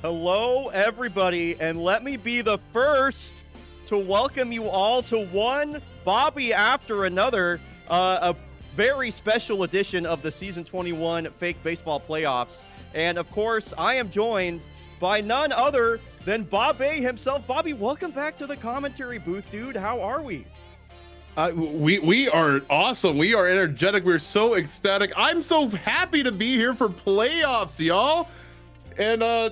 Hello, everybody, and let me be the first to welcome you all to one Bobby after another, a very special edition of the Season 21 Fake Baseball Playoffs. And, of course, I am joined by none other than Bobby himself. Bobby, welcome back to the commentary booth, dude. How are we? We are awesome. We are energetic. We're so ecstatic. I'm so happy to be here for playoffs, y'all. And one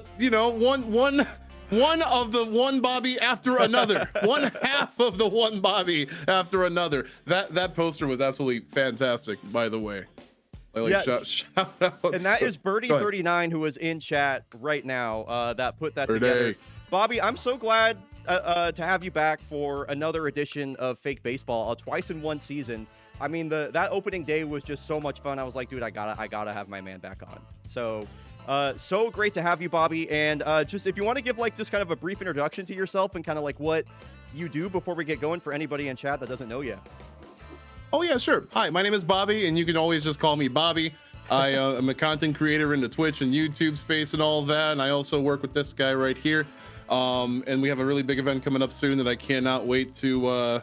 of the one Bobby after another. One half of the one Bobby after another. That poster was absolutely fantastic, by the way. Shout out. And that is Birdie39, who is in chat right now, that put that together. Bobby, I'm so glad to have you back for another edition of Fake Baseball, twice in one season. I mean, that opening day was just so much fun. I was like, dude, I gotta have my man back on. So great to have you, Bobby. And just if you want to give like just kind of a brief introduction to yourself and kind of like what you do before we get going for anybody in chat that doesn't know you. Oh yeah, sure. Hi, my name is Bobby, and you can always just call me Bobby. I am a content creator in the Twitch and YouTube space and all that, and I also work with this guy right here. And we have a really big event coming up soon that I cannot wait to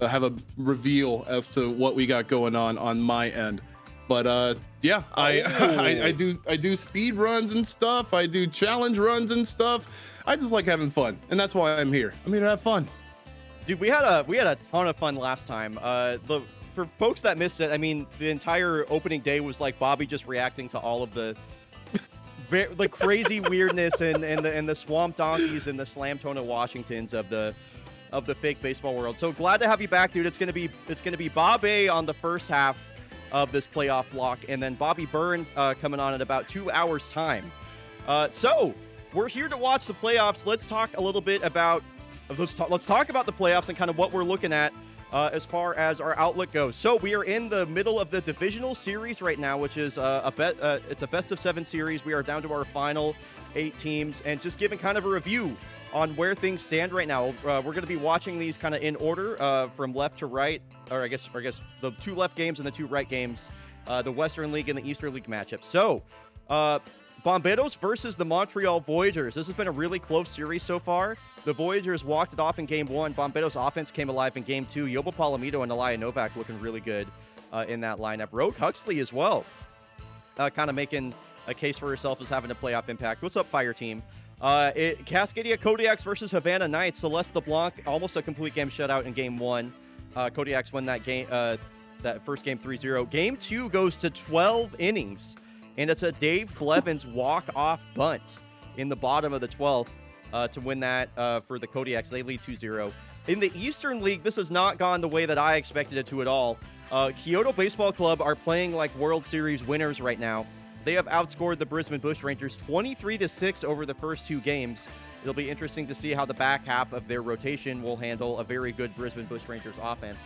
have a reveal as to what we got going on my end. But yeah, I do speed runs and stuff. I do challenge runs and stuff. I just like having fun, and that's why I'm here. I'm here to have fun. Dude, we had a ton of fun last time. For folks that missed it, I mean, the entire opening day was like Bobby just reacting to all of the crazy weirdness and the swamp donkeys and the slam tona Washingtons of the fake baseball world. So glad to have you back, dude. It's gonna be Bobby on the first half of this playoff block, and then Bobby Byrne coming on in about 2 hours time. So we're here to watch the playoffs. Let's talk a little bit about let's talk about the playoffs and kind of what we're looking at as far as our outlook goes. So we are in the middle of the Divisional series right now, which is it's a best of 7 series. We are down to our final 8 teams, and just giving kind of a review on where things stand right now. We're going to be watching these kind of in order from left to right, or I guess the 2 left games and the 2 right games, the Western League and the Eastern League matchup. So Bomberos versus the Montreal Voyagers. This has been a really close series so far. The Voyagers walked it off in Game 1. Bomberos offense came alive in Game 2. Yobo Palomito and Elia Novak looking really good in that lineup. Rogue Huxley as well, kind of making a case for herself as having a playoff impact. What's up, Fire Team? Cascadia Kodiaks versus Havana Knights. Celeste LeBlanc, almost a complete game shutout in Game 1. Kodiaks won that game, that first game 3-0. Game 2 goes to 12 innings, and it's a Dave Blevins walk-off bunt in the bottom of the 12th to win that for the Kodiaks. They lead 2-0. In the Eastern League, this has not gone the way that I expected it to at all. Kyoto Baseball Club are playing like World Series winners right now. They have outscored the Brisbane Bushrangers 23-6 over the first 2 games. It'll be interesting to see how the back half of their rotation will handle a very good Brisbane Bushrangers offense.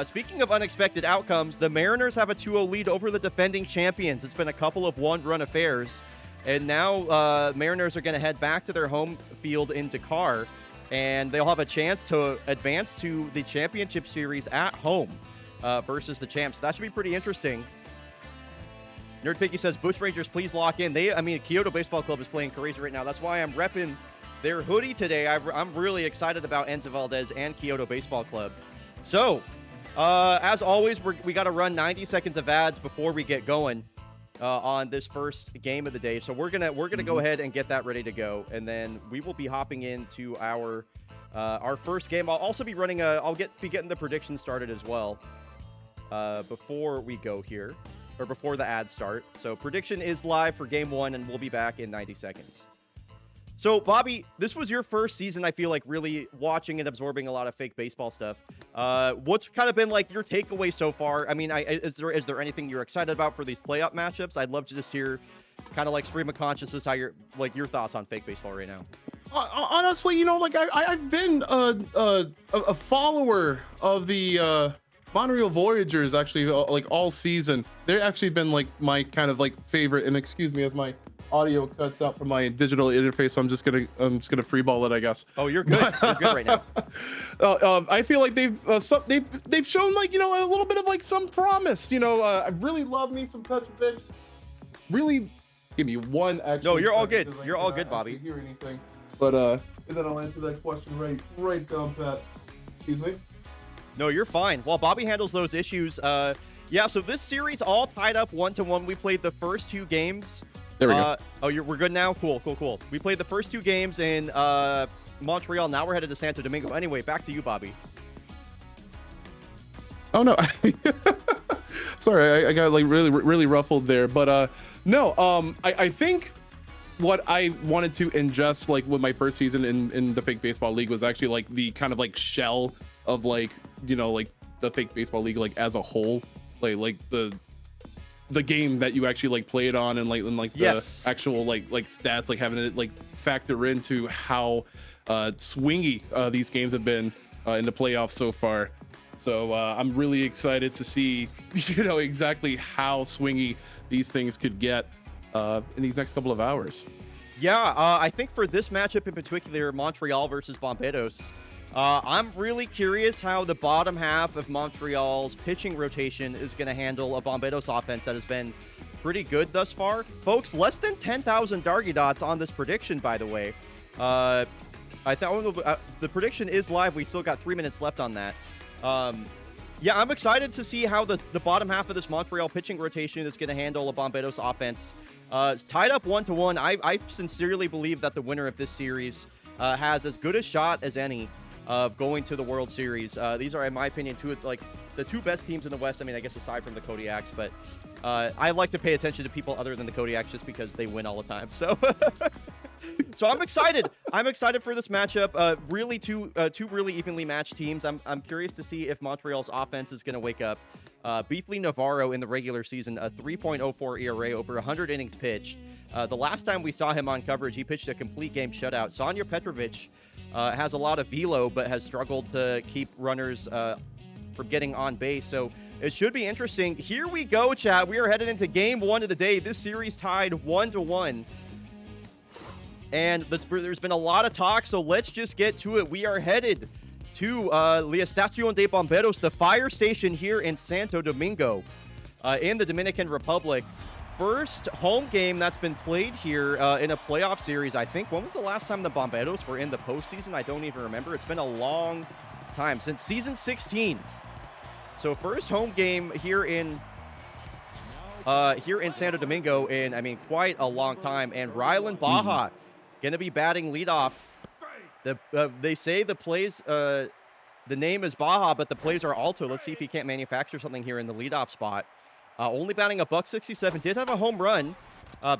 Speaking of unexpected outcomes, the Mariners have a 2-0 lead over the defending champions. It's been a couple of one-run affairs, and now Mariners are going to head back to their home field in Dakar, and they'll have a chance to advance to the championship series at home versus the champs. That should be pretty interesting. Nerd Piggy says, Bushrangers, please lock in. Kyoto Baseball Club is playing crazy right now. That's why I'm repping their hoodie today. I'm really excited about Enzo Valdez and Kyoto Baseball Club. So, as always, we got to run 90 seconds of ads before we get going on this first game of the day. So we're gonna go ahead and get that ready to go, and then we will be hopping into our first game. I'll also be running be getting the predictions started as well before we go here. Or before the ads start. So prediction is live for Game 1, and we'll be back in 90 seconds. So, Bobby, this was your first season, I feel like, really watching and absorbing a lot of fake baseball stuff. What's kind of been, like, your takeaway so far? I mean, is there anything you're excited about for these playoff matchups? I'd love to just hear kind of, like, stream of consciousness, how your thoughts on fake baseball right now. Honestly, I've been a follower of the Montreal Voyagers actually like all season. They've actually been like my kind of like favorite. And excuse me as my audio cuts out from my digital interface, so I'm just gonna freeball it, I guess. Oh, you're good. You're good right now. I feel like they've shown like a little bit of like some promise. I really love me some Petrovic. Really Give me one actually. No, you're all good. Because I You're all cannot good, Bobby. actually hear anything. But and then I'll answer that question right down pat. Excuse me. No, you're fine. While Bobby handles those issues, yeah. So this series all tied up 1-1. We played the first 2 games. There we go. Oh, we're good now. Cool. We played the first 2 games in Montreal. Now we're headed to Santo Domingo. Anyway, back to you, Bobby. Oh no. Sorry, I got like really ruffled there. But no, I think what I wanted to ingest like with my first season in the fake baseball league was actually like the kind of like shell of like, you know, like the fake baseball league like as a whole, like the game that you actually like play it on, and the Yes. actual like stats, like having it like factor into how swingy these games have been in the playoffs so far. So I'm really excited to see, you know, exactly how swingy these things could get in these next couple of hours. Yeah, I think for this matchup in particular, Montreal versus Bomberos, I'm really curious how the bottom half of Montreal's pitching rotation is going to handle a Bomberos offense that has been pretty good thus far. Folks, less than 10,000 Dargy Dots on this prediction, by the way. I thought the prediction is live. We still got 3 minutes left on that. Yeah, I'm excited to see how the bottom half of this Montreal pitching rotation is going to handle a Bomberos offense. It's tied up 1-1. I sincerely believe that the winner of this series has as good a shot as any of going to the World Series. These are, in my opinion, the 2 best teams in the West. I mean, I guess aside from the Kodiaks, but I like to pay attention to people other than the Kodiaks just because they win all the time. So, so I'm excited. I'm excited for this matchup. Really, two really evenly matched teams. I'm curious to see if Montreal's offense is going to wake up. Beefly Navarro in the regular season, a 3.04 ERA over 100 innings pitched. The last time we saw him on coverage, he pitched a complete game shutout. Sanja Petrovic has a lot of velo, but has struggled to keep runners from getting on base. So it should be interesting. Here we go, chat. We are headed into game 1 of the day. This series tied 1-1. And there's been a lot of talk, so let's just get to it. We are headed to La Estación de Bomberos, the fire station here in Santo Domingo, in the Dominican Republic. First home game that's been played here in a playoff series. I think, when was the last time the Bomberos were in the postseason? I don't even remember. It's been a long time, since season 16. So first home game here in Santo Domingo in, I mean, quite a long time. And Rylan Baja going to be batting leadoff. They say the name is Baja, but the plays are Alto. Let's see if he can't manufacture something here in the leadoff spot. Only batting a $167. Did have a home run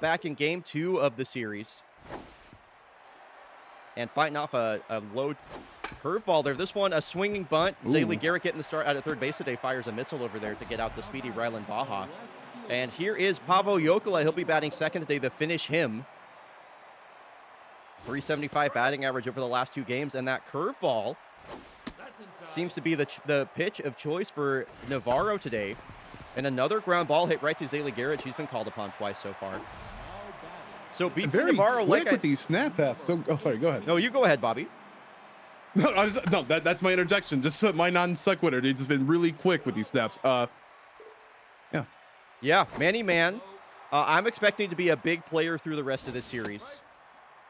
back in game 2 of the series. And fighting off a low curveball there. This one, a swinging bunt. Zaylee Garrett getting the start out at third base today. Fires a missile over there to get out the speedy Rylan Baja. And here is Pavo Yokola. He'll be batting second today to finish him. 375 batting average over the last 2 games. And that curveball seems to be the pitch of choice for Navarro today. And another ground ball hit right to Zaylee Garrett. She's been called upon twice so far. So Beefy Navarro, quick with these snap passes. So, sorry, go ahead. No, you go ahead, Bobby. No, that's my interjection. Just my non sequitur. They've just been really quick with these snaps. Yeah, Manny Man. I'm expecting to be a big player through the rest of this series,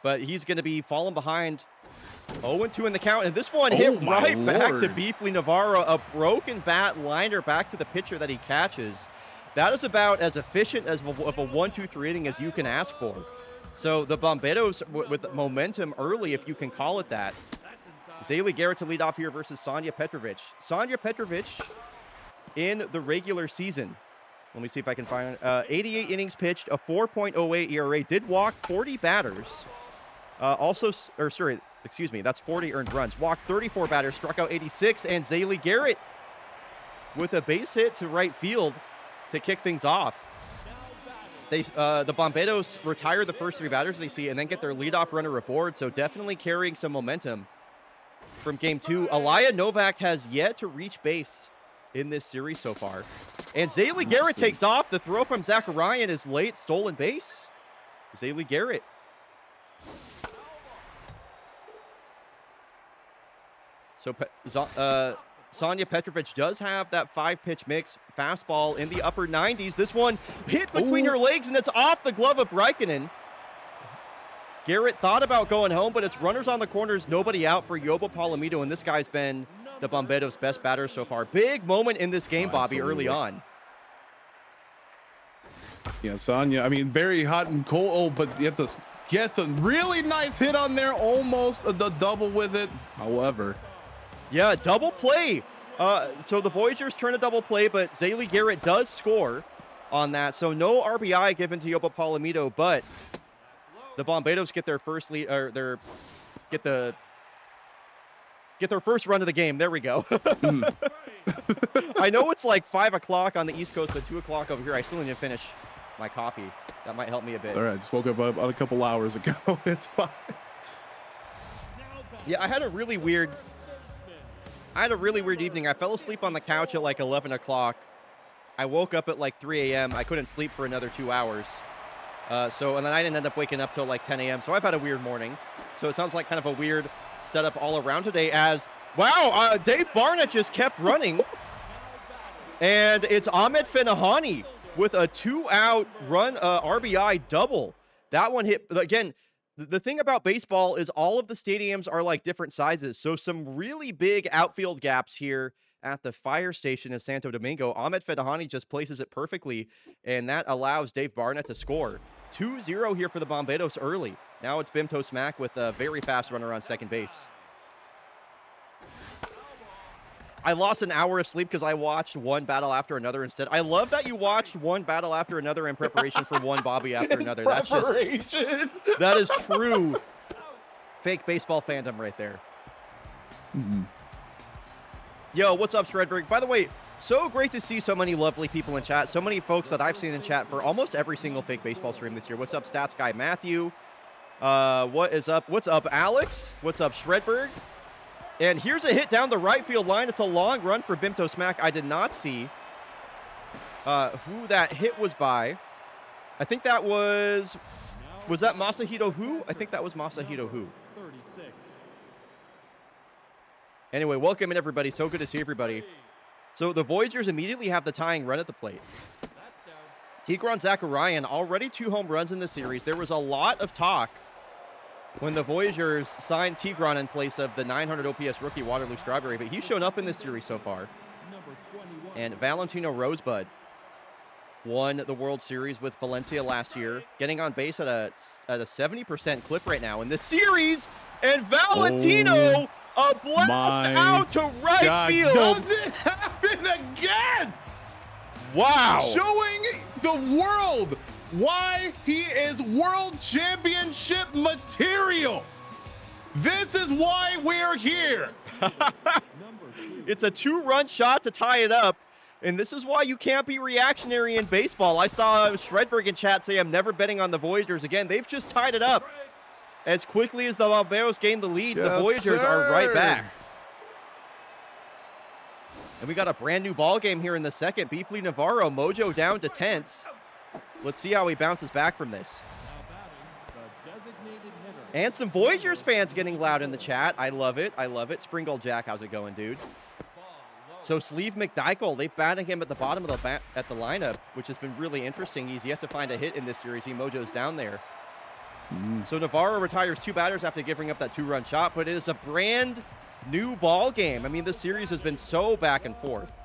but he's going to be falling behind. 0-2 in the count, and this one hit right back to Beefly Navarro. A broken bat liner back to the pitcher that he catches. That is about as efficient as of a 1-2-3 inning as you can ask for. So the Bomberos with momentum early, if you can call it that. Zaylee Garrett to lead off here versus Sanja Petrovic. Sanja Petrovic in the regular season. Let me see if I can find 88 innings pitched, a 4.08 ERA, did walk 40 batters. That's 40 earned runs. Walked 34 batters, struck out 86, and Zaylee Garrett with a base hit to right field to kick things off. The Bomberos retire the first 3 batters they see and then get their leadoff runner aboard, so definitely carrying some momentum from game 2. Alaya Novak has yet to reach base in this series so far. And Zaylee Garrett takes off. The throw from Zacharian is late, stolen base. Zaylee Garrett. So Sanja Petrovic does have that 5-pitch mix fastball in the upper 90s. This one hit between her legs, and it's off the glove of Räikkönen. Garrett thought about going home, but it's runners on the corners, nobody out for Yobo Palomito, and this guy's been the Bomberos' best batter so far. Big moment in this game, Bobby, early on. Yeah, Sanja, I mean, very hot and cold, but gets a really nice hit on there, almost the double with it. However, yeah, double play. So the Voyagers turn a double play, but Zaylee Garrett does score on that. So no RBI given to Yobo Palomito, but the Bomberos get their first lead, or get their first run of the game. There we go. I know it's like 5 o'clock on the East Coast, but 2 o'clock over here. I still need to finish my coffee. That might help me a bit. All right, just woke up a couple hours ago. It's fine. Yeah, I had a really weird evening. I fell asleep on the couch at like 11 o'clock. I woke up at like 3 a.m. I couldn't sleep for another 2 hours. And then I didn't end up waking up till like 10 a.m. So I've had a weird morning. So it sounds like kind of a weird setup all around today as, wow, Dave Barnett just kept running. And it's Ahmed Fenahani with a 2-out run RBI double. That one hit, again, the thing about baseball is all of the stadiums are like different sizes. So some really big outfield gaps here at the fire station in Santo Domingo. Ahmed Fenahani just places it perfectly, and that allows Dave Barnett to score. 2-0 here for the Bomberos early. Now it's Bimto Smack with a very fast runner on second base. I lost an hour of sleep because I watched one battle after another instead. I love that you watched one battle after another in preparation for one Bobby after another. That's just, that is true fake baseball fandom right there. Mm-hmm. Yo, what's up, Shredberg? By the way, so great to see so many lovely people in chat. So many folks that I've seen in chat for almost every single fake baseball stream this year. What's up, Stats Guy Matthew? What is up? What's up, Alex? What's up, Shredberg? And here's a hit down the right field line. It's a long run for Bimto Smack. I did not see who that hit was by. I think that was that Masahito Who? I think that was Masahito Who. 36. Anyway, welcome in, everybody. So good to see everybody. So the Voyagers immediately have the tying run at the plate. Tigran Zakarian, already 2 home runs in the series. There was a lot of talk when the Voyagers signed Tigran in place of the 900 OPS rookie Waterloo Strawberry, but he's shown up in this series so far. And Valentino Rosebud won the World Series with Valencia last year, getting on base at a 70% clip right now in the series. And Valentino, a blast out to right field. Does it happen again? Wow. Showing the world why he is world championship material. This is why we're here. It's a 2-run shot to tie it up, and this is why you can't be reactionary in baseball. I saw Shredberg in chat say, I'm never betting on the Voyagers again. They've just tied it up. As quickly as the Bomberos gained the lead, the Voyagers are right back. And we got a brand new ball game here in the second. Beefly Navarro, Mojo down to 10th. Let's see how he bounces back from this. And some Voyagers fans getting loud in the chat. I love it. I love it. Springle Jack, how's it going, dude? So Sleeve McDykel, they've batted him at the bottom of the lineup, which has been really interesting. He's yet to find a hit in this series. He Mojo's down there. So Navarro retires 2 batters after giving up that 2-run shot, but it is a brand new ball game. I mean, this series has been so back and forth.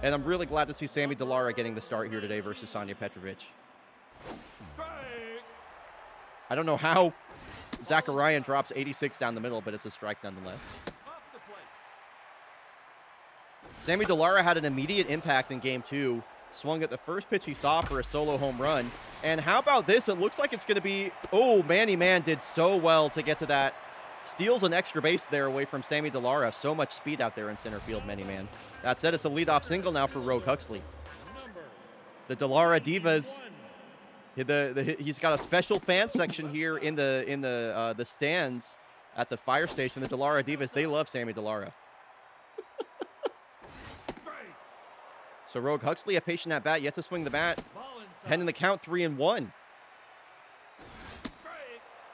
And I'm really glad to see Sammy Delara getting the start here today versus Sanja Petrovic. I don't know how Zakarian drops 86 down the middle, but it's a strike nonetheless. Sammy Delara had an immediate impact in Game 2. Swung at the first pitch he saw for a solo home run. And how about this? It looks like it's going to be... Oh, Manny Man did so well to get to that. Steals an extra base there away from Sammy Delara. So much speed out there in center field, Manny Man. That said, it's a leadoff single now for Rogue Huxley. The Delara Divas... He's got a special fan section here in the stands at the fire station. The Delara Divas, they love Sammy Delara. So Rogue Huxley, a patient at bat, yet to swing the bat. Heading the count 3-1.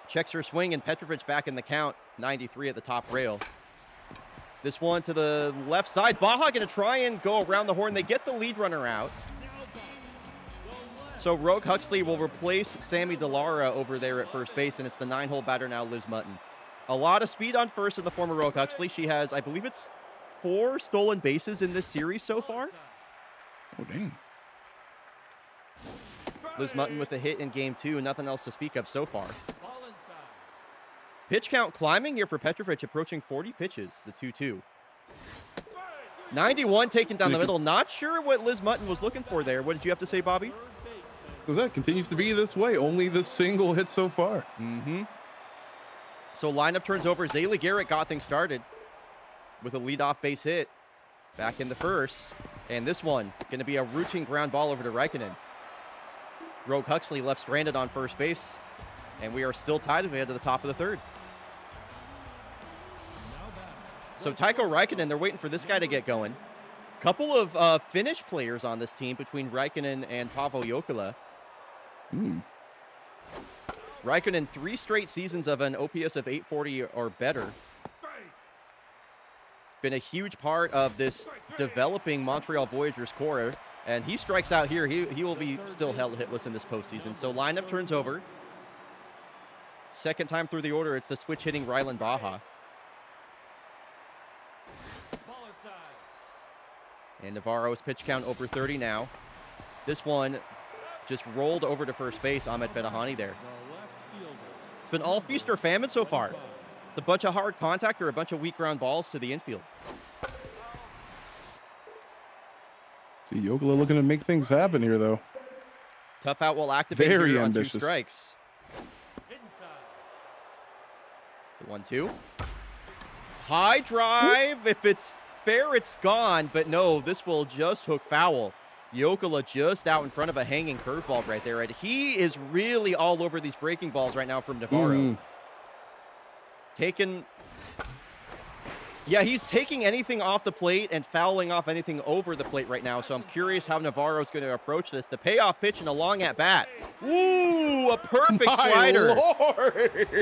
Checks her swing, and Petrovic back in the count. 93 at the top rail. This one to the left side. Baja going to try and go around the horn. They get the lead runner out. So Rogue Huxley will replace Sammy Delara over there at first base, and it's the 9-hole batter now, Liz Mutton. A lot of speed on first in the former Rogue Huxley. She has, I believe it's 4 stolen bases in this series so far. Oh, dang. Liz Mutton with a hit in game 2, nothing else to speak of so far. Pitch count climbing here for Petrovic, approaching 40 pitches, the 2-2. 91 taken down the middle. Not sure what Liz Mutton was looking for there. What did you have to say, Bobby? Because that continues to be this way. Only the single hit so far. So lineup turns over. Zaylee Garrett got things started with a leadoff base hit back in the first. And this one going to be a routine ground ball over to Räikkönen. Rogue Huxley left stranded on first base. And we are still tied as we head to the top of the third. So Tycho Räikkönen, they're waiting for this guy to get going. Couple of Finnish players on this team between Räikkönen and Paavo Jokela. Räikkönen, 3 straight seasons of an OPS of 840 or better. Been a huge part of this developing Montreal Voyageurs core. And he strikes out here. He will be still held hitless in this postseason. So lineup turns over. Second time through the order, it's the switch hitting Rylan Baja. And Navarro's pitch count over 30 now. This one just rolled over to first base. Ahmed Fedahani there. It's been all feast or famine so far. It's a bunch of hard contact or a bunch of weak ground balls to the infield. See, Jokela looking to make things happen here, though. Tough out will activate Very here on ambitious. 2 strikes. The 1-2. High drive. If it's fair, it's gone. But no, this will just hook foul. Jokela just out in front of a hanging curveball right there. And he is really all over these breaking balls right now from Navarro. Yeah, he's taking anything off the plate and fouling off anything over the plate right now. So I'm curious how Navarro's going to approach this. The payoff pitch and a long at bat. Ooh, a perfect slider. Lord.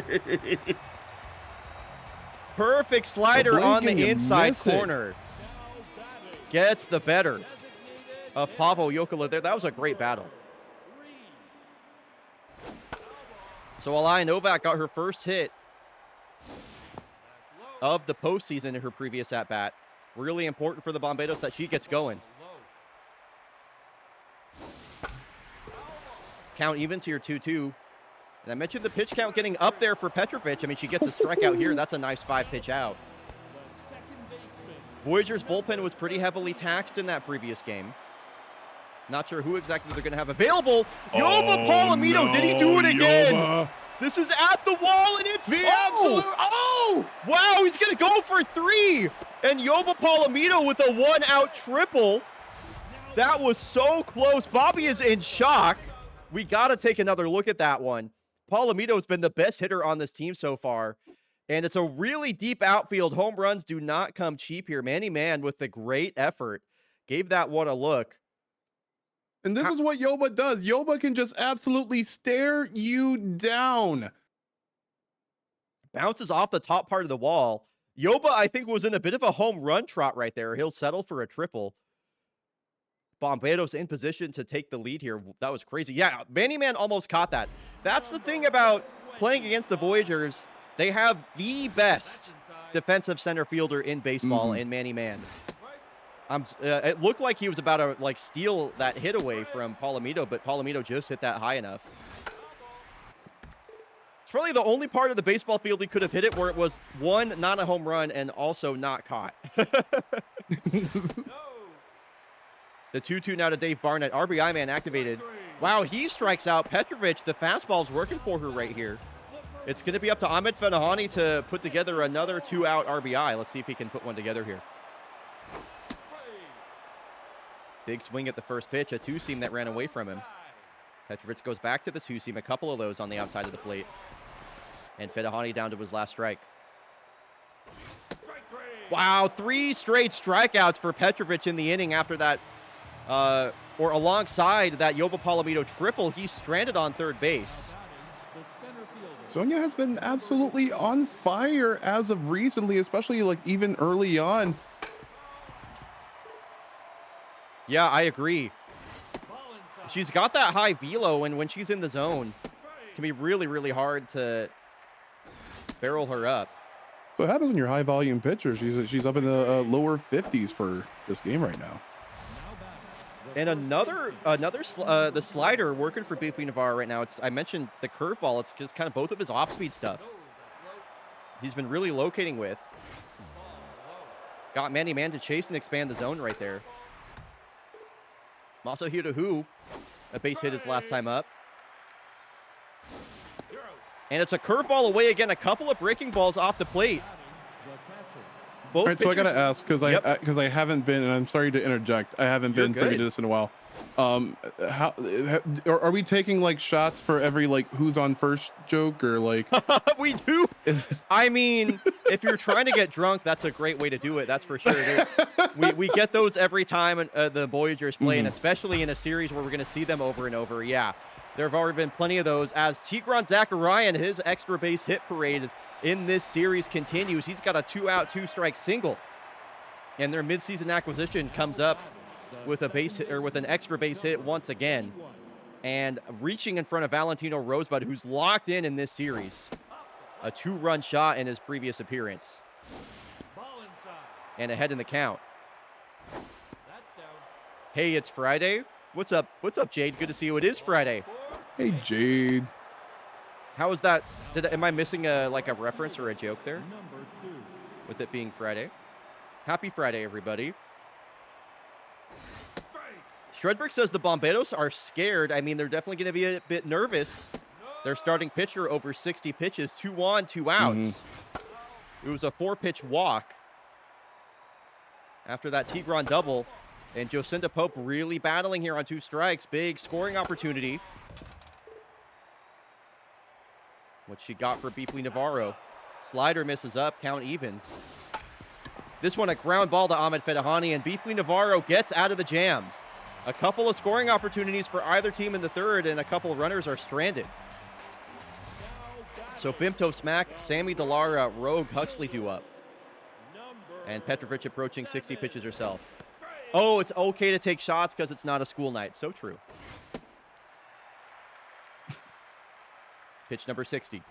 Perfect slider on the inside corner. Gets the better of Paavo Jokela there. That was a great battle. So Alaya Novak got her first hit of the postseason in her previous at-bat. Really important for the Bombados that she gets going. Count evens here, 2-2. And I mentioned the pitch count getting up there for Petrovic. I mean, she gets a strikeout here. That's a nice 5-pitch out. Voyageurs' bullpen was pretty heavily taxed in that previous game. Not sure who exactly they're going to have available. Yoba Palomino, did he do it again? Yoba. This is at the wall, and it's The absolute, wow, he's going to go for 3. And Yoba Palomino with a 1-out triple. That was so close. Bobby is in shock. We got to take another look at that one. Palomino has been the best hitter on this team so far. And it's a really deep outfield. Home runs do not come cheap here. Manny Mann with the great effort gave that one a look. And this is what Yoba does. Yoba can just absolutely stare you down. Bounces off the top part of the wall. Yoba, I think, was in a bit of a home run trot right there. He'll settle for a triple. Bombados in position to take the lead here. That was crazy. Yeah, Manny Man almost caught that. That's the thing about playing against the Voyageurs. They have the best defensive center fielder in baseball in Manny Man. It looked like he was about to steal that hit away from Palomino, but Palomino just hit that high enough. It's probably the only part of the baseball field he could have hit it where it was, one, not a home run, and also not caught. The 2-2 now to Dave Barnett. RBI man activated. Wow, he strikes out. Petrovic, the fastball's working for her right here. It's going to be up to Ahmed Fedahani to put together another 2-out RBI. Let's see if he can put one together here. Big swing at the first pitch, a 2-seam that ran away from him. Petrovic goes back to the 2-seam, a couple of those on the outside of the plate. And Fedahani down to his last strike. Wow, 3 straight strikeouts for Petrovic in the inning after that, or alongside that Yoba Palomino triple. He's stranded on third base. Sonya has been absolutely on fire as of recently, especially like even early on. Yeah, I agree. She's got that high velo, and when she's in the zone, it can be really, really hard to barrel her up. So what happens when you're high volume pitcher? She's up in the lower 50s for this game right now. And the slider working for Beefy Navarro right now. I mentioned the curveball. It's just kind of both of his off-speed stuff. He's been really locating with. Got man-to-man to chase and expand the zone right there. Masahiro Hu, a base hit his last time up. And it's a curveball away again. A couple of breaking balls off the plate. Both All right, so I gotta ask because I haven't been, and I'm sorry to interject. I haven't been privy to this in a while. How are we taking like shots for every like who's on first joke or like? We do. I mean, if you're trying to get drunk, that's a great way to do it. That's for sure. We get those every time the Voyagers play, and especially in a series where we're going to see them over and over. Yeah, there have already been plenty of those. As Tigran Zacharian, his extra base hit parade in this series continues. He's got a 2-out, 2-strike single, and their midseason acquisition comes up with a base hit, or with an extra base hit once again, and reaching in front of Valentino Rosebud, who's locked in this series. A 2-run shot in his previous appearance, and ahead in the count. Hey, it's Friday. What's up? What's up, Jade? Good to see you. It is Friday. Hey, Jade. How is that? Am I missing a reference or a joke there? With it being Friday. Happy Friday, everybody. Shredbrick says the Bomberos are scared. I mean, they're definitely going to be a bit nervous. Their starting pitcher over 60 pitches, 2 on, 2 outs. It was a 4-pitch walk after that Tigran double. And Jocinda Pope really battling here on 2 strikes. Big scoring opportunity. What she got for Beefly Navarro. Slider misses up, count evens. This one a ground ball to Ahmed Fedahani, and Beefly Navarro gets out of the jam. A couple of scoring opportunities for either team in the third, and a couple of runners are stranded. So Bimto Smack, Sammy Delara, Rogue, Huxley do up. And Petrovic approaching 60 pitches herself. Oh, it's okay to take shots because it's not a school night. So true. Pitch number 60.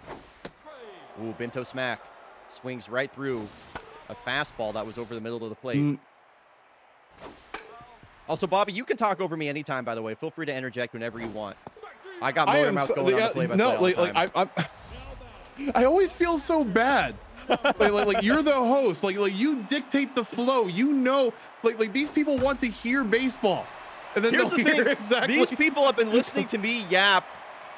Ooh, Bimto Smack swings right through a fastball that was over the middle of the plate. Also, Bobby, you can talk over me anytime, by the way. Feel free to interject whenever you want. I got motor mouth going on the play-by-play. I always feel so bad. like you're the host. Like you dictate the flow. You know, like these people want to hear baseball. And then here's the thing. Exactly. These people have been listening to me yap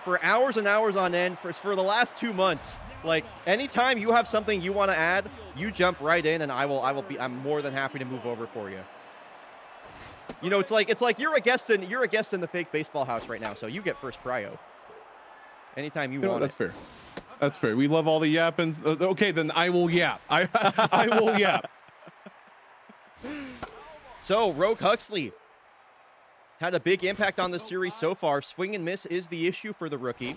for hours and hours on end for the last 2 months. Like, anytime you have something you want to add, you jump right in, and I'm more than happy to move over for you. You know, it's like you're a guest in the fake baseball house right now, so you get first prio. Anytime you want. That's fair. That's fair. We love all the yappins. Okay, then I will yap. I will yap. So Rogue Huxley had a big impact on this series so far. Swing and miss is the issue for the rookie.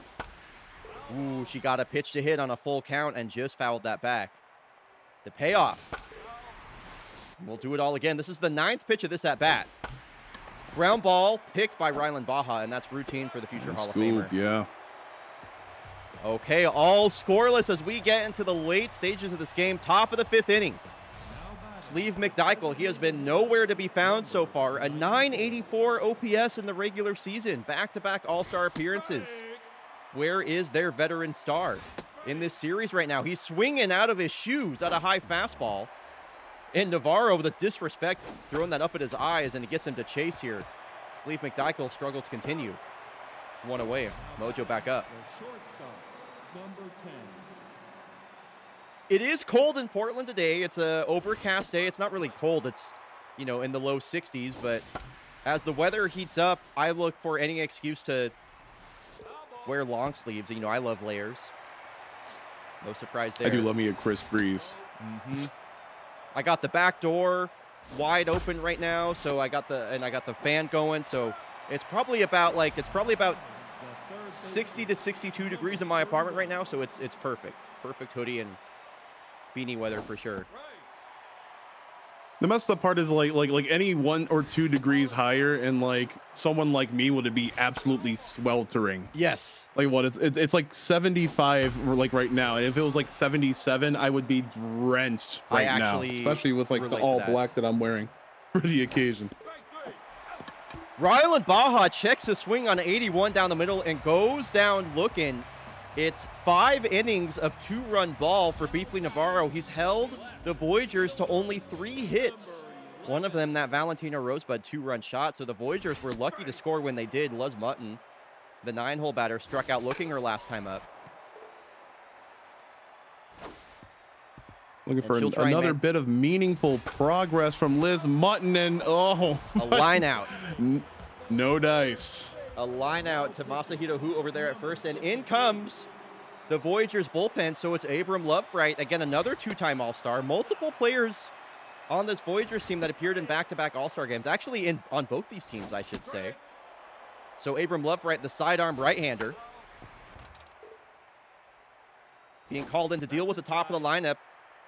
Ooh, she got a pitch to hit on a full count and just fouled that back. The payoff. We'll do it all again. This is the 9th pitch of this at-bat. Ground ball picked by Ryland Baja, and that's routine for the future Hall of Famer. Yeah. Okay, all scoreless as we get into the late stages of this game. Top of the 5th inning. Sleeve McDykel, he has been nowhere to be found so far. A 984 OPS in the regular season. Back-to-back all-star appearances. Where is their veteran star in this series right now? He's swinging out of his shoes at a high fastball. And Navarro, with a disrespect, throwing that up at his eyes, and it gets him to chase here. Sleeve McDykel struggles continue. 1 away. Mojo back up. It is cold in Portland today. It's a overcast day. It's not really cold. It's, you know, in the low 60s. But as the weather heats up, I look for any excuse to wear long sleeves. You know, I love layers. No surprise there. I do love me a crisp breeze. I got the back door wide open right now, so I got the fan going. So it's probably about 60 to 62 degrees in my apartment right now, so it's perfect. Perfect hoodie and beanie weather for sure. The messed up part is like any 1 or 2 degrees higher, and like someone like me would be absolutely sweltering. Yes. Like what? It's like 75 like right now. And if it was like 77, I would be drenched right now, especially with like the all black that I'm wearing for the occasion. Ryland Baja checks his swing on 81 down the middle and goes down looking. It's 5 innings of 2-run ball for Beefly Navarro. He's held the Voyagers to only 3 hits. One of them, that Valentino Rosebud 2-run shot. So the Voyagers were lucky to score when they did. Luz Mutton, the 9-hole batter, struck out looking her last time up. Looking for another bit of meaningful progress from Liz Mutton, and oh, a line out. No dice. A line out to Masahiro Hu over there at first, and in comes the Voyagers bullpen. So it's Abram Lovebright, again, another 2-time All-Star. Multiple players on this Voyagers team that appeared in back-to-back All-Star games. Actually, on both these teams, I should say. So Abram Lovebright, the sidearm right-hander, being called in to deal with the top of the lineup.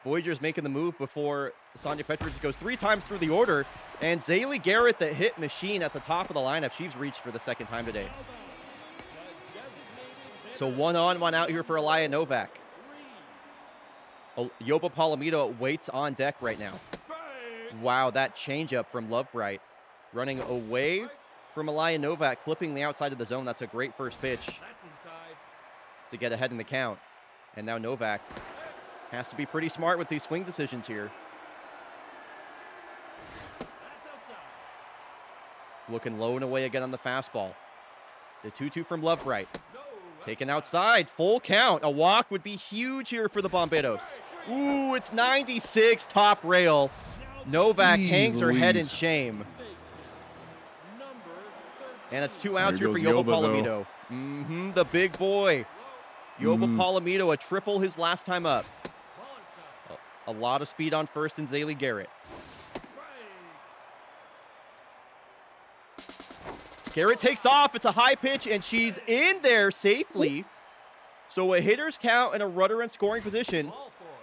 Voyagers making the move before Sonia Petrovich goes 3 times through the order. And Zaylee Garrett, the hit machine at the top of the lineup. She's reached for the 2nd time today. So 1 on, 1 out here for Elia Novak. Yoba Palomito waits on deck right now. Wow, that changeup from Lovebright. Running away from Elia Novak, clipping the outside of the zone. That's a great first pitch to get ahead in the count. And now Novak has to be pretty smart with these swing decisions here. Looking low and away again on the fastball. The 2-2 from Lovebright. Taken outside, full count. A walk would be huge here for the Bomberos. Ooh, it's 96, top rail. Novak hangs her head in shame. And it's 2 outs here for Yoba Palomito. The big boy. Yoba Palomito, a triple his last time up. A lot of speed on first in Zaylee Garrett. Garrett takes off. It's a high pitch, and she's in there safely. So a hitter's count and a runner in scoring position.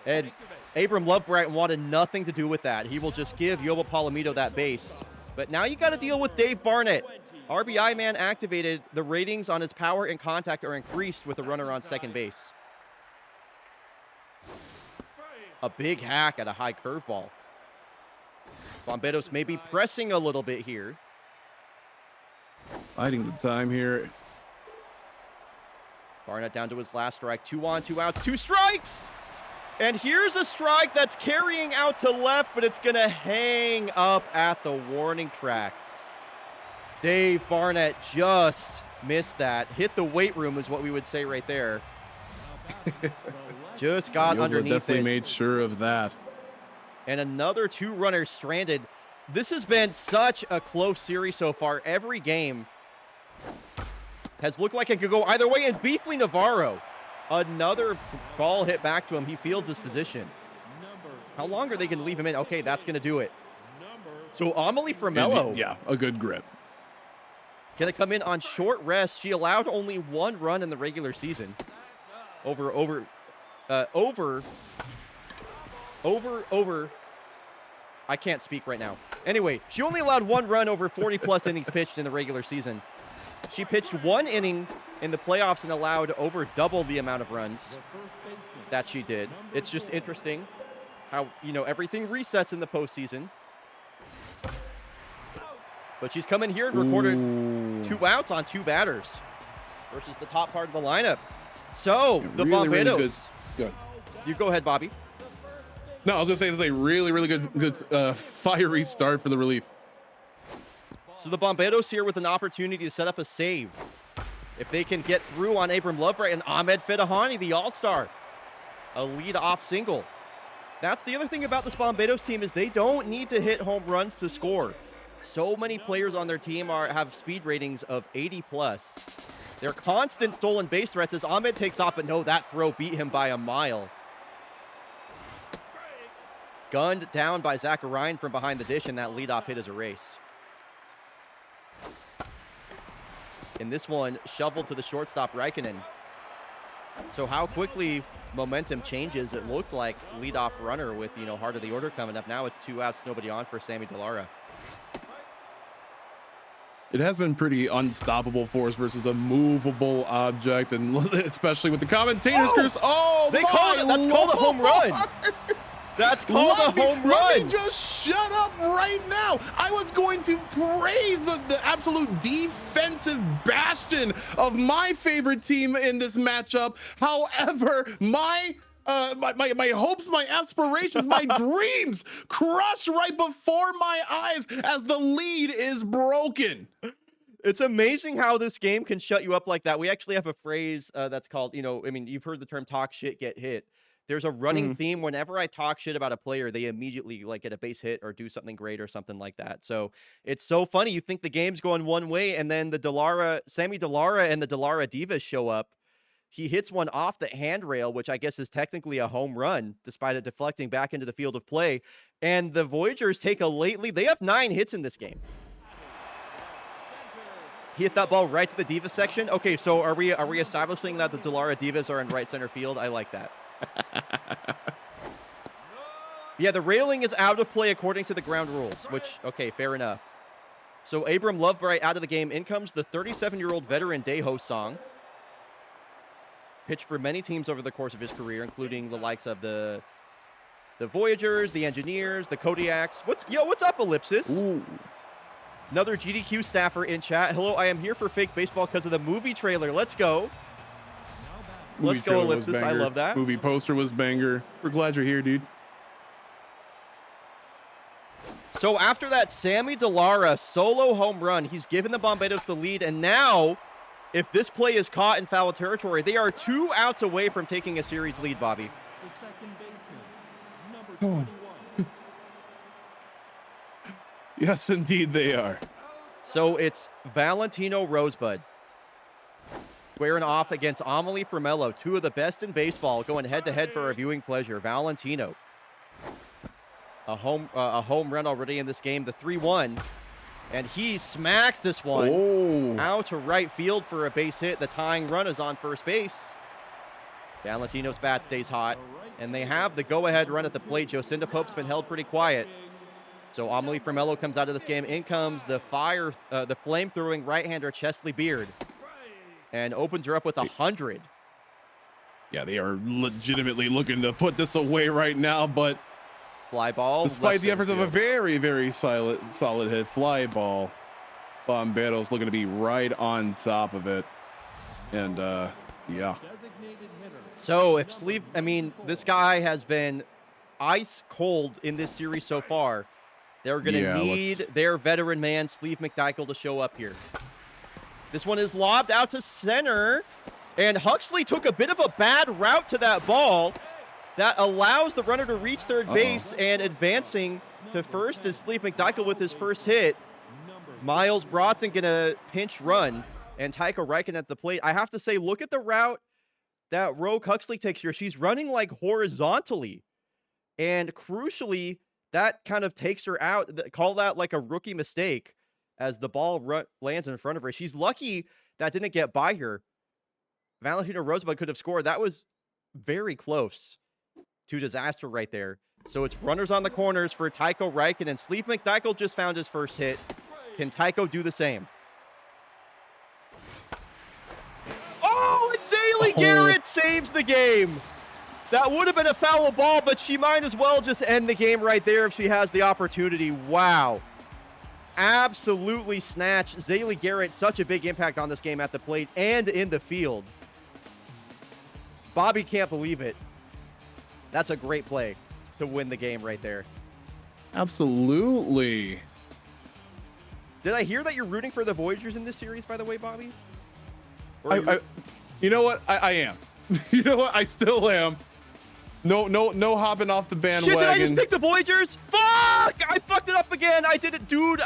And Abram Lovebright wanted nothing to do with that. He will just give Yoba Palomito that base. But now you got to deal with Dave Barnett. RBI man activated. The ratings on his power and contact are increased with a runner on second base. A big hack at a high curveball. Bomberos may be pressing a little bit here. Biding the time here. Barnett down to his last strike. 2 on, 2 outs, 2 strikes! And here's a strike that's carrying out to left, but it's going to hang up at the warning track. Dave Barnett just missed that. Hit the weight room is what we would say right there. Just got underneath definitely it. Made sure of that. And another 2 runners stranded. This has been such a close series so far. Every game has looked like it could go either way. And Beefly Navarro, another ball hit back to him. He fields his position. How long are they going to leave him in? Okay, that's going to do it. So Amelie Framello. Yeah, a good grip. Going to come in on short rest. She allowed only 1 run in the regular season. Over. I can't speak right now. Anyway, she only allowed 1 run over 40-plus innings pitched in the regular season. She pitched 1 inning in the playoffs and allowed over double the amount of runs that she did. It's just interesting how, everything resets in the postseason. But she's come in here and recorded 2 outs on 2 batters versus the top part of the lineup. So, the Bomberos. Really good. You go ahead, Bobby. No, I was going to say this is a really good fiery start for the relief. So the Bomberos here with an opportunity to set up a save. If they can get through on Abram Lovebright and Ahmed Fedahani, the All-Star. A lead-off single. That's the other thing about this Bomberos team is they don't need to hit home runs to score. So many players on their team have speed ratings of 80+. They're constant stolen base threats as Ahmed takes off, but no, that throw beat him by a mile. Gunned down by Zacharian from behind the dish, and that leadoff hit is erased. In this one, shoveled to the shortstop, Raikkonen. So how quickly momentum changes. It looked like leadoff runner with, heart of the order coming up. Now it's 2 outs, nobody on for Sammy Delara. It has been pretty unstoppable force versus a movable object, and especially with the commentators. They called it. That's called a home run. That's called a home run. Let me just shut up right now. I was going to praise the absolute defensive bastion of my favorite team in this matchup. However, my hopes, my aspirations, my dreams crush right before my eyes as the lead is broken. It's amazing how this game can shut you up like that. We actually have a phrase that's called, you've heard the term talk shit, get hit. There's a running theme. Whenever I talk shit about a player, they immediately get a base hit or do something great or something like that. So it's so funny. You think the game's going one way, and then Sammy Delara and the Delara Divas show up. He hits one off the handrail, which I guess is technically a home run, despite it deflecting back into the field of play. And the Voyagers take a late lead. They have 9 hits in this game. He hit that ball right to the Divas section. Okay, so are we establishing that the Delara Divas are in right center field? I like that. Yeah, the railing is out of play according to the ground rules, which, okay, fair enough. So Abram Lovebright out of the game. In comes the 37-year-old veteran Deho Song. Pitched for many teams over the course of his career, including the likes of the Voyagers, the Engineers, the Kodiaks. What's up, Ellipsis? Ooh. Another GDQ staffer in chat. Hello, I am here for fake baseball because of the movie trailer. Let's go. Let's go, Ellipsis. I love that. Movie poster was banger. We're glad you're here, dude. So after that Sammy Delara solo home run, he's given the Bomberos the lead, and now, if this play is caught in foul territory, they are 2 outs away from taking a series lead, Bobby. The second baseman, number 21. Yes, indeed they are. So it's Valentino Rosebud squaring off against Amelie Formello, 2 of the best in baseball, going head-to-head for our viewing pleasure. Valentino, a home run already in this game, the 3-1, and he smacks this one out to right field for a base hit. The tying run is on first base. Valentino's bat stays hot, and they have the go-ahead run at the plate. Jocinda Pope's been held pretty quiet. So Amelie Formello comes out of this game. In comes the flame-throwing right-hander Chesley Beard, and opens her up with 100. Yeah, they are legitimately looking to put this away right now, but fly ball. Despite the efforts of a very, very solid hit fly ball, Bomberos looking to be right on top of it. And yeah. So if this guy has been ice cold in this series so far. They're going to need their veteran man, Sleeve McDykel, to show up here. This one is lobbed out to center, and Huxley took a bit of a bad route to that ball. That allows the runner to reach third base, and advancing to first is Sleeve McDykel with his first hit. Miles Brodson going to pinch run, and Tycho Raikkonen at the plate. I have to say, look at the route that Rogue Huxley takes here. She's running like horizontally, and crucially, that kind of takes her out. Call that like a rookie mistake as the ball lands in front of her. She's lucky that didn't get by her. Valentino Rosebud could have scored. That was very close to disaster right there. So it's runners on the corners for Tycho Raikkonen. Sleeve McDykel just found his first hit. Can Tycho do the same? Oh, and Zaylee Garrett saves the game. That would have been a foul ball, but she might as well just end the game right there if she has the opportunity. Wow. Absolutely snatched. Zaylee Garrett, such a big impact on this game at the plate and in the field. Bobby can't believe it. That's a great play to win the game right there. Absolutely. Did I hear that you're rooting for the Voyagers in this series, by the way, Bobby? You know what? I am. You know what? I still am. No hopping off the bandwagon. Shit, did I just pick the Voyagers? Fuck! I fucked it up again. I did it, dude.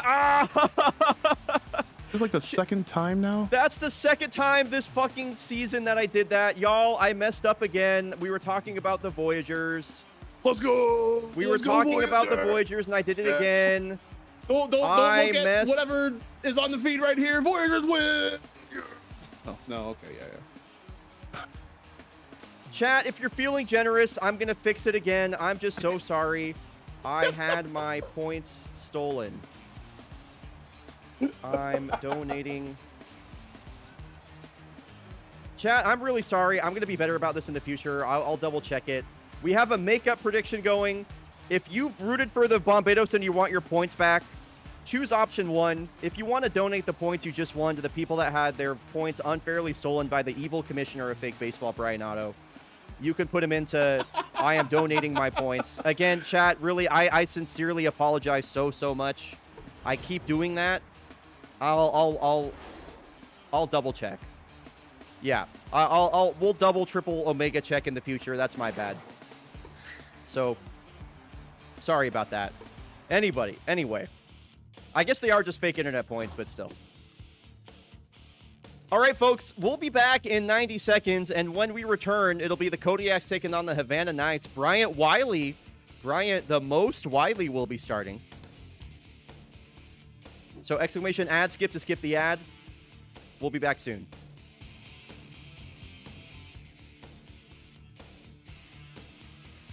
It's like the second time now? That's the second time this fucking season that I did that. Y'all, I messed up again. We were talking about the Voyagers. Let's go. We were talking about the Voyagers, and I did it again. Don't look at whatever is on the feed right here. Voyagers win. Oh, no, okay, yeah. Chat, if you're feeling generous, I'm going to fix it again. I'm just so sorry. I had my points stolen. I'm donating. Chat, I'm really sorry. I'm going to be better about this in the future. I'll double check it. We have a makeup prediction going. If you've rooted for the Bombados and you want your points back, choose option 1. If you want to donate the points you just won to the people that had their points unfairly stolen by the evil commissioner of fake baseball, bryonato, you can put them into I am donating my points. Again, chat, really, I sincerely apologize so much. I keep doing that. I'll double check. Yeah, we'll double, triple, omega check in the future. That's my bad. So, sorry about that. Anyway. I guess they are just fake internet points, but still. All right, folks, we'll be back in 90 seconds, and when we return, it'll be the Kodiaks taking on the Havana Knights. Bryant the most Wiley, will be starting. So, exclamation ad skip to skip the ad. We'll be back soon.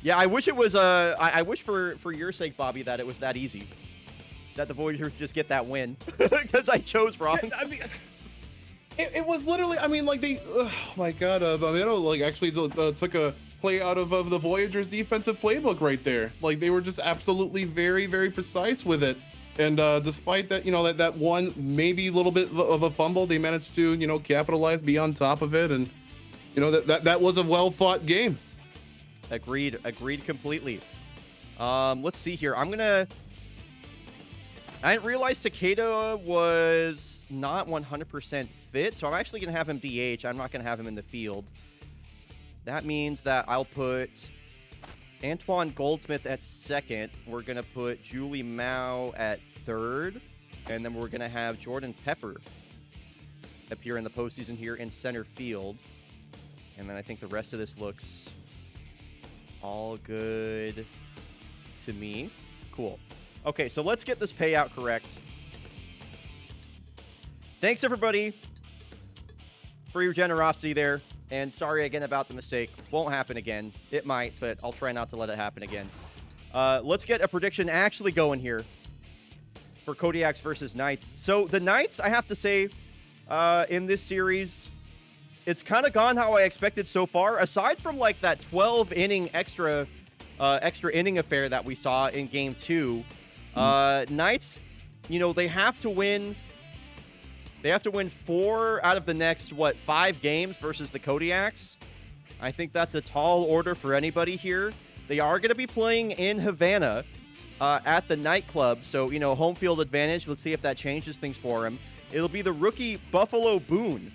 Yeah, I wish it was I wish for your sake, Bobby, that it was that easy. That the Voyagers just get that win. Because I chose wrong. I mean, it was literally, I mean, like they, oh my God, Bombados like actually took a play out of the Voyagers defensive playbook right there. Like they were just absolutely very, very precise with it. And despite that, that one maybe a little bit of a fumble, they managed to, capitalize, be on top of it. And, that was a well fought game. Agreed completely. Let's see here. I didn't realize Takeda was not 100% fit, so I'm actually going to have him DH. I'm not going to have him in the field. That means that I'll put Antoine Goldsmith at second. We're going to put Julie Mao at third. And then we're going to have Jordan Pepper appear in the postseason here in center field. And then I think the rest of this looks all good to me. Cool. Okay, so let's get this payout correct. Thanks, everybody, for your generosity there. And sorry again about the mistake. Won't happen again. It might, but I'll try not to let it happen again. Let's get a prediction actually going here for Kodiaks versus Knights. So the Knights, I have to say, in this series, it's kind of gone how I expected so far. Aside from like that 12-inning extra inning affair that we saw in Game 2, Knights, they have to win. They have to win 4 out of the next 5 games versus the Kodiaks. I think that's a tall order for anybody here. They are going to be playing in Havana at the nightclub, so home field advantage. Let's see if that changes things for him. It'll be the rookie Buffalo Boone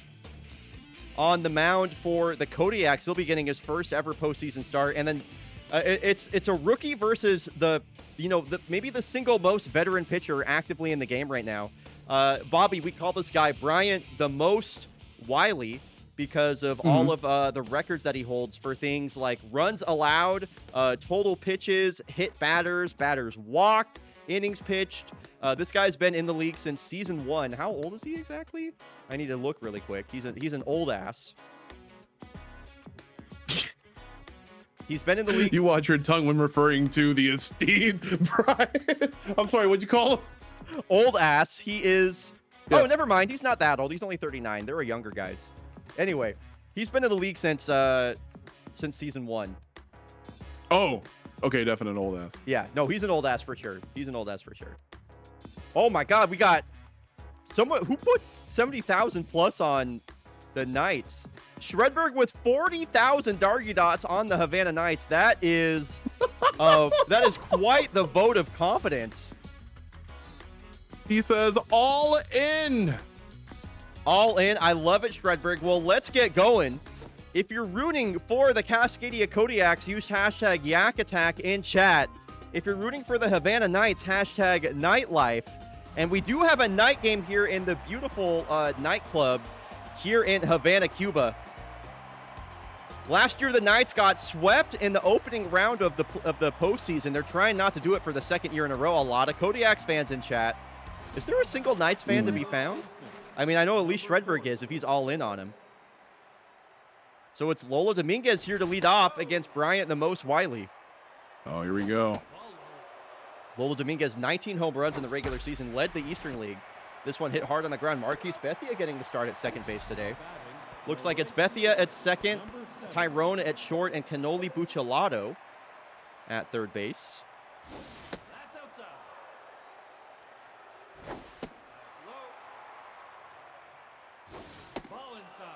on the mound for the Kodiaks. He'll be getting his first ever postseason start, and then it's a rookie versus maybe the single most veteran pitcher actively in the game right now. Bobby, we call this guy Bryant the most Wiley because of all of the records that he holds for things like runs allowed, total pitches, hit batters, batters walked, innings pitched. This guy's been in the league since season 1. How old is he exactly? I need to look really quick. He's an old ass. He's been in the league. You watch your tongue when referring to the esteemed Brian. I'm sorry, what'd you call him? Old ass. He is. Yeah. Oh, never mind. He's not that old. He's only 39. There are younger guys. Anyway, he's been in the league since season 1. Oh, okay, definite old ass. Yeah, no, he's an old ass for sure. Oh my God, we got someone who put 70,000 plus on the Knights. Shredberg with 40,000 Dargy Dots on the Havana Knights. That is quite the vote of confidence. He says all in. All in. I love it, Shredberg. Well, let's get going. If you're rooting for the Cascadia Kodiaks, use hashtag Yak Attack in chat. If you're rooting for the Havana Knights, hashtag Nightlife. And we do have a night game here in the beautiful nightclub here in Havana, Cuba. Last year, the Knights got swept in the opening round of the postseason. They're trying not to do it for the second year in a row. A lot of Kodiaks fans in chat. Is there a single Knights fan to be found? I mean, I know at least Shredberg is if he's all in on him. So it's Lola Dominguez here to lead off against Bryant the most Wiley. Oh, here we go. Lola Dominguez, 19 home runs in the regular season, led the Eastern League. This one hit hard on the ground. Marquise Bethia getting to start at second base today. Looks like it's Bethia at second, Tyrone at short, and Cannoli Buccellato at third base.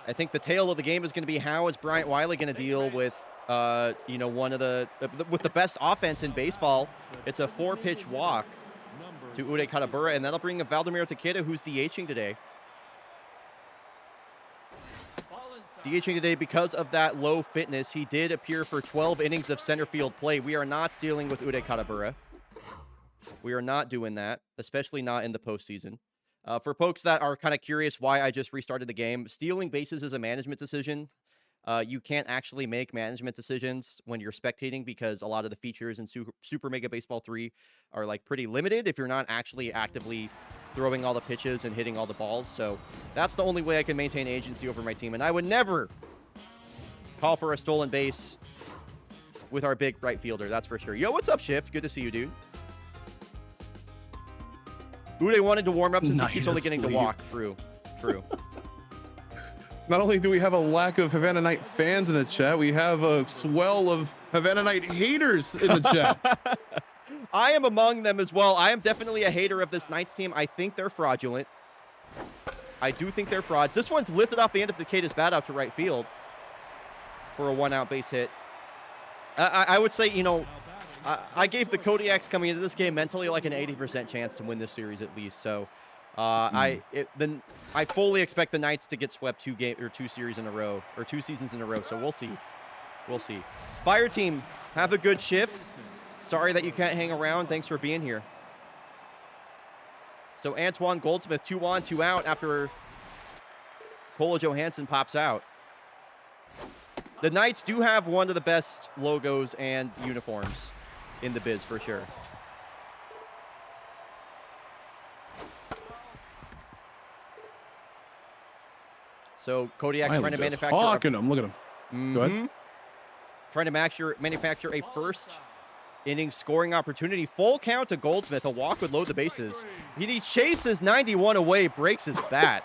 I think the tale of the game is going to be how is Bryant Wiley going to deal with, one of with the best offense in baseball. It's a 4-pitch walk to Uday Katabura, and that'll bring Valdomiro Takeda, who's DHing today. DHing today because of that low fitness. He did appear for 12 innings of center field play. We are not stealing with Uday Katabura. We are not doing that, especially not in the postseason. For folks that are kind of curious why I just restarted the game, stealing bases is a management decision. You can't actually make management decisions when you're spectating because a lot of the features in Super Mega Baseball 3 are like pretty limited if you're not actually actively throwing all the pitches and hitting all the balls. So that's the only way I can maintain agency over my team. And I would never call for a stolen base with our big right fielder, that's for sure. Yo, what's up, Shift? Good to see you, dude. Uday wanted to warm up since he keeps only getting to walk. True. Not only do we have a lack of Havana Night fans in the chat, we have a swell of Havana Night haters in the chat. I am among them as well. I am definitely a hater of this Knights team. I think they're fraudulent. I do think they're frauds. This one's lifted off the end of Takeda's bat out to right field for a 1-out base hit. I would say, I gave the Kodiaks coming into this game mentally like an 80% chance to win this series at least. So I fully expect the Knights to get swept 2 series in a row, or 2 seasons in a row. So we'll see. Fire team, have a good shift. Sorry that you can't hang around. Thanks for being here. So Antoine Goldsmith, 2 on, 2 out after Kola Johansson pops out. The Knights do have one of the best logos and uniforms in the biz for sure. So Kodiak's trying to manufacture. Look at him. Go ahead. Trying to manufacture a first inning scoring opportunity. Full count to Goldsmith. A walk would load the bases. He chases 91 away, breaks his bat.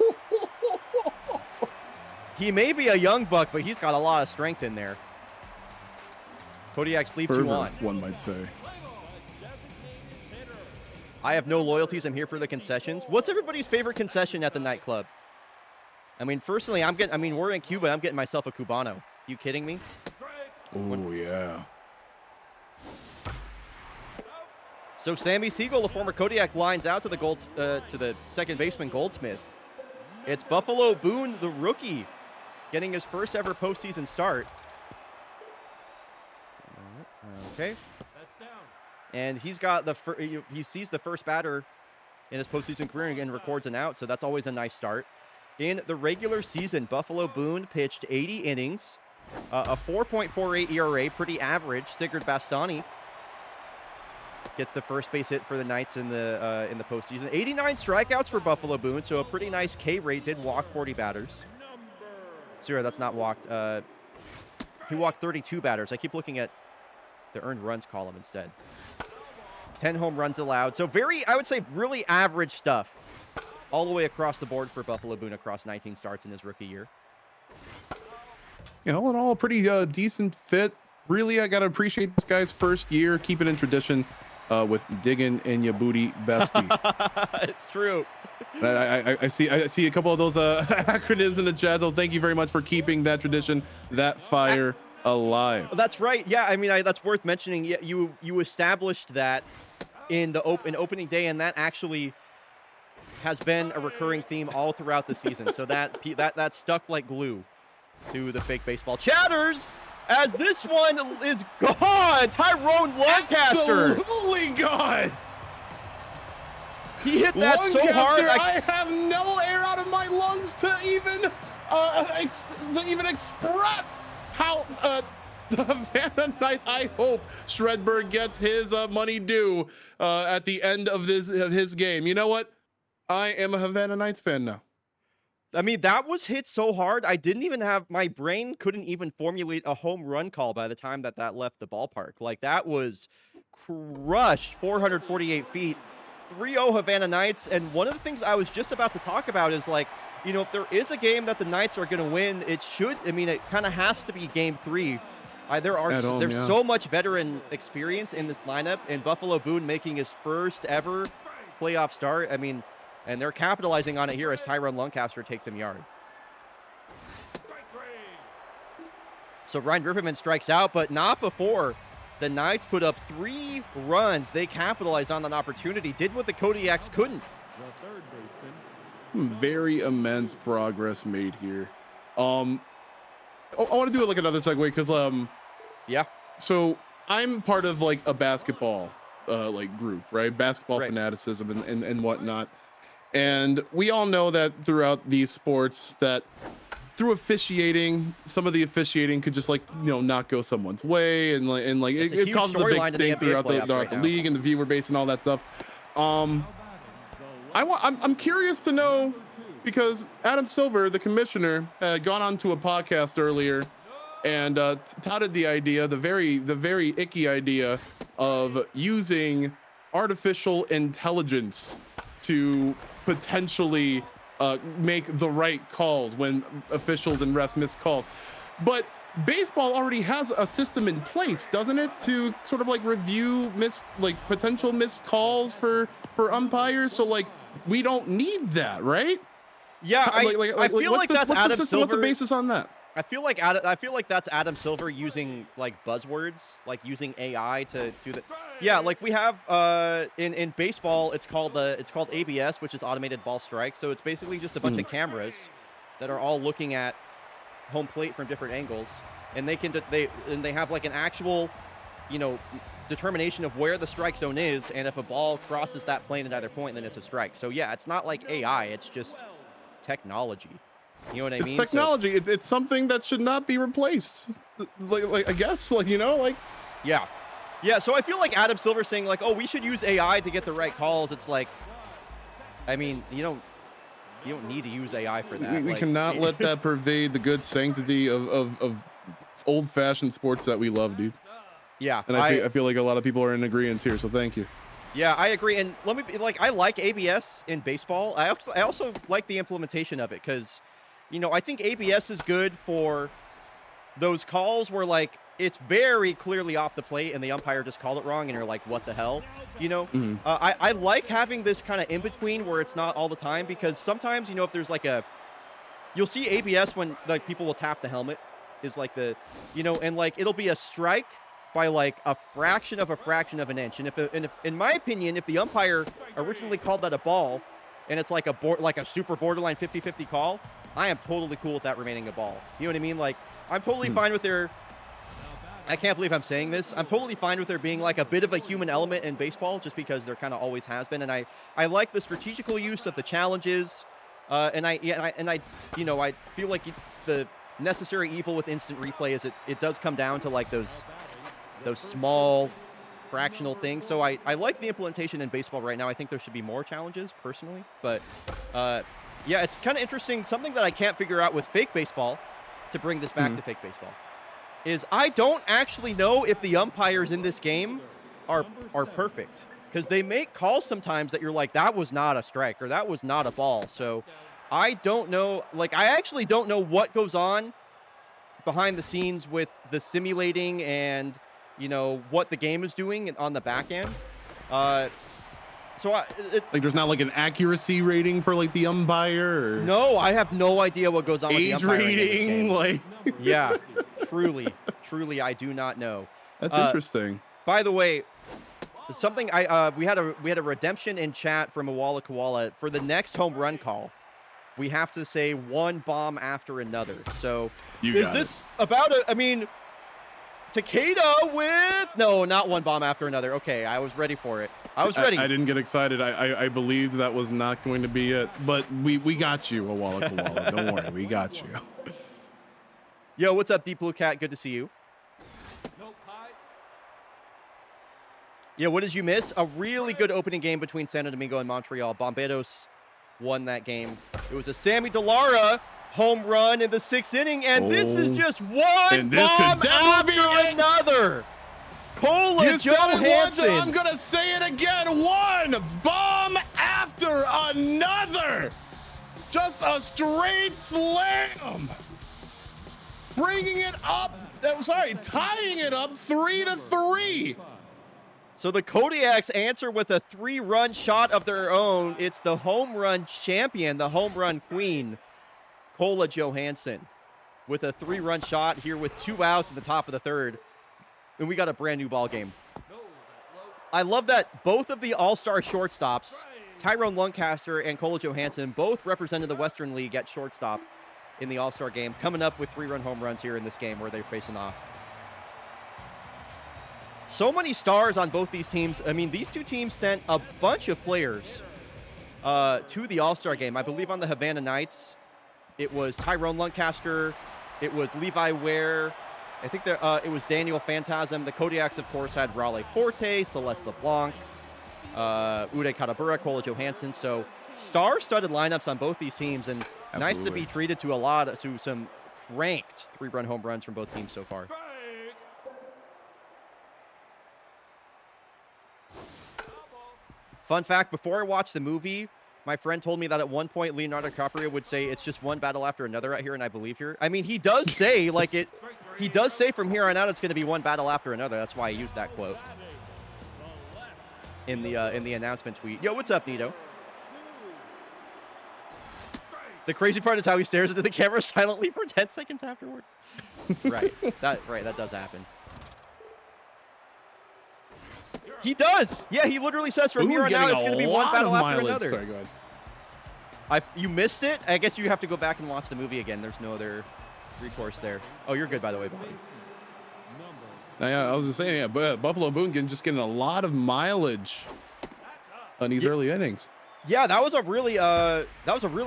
He may be a young buck, but he's got a lot of strength in there. Kodiak's leave 2 on. One might say. I have no loyalties. I'm here for the concessions. What's everybody's favorite concession at the nightclub? I mean, personally, we're in Cuba. I'm getting myself a Cubano. You kidding me? Oh, yeah. So Sammy Siegel, the former Kodiak, lines out to the second baseman Goldsmith. It's Buffalo Boone, the rookie, getting his first ever postseason start. Okay. And he's got he sees the first batter in his postseason career and records an out, so that's always a nice start. In the regular season, Buffalo Boone pitched 80 innings, a 4.48 ERA, pretty average. Sigurd Bastani gets the first base hit for the Knights in the postseason. 89 strikeouts for Buffalo Boone, so a pretty nice K rate. Did walk 40 batters. Sorry, that's not walked. He walked 32 batters. I keep looking at the earned runs column instead. 10 home runs allowed. So I would say really average stuff all the way across the board for Buffalo Boone across 19 starts in his rookie year. All in all, a pretty decent fit. Really, I got to appreciate this guy's first year. Keep it in tradition with digging in your booty bestie. It's true. I see a couple of those acronyms in the chat. So thank you very much for keeping that tradition, that fire alive. That's right. Yeah, I mean, that's worth mentioning. You established that in opening day, and that actually has been a recurring theme all throughout the season. So that stuck like glue to the fake baseball chatters. As this one is gone, Tyrone Lancaster. Absolutely gone. He hit that Lancaster, so hard. I have no air out of my lungs to even express how the Havana Knights. I hope Shredberg gets his money due at the end of his game. You know what? I am a Havana Knights fan now. I mean, that was hit so hard, I didn't even have my brain couldn't even formulate a home run call by the time that left the ballpark. Like, that was crushed, 448 feet, 3-0 Havana Knights. And one of the things I was just about to talk about is, like, you know, if there is a game that the Knights are going to win, it kind of has to be game 3. There's so much veteran experience in this lineup, and Buffalo Boone making his first ever playoff start. I mean, and they're capitalizing on it here as Tyrone Lancaster takes him yard. So Ryan Riverman strikes out, but not before the Knights put up 3 runs. They capitalized on an opportunity, did what the Kodiaks couldn't. The third baseman. Very immense progress made here. I want to do it like another segue because Yeah. So I'm part of like a basketball like group, right? Basketball Right. fanaticism and whatnot. And we all know that throughout these sports that through officiating, some of the officiating could just like, you know, not go someone's way, and It's a it huge causes a big storyline in the stink NBA throughout playoffs the right now. league and the viewer base and all that stuff. I'm curious to know, because Adam Silver, the commissioner, had gone on to a podcast earlier and touted the idea, the very icky idea of using artificial intelligence to potentially make the right calls when officials and refs miss calls. But baseball already has a system in place, doesn't it, to sort of like review potential missed calls for umpires? So like we don't need that, right? Yeah, I feel like that's Adam Silver. What's the basis on that? I feel like that's Adam Silver using like buzzwords, like using AI to do that. Yeah, like we have in baseball, it's called ABS, which is automated ball strike. So it's basically just a bunch of cameras that are all looking at home plate from different angles, and they have like an actual, you know, determination of where the strike zone is, and if a ball crosses that plane at either point, then it's a strike. So yeah, it's not like AI, it's just technology. You know what I mean? It's technology. It's something that should not be replaced. Like I guess, like, you know, like. Yeah. So I feel like Adam Silver saying like, "Oh, we should use AI to get the right calls." It's like, I mean, you don't need to use AI for that. We cannot let that pervade the good sanctity of old-fashioned sports that we love, dude. Yeah. And I feel like a lot of people are in agreement here. So thank you. Yeah, I agree. And let me I like ABS in baseball. I also like the implementation of it because, you know, I think ABS is good for those calls where like it's very clearly off the plate and the umpire just called it wrong and you're like, what the hell? You know, I like having this kind of in between where it's not all the time, because sometimes, you know, if there's like you'll see ABS when like people will tap the helmet is like you know, and like it'll be a strike by like a fraction of an inch. And if in my opinion, if the umpire originally called that a ball and it's like a super borderline 50-50 call, I am totally cool with that remaining a ball. You know what I mean? Like, I'm totally fine with I can't believe I'm saying this. I'm totally fine with there being like a bit of a human element in baseball, just because there kind of always has been. And I like the strategical use of the challenges. And I you know, I feel like the necessary evil with instant replay is it does come down to like those small fractional things. So I like the implementation in baseball right now. I think there should be more challenges personally, but yeah, it's kind of interesting. Something that I can't figure out with fake baseball, to bring this back to fake baseball, is I don't actually know if the umpires in this game are perfect, because they make calls sometimes that you're like, that was not a strike or that was not a ball. So I don't know. Like, I actually don't know what goes on behind the scenes with the simulating and, you know, what the game is doing on the back end. So like, there's not like an accuracy rating for like the umpire, or no, I have no idea what goes on with the age umpiring in this rating, game. like. Yeah, truly, I do not know. That's interesting. By the way, something we had a redemption in chat from Awala Koala for the next home run call. We have to say one bomb after another. So is this about I mean, Takeda with no, not one bomb after another. Okay, I was ready for it. I was ready. I didn't get excited. I believed that was not going to be it, but we got you, Awala Koala. Don't worry, we got you. Yo, what's up, Deep Blue Cat? Good to see you. Yeah, what did you miss? A really good opening game between Santo Domingo and Montreal. Bomberos won that game. It was a Sammy Delara home run in the 6th inning, and this is just one bomb after another. Cola You said it once, and I'm Johansson. gonna say it again. One bomb after another. Just a straight slam. Bringing it up. Tying it up 3-3. So the Kodiaks answer with a 3-run shot of their own. It's the home run champion, the home run queen, Cola Johansson, with a 3-run shot here with 2 outs in the top of the 3rd. And we got a brand new ball game. I love that both of the all-star shortstops, Tyrone Lancaster and Cola Johansson, both represented the Western League at shortstop in the all-star game, coming up with 3-run home runs here in this game where they're facing off. So many stars on both these teams. I mean, these two teams sent a bunch of players to the all-star game. I believe on the Havana Knights, it was Tyrone Lancaster, it was Levi Ware, I think it was Daniel Phantasm. The Kodiaks, of course, had Raleigh Forte, Celeste LeBlanc, Uday Katabura, Cola Johansson. So star-studded lineups on both these teams, and nice to be treated to some cranked 3-run home runs from both teams so far. Fun fact, before I watched the movie, my friend told me that at one point Leonardo DiCaprio would say it's just one battle after another out here, and I believe here. I mean, he does say he does say from here on out it's going to be one battle after another. That's why I used that quote in the announcement tweet. Yo, what's up, Nito? The crazy part is how he stares into the camera silently for 10 seconds afterwards. Right, that does happen. He does. Yeah, he literally says from here on out it's going to be one battle after another. Sorry, go ahead. You missed it? I guess you have to go back and watch the movie again. There's no other recourse there. Oh, you're good, by the way, Bobby. Yeah, I was just saying, but Buffalo Boone getting a lot of mileage on these early innings. Yeah, that was a really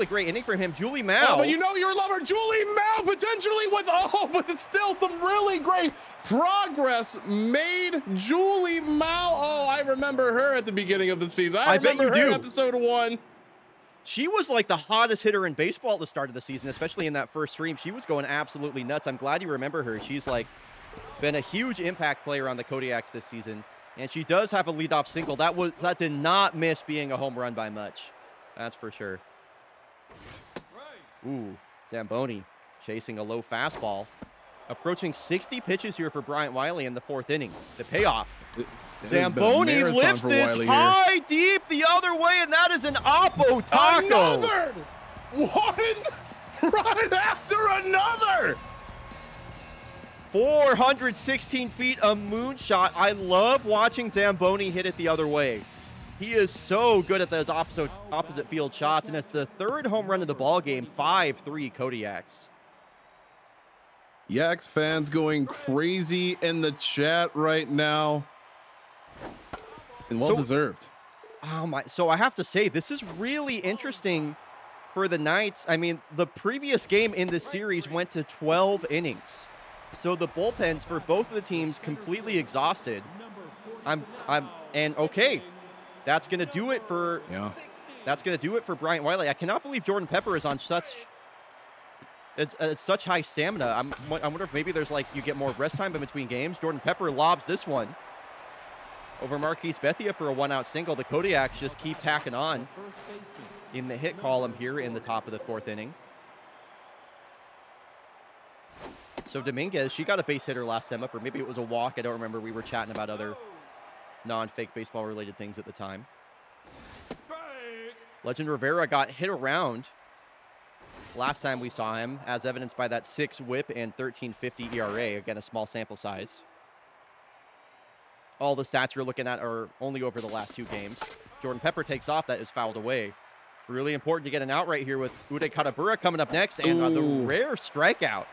great inning for him. Julie Mao. Oh, but you know your lover, Julie Mao, potentially with but it's still some really great progress made. Julie Mao. Oh, I remember her at the beginning of the season. I bet remember you her do. episode 1. She was like the hottest hitter in baseball at the start of the season, especially in that first stream. She was going absolutely nuts. I'm glad you remember her. She's like been a huge impact player on the Kodiaks this season. And she does have a leadoff single. That did not miss being a home run by much. That's for sure. Ooh, Zamboni chasing a low fastball. Approaching 60 pitches here for Bryant Wiley in the 4th inning. The payoff. Zamboni lifts this high, deep the other way, and that is an Oppo Taco. Another! One right after another! 416 feet, a moonshot. I love watching Zamboni hit it the other way. He is so good at those opposite field shots, and it's the 3rd home run of the ball game. 5-3 Kodiaks. Yaks fans going crazy in the chat right now, and well deserved. Oh my! So I have to say, this is really interesting for the Knights. I mean, the previous game in the series went to 12 innings. So the bullpens for both of the teams completely exhausted. Okay, that's gonna do it for Bryant Wiley. I cannot believe Jordan Pepper is on such high stamina. I wonder if maybe there's you get more rest time in between games. Jordan Pepper lobs this one over Marquise Bethia for a 1-out single. The Kodiaks just keep tacking on in the hit column here in the top of the 4th inning. So Dominguez, she got a base hitter last time up, or maybe it was a walk. I don't remember. We were chatting about other non-fake baseball-related things at the time. Legend Rivera got hit around last time we saw him, as evidenced by that 6 whip and 13.50 ERA. Again, a small sample size. All the stats you're looking at are only over the last 2 games. Jordan Pepper takes off. That is fouled away. Really important to get an out right here with Uday Katabura coming up next, and the rare strikeout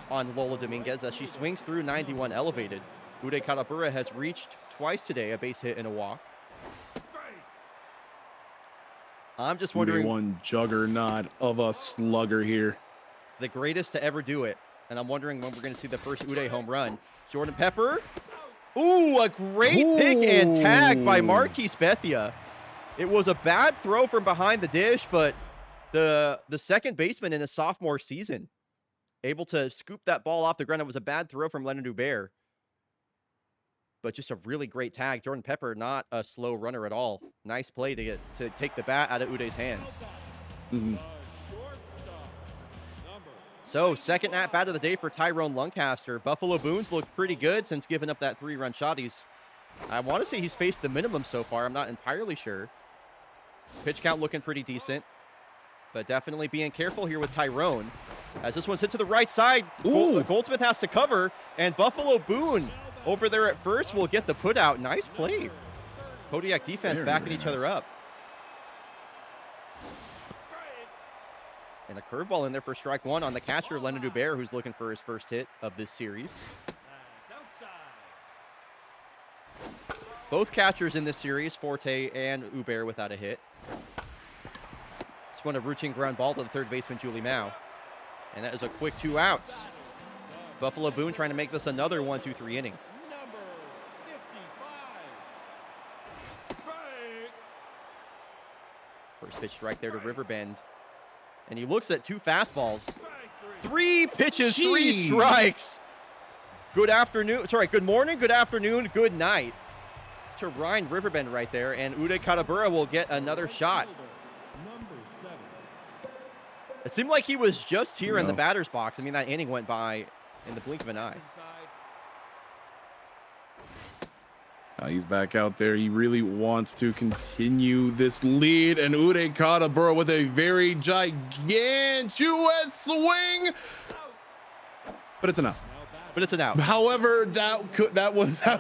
on Lola Dominguez as she swings through 91 elevated. Uday Katabura has reached twice today, a base hit and a walk. I'm just wondering. One juggernaut of a slugger here. The greatest to ever do it. And I'm wondering when we're going to see the first Uday home run. Jordan Pepper. Ooh, a great pick and tag by Marquise Bethia. It was a bad throw from behind the dish, but the second baseman in his sophomore season able to scoop that ball off the ground. It was a bad throw from Leonard Hubert, but just a really great tag. Jordan Pepper, not a slow runner at all. Nice play to take the bat out of Uday's hands. Mhm. So, second at bat of the day for Tyrone Lancaster. Buffalo Boons looked pretty good since giving up that 3-run shot. I want to say he's faced the minimum so far. I'm not entirely sure. Pitch count looking pretty decent, but definitely being careful here with Tyrone. As this one's hit to the right side, Goldsmith has to cover, and Buffalo Boone over there at first will get the put out. Nice play. Kodiak defense backing each other up. And a curveball in there for strike one on the catcher, Leonard Hubert, who's looking for his first hit of this series. Both catchers in this series, Forte and Hubert, without a hit. This one a routine ground ball to the third baseman, Julie Mao. And that is a quick 2 outs. Buffalo Boone trying to make this another 1-2-3 inning. First pitch strike there to Riverbend. And he looks at 2 fastballs. 3 pitches, 3 strikes. Good afternoon. Sorry, good morning, good afternoon, good night to Ryan Riverbend right there. And Uday Katabura will get another shot. It seemed like he was just here in the batter's box. I mean, that inning went by in the blink of an eye. He's back out there. He really wants to continue this lead. And Uday Katabura with a very gigantuous swing. But it's an out. But it's an out. However, that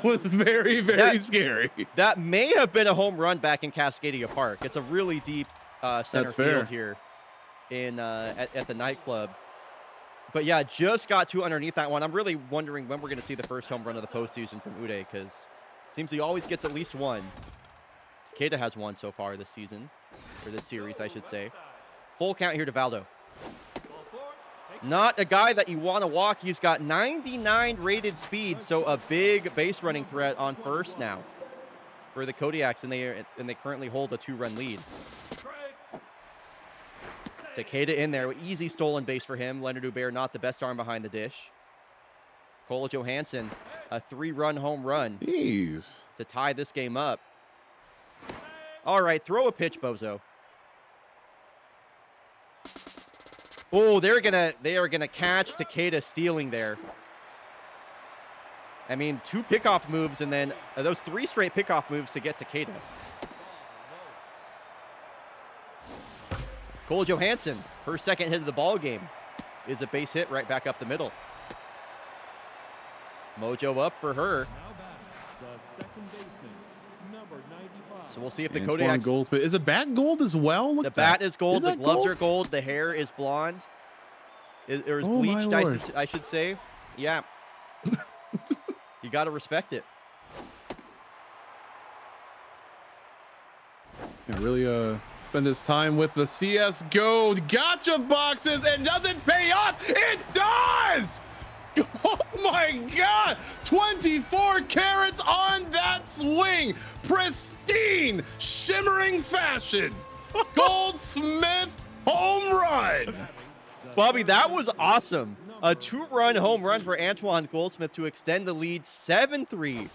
was very, very scary. That may have been a home run back in Cascadia Park. It's a really deep center field here in at the nightclub. But yeah, just got 2 underneath that one. I'm really wondering when we're going to see the first home run of the postseason from Uday, because seems he always gets at least one. Takeda has 1 so far this season, or this series, I should say. Full count here to Valdo. Not a guy that you want to walk. He's got 99 rated speed, so a big base running threat on first now for the Kodiaks, and they currently hold a 2-run lead. Takeda in there, easy stolen base for him. Leonard Hubert not the best arm behind the dish. Cole Johansson, a 3-run home run to tie this game up. All right, throw a pitch, Bozo. Oh, they are gonna catch Takeda stealing there. I mean, 2 pickoff moves and then those 3 straight pickoff moves to get Takeda. Cole Johansson, her second hit of the ball game, is a base hit right back up the middle. Mojo up for her. So we'll see if the Kodiaks. Goldsmith. Is the bat gold as well? The bat is gold. The gloves are gold. The hair is blonde. Or is bleached, I should say. Yeah. You got to respect it. Yeah, really spend his time with the CSGO gotcha boxes, and does it pay off? It does! Oh my God! 24 carats on that swing. Pristine, shimmering fashion. Goldsmith home run. Bobby, that was awesome. A 2-run home run for Antoine Goldsmith to extend the lead 7-3.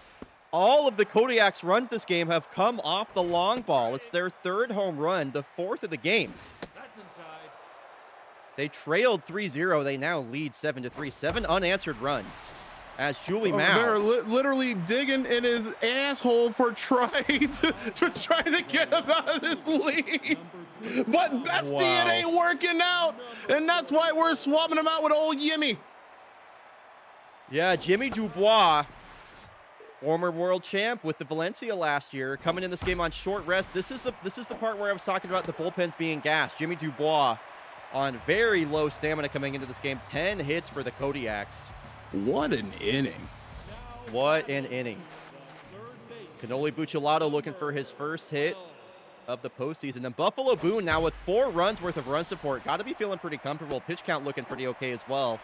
All of the Kodiak's runs this game have come off the long ball. It's their 3rd home run, the 4th of the game. They trailed 3-0. They now lead 7-3. 7 unanswered runs as Julie Mao. They're literally digging in his asshole for trying to get him out of this lead. But Bestie, it ain't working out. And that's why we're swapping him out with old Yimmy. Yeah, Jimmy Dubois, former world champ with the Valencia last year, coming in this game on short rest. This is the part where I was talking about the bullpens being gassed. Jimmy Dubois on very low stamina coming into this game. 10 hits for the Kodiaks. What an inning. What an inning. Canoli Buccellato looking for his first hit of the postseason. And Buffalo Boone now with 4 runs worth of run support. Got to be feeling pretty comfortable. Pitch count looking pretty okay as well.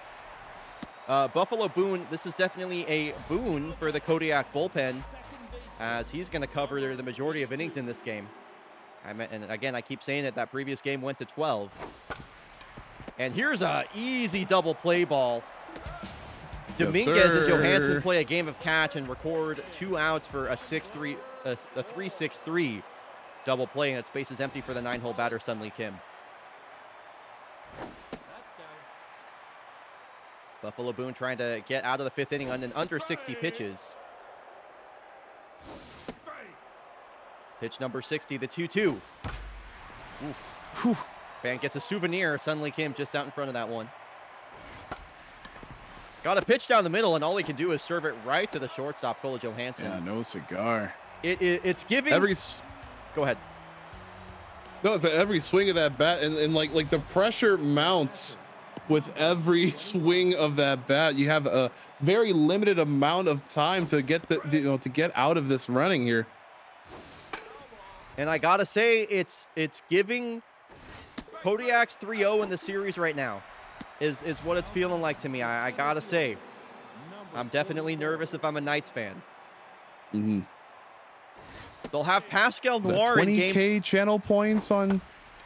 Buffalo Boone, this is definitely a boon for the Kodiak bullpen, as he's going to cover the majority of innings in this game. And again, I keep saying it, that previous game went to 12. And here's a easy double play ball. Dominguez and Johansson play a game of catch and record 2 outs for a 3-6-3 double play, and its base is empty for the 9-hole batter, Sunlee Kim. Buffalo Boone trying to get out of the 5th inning on under 60 pitches. Pitch number 60, the 2-2. Fan gets a souvenir. Sunlee Kim just out in front of that one. Got a pitch down the middle, and all he can do is serve it right to the shortstop, Kola Johansson. Yeah, no cigar. It's giving. Go ahead. No, it's every swing of that bat, and like the pressure mounts with every swing of that bat. You have a very limited amount of time to get to get out of this running here. And I gotta say, it's giving Kodiak's 3-0 in the series right now. Is what it's feeling like to me. I gotta say, I'm definitely nervous if I'm a Knights fan. Mm-hmm. They'll have Pascal Noir in game. 20K channel points on,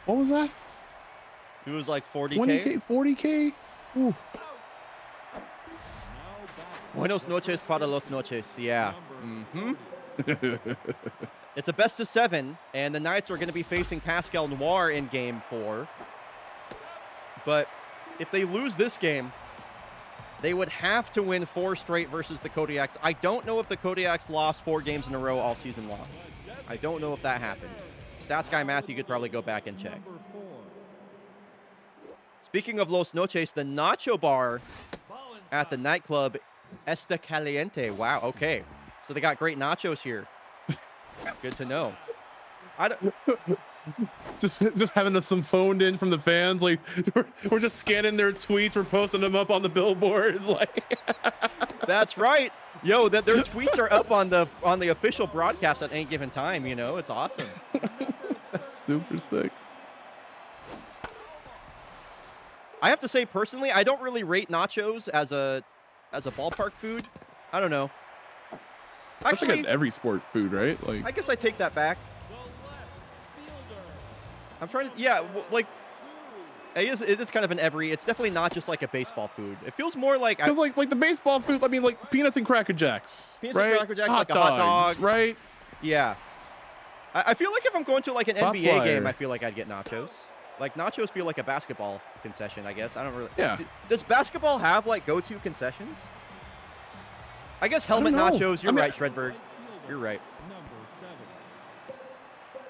what was that? It was like 40K. 20K, 40K. Ooh. Buenos noches para los noches. Yeah. Mm-hmm. It's a best of 7, and the Knights are going to be facing Pascal Noir in game 4. But if they lose this game, they would have to win 4 straight versus the Kodiaks. I don't know if the Kodiaks lost 4 games in a row all season long. I don't know if that happened. Stats guy Matthew could probably go back and check. Speaking of Los Noches, the Nacho Bar at the nightclub Está Caliente. Wow, okay. So they got great nachos here. Good to know. I don't... Just having some phoned in from the fans. Like we're just scanning their tweets. We're posting them up on the billboards. Like that's right. Yo, that their tweets are up on the official broadcast at any given time. You know, it's awesome. That's super sick. I have to say, personally, I don't really rate nachos as a ballpark food. I don't know. Actually, that's like every sport food, right? Like, I guess I take that back. I'm trying to, yeah, like, it is kind of an every. It's definitely not just like a baseball food. It feels more like, because like the baseball food. I mean, like peanuts and Cracker Jacks, peanuts right? and Cracker Jacks, hot like a hot dog, right? Yeah. I feel like if I'm going to like an NBA flyer game, I feel like I'd get nachos. Like nachos feel like a basketball concession, I guess. I don't really. Yeah. Does basketball have like go-to concessions? I guess helmet nachos. You're right, Shredberg. You're right.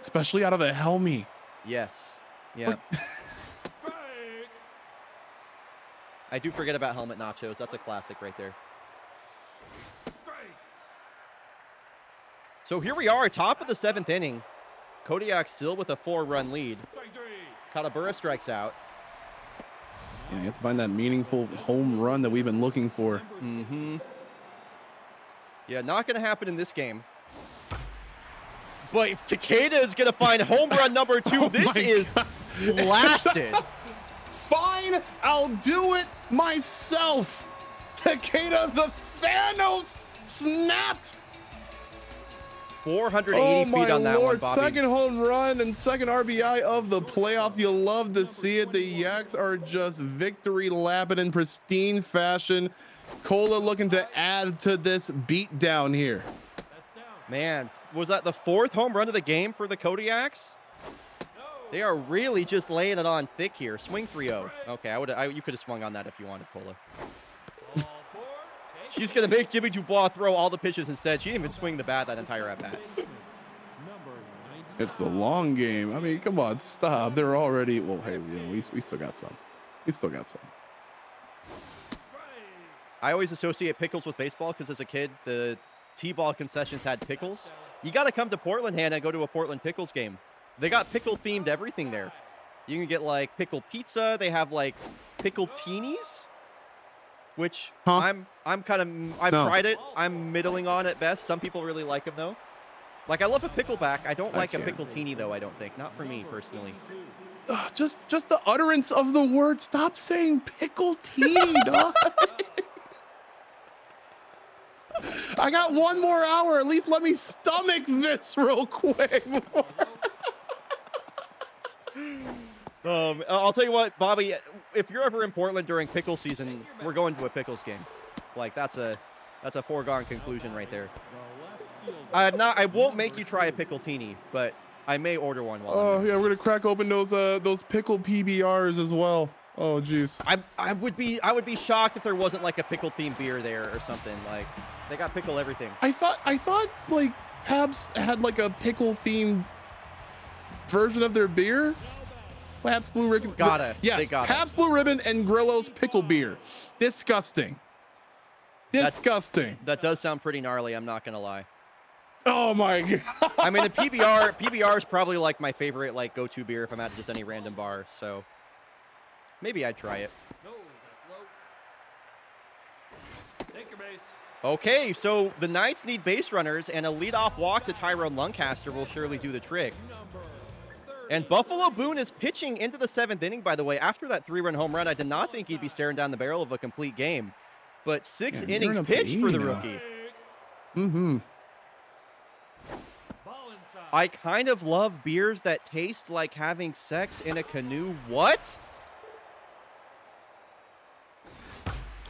Especially out of a helmet. Yes. Yeah. I do forget about helmet nachos. That's a classic right there. So here we are, top of the 7th inning. Kodiak still with a 4-run lead. Katabura strikes out. Yeah, you have to find that meaningful home run that we've been looking for. Mm-hmm. Yeah, not going to happen in this game. But if Takeda is going to find home run number 2, oh this is blasted. Fine, I'll do it myself. Takeda the Thanos snapped. 480 feet on that one, Bobby. Second home run and second RBI of the playoffs. You love to see it. The Yaks are just victory lapping in pristine fashion. Kola looking to add to this beat down here. Man, was that the 4th home run of the game for the Kodiaks? They are really just laying it on thick here. Swing 3-0. Okay, you could have swung on that if you wanted, Kola. She's going to make Jimmy Dubois throw all the pitches instead. She didn't even swing the bat that entire at-bat. It's the long game. I mean, come on, stop. They're already, well, hey, we still got some. We still got some. I always associate pickles with baseball because as a kid, the T-ball concessions had pickles. You got to come to Portland, Hannah, and go to a Portland Pickles game. They got pickle-themed everything there. You can get, like, pickle pizza. They have, like, pickle teenies, which I've tried it. I'm middling on at best. Some people really like them, though. Like, I love a pickleback. I don't like a pickle teeny, though, I don't think. Not for me, personally. Just the utterance of the word. Stop saying pickle teeny, dog. I got 1 more hour. At least let me stomach this real quick. I'll tell you what, Bobby, if you're ever in Portland during pickle season, we're going to a pickles game. Like that's a foregone conclusion right there. I won't make you try a pickle-tini, but I may order one while I'm there. Yeah, we're gonna crack open those pickle PBRs as well. Oh jeez. I would be shocked if there wasn't like a pickle-themed beer there or something. Like they got pickle everything. I thought like Pabst had like a pickle themed version of their beer. Pabst Blue Ribbon. Yes, they gotta. Pabst Blue Ribbon and Grillo's pickle beer. Disgusting. Disgusting. That does sound pretty gnarly. I'm not gonna lie. Oh my god. I mean, the PBR is probably like my favorite like go-to beer if I'm at just any random bar. So maybe I'd try it. Take your base. Okay, so the Knights need base runners, and a leadoff walk to Tyrone Lancaster will surely do the trick. And Buffalo Boone is pitching into the 7th inning, by the way. After that 3-run home run, I did not think he'd be staring down the barrel of a complete game. But 6 innings pitched for the rookie. Mm-hmm. I kind of love beers that taste like having sex in a canoe. What?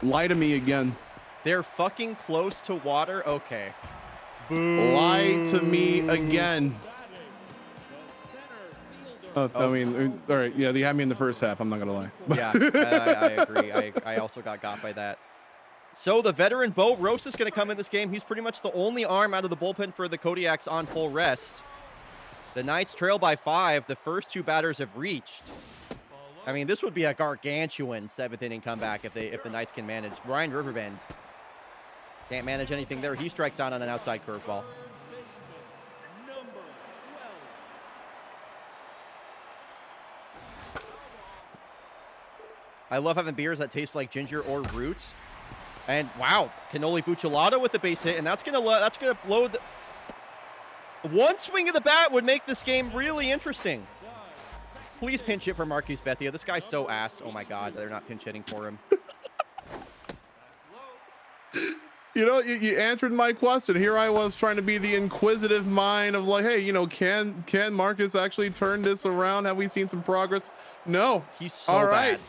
Lie to me again. They're fucking close to water? Okay. Boo. Lie to me again. I mean, all right. Yeah, they had me in the first half. I'm not going to lie. Yeah, I agree. I also got by that. So the veteran Bo Rose is going to come in this game. He's pretty much the only arm out of the bullpen for the Kodiaks on full rest. The Knights trail by 5. The first 2 batters have reached. I mean, this would be a gargantuan 7th inning comeback if the Knights can manage. Ryan Riverbend can't manage anything there. He strikes out on an outside curveball. I love having beers that taste like ginger or root. And wow, Cannoli Buccellato with the base hit, and that's gonna load. One swing of the bat would make this game really interesting. Please pinch hit for Marquise Bethia. This guy's so ass. Oh my God, they're not pinch hitting for him. You know, you answered my question. Here I was trying to be the inquisitive mind of like, hey, you know, can Marcus actually turn this around? Have we seen some progress? No. He's so all bad. Right.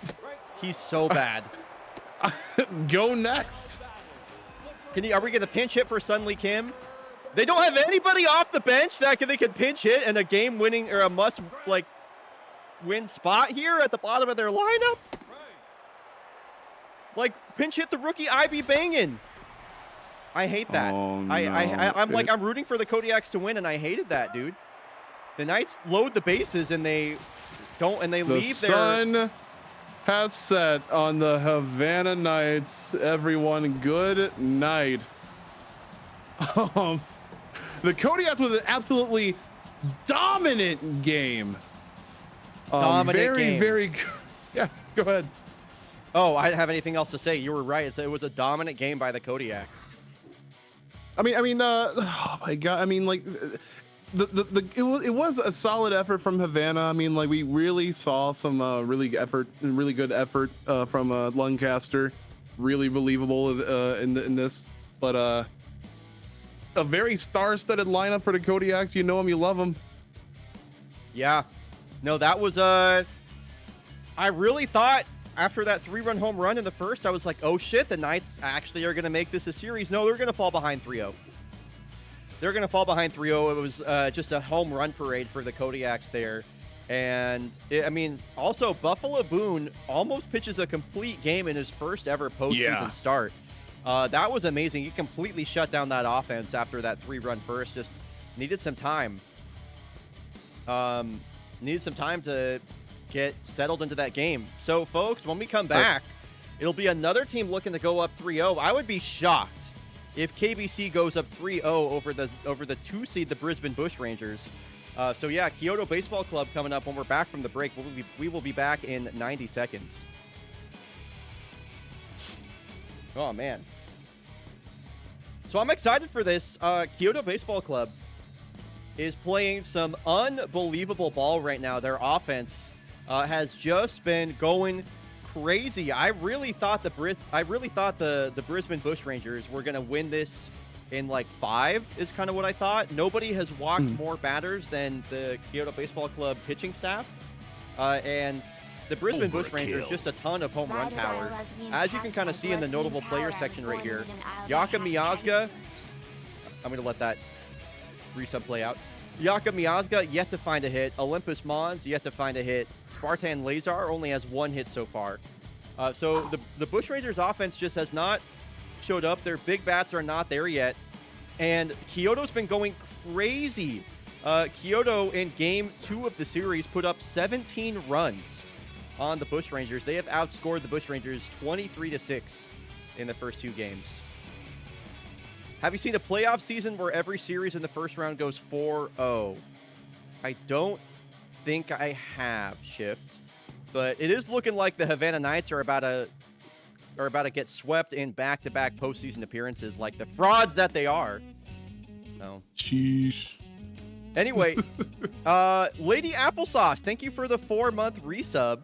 He's so bad. Go next. Are we going to pinch hit for Sun Lee Kim? They don't have anybody off the bench that they could pinch hit in a game-winning or a must-win spot here at the bottom of their lineup. Like, pinch hit the rookie IB Bangin. I hate that. Oh, no. I'm rooting for the Kodiaks to win, and I hated that, dude. The Knights load the bases, and they leave their... The sun has set on the Havana Knights. Everyone, good night. The Kodiaks was an absolutely dominant game. Very good. Yeah, go ahead. Oh, I didn't have anything else to say. You were right. It was a dominant game by the Kodiaks. I mean, oh my God. I mean, like, it was a solid effort from Havana. I mean, like, we really saw some really good effort from Lancaster. Really believable in this, but a very star-studded lineup for the Kodiaks. You know them, you love them. Yeah, no, that was I really thought after that 3-run home run in the first, I was like, oh shit, the Knights actually are going to make this a series. No, they're going to fall behind 3-0. They're going to fall behind 3-0. It was just a home run parade for the Kodiaks there. And, also Buffalo Boone almost pitches a complete game in his first ever postseason start. That was amazing. He completely shut down that offense after that 3-run first. Just needed some time. Needed some time to get settled into that game. So, folks, when we come back, it'll be another team looking to go up 3-0. I would be shocked if KBC goes up 3-0 over the 2 seed, the Brisbane Bushrangers. So yeah, Kyoto Baseball Club coming up when we're back from the break. We will be back in 90 seconds. Oh man. So I'm excited for this. Kyoto Baseball Club is playing some unbelievable ball right now. Their offense has just been going crazy. I really thought the Brisbane Bushrangers were going to win this in like 5 is kind of what I thought. Nobody has walked more batters than the Kyoto Baseball Club pitching staff. And the Brisbane Bushrangers, just a ton of home run power. As you can kind of see in the notable player section right here, Yaka Miazga, I'm going to let that resub play out. Yaka Miazga, yet to find a hit. Olympus Mons, yet to find a hit. Spartan Lazar only has 1 hit so far. So the Bushrangers offense just has not showed up. Their big bats are not there yet. And Kyoto's been going crazy. Kyoto in game 2 of the series put up 17 runs on the Bushrangers. They have outscored the Bushrangers 23-6 in the first 2 games. Have you seen a playoff season where every series in the first round goes 4-0? I don't think I have, Shift. But it is looking like the Havana Knights are about to get swept in back-to-back postseason appearances like the frauds that they are. So, sheesh. Anyway, Lady Applesauce, thank you for the 4-month resub.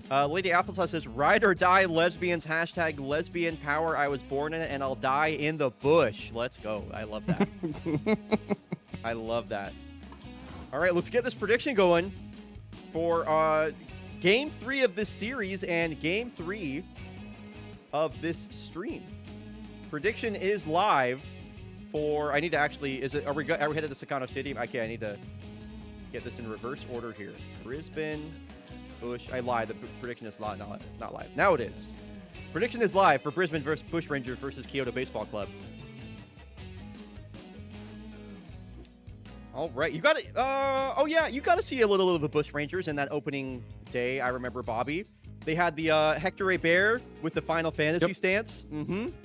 Lady Applesauce says, ride or die lesbians, hashtag lesbian power. I was born in it and I'll die in the bush. Let's go. I love that. I love that. All right, let's get this prediction going for game 3 of this series and game 3 of this stream. Prediction is live for, I need to actually, are we headed to Sakano Stadium? Okay, I need to get this in reverse order here. Brisbane, Bush, I lied, the prediction is not live. Now it is. Prediction is live for Brisbane versus Bushrangers versus Kyoto Baseball Club. All right, you got to, you got to see a little of the Bushrangers in that opening day. I remember, Bobby. They had the Hector Bear with the Final Fantasy stance.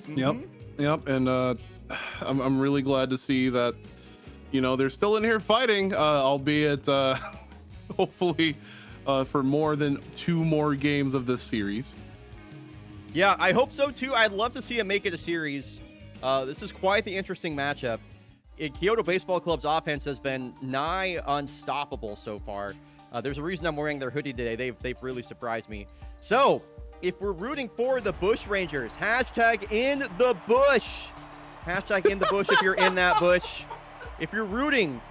Yep, and I'm really glad to see that, they're still in here fighting, albeit hopefully for more than 2 more games of this series. Yeah, I hope so too. I'd love to see him make it a series. This is quite the interesting matchup. Kyoto Baseball Club's offense has been nigh unstoppable so far. There's a reason I'm wearing their hoodie today. They've really surprised me. So, if we're rooting for the Bushrangers, hashtag in the bush. Hashtag in the bush if you're in that bush. If you're rooting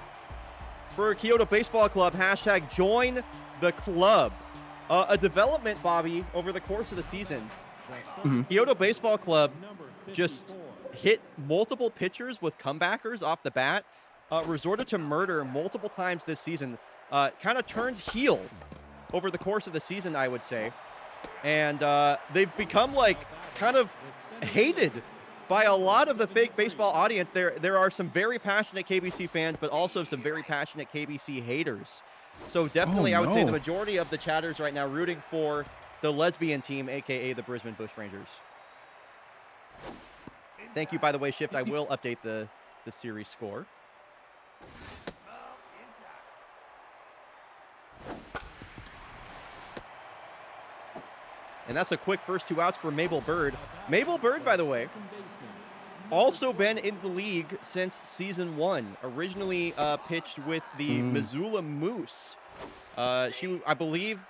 for Kyoto Baseball Club, hashtag join the club. A development, Bobby, over the course of the season. Kyoto Baseball Club just hit multiple pitchers with comebackers off the bat, resorted to murder multiple times this season, kind of turned heel over the course of the season, I would say. And they've become kind of hated by a lot of the fake baseball audience. There are some very passionate KBC fans, but also some very passionate KBC haters. So definitely, I would say the majority of the chatters right now rooting for the lesbian team, aka the Brisbane Bushrangers. Thank you, by the way, Shift. I will update the series score. And that's a quick first 2 outs for Mabel Bird. Mabel Bird, by the way, also been in the league since season 1. Originally pitched with the Missoula Moose. I believe,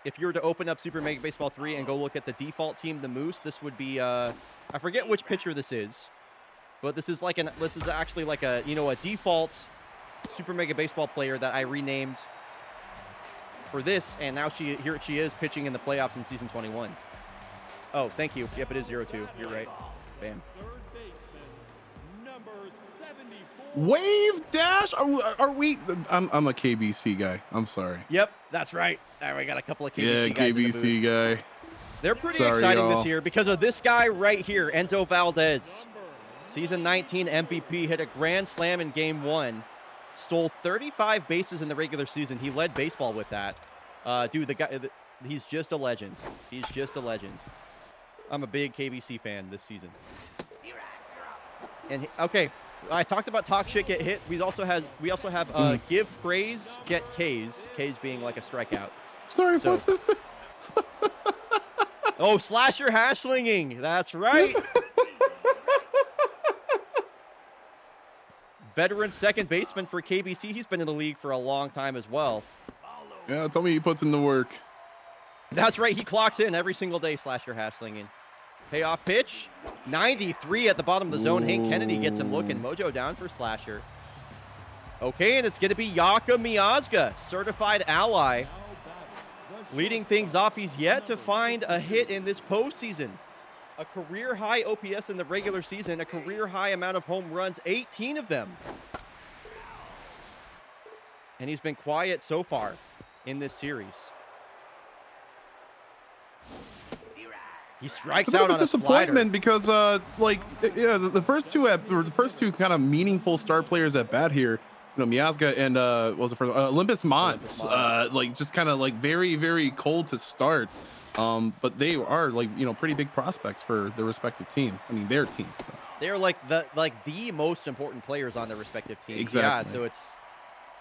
if you were to open up Super Mega Baseball 3 and go look at the default team, the Moose, this would be, I forget which pitcher this is, but this is actually like a default Super Mega Baseball player that I renamed for this, and now here she is pitching in the playoffs in season 21. Oh, thank you. Yep, it is 0-2. You're right. Bam. Wave dash? Are we? I'm a KBC guy. I'm sorry. Yep, that's right. All right, we got a couple of KBC guys. Yeah, KBC guy. They're pretty exciting this year because of this guy right here, Enzo Valdez. Season 19 MVP, hit a grand slam in game 1. Stole 35 bases in the regular season. He led baseball with that. Dude, the guy, he's just a legend. He's just a legend. I'm a big KBC fan this season. And okay, I talked about talk shit, get hit. We also have give praise, get K's. K's being like a strikeout. Sorry, so, what's this thing? Oh, slasher hashlinging. That's right. Veteran second baseman for KBC. He's been in the league for a long time as well. Yeah, tell me he puts in the work. That's right. He clocks in every single day, slasher hashlinging. Payoff pitch. 93 at the bottom of the zone. Hank Kennedy gets him looking. Mojo down for slasher. Okay, and it's going to be Yaka Miazga, certified ally. Leading things off, he's yet to find a hit in this postseason. A career-high OPS in the regular season, a career-high amount of home runs, 18 of them. And he's been quiet so far in this series. He strikes out on a disappointment slider. because the first two kind of meaningful star players at bat here, Miazga and what was the first Olympus Mons, just kind of like very, very cold to start. But they are pretty big prospects for their respective team. I mean, their team. So. They're like the most important players on their respective teams. Exactly. Yeah, so it's,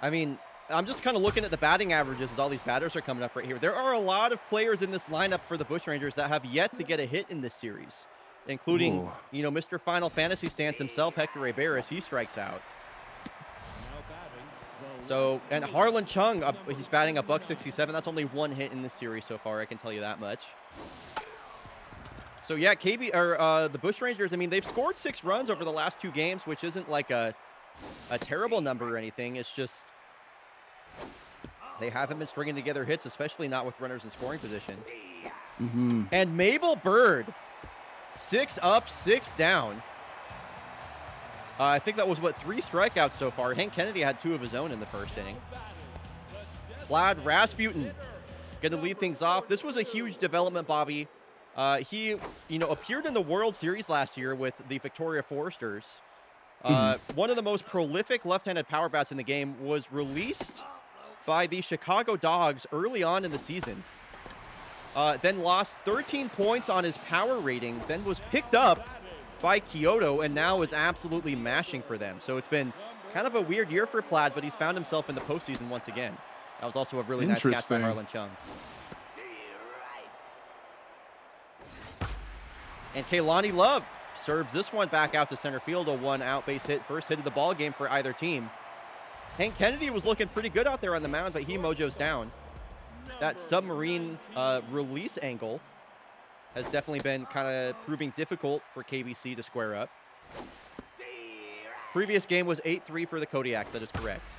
I mean, I'm just kind of looking at the batting averages as all these batters are coming up right here. There are a lot of players in this lineup for the Bushrangers that have yet to get a hit in this series, including, Mr. Final Fantasy stance himself, Hector Ibarras. He strikes out. So, and Harlan Chung, he's batting a .167. That's only one hit in this series so far, I can tell you that much. So yeah, the Bushrangers, I mean, they've scored 6 runs over the last 2 games, which isn't like a terrible number or anything. It's just they haven't been stringing together hits, especially not with runners in scoring position. And Mabel Bird, 6 up, 6 down. I think that was, 3 strikeouts so far. Hank Kennedy had 2 of his own in the first inning. Vlad Rasputin going to lead things off. This was a huge development, Bobby. He, appeared in the World Series last year with the Victoria Foresters. One of the most prolific left-handed power bats in the game, was released by the Chicago Dogs early on in the season. Then lost 13 points on his power rating, then was picked up by Kyoto, and now is absolutely mashing for them. So it's been kind of a weird year for Plaid, but he's found himself in the postseason once again. That was also a really nice catch by Harlan Chung. And Kaylani Love serves this one back out to center field, a 1-out base hit, first hit of the ball game for either team. Hank Kennedy was looking pretty good out there on the mound, but he mojos down. That submarine release angle has definitely been kind of proving difficult for KBC to square up. Previous game was 8-3 for the Kodiaks, that is correct.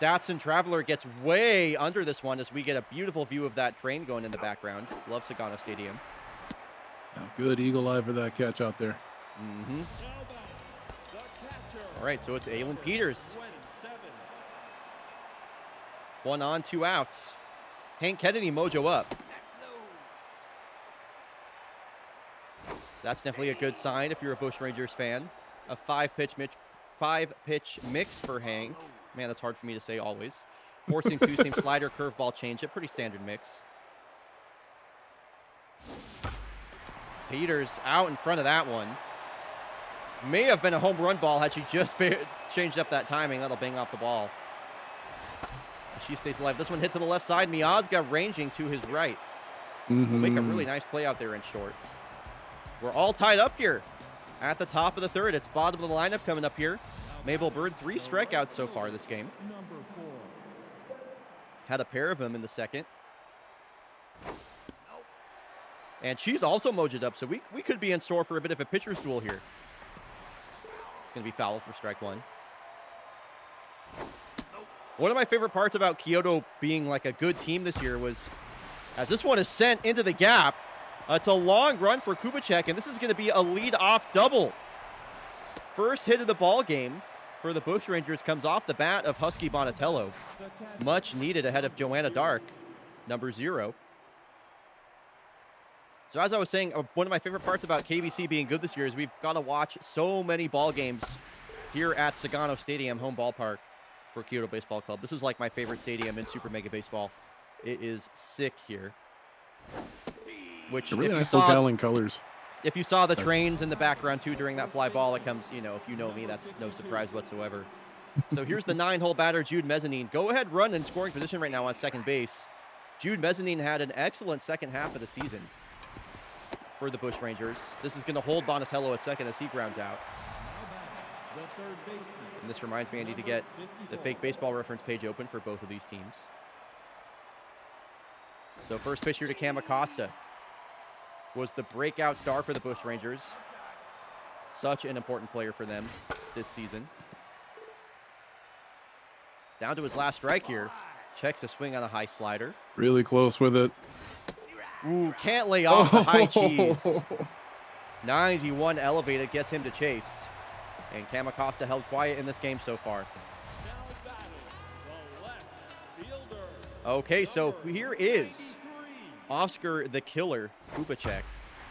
Datsun Traveler gets way under this one as we get a beautiful view of that train going in the background. Love Sagano Stadium. Good eagle eye for that catch out there. All right, so it's Aylin Peters. 1 on, 2 outs. Hank Kennedy mojo up. So that's definitely a good sign if you're a Bushrangers fan. A 5-pitch mix for Hank. Man, that's hard for me to say always. 4-seam, 2-seam, slider, curveball, changeup. Pretty standard mix. Peters out in front of that one. May have been a home run ball had she just changed up that timing. That'll bang off the ball. And she stays alive. This one hit to the left side. Miazga ranging to his right. Will make a really nice play out there in short. We're all tied up here at the top of the third. It's bottom of the lineup coming up here. Mabel Bird, 3 strikeouts so far this game. Had a pair of them in the second. And she's also mojed up, so we could be in store for a bit of a pitcher's duel here. It's going to be foul for strike 1. One of my favorite parts about Kyoto being like a good team this year was, as this one is sent into the gap, it's a long run for Kubicek, and this is going to be a lead-off double. First hit of the ball game for the Bushrangers comes off the bat of Husky Bonatello. Much needed ahead of Joanna Dark, number 0. So as I was saying, one of my favorite parts about KBC being good this year is we've got to watch so many ball games here at Sagano Stadium, home ballpark for Kyoto Baseball Club. This is like my favorite stadium in Super Mega Baseball. It is sick here. Which, really nice locale colors. If you saw the trains in the background too during that fly ball, it comes, if you know me, that's no surprise whatsoever. So here's the 9-hole batter, Jude Mezzanine. Go ahead, run in scoring position right now on second base. Jude Mezzanine had an excellent second half of the season for the Bushrangers. This is going to hold Bonatello at second as he grounds out. And this reminds me I need to get the fake baseball reference page open for both of these teams. So first pitch here to Cam Acosta. Was the breakout star for the Bushrangers. Such an important player for them this season. Down to his last strike here. Checks a swing on a high slider. Really close with it. Ooh, can't lay off the high cheese. 91 elevated gets him to chase. And Cam Acosta held quiet in this game so far. Okay, so here is Oscar the Killer Kupacek.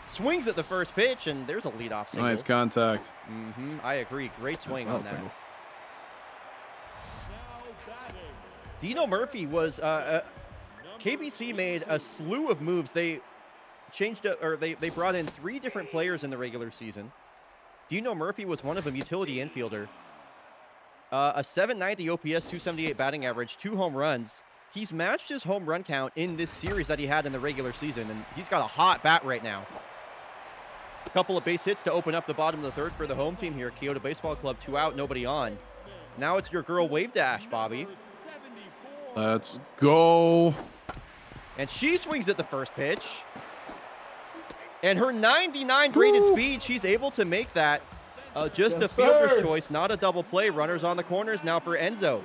Swings at the first pitch, and there's a leadoff single. Nice contact. I agree. Great swing on that. Single. Dino Murphy was KBC made a slew of moves. They changed it, or they brought in 3 different players in the regular season. Dino Murphy was one of them, utility infielder. A 790 OPS, 278 batting average, 2 home runs. He's matched his home run count in this series that he had in the regular season, and he's got a hot bat right now. A couple of base hits to open up the bottom of the third for the home team here. Kyoto Baseball Club, 2 out, nobody on. Now it's your girl Wave Dash, Bobby. Let's go. And she swings at the first pitch. And her 99 graded speed, she's able to make that just a fielder's choice, not a double play. Runners on the corners now for Enzo.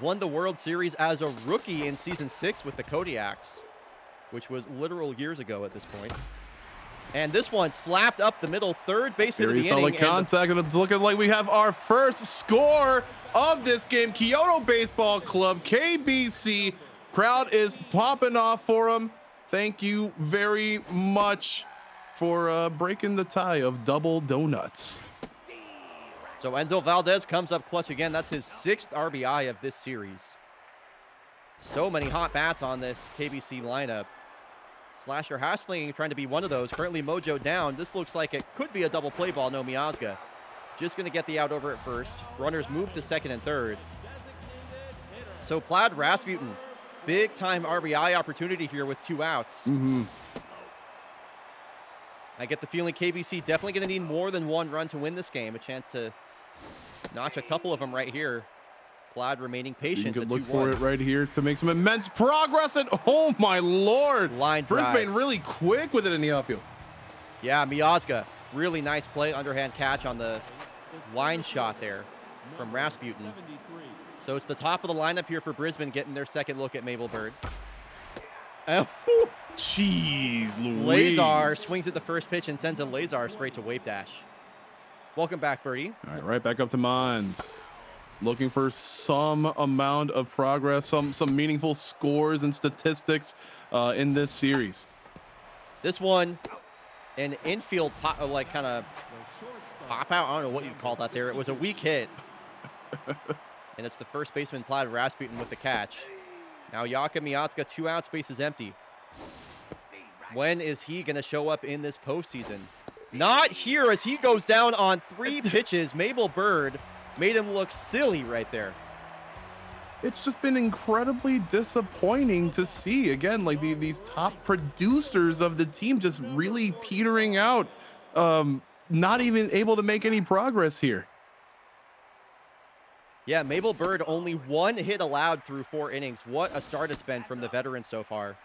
Won the World Series as a rookie in Season 6 with the Kodiaks, which was literal years ago at this point. And this one slapped up the middle, third base hit of the inning. Very solid contact, and it's looking like we have our first score of this game. Kyoto Baseball Club, KBC. Crowd is popping off for them. Thank you very much for breaking the tie of double donuts. So Enzo Valdez comes up clutch again. That's his 6th RBI of this series. So many hot bats on this KBC lineup. Slasher Hashling trying to be one of those. Currently Mojo down. This looks like it could be a double play ball. No Miazga. Just going to get the out over at first. Runners move to second and third. So Plaid Rasputin, big time RBI opportunity here with 2 outs. I get the feeling KBC definitely going to need more than 1 run to win this game. A chance to notch a couple of them right here. Plaid remaining patient. You could look for it right here to make some immense progress. And oh my lord, line drive. Brisbane really quick with it in the outfield. Yeah, Miazga, really nice play, underhand catch on the line shot there from Rasputin. So it's the top of the lineup here for Brisbane getting their second look at Mabel Bird. Jeez Louise. Lazar swings at the first pitch and sends a Lazar straight to Wave Dash. Welcome back, Birdie. All right, right back up to Mons. Looking for some amount of progress, some meaningful scores and statistics in this series. This one, an infield pop, like kind of pop out. I don't know what you'd call that there. It was a weak hit. And it's the first baseman, Plaid Rasputin, with the catch. Now Yaka Miazga, 2 outs, base is empty. When is he going to show up in this postseason? Not here, as he goes down on 3 pitches. Mabel Bird made him look silly right there. It's just been incredibly disappointing to see, again, like these top producers of the team just really petering out, not even able to make any progress here. Yeah, Mabel Bird, only 1 hit allowed through 4 innings. What a start it's been from the veteran so far.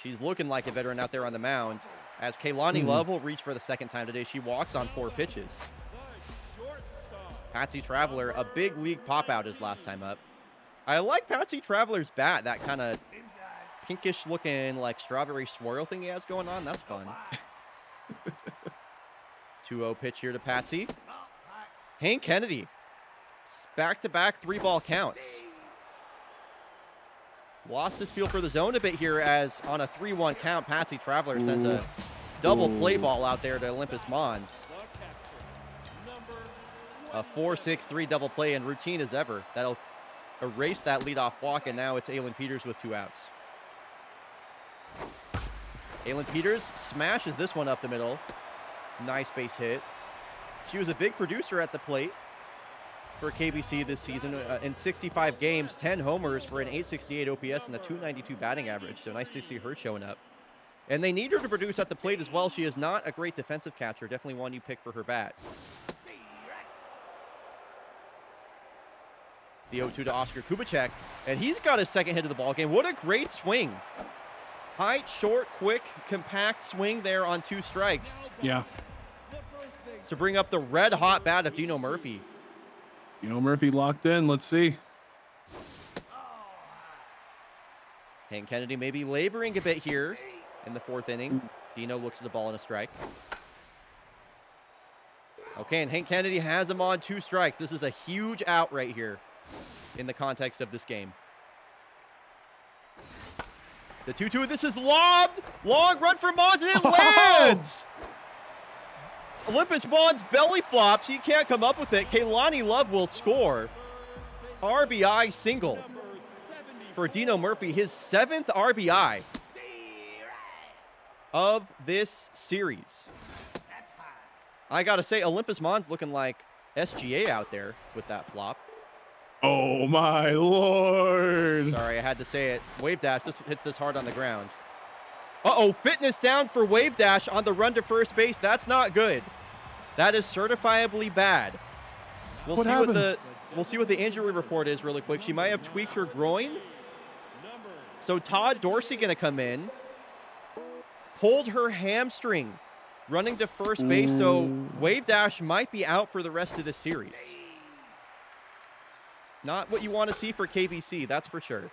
She's looking like a veteran out there on the mound. As Kaylani Love will reach for the 2nd time today, she walks on 4 pitches. Patsy Traveler, a big league pop out his last time up. I like Patsy Traveler's bat, that kind of pinkish looking like strawberry swirl thing he has going on. That's fun. 2-0 pitch here to Patsy. Hank Kennedy, back-to-back 3-ball counts. Lost his feel for the zone a bit here, as on a 3-1 count, Patsy Traveler sends a double play ball out there to Olympus Mons. A 4-6-3 double play, and routine as ever. That'll erase that leadoff walk, and now it's Aylin Peters with 2 outs. Aylin Peters smashes this one up the middle. Nice base hit. She was a big producer at the plate for KBC this season. In 65 games, 10 homers for an 868 OPS and a 292 batting average. So nice to see her showing up. And they need her to produce at the plate as well. She is not a great defensive catcher. Definitely one you pick for her bat. The 0-2 to Oscar Kubacek, and he's got his 2nd hit of the ball game. What a great swing. Tight, short, quick, compact swing there on 2 strikes. Yeah. To bring up the red-hot bat of Dino Murphy. Murphy locked in. Let's see. Hank Kennedy maybe laboring a bit here in the 4th inning. Dino looks at the ball and a strike. Okay, and Hank Kennedy has him on 2 strikes. This is a huge out right here in the context of this game. The 2-2, this is lobbed. Long run for Mons, and it lands. Olympus Mons belly flops. He can't come up with it. Kaylani Love will score. RBI single for Dino Murphy, his 7th RBI of this series. I gotta say, Olympus Mons looking like SGA out there with that flop. Oh my Lord. Sorry, I had to say it. Wave dash, this hits this hard on the ground. Uh-oh, fitness down for Wave Dash on the run to first base. That's not good. That is certifiably bad. We'll see what the injury report is really quick. She might have tweaked her groin. So Todd Dorsey gonna come in. Pulled her hamstring running to first base, so Wave Dash might be out for the rest of the series. Not what you want to see for KBC, that's for sure.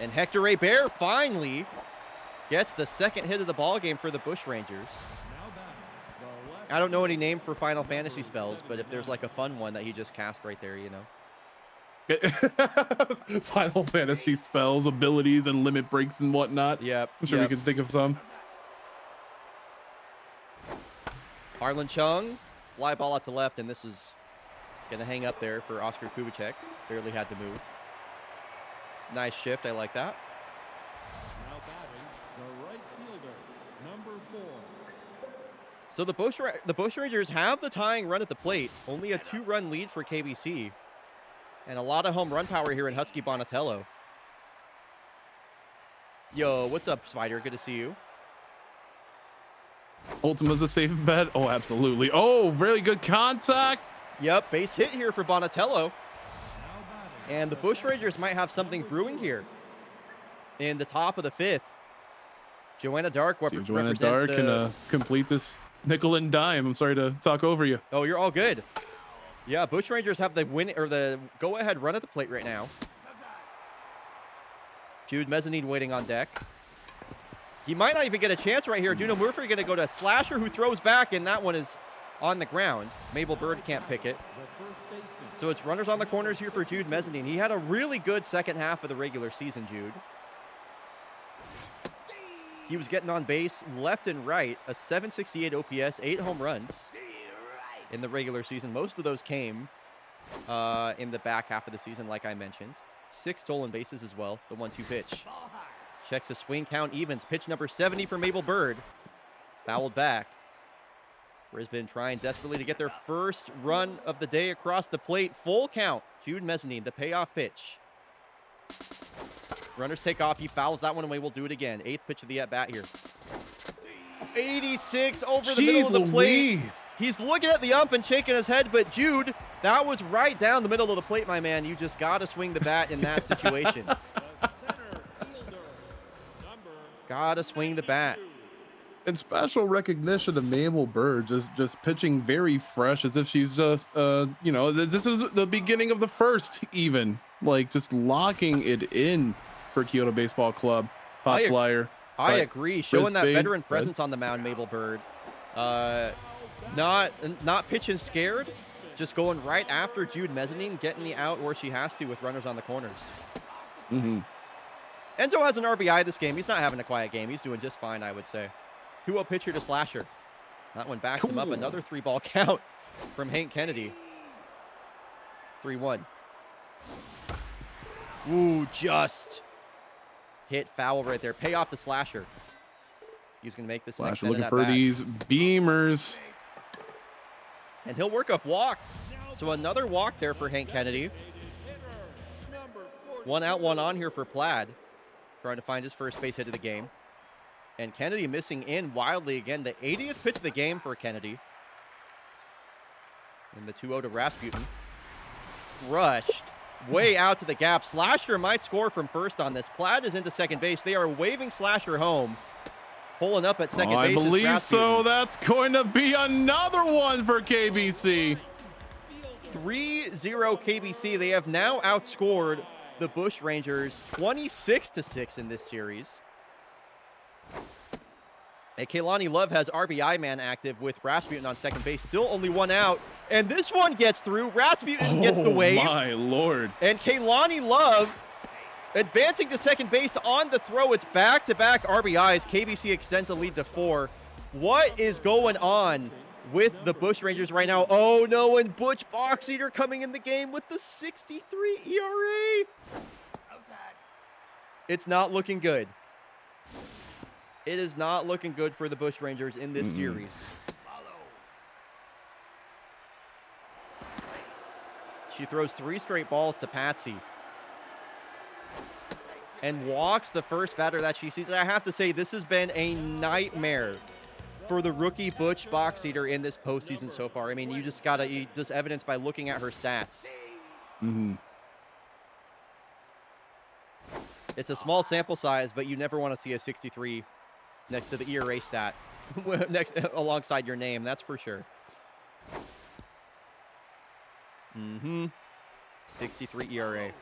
And Hector Hebert finally gets the 2nd hit of the ball game for the Bush Rangers. I don't know any name for Final Fantasy spells, but if there's like a fun one that he just cast right there, Final Fantasy spells, abilities, and limit breaks and whatnot. Yep. I'm sure we can think of some. Harlan Chung, fly ball out to left, and this is going to hang up there for Oscar Kubicek. Barely had to move. Nice shift. I like that. Now batting, the right fielder, number 4. So the Bush Rangers have the tying run at the plate. Only a 2-run lead for KBC. And a lot of home run power here in Husky Bonatello. Yo, what's up, Spider? Good to see you. Ultima's a safe bet. Oh, absolutely. Oh, really good contact. Yep, base hit here for Bonatello. And the Bush Rangers might have something brewing here in the top of the 5th. Joanna Dark Joanna Dark can complete this nickel and dime. I'm sorry to talk over you. Oh, you're all good. Yeah, Bush Rangers have the win or the go-ahead run at the plate right now. Jude Mezzanine waiting on deck. He might not even get a chance right here. Dino Murphy going to go to Slasher, who throws back, and that one is on the ground. Mabel Bird can't pick it. So it's runners on the corners here for Jude Mezzanine. He had a really good 2nd half of the regular season, Jude. He was getting on base left and right, a 768 OPS, 8 home runs in the regular season. Most of those came in the back half of the season, like I mentioned. 6 stolen bases as well, the 1-2 pitch. Checks a swing count, evens. Pitch number 70 for Mabel Bird. Fouled back. Brisbane trying desperately to get their first run of the day across the plate. Full count. Jude Mezzanine, the payoff pitch. Runners take off. He fouls that one away. We'll do it again. 8th pitch of the at-bat here. 86 over the middle of the plate. He's looking at the ump and shaking his head, but Jude, that was right down the middle of the plate, my man. You just got to swing the bat in that situation. Got to swing the bat. And special recognition of Mabel Bird, just pitching very fresh, as if she's just, this is the beginning of the 1st, even. Like, just locking it in for Kyoto Baseball Club. Pop flyer. I agree. Showing that veteran presence on the mound, Mabel Bird. Not pitching scared, just going right after Jude Mezzanine, getting the out where she has to with runners on the corners. Mm-hmm. Enzo has an RBI this game. He's not having a quiet game. He's doing just fine, I would say. 2-0 pitcher to Slasher. That one backs him up. Another 3-ball count from Hank Kennedy. 3-1. Ooh, just hit foul right there. Pay off the Slasher. He's going to make this next Slasher looking for these beamers. And he'll work a walk. So another walk there for Hank Kennedy. 1 out, 1 on here for Plaid. Trying to find his first base hit of the game. And Kennedy missing in wildly again. The 80th pitch of the game for Kennedy. And the 2-0 to Rasputin. Crushed. Way out to the gap. Slasher might score from first on this. Plaid is into second base. They are waving Slasher home. Pulling up at second I base. believe so. Rasputin. That's going to be another one for KBC. 3-0 KBC. They have now outscored the Bush Rangers 26-6 in this series. And Kaylani Love has RBI man active with Rasputin on second base. Still only one out. And this one gets through. Rasputin gets the wave. Oh, my Lord. And Kaylani Love advancing to second base on the throw. It's back-to-back RBIs. KBC extends the lead to 4. What is going on with the Bush Rangers right now? Oh, no, and Butch Boxeater coming in the game with the 63 ERA. It's not looking good. It is not looking good for the Bush Rangers in this series. She throws 3 straight balls to Patsy and walks the first batter that she sees. I have to say, this has been a nightmare for the rookie Butch Boxeater in this postseason so far. I mean, you just evidence by looking at her stats. It's a small sample size, but you never want to see a 63 next to the ERA stat alongside your name, that's for sure. 63 ERA.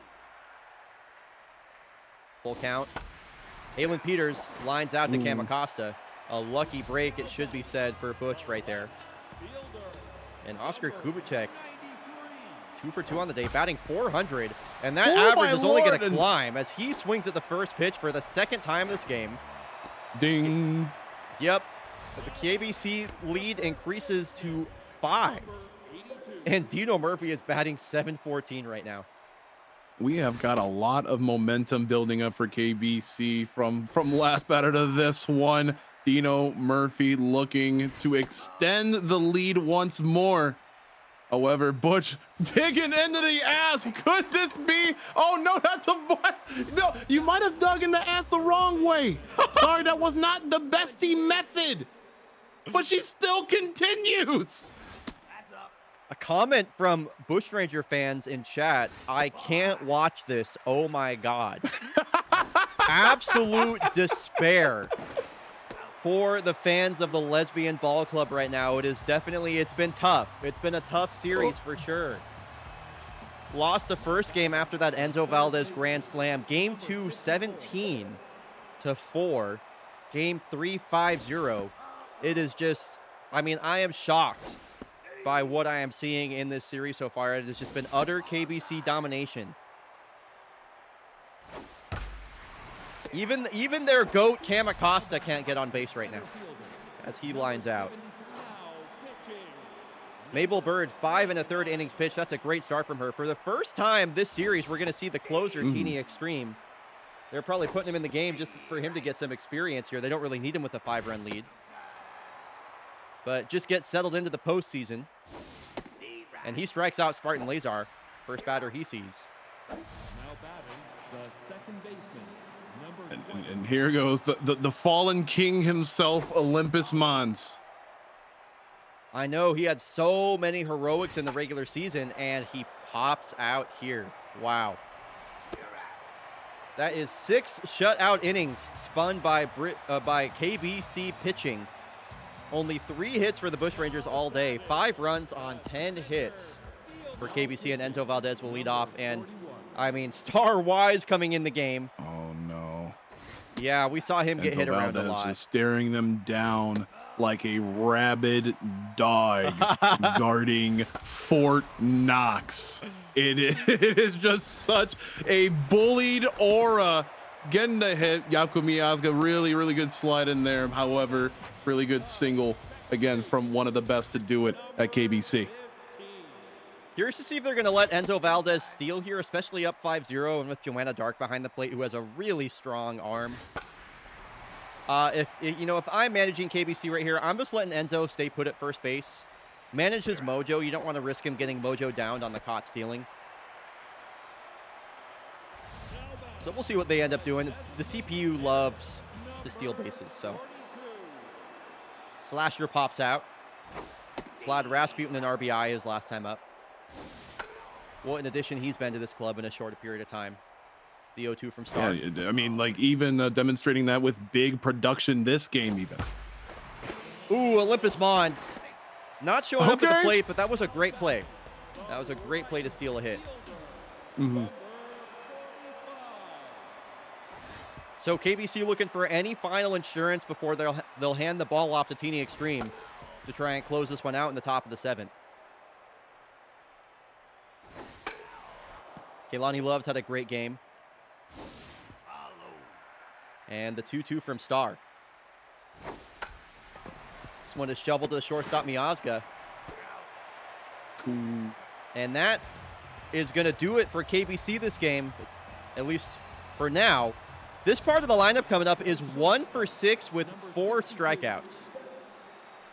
Full count. Aylin Peters lines out to Cam Acosta. A lucky break, it should be said, for Butch right there. And Oscar Kubicek, 2 for 2 on the day, batting 400. And that average is only going to climb as he swings at the first pitch for the second time this game. Ding. Yep. The KBC lead increases to 5. And Dino Murphy is batting .714 right now. We have got a lot of momentum building up for KBC from last batter to this one. Dino Murphy looking to extend the lead once more. However, Butch digging into the ass. Could this be? Oh, no, that's a butt. No, you might have dug in the ass the wrong way. Sorry, that was not the bestie method. But she still continues. A comment from Bush Ranger fans in chat. I can't watch this. Oh, my God. Absolute despair for the fans of the Lesbian Ball Club right now. It's been tough. It's been a tough series for sure. Lost the first game after that Enzo Valdez grand slam. Game 2, 17-4. Game 3, 5-0. It is just, I mean, I am shocked by what I am seeing in this series so far. It has just been utter KBC domination. Even their GOAT, Cam Acosta, can't get on base right now as he lines out. Mabel Bird, 5 1/3 innings pitched. That's a great start from her. For the first time this series, we're going to see the closer, Teeny Extreme. They're probably putting him in the game just for him to get some experience here. They don't really need him with a 5-run lead. But just get settled into the postseason. And he strikes out Spartan Lazar, first batter he sees. Now batting, the second baseman, number And here goes the fallen king himself, Olympus Mons. I know he had so many heroics in the regular season, and he pops out here. Wow. That is 6 shutout innings spun by KBC pitching. Only 3 hits for the Bush Rangers all day. 5 runs on 10 hits for KBC, and Enzo Valdez will lead off. And, I mean, Star Wise coming in the game. Oh, no. Yeah, we saw him get hit around a Valdez lot. is staring them down like a rabid dog guarding Fort Knox. It is just such a bullied aura. Getting the hit, Yaku Miazga, really, really good slide in there. However, really good single, again, from one of the best to do it at KBC. Curious to see if they're going to let Enzo Valdez steal here, especially up 5-0 and with Joanna Dark behind the plate, who has a really strong arm. If I'm managing KBC right here, I'm just letting Enzo stay put at first base. Manage his mojo. You don't want to risk him getting mojo downed on the caught stealing. So we'll see what they end up doing. The CPU loves to steal bases, so. Slasher pops out. Vlad Rasputin and RBI his last time up. Well, in addition, he's been to this club in a short period of time. the 0-2 from Star. Yeah, I mean, like even demonstrating that with big production this game even. Ooh, Olympus Mons. Not showing up at the Okay. plate, but that was a great play. That was a great play to steal a hit. Mm-hmm. So KBC looking for any final insurance before they'll hand the ball off to Teeny Extreme to try and close this one out in the top of the 7th. Kaylani Love's had a great game. And the 2-2 from Star. This one is shoveled to the shortstop, Miazga. Cool. And that is going to do it for KBC this game, at least for now. This part of the lineup coming up is 1 for 6 with 4 strikeouts.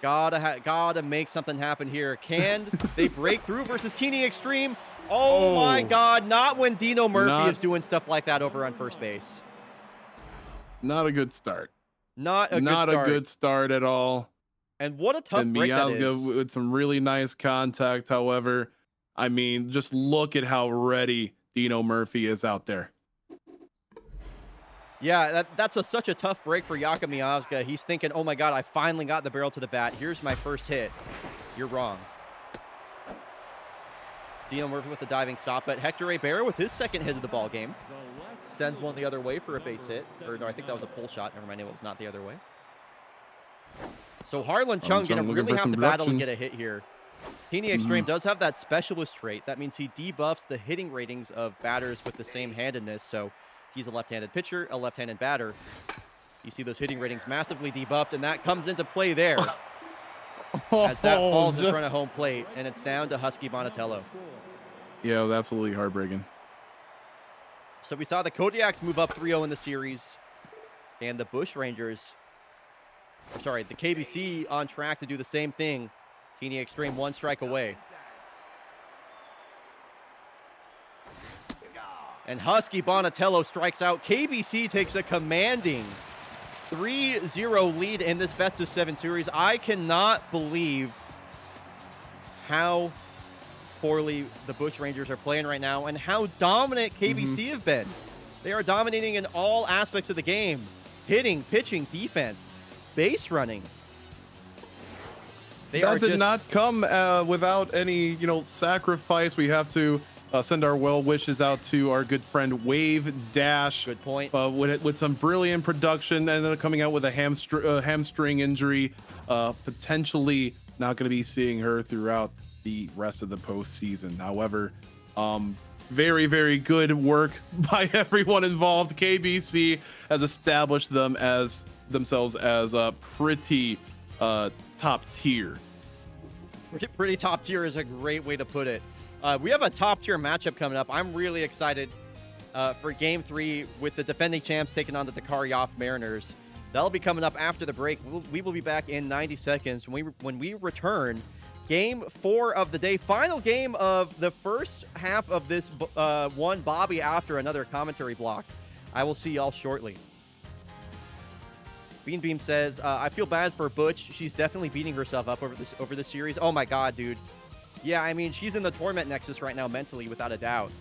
Gotta make something happen here. Can they break through versus Teeny Extreme? Oh my God, not when Dino Murphy is doing stuff like that over on first base. Not a good start. Not a good start at all. And what a tough break that is. With some really nice contact, however. I mean, just look at how ready Dino Murphy is out there. Yeah, that's such a tough break for Yaka Miazga. He's thinking, oh my God, I finally got the barrel to the bat. Here's my first hit. You're wrong. Dino Murphy with the diving stop, but Hector Rivera with his second hit of the ball game sends one the other way for a base hit. Or no, I think that was a pull shot. Never mind, it was not the other way. So Harlan Chung going to really have to battle and get a hit here. Teeny Extreme does have that specialist trait. That means he debuffs the hitting ratings of batters with the same handedness. So he's a left-handed pitcher, a left-handed batter. You see those hitting ratings massively debuffed, and that comes into play there as that falls in front of home plate, and it's down to Husky Bonatello. Yeah, it was absolutely heartbreaking. So we saw the Kodiaks move up 3-0 in the series, and the the KBC on track to do the same thing. Teeny Extreme 1 strike away. And Husky Bonatello strikes out. KBC takes a commanding 3-0 lead in this best of 7 series. I cannot believe how poorly the Bush Rangers are playing right now and how dominant KBC have been. They are dominating in all aspects of the game. Hitting, pitching, defense, base running. That did not come without any, sacrifice. We have to send our well wishes out to our good friend Wave Dash. Good point. With some brilliant production, ended up coming out with a hamstring injury. Potentially not going to be seeing her throughout the rest of the postseason. However, very, very good work by everyone involved. KBC has established themselves as a pretty top tier. Pretty top tier is a great way to put it. We have a top tier matchup coming up. I'm really excited for Game 3 with the defending champs taking on the Dakar Yoff Mariners. That'll be coming up after the break. We will be back in 90 seconds when we return. Game 4 of the day, final game of the first half of this one Bobby after another commentary block. I will see y'all shortly. Beam says, I feel bad for Butch. She's definitely beating herself up over this series. Oh my God, dude. Yeah, I mean, she's in the torment nexus right now mentally, without a doubt.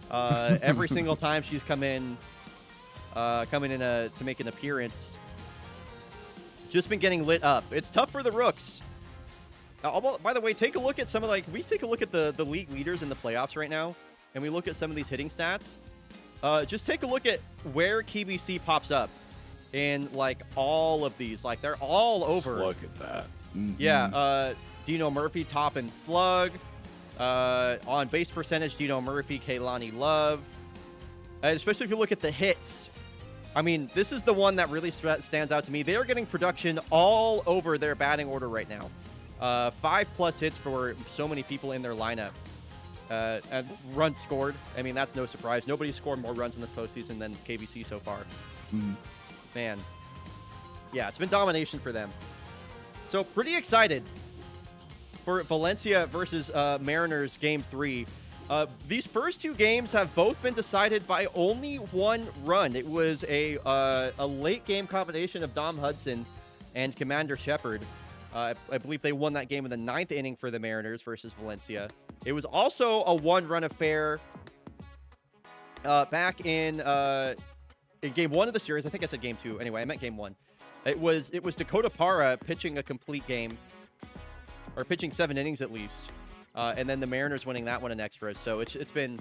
Every single time she's come in to make an appearance, just been getting lit up. It's tough for the Rooks. By the way, take a look at we take a look at the league leaders in the playoffs right now, and we look at some of these hitting stats. Just take a look at where KBC pops up in all of these. They're all over. Just look at that. Yeah. Dino Murphy top in slug. On base percentage, Dino Murphy, Kaylani Love. Especially if you look at the hits. I mean, this is the one that really stands out to me. They are getting production all over their batting order right now. 5+ hits for so many people in their lineup. And runs scored. I mean, that's no surprise. Nobody scored more runs in this postseason than KBC so far. Man. Yeah, it's been domination for them. So pretty excited for Valencia versus Mariners Game 3. These first 2 games have both been decided by only 1 run. It was a late game combination of Dom Hudson and Commander Shepard. I believe they won that game in the 9th inning for the Mariners versus Valencia. It was also a 1-run affair back in game 1 of the series. I think I said game 2. Anyway, I meant game 1. It was Dakota Para pitching a complete game, or pitching 7 innings at least, and then the Mariners winning that one in extras. So it's been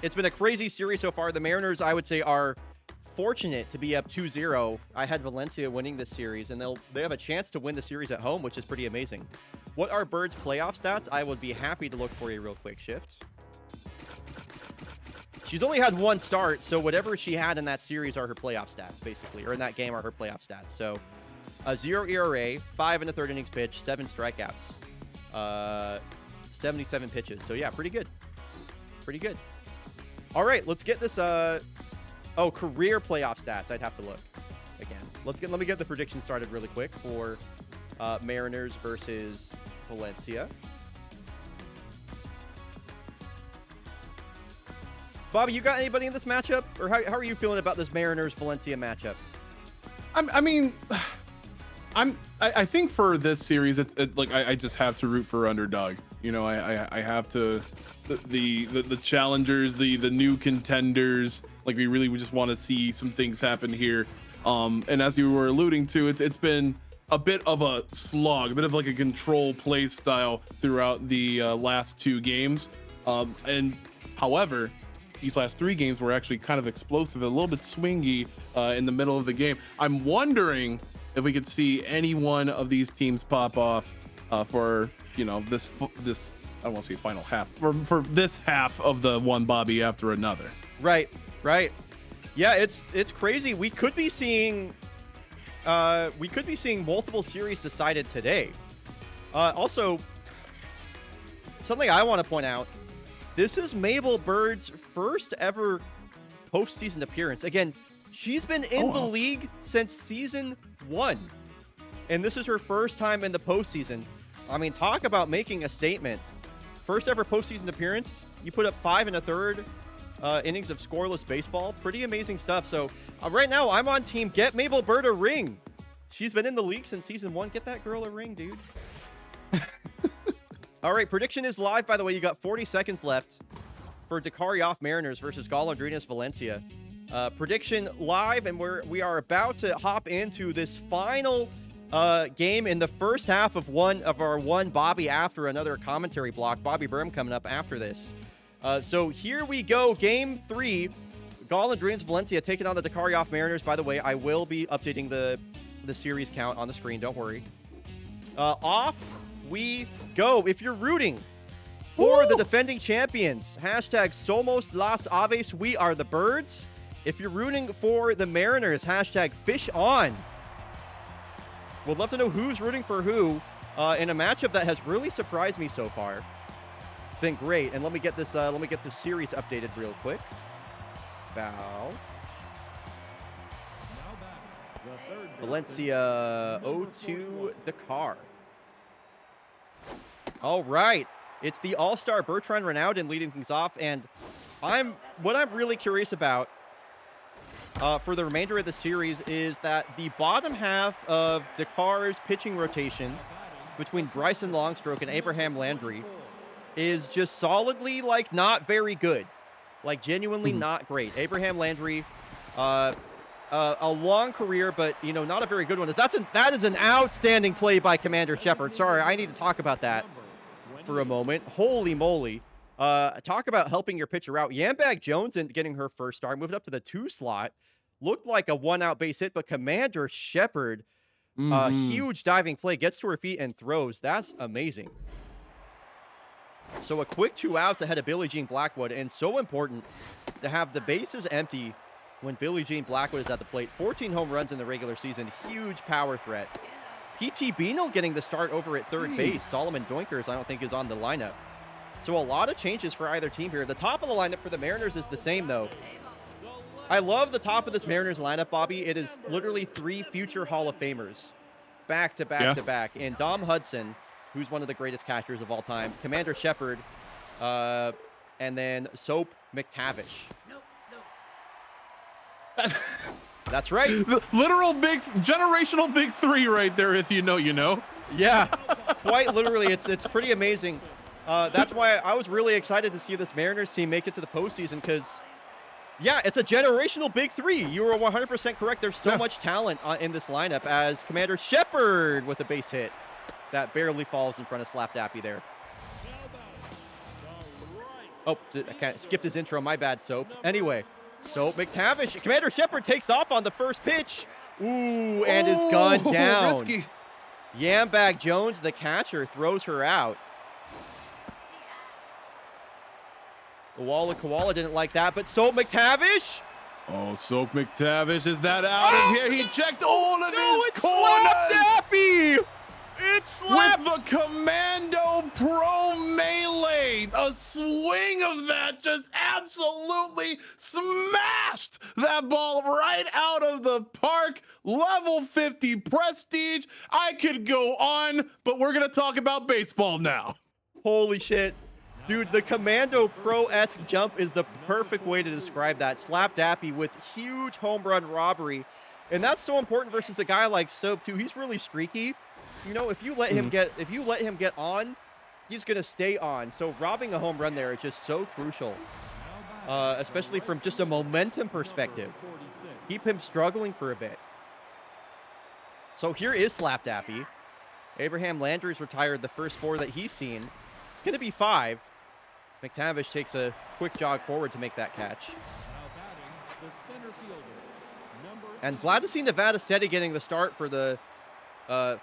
a crazy series so far. The Mariners, I would say, are fortunate to be up 2-0. I had Valencia winning this series, and they have a chance to win the series at home, which is pretty amazing. What are Bird's playoff stats? I would be happy to look for a real quick shift. She's only had 1 start, so whatever she had in that series are her playoff stats, basically, or in that game are her playoff stats. So, 0 ERA, 5 1/3 innings pitched, 7 strikeouts, 77 pitches. So yeah, pretty good. Pretty good. All right, let's get this. Career playoff stats. I'd have to look again. Let me get the prediction started really quick for Mariners versus Valencia. Bobby, you got anybody in this matchup? Or how are you feeling about this Mariners-Valencia matchup? I think for this series, I just have to root for underdog. You know, I have to, the challengers, the new contenders. Like, we really just want to see some things happen here. And as you were alluding to, it's been a bit of a slog, a bit of like a control play style throughout the last 2 games. And however, these last 3 games were actually kind of explosive, a little bit swingy in the middle of the game. I'm wondering if we could see any one of these teams pop off for, you know, this I don't want to say final half, for this half of the one Bobby after another. Right. Yeah, it's crazy. We could be seeing multiple series decided today. Also, something I want to point out. This is Mabel Bird's first ever postseason appearance. Again, she's been in the league since season 1, and this is her first time in the postseason. I mean, talk about making a statement. First ever postseason appearance. You put up 5 1/3 innings of scoreless baseball. Pretty amazing stuff. So right now, I'm on team get Mabel Bird a ring. She's been in the league since season 1. Get that girl a ring, dude. All right, prediction is live, by the way. You got 40 seconds left for Dakarioff Mariners versus Golondrinas Valencia. Prediction live, and we are about to hop into this final game in the first half of our one Bobby after another commentary block. Bobby Brim coming up after this. So here we go, game 3. Golondrinas Valencia taking on the Dakarioff Mariners. By the way, I will be updating the series count on the screen. Don't worry. Off we go. If you're rooting for the defending champions, hashtag Somos Las Aves, we are the Birds. If you're rooting for the Mariners, hashtag Fish On. We'd love to know who's rooting for who in a matchup that has really surprised me so far. It's been great. And let me get this series updated real quick. Bow. Valencia 0-2 Dakar. All right. It's the all-star Bertrand Renaudin leading things off, and what I'm really curious about for the remainder of the series is that the bottom half of Dakar's pitching rotation between Bryson Longstroke and Abraham Landry is just solidly, like, not very good. Like, genuinely not great. Abraham Landry, a long career, but, you know, not a very good one. That is an outstanding play by Commander Shepard. Sorry, I need to talk about that for a moment. Holy moly. Talk about helping your pitcher out. Yambag Jones in getting her first start, moved up to the 2 slot. Looked like a 1-out base hit, but Commander Shepard, huge diving play, gets to her feet and throws. That's amazing. So a quick 2 outs ahead of Billie Jean Blackwood, and so important to have the bases empty when Billie Jean Blackwood is at the plate. 14 home runs in the regular season, huge power threat. P.T. Beanel getting the start over at third base. Solomon Doinkers, I don't think, is on the lineup. So a lot of changes for either team here. The top of the lineup for the Mariners is the same, though. I love the top of this Mariners lineup, Bobby. It is literally 3 future Hall of Famers back to back to back. And Dom Hudson, who's one of the greatest catchers of all time, Commander Shepard, and then Soap McTavish. That's right. The literal generational big 3 right there. If you know, you know. Yeah, quite literally. It's pretty amazing. That's why I was really excited to see this Mariners team make it to the postseason because, yeah, it's a generational big three. You were 100% correct. There's so much talent in this lineup as Commander Shepard with a base hit that barely falls in front of Slap Dappy there. Oh, I skipped his intro. My bad, Soap. Anyway, Soap McTavish. Commander Shepard takes off on the first pitch. Ooh, and is gunned down. Risky. Yambag Jones, the catcher, throws her out. Koala didn't like that, but Soap McTavish. Oh, Soap McTavish, is that out of here? He checked all of his corners. Slap Dappy. It's Slap. With the Commando Pro Melee. A swing of that just absolutely smashed that ball right out of the park. Level 50 prestige. I could go on, but we're going to talk about baseball now. Holy shit. Dude, the Commando Pro-esque jump is the perfect way to describe that. Slap Dappy with huge home run robbery. And that's so important versus a guy like Soap, too. He's really streaky. You know, if you let him get on, he's going to stay on. So robbing a home run there is just so crucial, especially from just a momentum perspective. Keep him struggling for a bit. So here is Slap Dappy. Abraham Landry's retired the first 4 that he's seen. It's going to be 5. McTavish takes a quick jog forward to make that catch. And glad to see Nevada City getting the start for the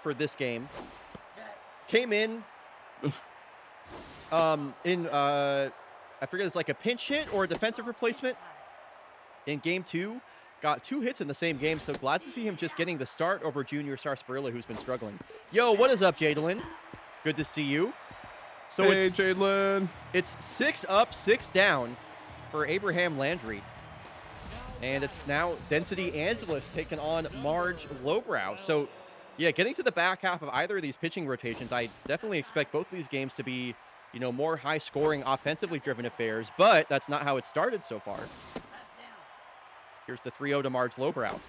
for this game. Came in I forget, it's like a pinch hit or a defensive replacement in game 2. Got 2 hits in the same game, so glad to see him just getting the start over Junior Sarsaparilla, who's been struggling. Yo, what is up, Jadalyn? Good to see you. So hey, Jadalyn. It's 6 up, 6 down for Abraham Landry. And it's now Density Angeles taking on Marge Lowbrow. So, yeah, getting to the back half of either of these pitching rotations, I definitely expect both of these games to be, you know, more high-scoring, offensively driven affairs, but that's not how it started so far. Here's the 3-0 to Marge Lowbrow.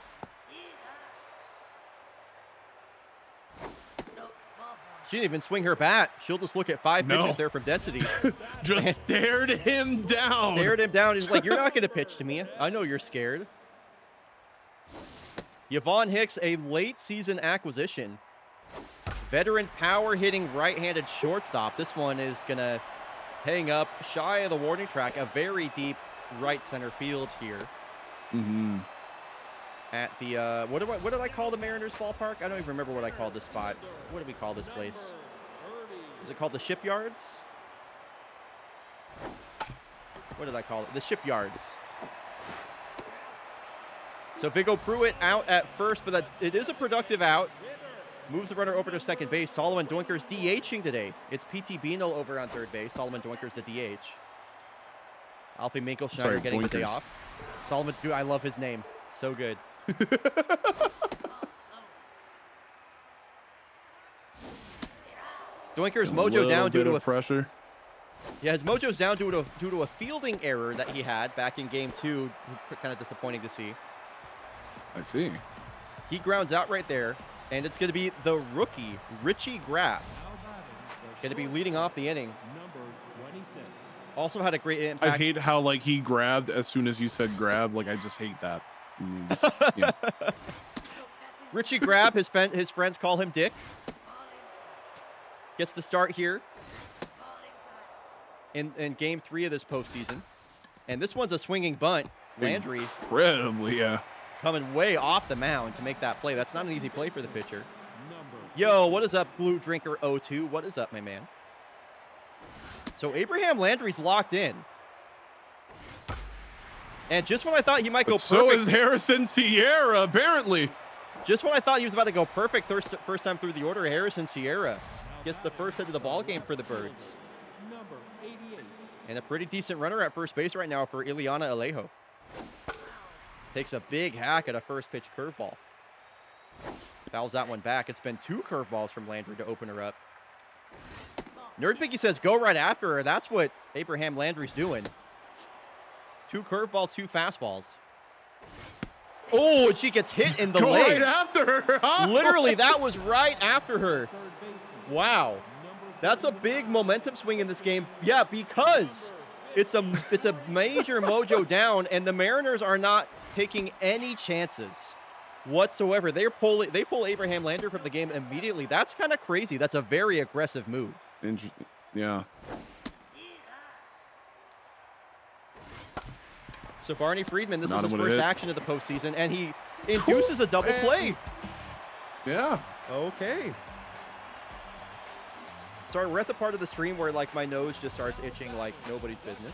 She didn't even swing her bat. She'll just look at 5 pitches there from Density. Just stared him down. Stared him down. He's like, you're not going to pitch to me. I know you're scared. Yvonne Hicks, a late season acquisition. Veteran power hitting right-handed shortstop. This one is going to hang up shy of the warning track. A very deep right center field here. Mm-hmm. At the, what did I call the Mariners ballpark? I don't even remember what I called this spot. What do we call this place? Is it called the Shipyards? What did I call it? The Shipyards. So Viggo Pruitt out at first, but it is a productive out. Moves the runner over to second base. Solomon Dwinker's DHing today. It's P.T. Beanel over on third base. Solomon Dwinker's the DH. Alfie Minkelschneider getting the day off. Solomon, dude, I love his name. So good. Dwinker's mojo down due to a pressure. Yeah, his mojo's down due to a fielding error that he had back in game 2. Kind of disappointing to see. I see. He grounds out right there, and it's going to be the rookie Richie Graff going to be leading off the inning. Also had a great impact. I hate how like he grabbed as soon as you said grab. Like I just hate that. Yeah. Richie Graff, his friends call him Dick. Gets the start here in game 3 of this postseason. And this one's a swinging bunt. Landry. Incredibly, yeah. Coming way off the mound to make that play. That's not an easy play for the pitcher. Yo, what is up, Blue Drinker 02? What is up, my man? So Abraham Landry's locked in. And just when I thought he might go perfect. So is Harrison Sierra, apparently. Just when I thought he was about to go perfect first time through the order, Harrison Sierra gets the first hit of the ball game for the Birds. And a pretty decent runner at first base right now for Ileana Alejo. Takes a big hack at a first pitch curveball. Fouls that one back. It's been 2 curveballs from Landry to open her up. Nerd Piggy says go right after her. That's what Abraham Landry's doing. 2 curveballs, 2 fastballs. Oh, and she gets hit in the leg. Right after her. Huh? Literally, that was right after her. Wow. That's a big momentum swing in this game. Yeah, because it's a major mojo down, and the Mariners are not taking any chances whatsoever. They pull Abraham Lander from the game immediately. That's kind of crazy. That's a very aggressive move. Interesting. Yeah. So Barney Friedman, this Not is his able to first hit. action of the postseason, and he induces a double play. Yeah. Okay. Sorry, we're at the part of the stream where like my nose just starts itching like nobody's business.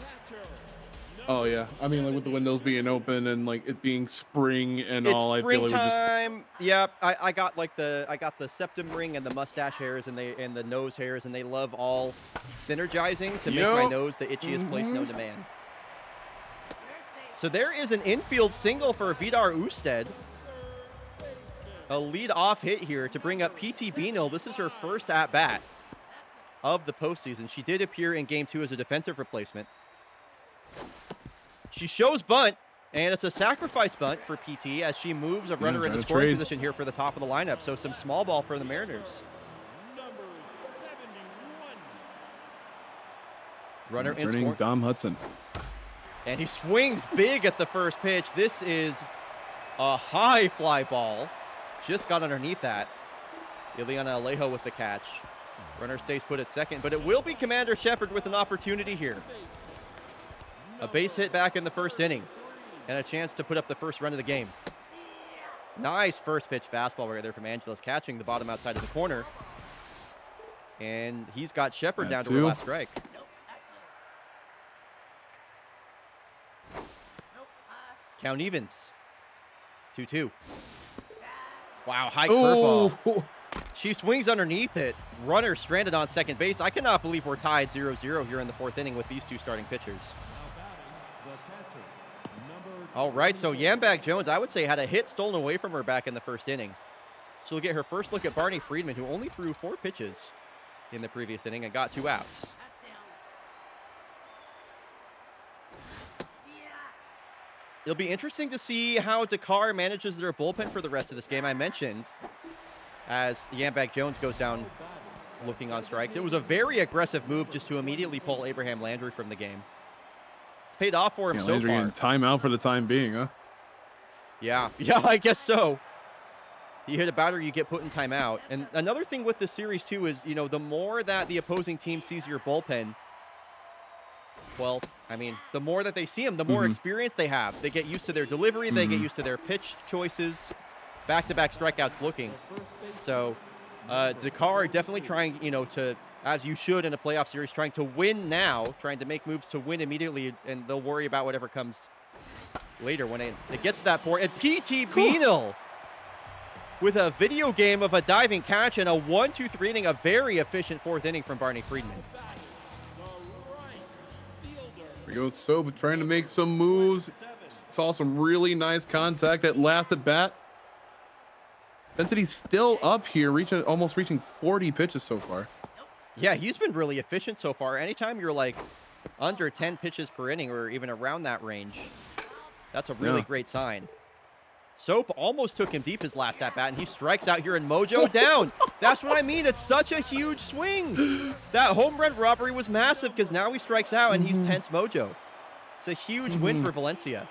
Oh yeah. I mean, like with the windows being open and like it being spring and It's all, I feel like we're just. springtime. Yep, I got the septum ring and the mustache hairs and the nose hairs, and they love all synergizing to make my Yep. nose the itchiest place known to man. So there is an infield single for Vidar Usted. A lead-off hit here to bring up PT Beanel. This is her first at-bat of the postseason. She did appear in Game 2 as a defensive replacement. She shows bunt, and it's a sacrifice bunt for PT as she moves a runner into trying to scoring trade. position here for the top of the lineup. So some small ball for the Mariners. Number 71. Runner in Turning scoring. Dom Hudson. And he swings big at the first pitch. This is a high fly ball. Just got underneath that. Ileana Alejo with the catch. Runner stays put at second, but it will be Commander Shepard with an opportunity here. A base hit back in the first inning, and a chance to put up the first run of the game. Nice first pitch fastball right there from Angelos, catching the bottom outside of the corner. And he's got Shepard down to her last strike. Count evens. 2-2. Wow, high curveball. Oh, She swings underneath it. Runner stranded on second base. I cannot believe we're tied 0-0 here in the fourth inning with these two starting pitchers. Now batting, the catcher, number All right, so Yambag Jones, I would say, had a hit stolen away from her back in the first inning. She'll get her first look at Barney Friedman, who only threw 4 pitches in the previous inning and got 2 outs. It'll be interesting to see how Dakar manages their bullpen for the rest of this game. I mentioned as Yambag Jones goes down looking on strikes. It was a very aggressive move just to immediately pull Abraham Landry from the game. It's paid off for him so Landry far. getting timeout for the time being, huh? Yeah, I guess so. You hit a batter, you get put in timeout. And another thing with this series, too, is, the more that the opposing team sees your bullpen, well, I mean, the more that they see them, the more experience they have. They get used to their delivery. They get used to their pitch choices. Back-to-back strikeouts looking. So, Dakar definitely trying, to, as you should in a playoff series, trying to win now, trying to make moves to win immediately, and they'll worry about whatever comes later when it gets to that point. And PT Beanel with a video game of a diving catch and a 1-2-3 inning, a very efficient fourth inning from Barney Friedman. Here we go. So trying to make some moves. Saw some really nice contact at last at bat. Density's still up here, almost reaching 40 pitches so far. Yeah, he's been really efficient so far. Anytime you're like under 10 pitches per inning or even around that range, that's a really great sign. Soap almost took him deep his last at-bat, and he strikes out here in Mojo down. That's what I mean. It's such a huge swing. That home run robbery was massive because now he strikes out, and he's tense Mojo. It's a huge win for Valencia.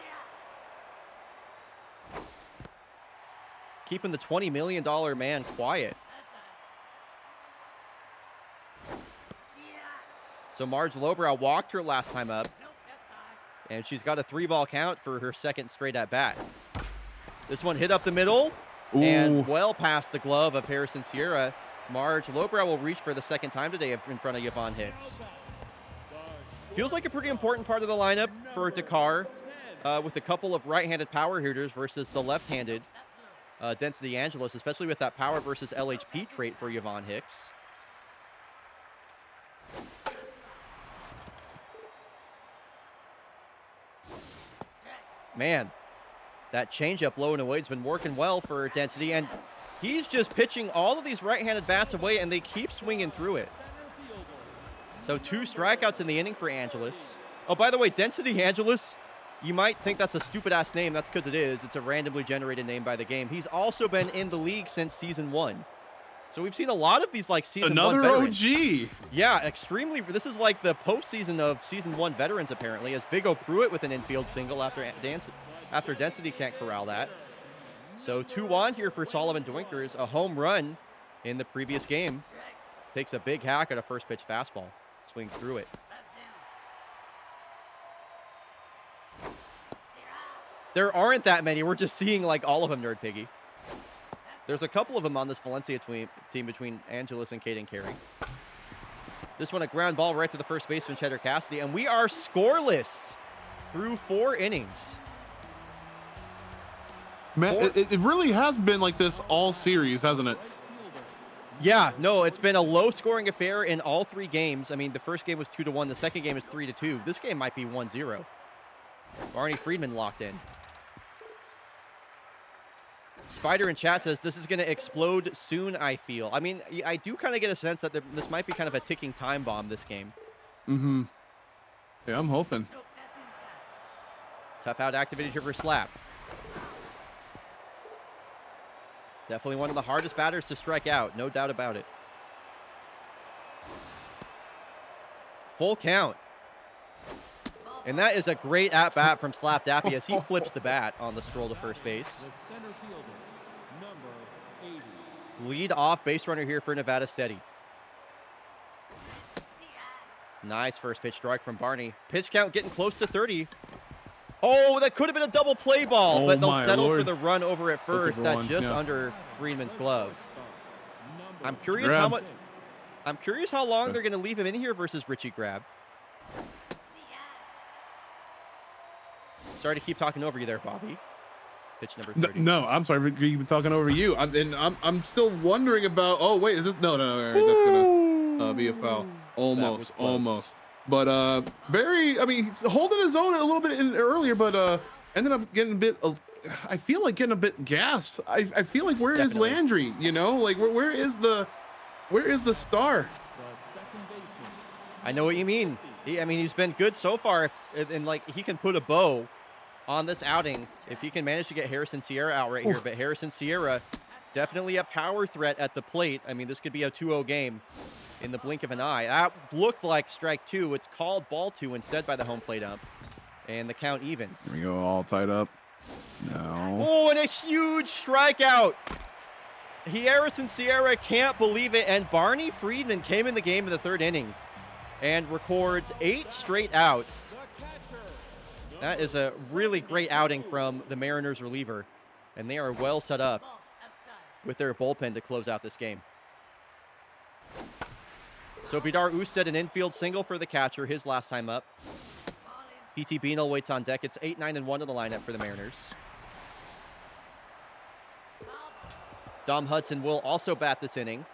Keeping the $20 million man quiet. So Marge Lowbrow walked her last time up, and she's got a 3-ball count for her second straight at-bat. This one hit up the middle and well past the glove of Harrison Sierra. Marge Lowbrow will reach for the second time today in front of Yvonne Hicks. Feels like a pretty important part of the lineup for Dakar with a couple of right-handed power hitters versus the left-handed Density Angelos, especially with that power versus LHP trait for Yvonne Hicks. Man, that changeup low and away has been working well for Density, and he's just pitching all of these right-handed bats away, and they keep swinging through it. So 2 strikeouts in the inning for Angelos. Oh, by the way, Density Angelos, you might think that's a stupid-ass name. That's because it is. It's a randomly generated name by the game. He's also been in the league since Season 1. So we've seen a lot of these like season Another one veterans. OG. Yeah, extremely. This is like the postseason of season 1 veterans apparently, as Vigo Pruitt with an infield single after Density can't corral that. So 2-1 here for Solomon Doinkers, a home run in the previous game. Takes a big hack at a first pitch fastball, swings through it. There aren't that many. We're just seeing like all of them, Nerd Piggy. There's a couple of them on this Valencia team between Angeles and Caden Carey. This one a ground ball right to the first baseman, Cheddar Cassidy, and we are scoreless through 4 innings. Man, it really has been like this all series, hasn't it? Yeah, no, it's been a low-scoring affair in all 3 games. I mean, the first game was 2-1. The second game is 3-2. This game might be 1-0. Barney Friedman locked in. Spider in chat says, this is going to explode soon, I feel. I mean, I do kind of get a sense that this might be kind of a ticking time bomb, this game. Mm-hmm. Yeah, I'm hoping. Tough out activated here for Slap. Definitely one of the hardest batters to strike out, no doubt about it. Full count. And that is a great at-bat from Slap Dappy as he flips the bat on the stroll to first base. The center fielder, number 80. Lead off base runner here for Nevada Steady. Nice first pitch strike from Barney. Pitch count getting close to 30. Oh, that could have been a double play ball, but they'll settle for the run over at first. That's just under Friedman's glove. I'm curious how long they're going to leave him in here versus Richie Grab. Sorry to keep talking over you there, Bobby. Pitch number 30. No, I'm sorry for keep talking over you. I'm still wondering about. Oh wait, is this no? All right, that's gonna be a foul. Almost. But Barry, I mean, he's holding his own a little bit earlier, but ended up getting a bit. I feel like getting a bit gassed. I feel like where is Landry? You know, like where is the star? I know what you mean. He's been good so far, and like he can put a bow on this outing if he can manage to get Harrison Sierra out right here. But Harrison Sierra, definitely a power threat at the plate. I mean, this could be a 2-0 game in the blink of an eye. That looked like strike 2. It's called ball 2 instead by the home plate ump, and the count evens. Here we go, all tied up. No. Oh, and a huge strikeout. Harrison Sierra can't believe it, and Barney Friedman came in the game in the 3rd inning and records 8 straight outs. That is a really great outing from the Mariners reliever, and they are well set up with their bullpen to close out this game. So Vidar Usted, an infield single for the catcher, his last time up. P.T. Beanel waits on deck. It's 8-9-1 in the lineup for the Mariners. Dom Hudson will also bat this inning.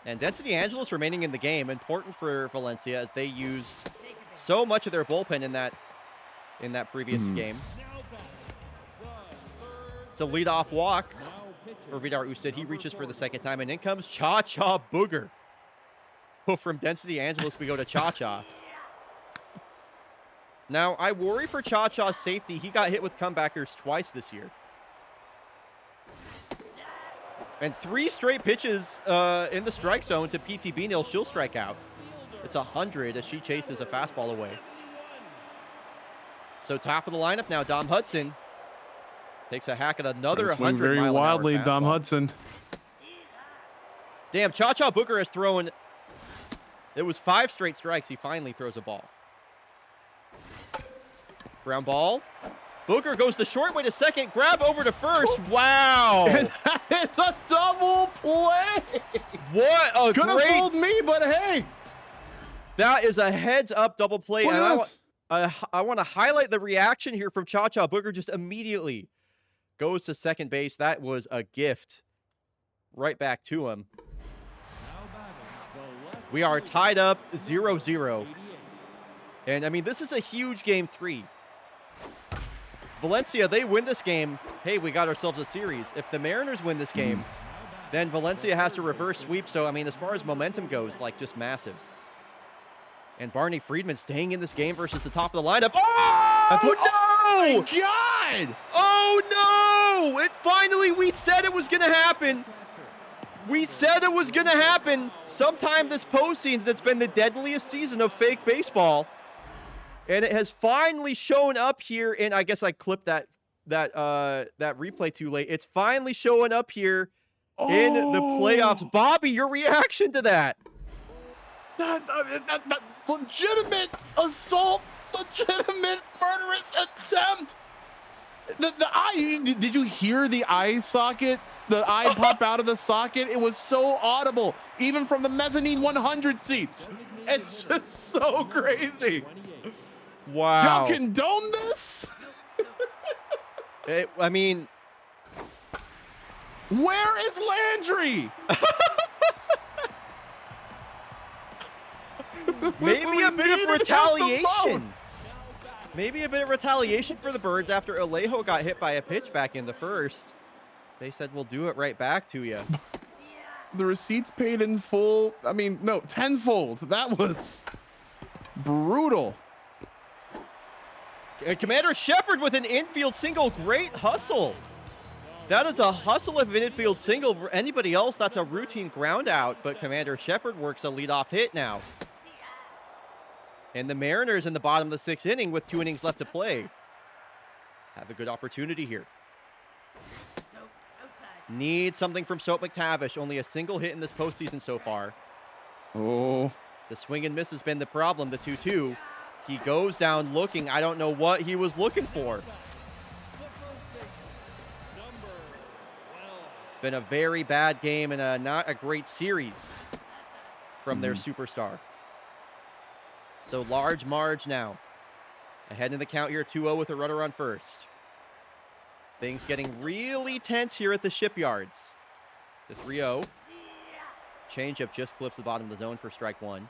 And Density Angeles remaining in the game, important for Valencia as they used so much of their bullpen in that previous game. It's a leadoff walk for Vidar Usted. He reaches for the 2nd time, and in comes Cha-Cha Booger. So from Density Angeles, we go to Cha-Cha. Now, I worry for Cha-Cha's safety. He got hit with comebackers twice this year. And 3 straight pitches in the strike zone to P.T. Beanil. She'll strike out. It's 100 as she chases a fastball away. So top of the lineup now, Dom Hudson takes a hack at another 100 very mile wildly, an hour Dom fastball. Hudson. Damn, Cha-Cha Booker has thrown. It was 5 straight strikes. He finally throws a ball. Ground ball. Booker goes the short way to second. Grab over to first. Wow. It's a double play. What a Could have great. fooled me, but hey. That is a heads-up double play. Look And at this. I want to highlight the reaction here from Cha-Cha Booker. Just immediately goes to second base. That was a gift right back to him. We are tied up 0-0. And, I mean, this is a huge game 3. Valencia, they win this game. Hey, we got ourselves a series. If the Mariners win this game, then Valencia has to reverse sweep. So, I mean, as far as momentum goes, like, just massive. And Barney Friedman staying in this game versus the top of the lineup. Oh, That's what, no! oh, my God! Oh, no! We said it was going to happen. We said it was going to happen sometime this postseason. It's been the deadliest season of fake baseball. And it has finally shown up here. And I guess I clipped that replay too late. It's finally showing up here in the playoffs. Bobby, your reaction to that? That legitimate assault, legitimate murderous attempt. The eye, did you hear the eye socket? The eye pop out of the socket? It was so audible, even from the mezzanine 100 seats. It's just so crazy. Wow. Y'all condone this? I mean, where is Landry? maybe a bit of retaliation. Maybe a bit of retaliation for the Birds after Alejo got hit by a pitch back in the first. They said, we'll do it right back to you. The receipts paid in full. I mean, no, tenfold. That was brutal. And Commander Shepard with an infield single. Great hustle. That is a hustle of an infield single. For anybody else, that's a routine ground out. But Commander Shepard works a leadoff hit now. And the Mariners in the bottom of the 6th inning with 2 innings left to play have a good opportunity here. Need something from Soap McTavish. Only a single hit in this postseason so far. Oh. The swing and miss has been the problem, the 2-2. He goes down looking. I don't know what he was looking for. Been a very bad game and not a great series from their superstar. So large Marge now. Ahead in the count here, 2-0 with a runner on first. Things getting really tense here at the Shipyards. The 3-0. Changeup just clips the bottom of the zone for strike 1.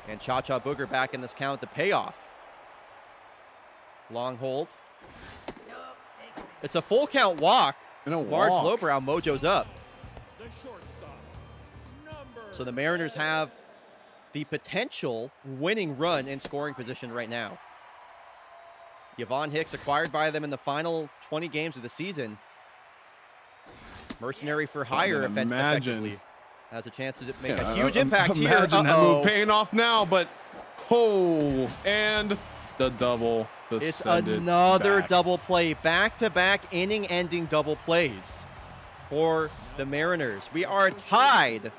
And Cha-Cha Booger back in this count, the payoff. Long hold. It's a full count walk. Marge Lowbrow mojo's up. So the Mariners have the potential winning run in scoring position right now. Yvonne Hicks acquired by them in the final 20 games of the season. Mercenary for hire, effectively. Has a chance to make a huge impact here. Imagine that move paying off now, but and the double. It's another double play. Back-to-back inning-ending double plays for the Mariners. We are tied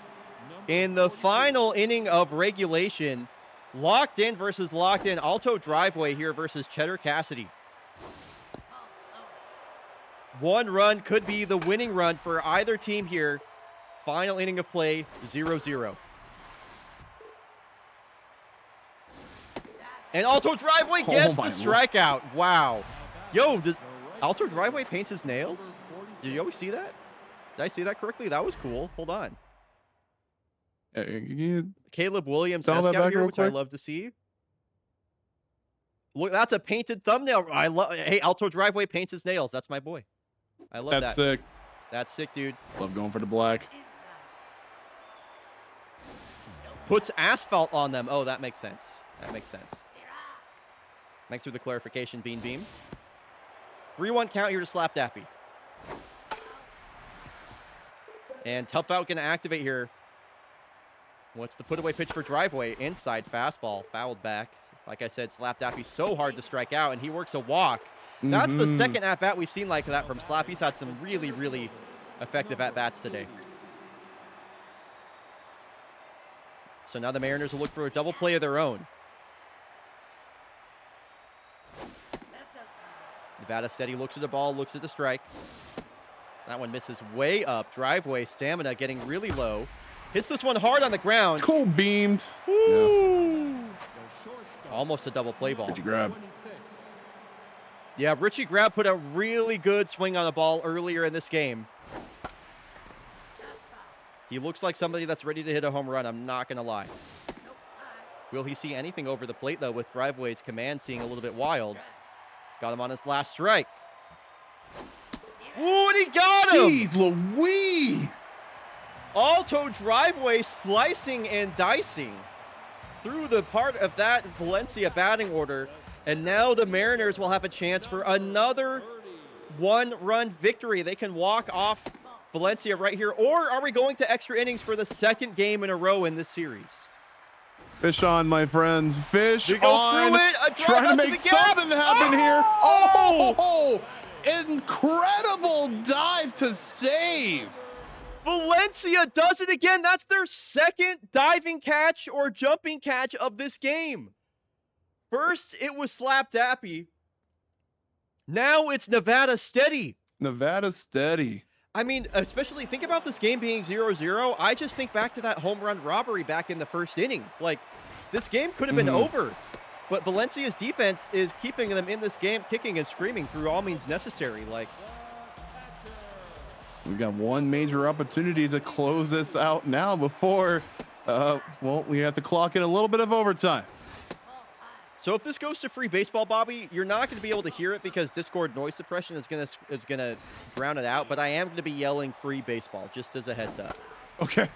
in the final inning of regulation. Locked in versus locked in. Alto Driveway here versus Cheddar Cassidy. 1 run could be the winning run for either team here. Final inning of play, 0-0. And Alto Driveway gets the strikeout. Wow. Yo, does Alto Driveway paints his nails? Did you always see that? Did I see that correctly? That was cool. Hold on. Caleb Williams out here, which I love to see. Look, that's a painted thumbnail. I love. Hey, Alto Driveway paints his nails. That's my boy. I love that. That's sick. That's sick, dude. Love going for the black. Puts asphalt on them. Oh, that makes sense. That makes sense. Thanks for the clarification, Bean Beam. 3-1 count here to Slap Dappy. And Tough Out going to activate here. What's the put away pitch for Driveway? Inside fastball, fouled back. Like I said, Slap Dappy so hard to strike out, and he works a walk. That's the second at-bat we've seen like that from Slap. He's had some really, really effective at-bats today. So now the Mariners will look for a double play of their own. Nevada Steady looks at the ball, looks at the strike. That one misses way up. Driveway, stamina getting really low. Hits this one hard on the ground. Cool beamed. Yeah. Almost a double play ball. Richie Grab. Yeah, Richie Grab put a really good swing on the ball earlier in this game. He looks like somebody that's ready to hit a home run, I'm not going to lie. Will he see anything over the plate, though, with Driveway's command seeing a little bit wild? He's got him on his last strike. Ooh, and he got him! Jeez Louise! Alto Driveway slicing and dicing through the part of that Valencia batting order. And now the Mariners will have a chance for another 1-run victory. They can walk off Valencia right here, or are we going to extra innings for the second game in a row in this series? Fish on, my friends. Fish They go on. through it. A drive Trying out to to make the gap. something happen here. Oh! Incredible dive to save. Valencia does it again. That's their second diving catch or jumping catch of this game. First, it was Slap Dappy. Now it's Nevada Steady. Nevada Steady. I mean, especially think about this game being 0-0. I just think back to that home run robbery back in the first inning. Like, this game could have been over. But Valencia's defense is keeping them in this game, kicking and screaming through all means necessary. Like, we've got one major opportunity to close this out now before, well, we have to clock in a little bit of overtime. so if this goes to free baseball, Bobby, you're not going to be able to hear it because Discord noise suppression is gonna drown it out. But I am going to be yelling free baseball, just as a heads up. Okay.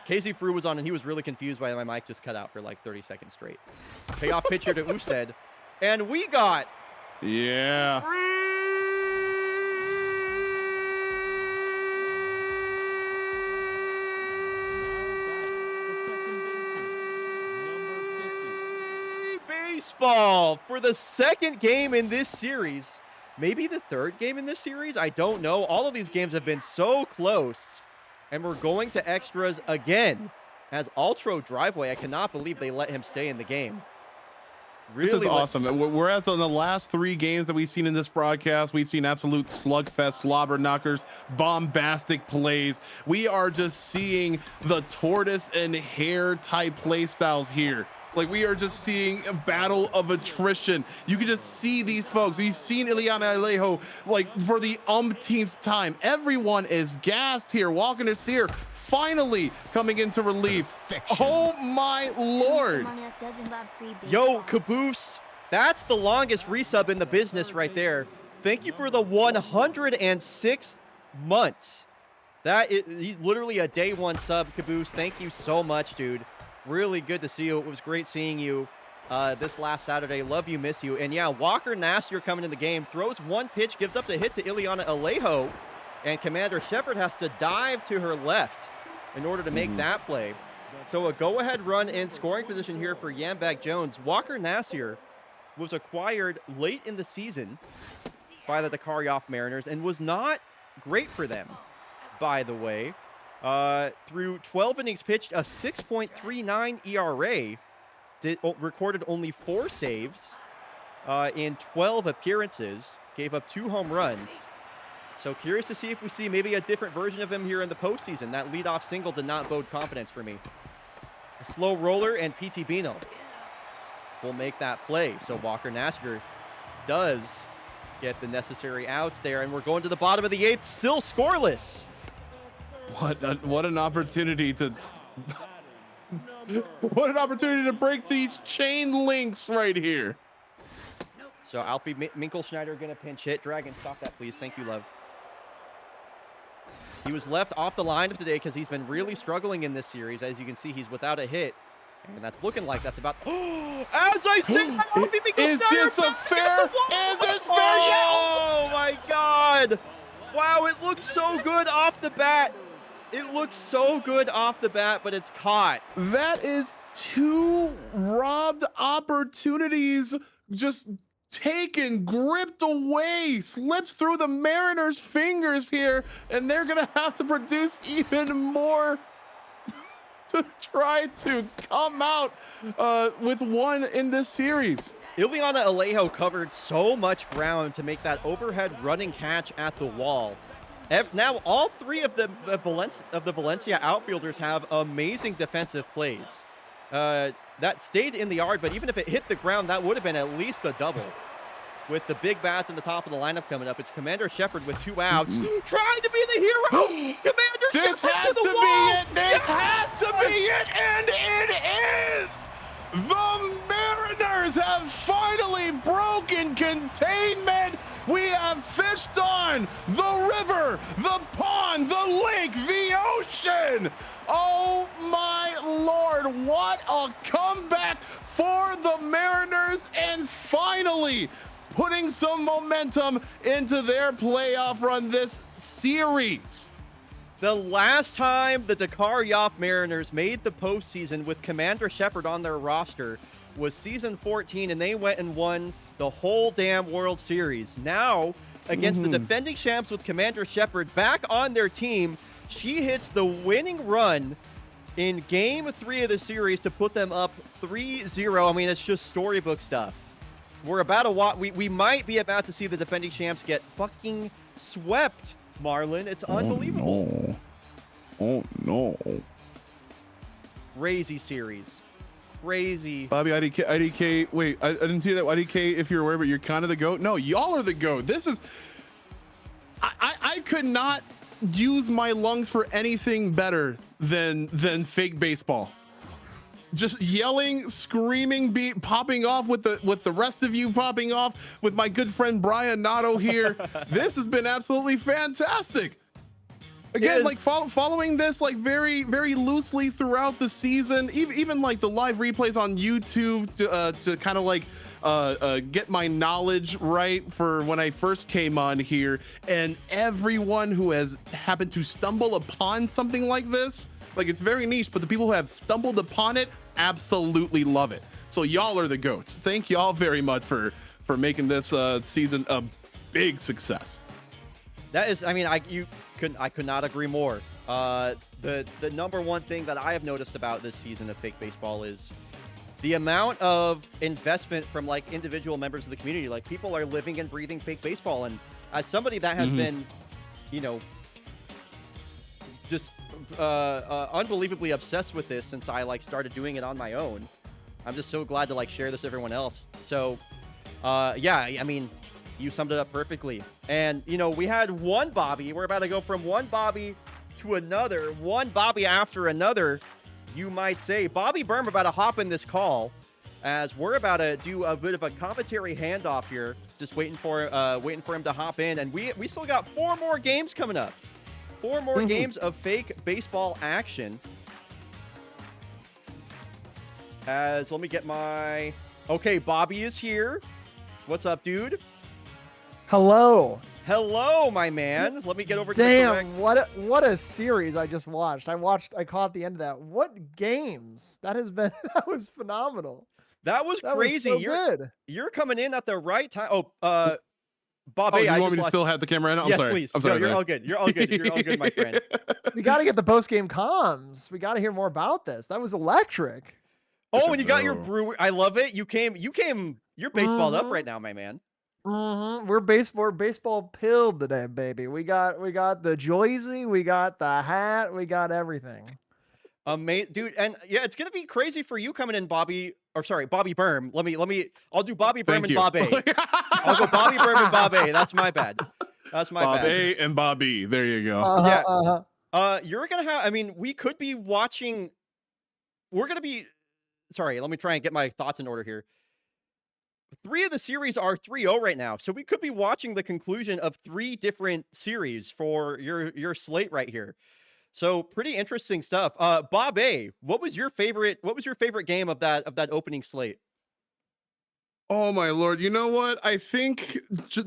KZ Frew was on, and he was really confused by my mic just cut out for like 30 seconds straight. Payoff pitch here to Usted, and we got Yeah. baseball for the second game in this series. Maybe the third game in this series? I don't know. All of these games have been so close. And we're going to extras again. As Altro Driveway, I cannot believe they let him stay in the game. Really This is awesome. Whereas on the last 3 games that we've seen in this broadcast, we've seen absolute slugfest, slobber knockers, bombastic plays. We are just seeing the tortoise and hare type play styles here. Like, we are just seeing a battle of attrition. You can just see these folks. We've seen Ileana Alejo like for the umpteenth time. Everyone is gassed here. Walker Nasir finally coming into relief. Oh my lord. Yo, Caboose, that's the longest resub in the business right there. Thank you for the 106 months. That is literally a day one sub, Caboose. Thank you so much, dude. Really good to see you. It was great seeing you this last Saturday. Love you, miss you. And yeah, Walker Nasir coming in the game. Throws one pitch, gives up the hit to Ileana Alejo. And Commander Shepard has to dive to her left in order to make that play. So a go-ahead run in scoring position here for Yambag Jones. Walker Nasir was acquired late in the season by the Dakaryoff Mariners and was not great for them, by the way. Through 12 innings pitched, a 6.39 ERA, recorded only 4 saves in 12 appearances, gave up 2 home runs. So curious to see if we see maybe a different version of him here in the postseason. That leadoff single did not bode confidence for me. A slow roller, and PT Bino will make that play. So Walker Nasir does get the necessary outs there, and we're going to the bottom of the 8th, still scoreless. What an opportunity to what an opportunity to break these chain links right here. So Alfie Minkelschneider gonna pinch hit. Dragon, stop that, please. Thank you, love. He was left off the lineup today because he's been really struggling in this series. As you can see, he's without a hit. And that's looking like that's about... As I said, Alfie Minkelschneider... Is this a fair? Is this fair? Oh, my God. Wow, it looks so good off the bat. It looks so good off the bat, but it's caught. That is 2 robbed opportunities just taken, gripped away, slips through the Mariners' fingers here, and they're gonna have to produce even more to try to come out with one in this series. Ileana Alejo covered so much ground to make that overhead running catch at the wall. Now all 3 of the Valencia outfielders have amazing defensive plays. That stayed in the yard, but even if it hit the ground, that would have been at least a double. With the big bats in the top of the lineup coming up, it's Commander Shepard with 2 outs, trying to be the hero. Commander This Shepard has to the to wall. be it. This has to be it, and it is. The Mariners have finally broken containment. We have fished on the river, the pond, the lake, the ocean. Oh my Lord, what a comeback for the Mariners. And finally, putting some momentum into their playoff run this series. The last time the Dakar Yoff Mariners made the postseason with Commander Shepard on their roster was season 14, and they went and won the whole damn World Series. Now, against the defending champs with Commander Shepard back on their team, she hits the winning run in Game 3 of the series to put them up 3-0. I mean, it's just storybook stuff. We're about to we might be about to see the defending champs get fucking swept, Marlon. It's unbelievable. Oh no. Crazy series. Crazy. Bobby, IDK, wait, I didn't hear that. IDK, if you're aware, but you're kind of the GOAT. No, y'all are the GOAT. This is, I could not use my lungs for anything better than fake baseball. Just yelling, screaming, popping off with the rest of you popping off with my good friend bryonato here. This has been absolutely fantastic. Again, like following this like very, very loosely throughout the season, even like the live replays on YouTube to kind of like get my knowledge right for when I first came on here, and everyone who has happened to stumble upon something like this, like it's very niche, but the people who have stumbled upon it absolutely love it. So y'all are the GOATs. Thank y'all very much for making this season a big success. That is, I mean, I could not agree more. The number one thing that I have noticed about this season of fake baseball is the amount of investment from like individual members of the community. Like, people are living and breathing fake baseball, and as somebody that has been, you know, just unbelievably obsessed with this since I like started doing it on my own, I'm just so glad to like share this with everyone else. So yeah, I mean, you summed it up perfectly. And you know, we had one Bobby, we're about to go from one Bobby to another, one Bobby after another, you might say. Bobby Berm about to hop in this call as we're about to do a bit of a commentary handoff here, just waiting for him to hop in. And we still got 4 more games coming up. 4 more games of fake baseball action. Let me get my... Okay, Bobby is here. What's up, dude? Hello. Hello, my man. Let me get over to the correct... Damn, what a series I just watched. I caught the end of that. What games? That was phenomenal. That was crazy. Was so good. You're coming in at the right time. Bob, you want me to still have the camera in? I'm yes, sorry. Please. I'm sorry. No, you're all good. You're all good. You're all good, my friend. We got to get the post-game comms. We got to hear more about this. That was electric. Oh, and you got your brewer. I love it. You're baseballed up right now, my man. We're baseball pilled today, baby. We got the joysy, we got the hat, we got everything. Amazing, dude. And yeah, it's gonna be crazy for you coming in, Bobby. Or sorry, Bobby Berm. I'll do Bobby Berm and Bob A. I'll go Bobby Berm and Bob A. That's my bad. That's my bad. Bob A and Bobby. There you go. You're gonna have. I mean, we could be watching. We're gonna be. Sorry, let me try and get my thoughts in order here. 3 of the series are 3-0 right now, so we could be watching the conclusion of 3 different series for your slate right here. So pretty interesting stuff. Bob A, what was your favorite game of that opening slate? Oh my Lord. You know what? I think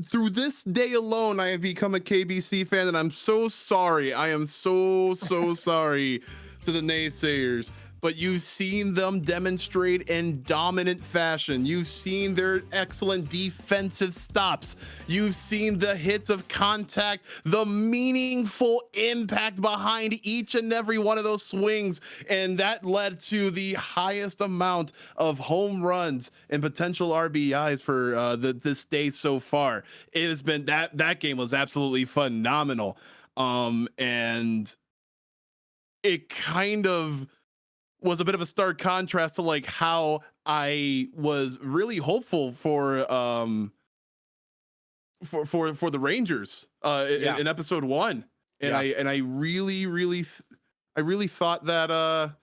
through this day alone, I have become a KBC fan, and I'm so sorry. I am so sorry to the naysayers. But you've seen them demonstrate in dominant fashion. You've seen their excellent defensive stops. You've seen the hits of contact, the meaningful impact behind each and every one of those swings. And that led to the highest amount of home runs and potential RBIs for this day so far. It has been that game was absolutely phenomenal. And it kind of was a bit of a stark contrast to like how I was really hopeful for the Rangers in episode 1, and I really thought that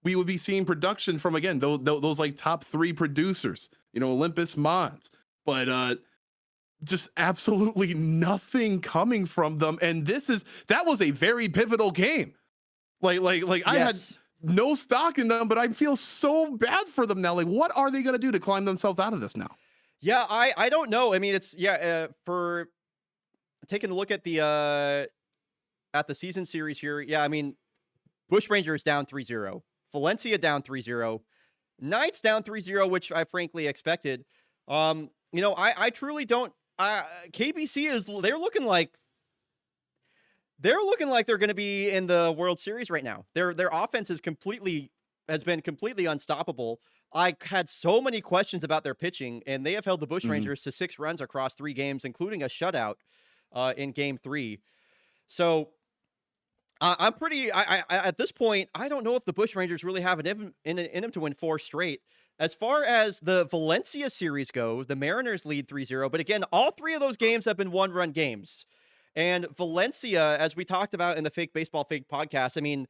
we would be seeing production from, again, those like top 3 producers, you know, Olympus Mons, but just absolutely nothing coming from them. And that was a very pivotal game. Like yes. I had no stock in them, but I feel so bad for them now. Like, what are they going to do to climb themselves out of this now? Yeah, I don't know. I mean, it's for taking a look at the season series here. Yeah, I mean, Bushrangers down 3-0. Valencia down 3-0. Knights down 3-0, which I frankly expected. I truly don't KBC they're looking like they're going to be in the World Series right now. Their offense has been completely unstoppable. I had so many questions about their pitching, and they have held the Bushrangers to 6 runs across 3 games, including a shutout in Game 3. So I'm pretty. I at this point, I don't know if the Bushrangers really have it in them to win 4 straight. As far as the Valencia series go, the Mariners lead 3-0. But again, all 3 of those games have been 1-run games. And Valencia, as we talked about in the Fake Baseball Fake podcast, I mean,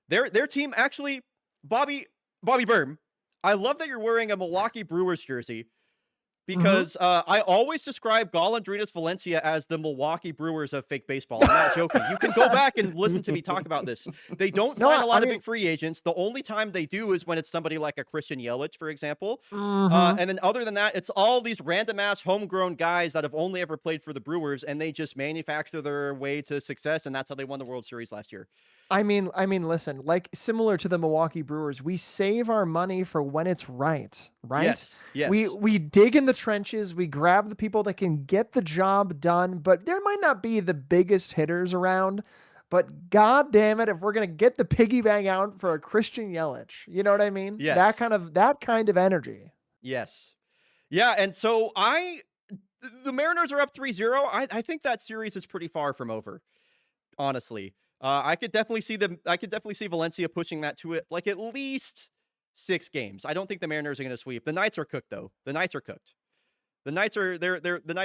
their team actually, Bobby Berm, I love that you're wearing a Milwaukee Brewers jersey. Because I always describe Golondrinas Valencia as the Milwaukee Brewers of fake baseball. I'm not joking. You can go back and listen to me talk about this. They don't sign a lot of big free agents. The only time they do is when it's somebody like a Christian Yelich, for example. And then other than that, it's all these random-ass homegrown guys that have only ever played for the Brewers, and they just manufacture their way to success, and that's how they won the World Series last year. I mean, listen, like similar to the Milwaukee Brewers, we save our money for when it's right? Yes. We dig in the trenches, we grab the people that can get the job done, but there might not be the biggest hitters around. But God damn it, if we're gonna get the piggy bank out for a Christian Yelich, you know what I mean? Yes. That kind of energy. Yes. Yeah, and so the Mariners are up 3-0. I think that series is pretty far from over, honestly. I could definitely see Valencia pushing that to it like at least 6 games. I don't think the Mariners are going to sweep. The Knights are cooked though. The Knights are cooked. The Knights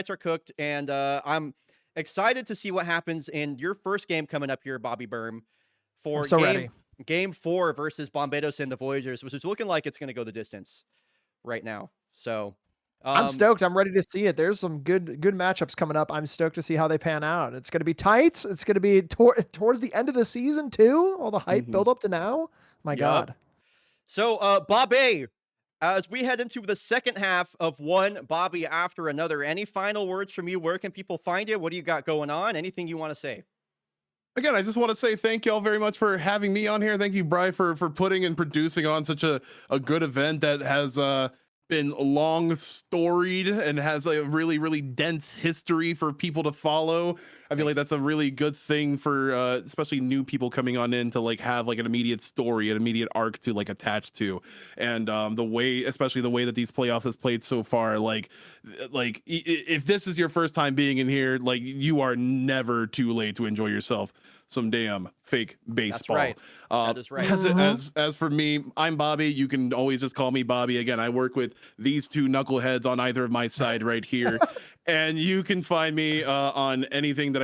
are cooked, and I'm excited to see what happens in your first game coming up here, Bobby Berm, for game 4 versus Bombados and the Voyagers, which is looking like it's going to go the distance right now. So I'm stoked. I'm ready to see it. There's some good matchups coming up. I'm stoked to see how they pan out. It's going to be tight. It's going to be towards the end of the season too. All the hype build up to now. My God. So, Bobby, as we head into the second half of one Bobby after another, any final words from you? Where can people find you? What do you got going on? Anything you want to say? Again, I just want to say thank you all very much for having me on here. Thank you, Bri, for putting and producing on such a good event that has been long storied and has a really, really dense history for people to follow. I feel like that's a really good thing for especially new people coming on in to like have like an immediate story, an immediate arc to like attach to. And especially the way that these playoffs has played so far, like if this is your first time being in here, like you are never too late to enjoy yourself some damn fake baseball. That's right. That is right. As for me, I'm Bobby. You can always just call me Bobby. Again, I work with these 2 knuckleheads on either of my side right here. And you can find me on anything that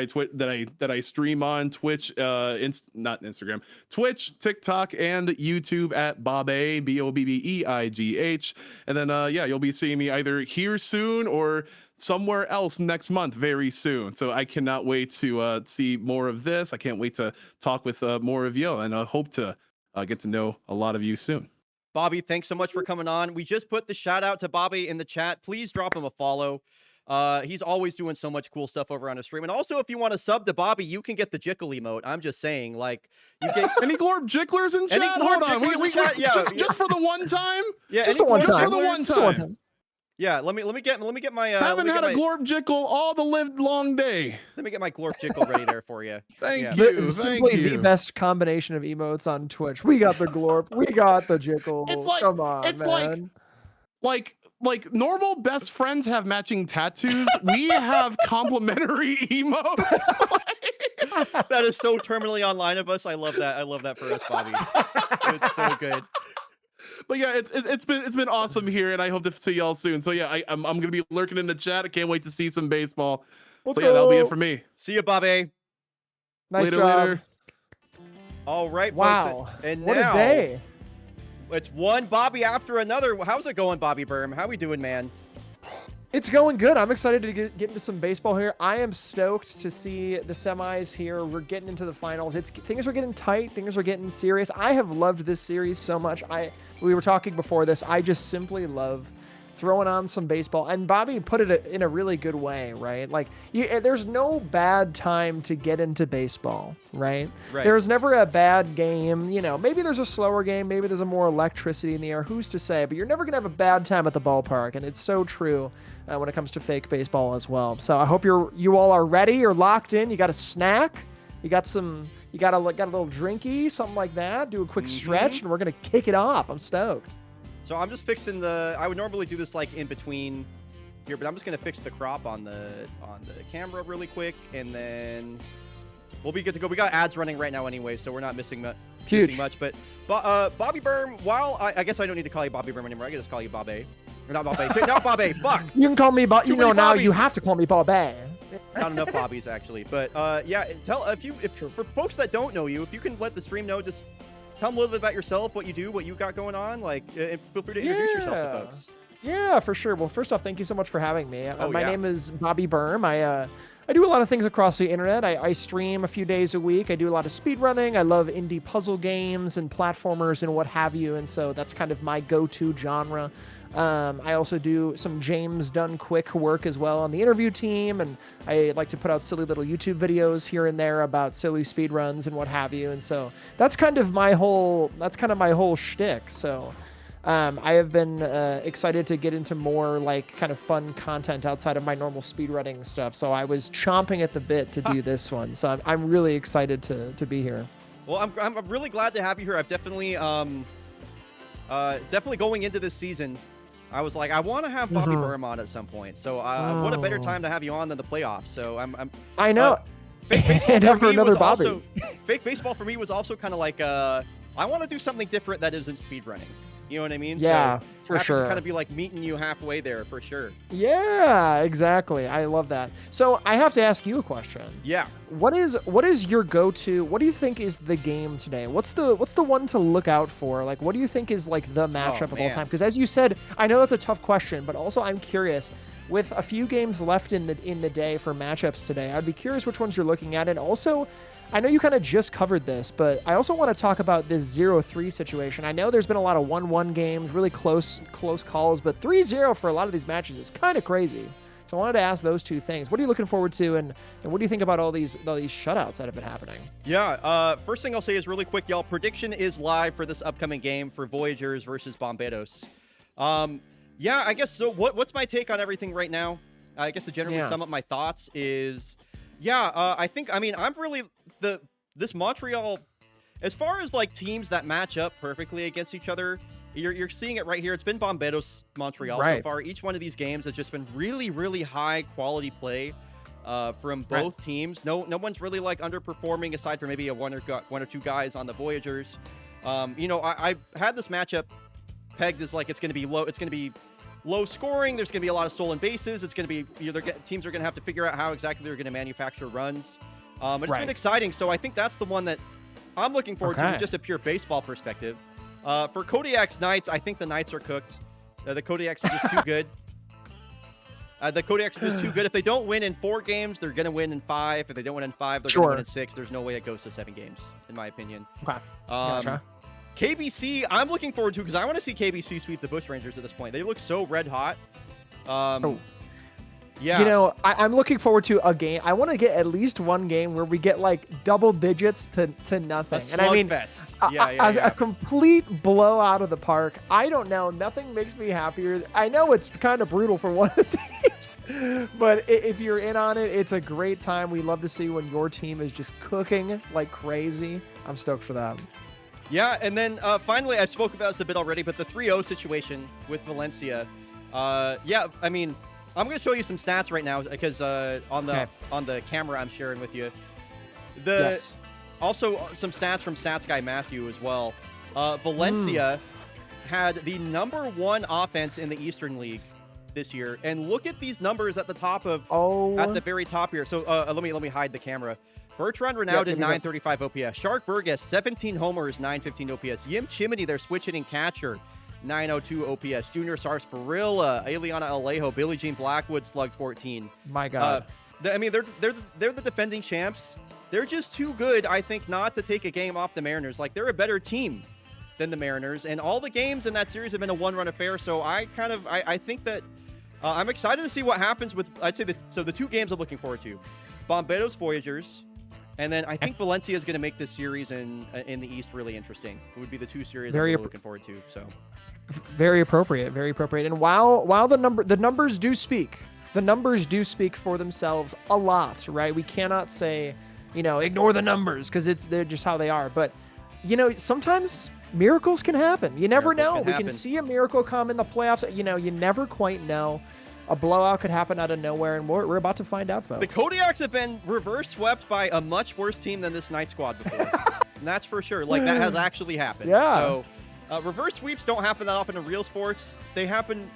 I stream on Twitch, not Instagram, Twitch, TikTok, and YouTube at Bobbeigh, BOBBEIGH. And then you'll be seeing me either here soon or somewhere else next month very soon. So I cannot wait to see more of this. I can't wait to talk with more of you, and I hope to get to know a lot of you soon. Bobby, thanks so much for coming on. We just put the shout out to Bobby in the chat. Please drop him a follow. He's always doing so much cool stuff over on his stream. And also, if you want to sub to Bobby, you can get the Jickle emote. I'm just saying, like, you get any Glorb Jicklers in chat. Hold on, just for the one time. Yeah, just the one time. For the one time. Yeah, let me get my. Haven't had a Glorb Jickle all the live long day. Let me get my Glorb Jickle ready there for you. Thank you. Simply the best combination of emotes on Twitch. We got the Glorb. We got the Jickle. It's like, come on, it's man. like normal best friends have matching tattoos. We have complimentary emotes. That is so terminally online of us. I love that. I love that for us, Bobby. It's so good. But yeah, it's been awesome here, and I hope to see y'all soon. So yeah, I'm gonna be lurking in the chat. I can't wait to see some baseball. That'll be it for me. See you, Bobby. Nice job. Later. All right, wow. folks. And what now, a day. It's one Bobby after another. How's it going, Bobby Berm? How we doing, man? It's going good. I'm excited to get into some baseball here. I am stoked to see the semis here. We're getting into the finals. Things are getting tight. Things are getting serious. I have loved this series so much. We were talking before this. I just simply love throwing on some baseball. And Bobby put it in a really good way, right? Like, there's no bad time to get into baseball, right? There's never a bad game. You know, maybe there's a slower game, maybe there's a more electricity in the air. Who's to say? But you're never gonna have a bad time at the ballpark, and it's so true when it comes to fake baseball as well. So I hope you all are ready. You're locked in. You got a snack. You got a little drinky, something like that. Do a quick stretch, and we're gonna kick it off. I'm stoked. So I'm just fixing I would normally do this like in between here, but I'm just gonna fix the crop on the camera really quick, and then we'll be good to go. We got ads running right now anyway, so we're not missing much. But Bobby Berm, while I guess I don't need to call you Bobby Berm anymore. I can just call you Bobby. Or not Bobby. Not Bobby. Fuck. You can call me Bobby. You know, now you have to call me Bobby. Not enough Bobbies actually, but yeah. For folks that don't know you, if you can let the stream know, just tell them a little bit about yourself, what you do, what you got going on. Like, and feel free to introduce yourself to folks. Yeah, for sure. Well, first off, thank you so much for having me. My name is Bobby Berm. I do a lot of things across the internet. I stream a few days a week. I do a lot of speedrunning. I love indie puzzle games and platformers and what have you. And so that's kind of my go-to genre. I also do some James Done Quick work as well on the interview team, and I like to put out silly little YouTube videos here and there about silly speedruns and what have you. And so that's kind of my whole shtick. So I have been excited to get into more like kind of fun content outside of my normal speedrunning stuff. So I was chomping at the bit to do this one. So I'm really excited to be here. Well, I'm really glad to have you here. I've definitely going into this season, I was like, I want to have Bobby Berm on at some point. So what a better time to have you on than the playoffs. So I know. Fake baseball and for me another was Bobby. also fake baseball for me was also kind of like I want to do something different that isn't speedrunning. You know what I mean? Yeah, so for sure. Kind of be like meeting you halfway there for sure. Yeah, exactly. I love that. So I have to ask you a question. Yeah. What is your go-to? What do you think is the game today? What's the one to look out for? Like, what do you think is like the matchup of all time? Because as you said, I know that's a tough question, but also I'm curious. With a few games left in the day for matchups today, I'd be curious which ones you're looking at, and also. I know you kind of just covered this, but I also want to talk about this 0-3 situation. I know there's been a lot of 1-1 games, really close calls, but 3-0 for a lot of these matches is kind of crazy. So I wanted to ask those two things. What are you looking forward to, and what do you think about all these shutouts that have been happening? Yeah, first thing I'll say is really quick, y'all. Prediction is live for this upcoming game for Voyagers versus Bombados. Yeah, I guess so. What's my take on everything right now? I guess to generally sum up my thoughts is, I'm really this Montreal, as far as like teams that match up perfectly against each other, you're seeing it right here. It's been Bombados Montreal so far. Each one of these games has just been really, really high quality play from both teams. No one's really like underperforming aside from maybe one or two guys on the Voyagers. I had this matchup pegged as like it's going to be low. It's going to be low scoring. There's going to be a lot of stolen bases. It's going to be teams are going to have to figure out how exactly they're going to manufacture runs. But it's been exciting, so I think that's the one that I'm looking forward to, just a pure baseball perspective. For Kodiak's Knights, I think the Knights are cooked. The Kodiaks are just too good. If they don't win in 4 games, they're going to win in 5. If they don't win in 5, they're going to win in 6. There's no way it goes to 7 games, in my opinion. Okay. KBC, I'm looking forward to because I want to see KBC sweep the Bushrangers at this point. They look so red hot. Yeah. You know, I'm looking forward to a game. I want to get at least one game where we get like double digits to nothing. And I mean, a complete blowout of the park. I don't know. Nothing makes me happier. I know it's kind of brutal for one of the teams, but if you're in on it, it's a great time. We love to see when your team is just cooking like crazy. I'm stoked for that. Yeah, and then finally, I spoke about this a bit already, but the 3-0 situation with Valencia. I mean, I'm going to show you some stats right now because on the camera I'm sharing with you. Also some stats from Stats Guy Matthew as well. Valencia had the #1 offense in the Eastern League this year, and look at these numbers at the top of at the very top here. So let me hide the camera. Bertrand Renaud at 935 OPS. Shark Burgess, 17 homers, 915 OPS. Yim Chimney, their switch hitting catcher, 902 OPS. Junior Sarsaparilla, Eliana Alejo, Billie Jean Blackwood, slug 14. My God. They're the defending champs. They're just too good, I think, not to take a game off the Mariners. Like, they're a better team than the Mariners, and all the games in that series have been a one-run affair. So I think that I'm excited to see what happens with, I'd say that, so the two games I'm looking forward to, Bomberos Voyagers, and then I think Valencia is going to make this series in the East really interesting. It would be the two series I'm really looking forward to. So very appropriate, very appropriate. And while the numbers do speak, for themselves a lot, right? We cannot say, ignore the numbers because they're just how they are. But sometimes miracles can happen. You never know. We can see a miracle come in the playoffs. You never quite know. A blowout could happen out of nowhere, and we're about to find out, folks. The Kodiaks have been reverse swept by a much worse team than this Night Squad before. And that's for sure. Like, that has actually happened. Yeah. So reverse sweeps don't happen that often in real sports. They happen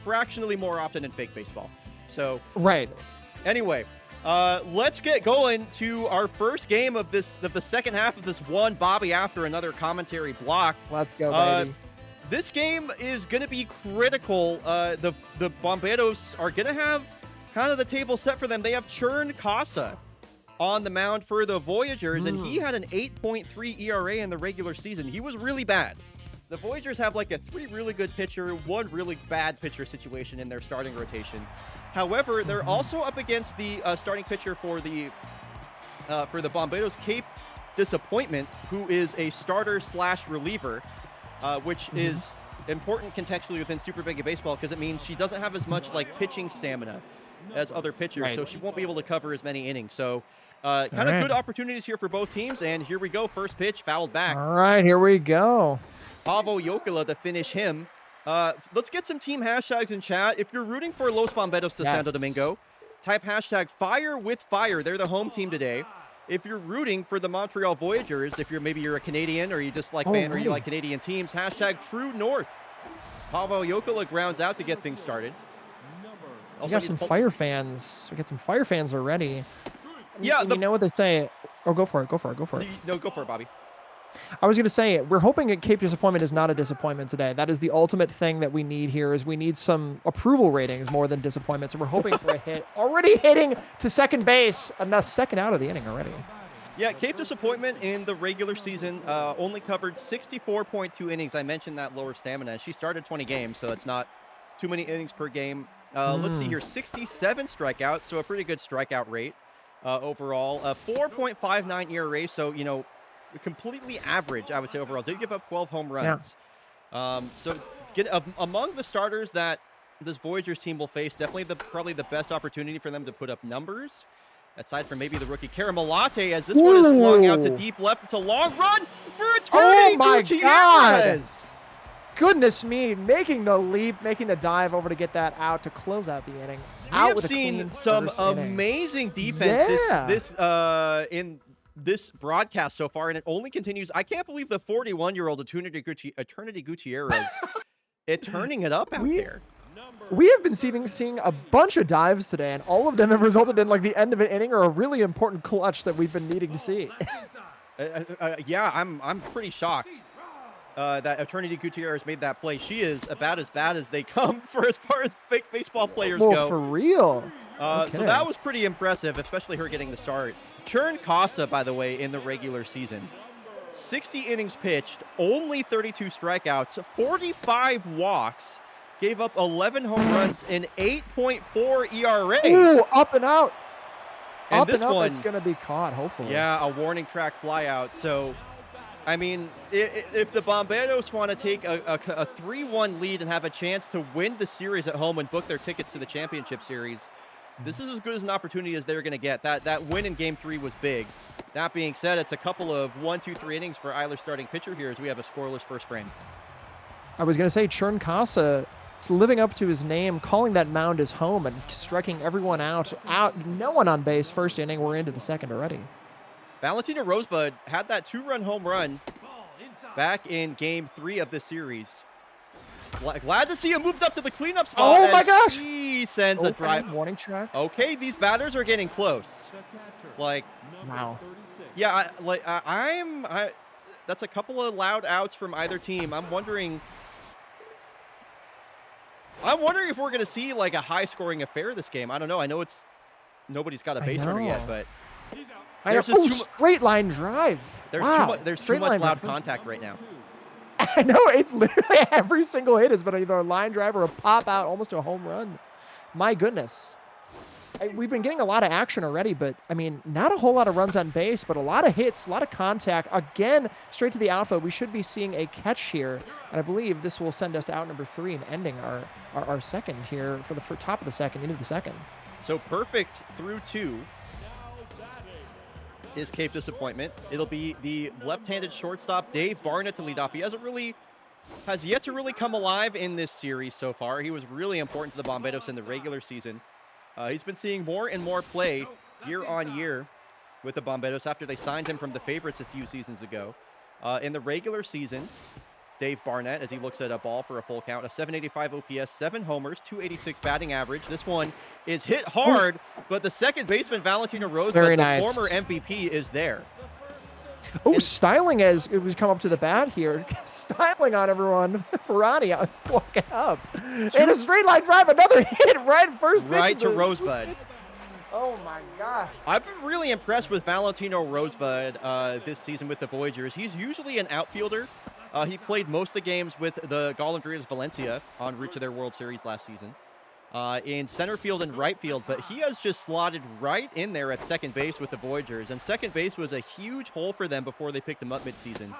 fractionally more often in fake baseball. So right. Anyway, let's get going to our first game of the second half of this one Bobby after another commentary block. Let's go, baby. This game is going to be critical. The Bomberos are going to have kind of the table set for them. They have Churn Casa on the mound for the Voyagers, and he had an 8.3 ERA in the regular season. He was really bad. The Voyagers have like a 3 really good pitcher, 1 really bad pitcher situation in their starting rotation. However, they're also up against the starting pitcher for the Bomberos, Cape Disappointment, who is a starter/reliever, which is important contextually within Super Big Baseball because it means she doesn't have as much like pitching stamina as other pitchers, so she won't be able to cover as many innings. So kind of good opportunities here for both teams, and here we go. First pitch, fouled back. All right, here we go. Pavo Yokela to finish him. Let's get some team hashtags in chat. If you're rooting for Los Bomberos de Santo Domingo, type hashtag Fire with Fire. They're the home team today. If you're rooting for the Montreal Voyagers, if you're a Canadian or you just like or you like Canadian teams, hashtag True North. Pavo Yokela grounds out to get things started. We got some Fire fans. We got some Fire fans already. Yeah, you know what they say. Oh, go for it. Go for it. No, go for it, Bobby. I was going to say, we're hoping that Cape Disappointment is not a disappointment today. That is the ultimate thing that we need here is we need some approval ratings more than disappointment. So we're hoping for a hit. Already hitting to second base. And a second out of the inning already. Yeah, Cape Disappointment in the regular season only covered 64.2 innings. I mentioned that lower stamina. She started 20 games, so it's not too many innings per game. Let's see here, 67 strikeouts, so a pretty good strikeout rate overall. 4.59 ERA, so, completely average, I would say, overall. Did give up 12 home runs. Yeah. So among the starters that this Voyagers team will face, definitely probably the best opportunity for them to put up numbers, aside from maybe the rookie Caramelate, as this one is slung out to deep left. It's a long run for Eternity Gutierrez. God. Goodness me, making the leap, making the dive over to get that out to close out the inning. We have seen some amazing defense in this broadcast so far, and it only continues. I can't believe the 41-year-old Eternity Gutierrez turning it up out there. We have been seeing a bunch of dives today, and all of them have resulted in like the end of an inning or a really important clutch that we've been needing to see. Yeah, I'm pretty shocked that Eternity Gutierrez made that play. She is about as bad as they come as far as fake baseball players go. For real. So that was pretty impressive, especially her getting the start. Churn Casa, by the way, in the regular season. 60 innings pitched, only 32 strikeouts, 45 walks, gave up 11 home runs, and 8.4 ERA. Ooh, up and out. And up this and up, one, it's going to be caught, hopefully. Yeah, a warning track flyout. So, I mean, if the Bomberos want to take a 3-1 lead and have a chance to win the series at home and book their tickets to the championship series, this is as good as an opportunity as they're going to get. That win in Game 3 was big. That being said, it's a couple of 1, 2, 3 innings for Eiler's starting pitcher here as we have a scoreless first frame. I was going to say Churn Casa is living up to his name, calling that mound his home and striking everyone out. No one on base first inning. We're into the second already. Valentina Rosebud had that 2-run home run back in Game 3 of the series. Glad to see him moved up to the cleanup spot. Oh my gosh! He sends a drive. Warning track. Okay, these batters are getting close. Wow. Yeah, that's a couple of loud outs from either team. I'm wondering if we're going to see like a high-scoring affair this game. I don't know. I know nobody's got a base runner yet, but straight line drive. There's too much loud contact right now. I know, it's literally every single hit has been either a line drive or a pop out, almost to a home run. My goodness. We've been getting a lot of action already, but I mean, not a whole lot of runs on base, but a lot of hits, a lot of contact. Again, straight to the outfield. We should be seeing a catch here, and I believe this will send us to out number 3 and ending our second here for the top of the second, into the second. So perfect through 2 is Cape Disappointment. It'll be the left-handed shortstop, Dave Barnett, to lead off. He has yet to really come alive in this series so far. He was really important to the Bomberos in the regular season. He's been seeing more and more play year on year with the Bomberos after they signed him from the favorites a few seasons ago. In the regular season, Dave Barnett, as he looks at a ball for a full count, a 785 OPS, 7 homers, 286 batting average. This one is hit hard, but the second baseman, Valentino Rosebud, the former MVP, is there. Oh, styling as it was come up to the bat here. Styling on everyone. Ferrani walking up. And a straight line drive, another hit right at first. Right to Rosebud. Oh my God. I've been really impressed with Valentino Rosebud this season with the Voyagers. He's usually an outfielder. He played most of the games with the Golondrinas Valencia en route to their World Series last season. In center field and right field, but he has just slotted right in there at second base with the Voyagers, and second base was a huge hole for them before they picked him up midseason.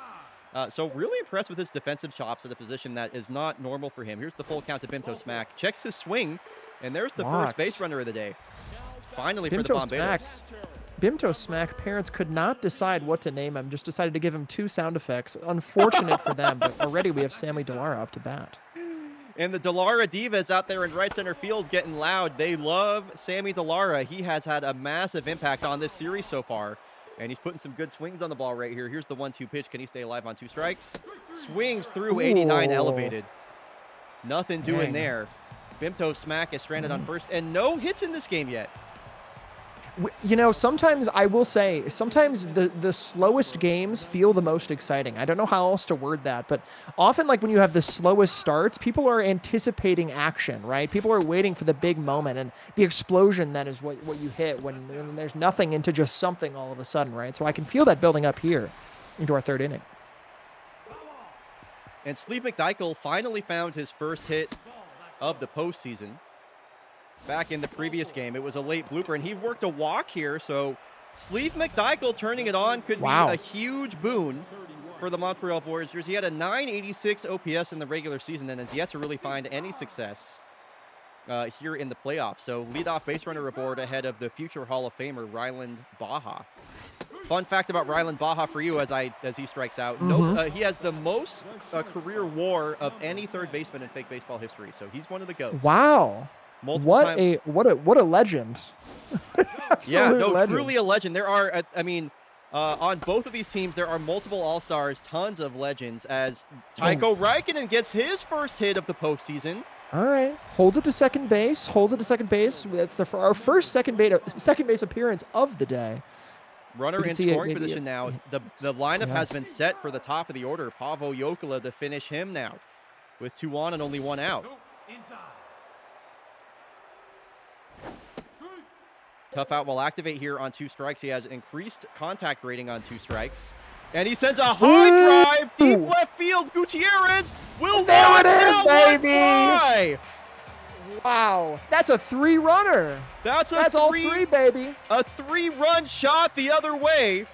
So really impressed with his defensive chops at a position that is not normal for him. Here's the full count to Bimto Smack. Checks his swing, and there's the first base runner of the day. Finally for the Bomberos. Bimto Smack parents could not decide what to name him, just decided to give him 2 sound effects. Unfortunate for them, but already we have Sammy Delara up to bat. And the Delara Divas out there in right center field getting loud. They love Sammy Delara. He has had a massive impact on this series so far. And he's putting some good swings on the ball right here. Here's the 1-2 pitch. Can he stay alive on 2 strikes? Swings through 89 elevated. Nothing doing there. Bimto Smack is stranded on first. And no hits in this game yet. You know, sometimes I will say, sometimes the slowest games feel the most exciting. I don't know how else to word that, but often like when you have the slowest starts, people are anticipating action, right? People are waiting for the big moment, and the explosion then is what you hit when there's nothing into just something all of a sudden, right? So I can feel that building up here into our third inning. And Sleeve McDykel finally found his first hit of the postseason. Back in the previous game, it was a late blooper, and he worked a walk here, so Sleeve McDykel turning it on could be a huge boon for the Montreal Voyagers. He had a 986 OPS in the regular season and has yet to really find any success here in the playoffs. So leadoff base runner aboard ahead of the future Hall of Famer, Ryland Baja. Fun fact about Ryland Baja for you as he strikes out. He has the most career WAR of any third baseman in fake baseball history, so he's one of the GOATs. Wow. What a legend. Yeah, no, legend. Truly a legend. There are, on both of these teams, there are multiple All-Stars, tons of legends, as Tycho Raikkonen gets his first hit of the postseason. All right, holds it to second base. That's our first second base appearance of the day. Runner in scoring position now. The lineup has been set for the top of the order. Paavo Jokela to finish him now with 2 on and only 1 out. Tough out will activate here on 2 strikes. He has increased contact rating on 2 strikes. And he sends a high drive deep left field. Gutierrez will there it is, baby! Fly. Wow, that's a 3-runner. That's all 3, baby. A 3-run shot the other way.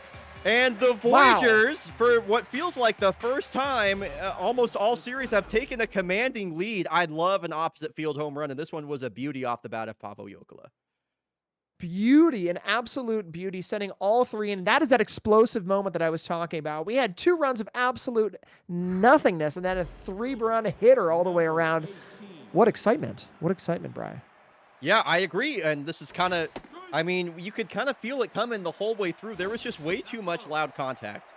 And the Voyagers, for what feels like the first time, almost all series have taken a commanding lead. I'd love an opposite field home run, and this one was a beauty off the bat of Paavo Jokela. Beauty, an absolute beauty, sending all 3 in. That is that explosive moment that I was talking about. We had 2 runs of absolute nothingness and then a 3-run hitter all the way around. What excitement. What excitement, Bri. Yeah, I agree. And this is kind of, you could kind of feel it coming the whole way through. There was just way too much loud contact.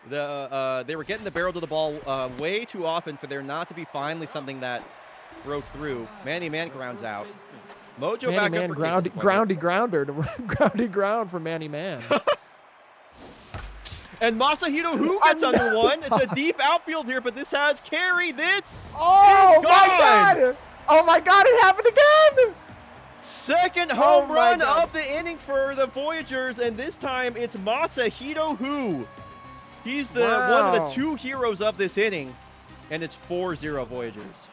They were getting the barrel to the ball way too often for there not to be finally something that broke through. Manny Man grounds out. Mojo back up for groundy ground for Manny Man. And Masahiro Who gets under one. It's a deep outfield here, but this has carry. This my God! Oh my God! It happened again. Second home run of the inning for the Voyagers, and this time it's Masahiro Who. He's one of the 2 heroes of this inning. and it's 4-0 Voyagers.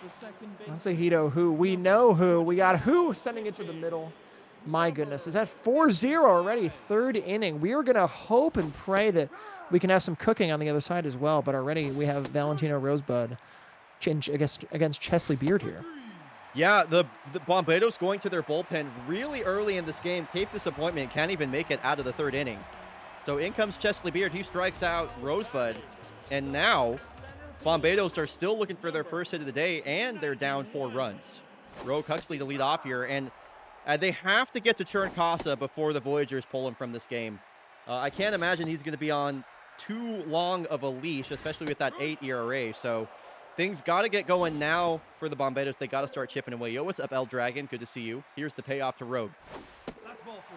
I'll say Hito who. We know who. We got who sending it to the middle. My goodness. Is that 4-0 already? Third inning. We are going to hope and pray that we can have some cooking on the other side as well. But already we have Valentino Rosebud against Chesley Beard here. Yeah, the Bombados going to their bullpen really early in this game. Cape Disappointment can't even make it out of the third inning. So in comes Chesley Beard. He strikes out Rosebud. And now Bombados are still looking for their first hit of the day, and they're down 4 runs. Rogue Huxley to lead off here, and they have to get to Chern Casa before the Voyagers pull him from this game. I can't imagine he's going to be on too long of a leash, especially with that 8 ERA. So things got to get going now for the Bombados. They got to start chipping away. Yo, what's up, El Dragon? Good to see you. Here's the payoff to Rogue.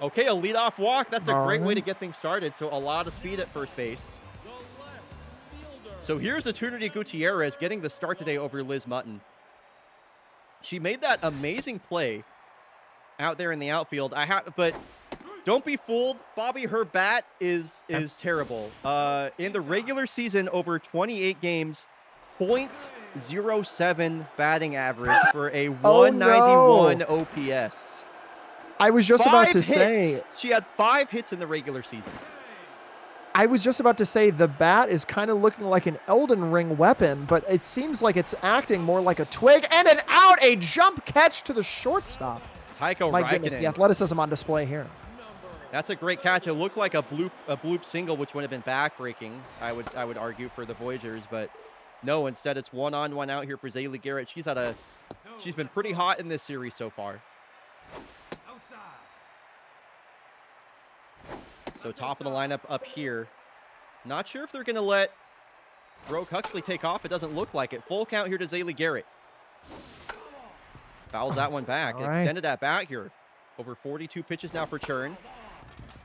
Okay, a leadoff walk. That's a great way to get things started. So a lot of speed at first base. So here's Eternity Gutierrez getting the start today over Liz Mutton. She made that amazing play out there in the outfield. But don't be fooled, Bobby. Her bat is terrible. In the regular season, over 28 games, .07 batting average for a 191 OPS. I was just about to say she had 5 hits in the regular season. I was just about to say the bat is kind of looking like an Elden Ring weapon, but it seems like it's acting more like a twig. And an out, a jump catch to the shortstop. Tycho My Raikkonen. goodness, the athleticism on display here. That's a great catch. It looked like a bloop single, which would have been backbreaking, I would argue, for the Voyagers, but no, instead it's 1-on-1 out here for Zaylee Garrett. She's been pretty hot in this series so far. So top of the lineup up here. Not sure if they're going to let Rogue Huxley take off. It doesn't look like it. Full count here to Zaylee Garrett. Fouls that one back. All right. Extended at bat here. Over 42 pitches now for Chern.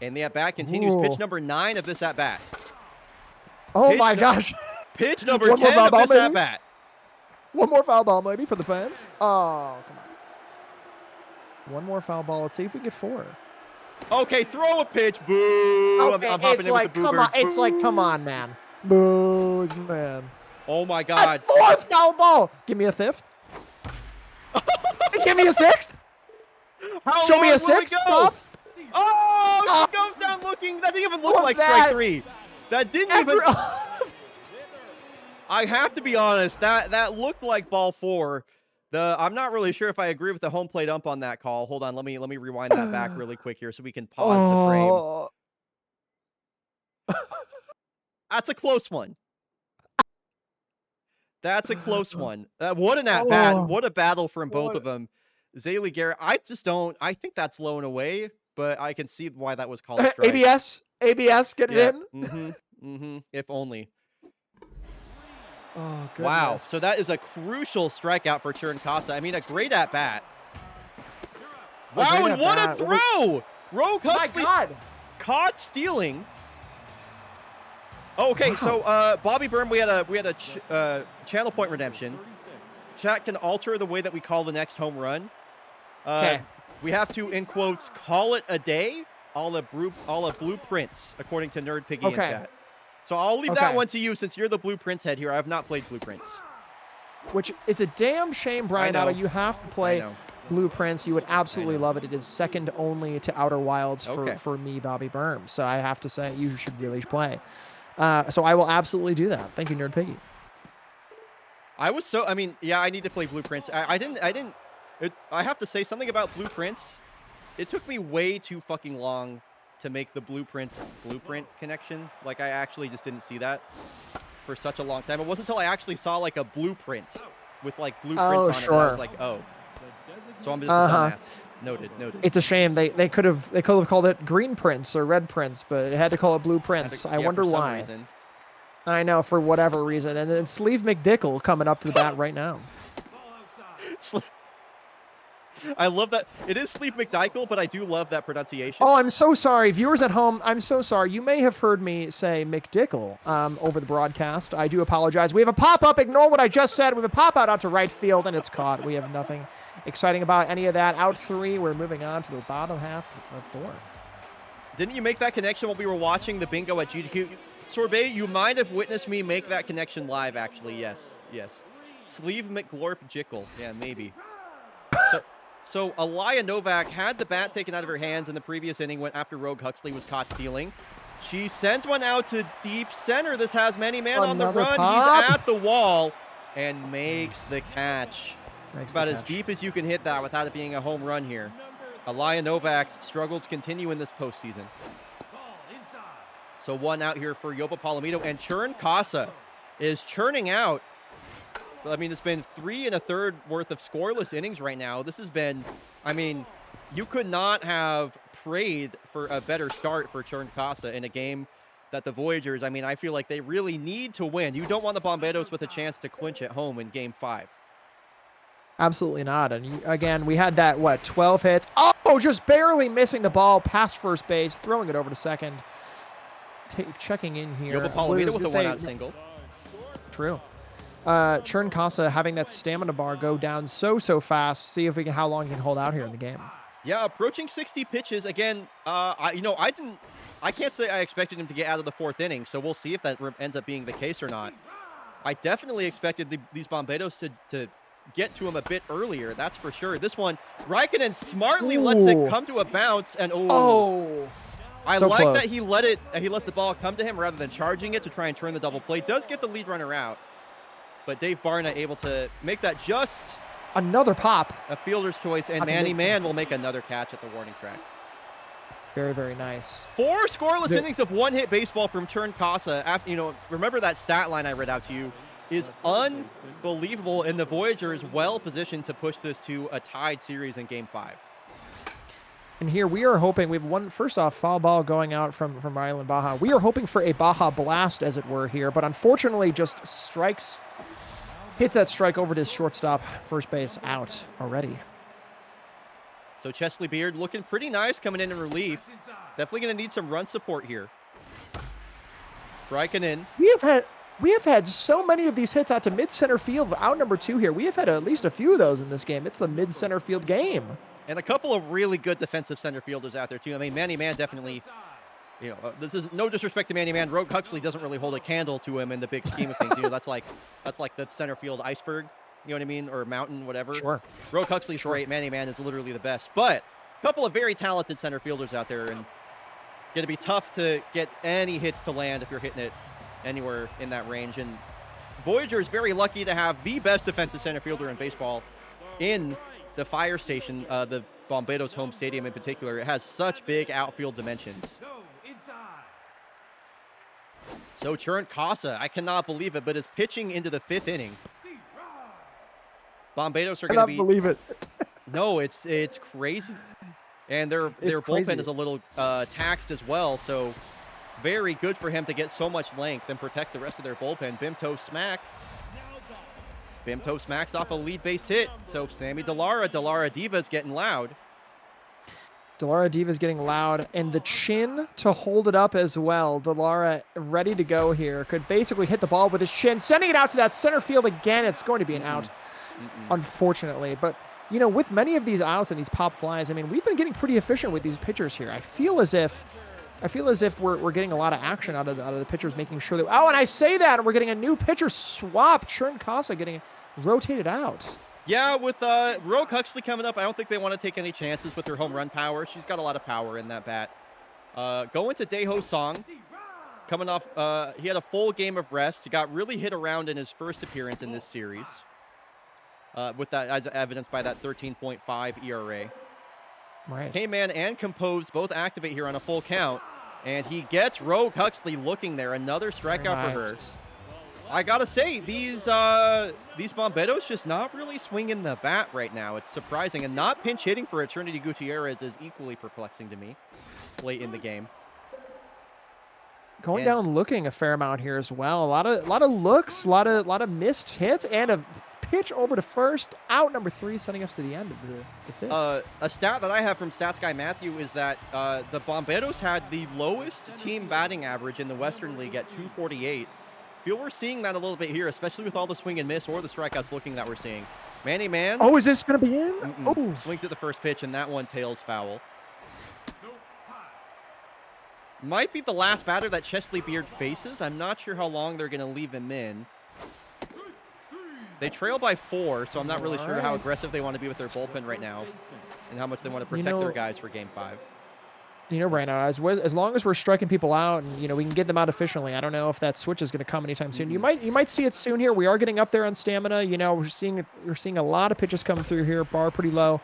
And the at-bat continues. Pitch number 9 of this at-bat. Oh my gosh. Pitch number 10 of this at-bat. One more foul ball maybe for the fans. Oh, come on. One more foul ball. Let's see if we get 4. Okay, throw a pitch. Boo. Okay, I'm hopping in with the boo birds. It's like, come on, man. Boos, man. Oh, my God. A 4th foul ball. Give me a 5th. Give me a 6th. Show me a 6th. Stop. Oh, she goes down looking. That didn't even look like strike 3. That didn't even. I have to be honest. That looked like ball 4. I'm not really sure if I agree with the home plate ump on that call. Hold on, let me rewind that back really quick here so we can pause the frame. That's a close one. That's a close one. What an at-bat. What a battle from both of them. Zaylee Garrett, I think that's low and away, but I can see why that was called a strike. ABS, get it in. If only. Oh, goodness. Wow, so that is a crucial strikeout for Chern Casa. I mean, a great at-bat. Wow, and what a throw! Rogue Huxley caught stealing. Okay, so Bobby Byrne, we had a channel point redemption. Chat can alter the way that we call the next home run. Okay. We have to, in quotes, call it a day, all the blueprints, according to Nerd Piggy in chat. So I'll leave that one to you since you're the Blueprints head here. I have not played Blueprints. Which is a damn shame, bryonato. You have to play Blueprints. You would absolutely love it. It is second only to Outer Wilds for me, Bobby Byrne. So I have to say you should really play. So I will absolutely do that. Thank you, Nerd Piggy. I need to play Blueprints. I have to say something about Blueprints. It took me way too fucking long to make the blueprint connection. Like, I actually just didn't see that for such a long time. It wasn't until I actually saw like a blueprint with like blueprints on it. And I was like, oh. So I'm just a dumbass. Noted. It's a shame. They could have called it green prints or red prints, but it had to call it blueprints. I wonder why. Reason. I know, for whatever reason. And then Sleeve McDickle coming up to the bat right now. I love that. It is Sleep McDykel, but I do love that pronunciation. Oh, I'm so sorry. Viewers at home, I'm so sorry. You may have heard me say McDickle over the broadcast. I do apologize. We have a pop-up. Ignore what I just said. We have a pop-out out to right field, and it's caught. We have nothing exciting about any of that. Out 3. We're moving on to the bottom half of 4. Didn't you make that connection while we were watching the bingo at GQ? Sorbet, you might have witnessed me make that connection live, actually. Yes. Sleeve McGlorp Jickle. Yeah, maybe. So Alaya Novak had the bat taken out of her hands in the previous inning when after Rogue Huxley was caught stealing. She sends one out to deep center. This has Manny Man on the Another run. pop. He's at the wall and makes the catch. It's about as deep as you can hit that without it being a home run here. Alaya Novak's struggles continue in this postseason. So 1 out here for Yoba Palomino, and Churn Casa is churning out. I mean, it's been 3 1/3 worth of scoreless innings right now. This has been, I mean, you could not have prayed for a better start for Churn Casa in a game that the Voyagers, I mean, I feel like they really need to win. You don't want the Bomberos with a chance to clinch at home in Game 5. Absolutely not. And again, we had that, 12 hits. Oh, just barely missing the ball past first base, throwing it over to second. Checking in here. Yoba Palomino with a 1-out single. True. Churn Casa having that stamina bar go down so fast. See if we can, how long he can hold out here in the game. Yeah, approaching 60 pitches. Again, I can't say I expected him to get out of the 4th inning, so we'll see if that ends up being the case or not. I definitely expected these Bomberos to get to him a bit earlier, that's for sure. This one, Raikkonen smartly lets it come to a bounce, and I so like close. that he let the ball come to him rather than charging it to try and turn the double play. Does get the lead runner out, but Dave Barna able to make that just another pop. A fielder's choice, and Manny Man will make another catch at the warning track. Very, very nice. 4 scoreless innings of 1-hit baseball from Churn Casa. After, remember that stat line I read out to you is unbelievable, and the Voyagers well positioned to push this to a tied series in Game 5. And here we are hoping, we have one, first off, foul ball going out from Rylan Baja. We are hoping for a Baja blast, as it were, here, but unfortunately just hits that strike over to shortstop, first base, out already. So Chesley Beard looking pretty nice coming in relief. Definitely going to need some run support here. Raikkonen. We have had so many of these hits out to mid-center field, out number 2 here. We have had at least a few of those in this game. It's the mid-center field game. And a couple of really good defensive center fielders out there, too. I mean, Manny Man definitely, this is no disrespect to Manny Man. Rogue Huxley doesn't really hold a candle to him in the big scheme of things. That's like the center field iceberg, you know what I mean? Or mountain, whatever. Sure. Rogue Huxley's great. Manny Man is literally the best. But a couple of very talented center fielders out there, and going to be tough to get any hits to land if you're hitting it anywhere in that range. And Voyager is very lucky to have the best defensive center fielder in baseball in the Fire Station, the Bomberos home stadium in particular. It has such big outfield dimensions. So Churn Casa, I cannot believe it, but is pitching into the 5th inning. Bomberos are going to be... I cannot believe it. No, it's crazy. And their bullpen is a little taxed as well, so very good for him to get so much length and protect the rest of their bullpen. Bimto smacks off a lead base hit. So Sammy Delara Diva's getting loud. Delara Diva's getting loud, and the chin to hold it up as well. Delara ready to go here. Could basically hit the ball with his chin, sending it out to that center field again. It's going to be an out, unfortunately. But, with many of these outs and these pop flies, I mean, we've been getting pretty efficient with these pitchers here. I feel as if we're getting a lot of action out of the pitchers, making sure that... Oh, and I say that, and we're getting a new pitcher swap. Churn Casa getting rotated out. Yeah, with Rogue Huxley coming up, I don't think they want to take any chances with their home run power. She's got a lot of power in that bat. Going to Daeho Song. Coming off, he had a full game of rest. He got really hit around in his first appearance in this series. With that, as evidenced by that 13.5 ERA. Right. K-Man and Compose both activate here on a full count. And he gets Rogue Huxley looking there. Another strikeout for her. I gotta say, these Bomberos just not really swinging the bat right now. It's surprising, and not pinch hitting for Eternity Gutierrez is equally perplexing to me late in the game. Going down looking a fair amount here as well. A lot of looks, a lot of missed hits, and a pitch over to first, out number 3, sending us to the end of the 5th. A stat that I have from Stats Guy Matthew is that the Bomberos had the lowest team batting average in the Western League at 248. Feel we're seeing that a little bit here, especially with all the swing and miss or the strikeouts looking that we're seeing. Manny Man. Oh, is this going to be in? Swings at the first pitch, and that one tails foul. might be the last batter that Chesley Beard faces. I'm not sure how long they're going to leave him in. They trail by 4, so I'm not really sure how aggressive they want to be with their bullpen right now and how much they want to protect their guys for Game 5. Right now, as long as we're striking people out and, we can get them out efficiently, I don't know if that switch is going to come anytime soon. You might see it soon here. We are getting up there on stamina. We're seeing a lot of pitches come through here, bar pretty low.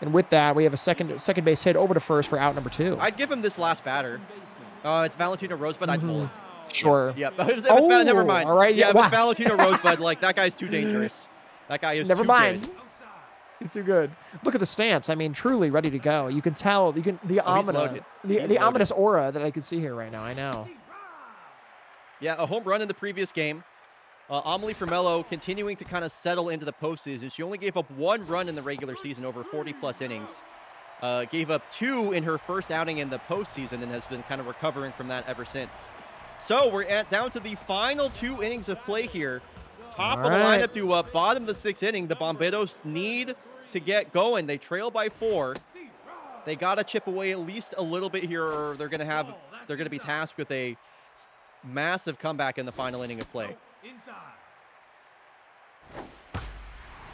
And with that, we have a second base hit over to first for out number 2. I'd give him this last batter. It's Valentino Rosebud. I'd pull it. Sure. Yep. Never mind. All right. Yeah, if it's Valentino Rosebud, like, that guy's too dangerous. That guy is Never too mind. good. He's too good. Look at the stamps. I mean, truly ready to go. You can tell. The ominous aura that I can see here right now. I know. Yeah, a home run in the previous game. Amelie Formello continuing to kind of settle into the postseason. She only gave up 1 run in the regular season over 40-plus innings. Gave up 2 in her first outing in the postseason and has been kind of recovering from that ever since. So we're down to the final 2 innings of play here. Top of the lineup to bottom of the 6th inning. The Bomberos need to get going. They trail by 4. They got to chip away at least a little bit here, or they're going to be tasked with a massive comeback in the final inning of play.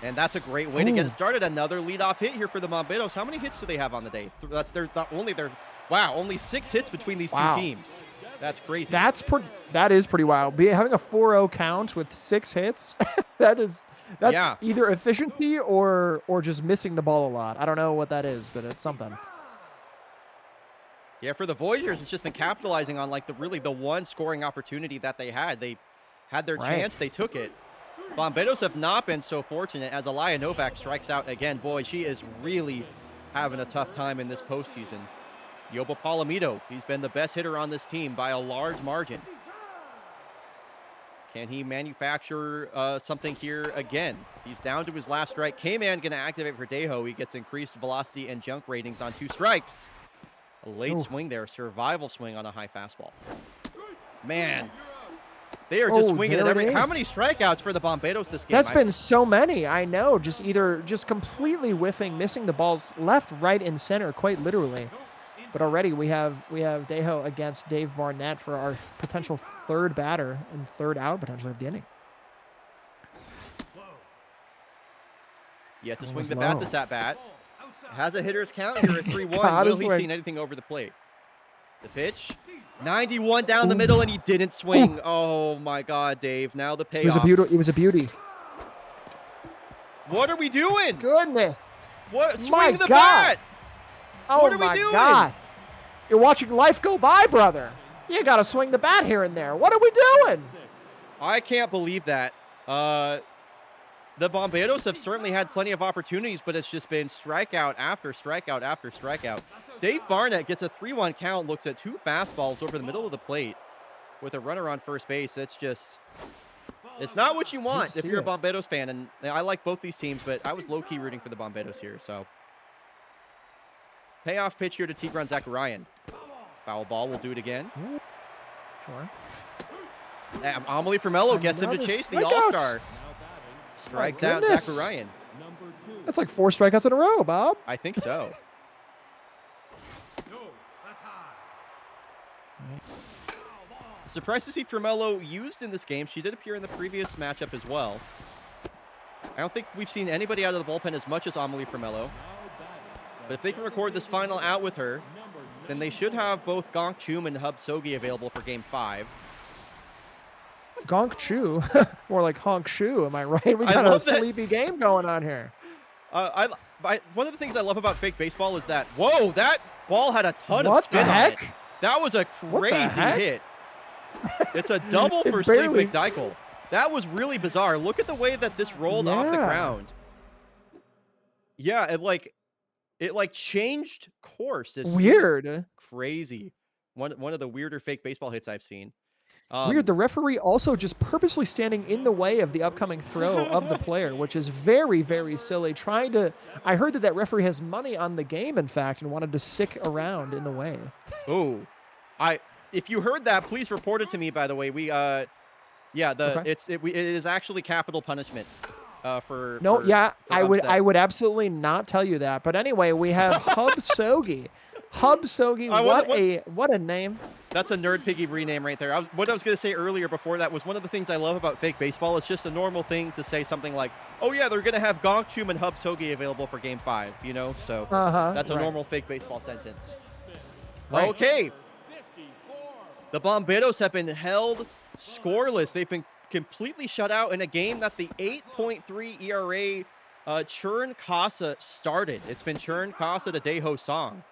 And that's a great way to get it started. Another leadoff hit here for the Bomberos. How many hits do they have on the day? Only 6 hits between these 2 teams. That's crazy. That is pretty wild. Having a 4-0 count with 6 hits, that's either efficiency or just missing the ball a lot. I don't know what that is, but it's something. Yeah, for the Voyagers, it's just been capitalizing on the one scoring opportunity that they had. They had their chance, they took it. Bomberos have not been so fortunate as Alaya Novak strikes out again. Boy, she is really having a tough time in this postseason. Yoba Palomito, he's been the best hitter on this team by a large margin. Can he manufacture something here again? He's down to his last strike. K-Man going to activate for Dejo. He gets increased velocity and junk ratings on 2 strikes. A late swing there, survival swing on a high fastball. Man, they are just swinging at everything. How many strikeouts for the Bomberos this game? That's been so many. I know. Just completely whiffing, missing the balls left, right, and center, quite literally. But already we have Dejo against Dave Barnett for our potential 3rd batter and 3rd out potentially of the inning. Yeah, to swing the bat this at bat. Has a hitter's count here at 3-1. Will he see anything over the plate? The pitch. 91 down the middle, and he didn't swing. Oh, my God, Dave. Now the payoff. It was a beauty. What are we doing? Goodness. Swing the bat. Oh, what are we doing? God. You're watching life go by, brother. You got to swing the bat here and there. What are we doing? I can't believe that. The Bomberos have certainly had plenty of opportunities, but it's just been strikeout after strikeout after strikeout. Dave Barnett gets a 3-1 count, looks at 2 fastballs over the middle of the plate with a runner on first base. It's not what you want if you're a Bomberos fan, and I like both these teams, but I was low-key rooting for the Bomberos here, so. Payoff pitch here to Tigran Zakarian. Foul ball, we'll do it again. Sure. Amelie Formello gets him to chase the All-Star. Strikes out Zakarian. That's like 4 strikeouts in a row, Bob. I think so. Surprised to see Formello used in this game. She did appear in the previous matchup as well. I don't think we've seen anybody out of the bullpen as much as Amelie Formello. But if they can record this final out with her, then they should have both Gonk Chum and Hub Sogi available for Game 5. Gonk Chu, more like Honk Shoe, am I right? We got a sleepy game going on here. One of the things I love about fake baseball is that, whoa, that ball had a ton of spin on it. That was a crazy hit. It's a double for Steve McDykel. That was really bizarre. Look at the way that this rolled off the ground. Yeah, it changed course. It's weird. Crazy. One of the weirder fake baseball hits I've seen. Weird. The referee also just purposely standing in the way of the upcoming throw of the player, which is very, very silly. I heard that referee has money on the game, in fact, and wanted to stick around in the way. Oh, if you heard that, please report it to me. By the way, it is actually capital punishment. I would absolutely not tell you that. But anyway, we have Hub Sogi Hub Sogi, what a name. That's a Nerd Piggy rename right there. What I was going to say earlier before that was one of the things I love about fake baseball. It's just a normal thing to say something like, oh, yeah, they're going to have Gong Chum and Hub Sogi available for Game 5, you know? So that's a normal fake baseball sentence. Right. Okay. The Bomberos have been held scoreless. They've been completely shut out in a game that the 8.3 ERA Churn Casa started. It's been Churn Casa to Daeho Song.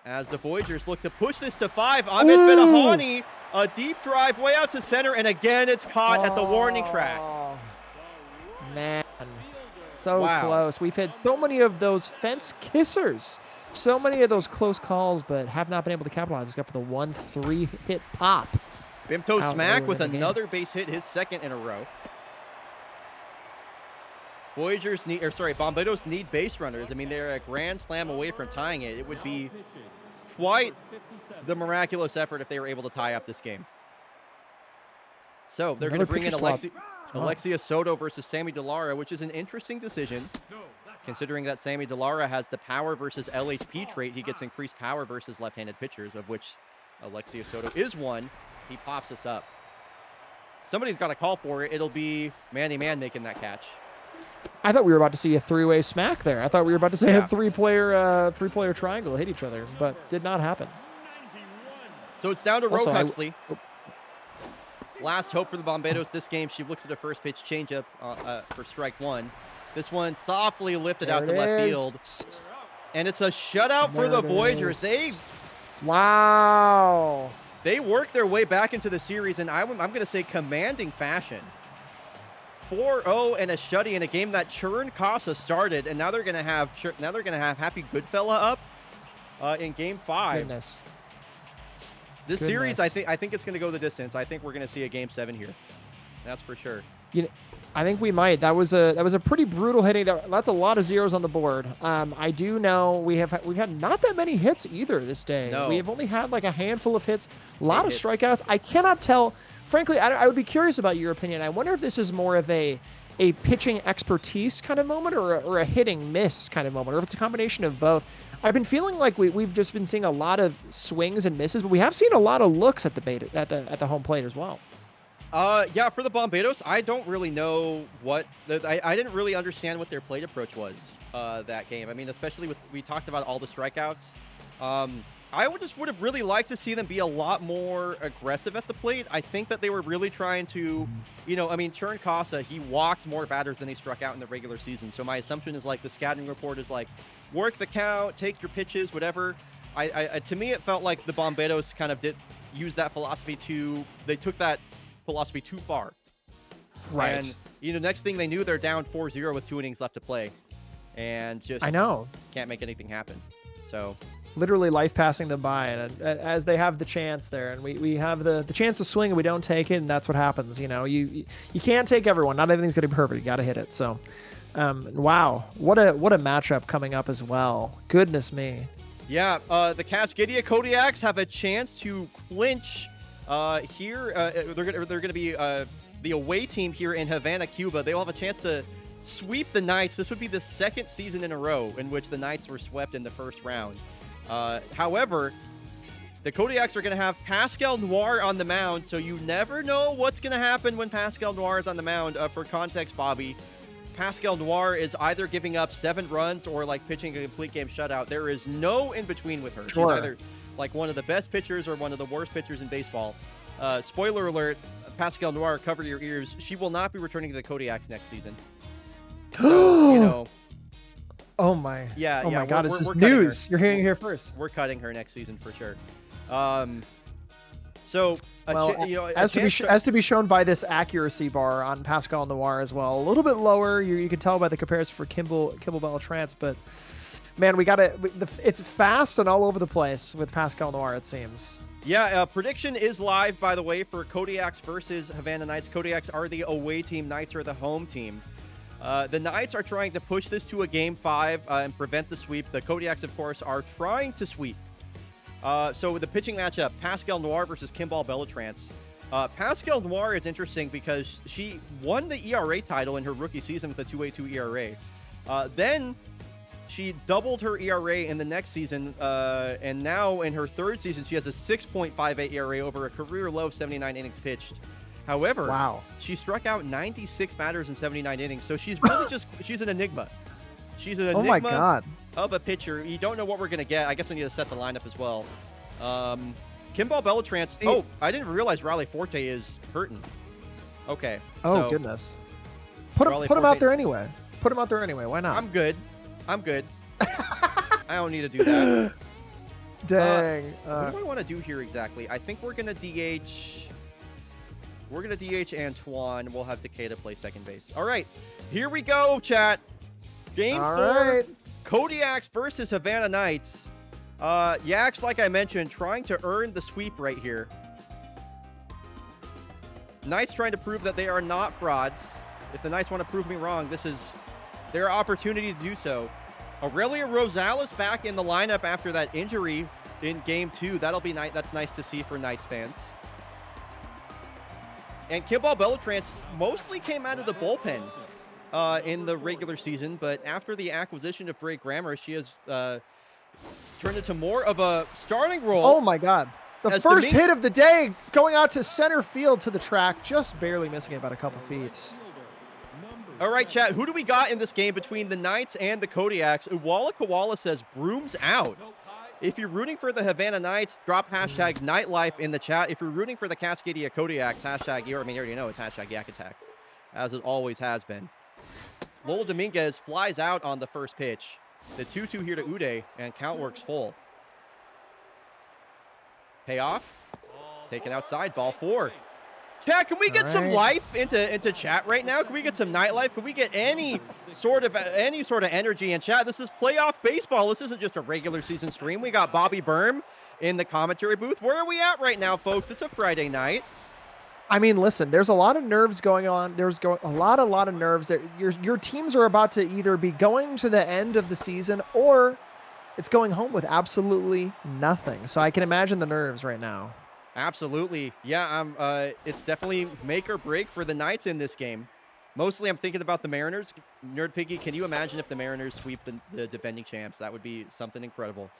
As the Voyagers look to push this to 5, Ahmed Fedahani, a deep drive way out to center, and again it's caught at the warning track. Man, so close. We've had so many of those fence kissers, so many of those close calls, but have not been able to capitalize except for the 1-3 hit pop. Bimto Smack with another base hit, his second in a row. Bomberos need base runners. I mean, they're a grand slam away from tying it. It would be quite the miraculous effort if they were able to tie up this game. So they're going to bring in Alexia Soto versus Sammy Delara, which is an interesting decision, considering that Sammy Delara has the power versus LHP trait. He gets increased power versus left-handed pitchers, of which Alexia Soto is one. He pops this up. Somebody's got to call for it. It'll be Manny Man making that catch. I thought we were about to see a three-way smack there. I thought we were about to see a three-player triangle hit each other, but did not happen. So it's down to Roe Huxley. Last hope for the Bomberos this game. She looks at her first pitch changeup for strike one. This one softly lifted out to left field. And it's a shutout for the Voyagers. Wow. They worked their way back into the series, and I'm going to say commanding fashion. 4-0 and a shutty in a game that Churn Casa started, and now they're going to have Happy Goodfella up in Game 5. Goodness. This series, I think it's going to go the distance. I think we're going to see a Game 7 here. That's for sure. You know, I think we might. That was a pretty brutal hitting. That's a lot of zeros on the board. I do know we've had not that many hits either this day. No. We have only had like a handful of hits, a lot of strikeouts. I cannot tell. Frankly, I would be curious about your opinion. I wonder if this is more of a pitching expertise kind of moment or a hitting miss kind of moment, or if it's a combination of both. I've been feeling like we've just been seeing a lot of swings and misses, but we have seen a lot of looks at the home plate as well. Yeah, for the Bomberos, I don't really know I didn't really understand what their plate approach was that game. I mean, especially we talked about all the strikeouts. I would have really liked to see them be a lot more aggressive at the plate. I think that they were really trying to, Churn Casa, he walked more batters than he struck out in the regular season. So my assumption is like the scouting report is like, work the count, take your pitches, whatever. To me, it felt like the Bomberos kind of did use that philosophy they took that philosophy too far. Right. And, next thing they knew, they're down 4-0 with 2 innings left to play. And just can't make anything happen. So literally life passing them by, and as they have the chance there, and we have the chance to swing and we don't take it, and that's what happens. You can't take everyone. Not everything's gonna be perfect. You gotta hit it. So wow, what a matchup coming up as well. Goodness me. Yeah, the Cascadia Kodiaks have a chance to clinch here. They're gonna be the away team here in Havana, Cuba. They'll have a chance to sweep the Knights. This would be the second season in a row in which the Knights were swept in the first round. However, the Kodiaks are going to have Pascal Noir on the mound, so you never know what's going to happen when Pascal Noir is on the mound. For context, Bobby, Pascal Noir is either giving up 7 runs or like pitching a complete game shutout. There is no in between with her. Sure. She's either like one of the best pitchers or one of the worst pitchers in baseball. Spoiler alert, Pascal Noir, cover your ears. She will not be returning to the Kodiaks next season. So, Oh my! Yeah, oh my God! It's just cutting news. her. You're hearing it here first. We're cutting her next season for sure. As to be shown by this accuracy bar on Pascal Noir as well, a little bit lower. You can tell by the comparison for Kimball Beltrance, but man, it's fast and all over the place with Pascal Noir. It seems. Yeah, prediction is live, by the way, for Kodiaks versus Havana Knights. Kodiaks are the away team. Knights are the home team. The Knights are trying to push this to a Game 5 and prevent the sweep. The Kodiaks, of course, are trying to sweep. So with the pitching matchup, Pascal Noir versus Kimball Beltrance. Pascal Noir is interesting because she won the ERA title in her rookie season with a 2.82 ERA. Then She doubled her ERA in the next season, and now in her third season, she has a 6.58 ERA over a career low of 79 innings pitched. However, Wow. she struck out 96 batters in 79 innings, so she's really she's an enigma. She's an enigma Oh my God. of a pitcher. You don't know what we're going to get. I guess I need to set the lineup as well. Kimball Bellatrance. Oh, I didn't realize Raleigh Forte is hurting. Okay. Oh, so goodness. Put him Forte- out there anyway. Put him out there anyway. Why not? I'm good. I don't need to do that. Dang. What do I want to do here exactly? I think we're going to DH. We're going to DH Antoine. We'll have Takeda play second base. All right. Here we go, chat. Game All 4. right. Kodiaks versus Havana Knights. Yaks, like I mentioned, trying to earn the sweep right here. Knights trying to prove that they are not frauds. If the Knights want to prove me wrong, this is their opportunity to do so. Aurelia Rosales back in the lineup after that injury in Game 2. That's nice to see for Knights fans. And Kimball Bellatrance mostly came out of the bullpen in the regular season, but after the acquisition of Bray Grammer, she has turned into more of a starting role. Oh my God. The As first hit of the day going out to center field to the track, just barely missing it about a couple feet. All right, chat, who do we got in this game between the Knights and the Kodiaks? Uwala Koala says brooms out. If you're rooting for the Havana Knights, drop hashtag nightlife in the chat. If you're rooting for the Cascadia Kodiaks, hashtag, you already know it's hashtag Yak Attack, as it always has been. Lola Dominguez flies out on the first pitch. The 2-2 here to Uday, and count works full. Payoff. Taken outside, ball 4. Chat, can we get some life into chat right now? Can we get some nightlife? Can we get any sort of energy in chat? This is playoff baseball. This isn't just a regular season stream. We got Bobby Berm in the commentary booth. Where are we at right now, folks? It's a Friday night. I mean, listen, there's a lot of nerves going on. There's a lot of nerves. Your teams are about to either be going to the end of the season or it's going home with absolutely nothing. So I can imagine the nerves right now. Absolutely. Yeah, it's definitely make or break for the Knights in this game. Mostly I'm thinking about the Mariners. Nerd Piggy, can you imagine if the Mariners sweep the defending champs? That would be something incredible.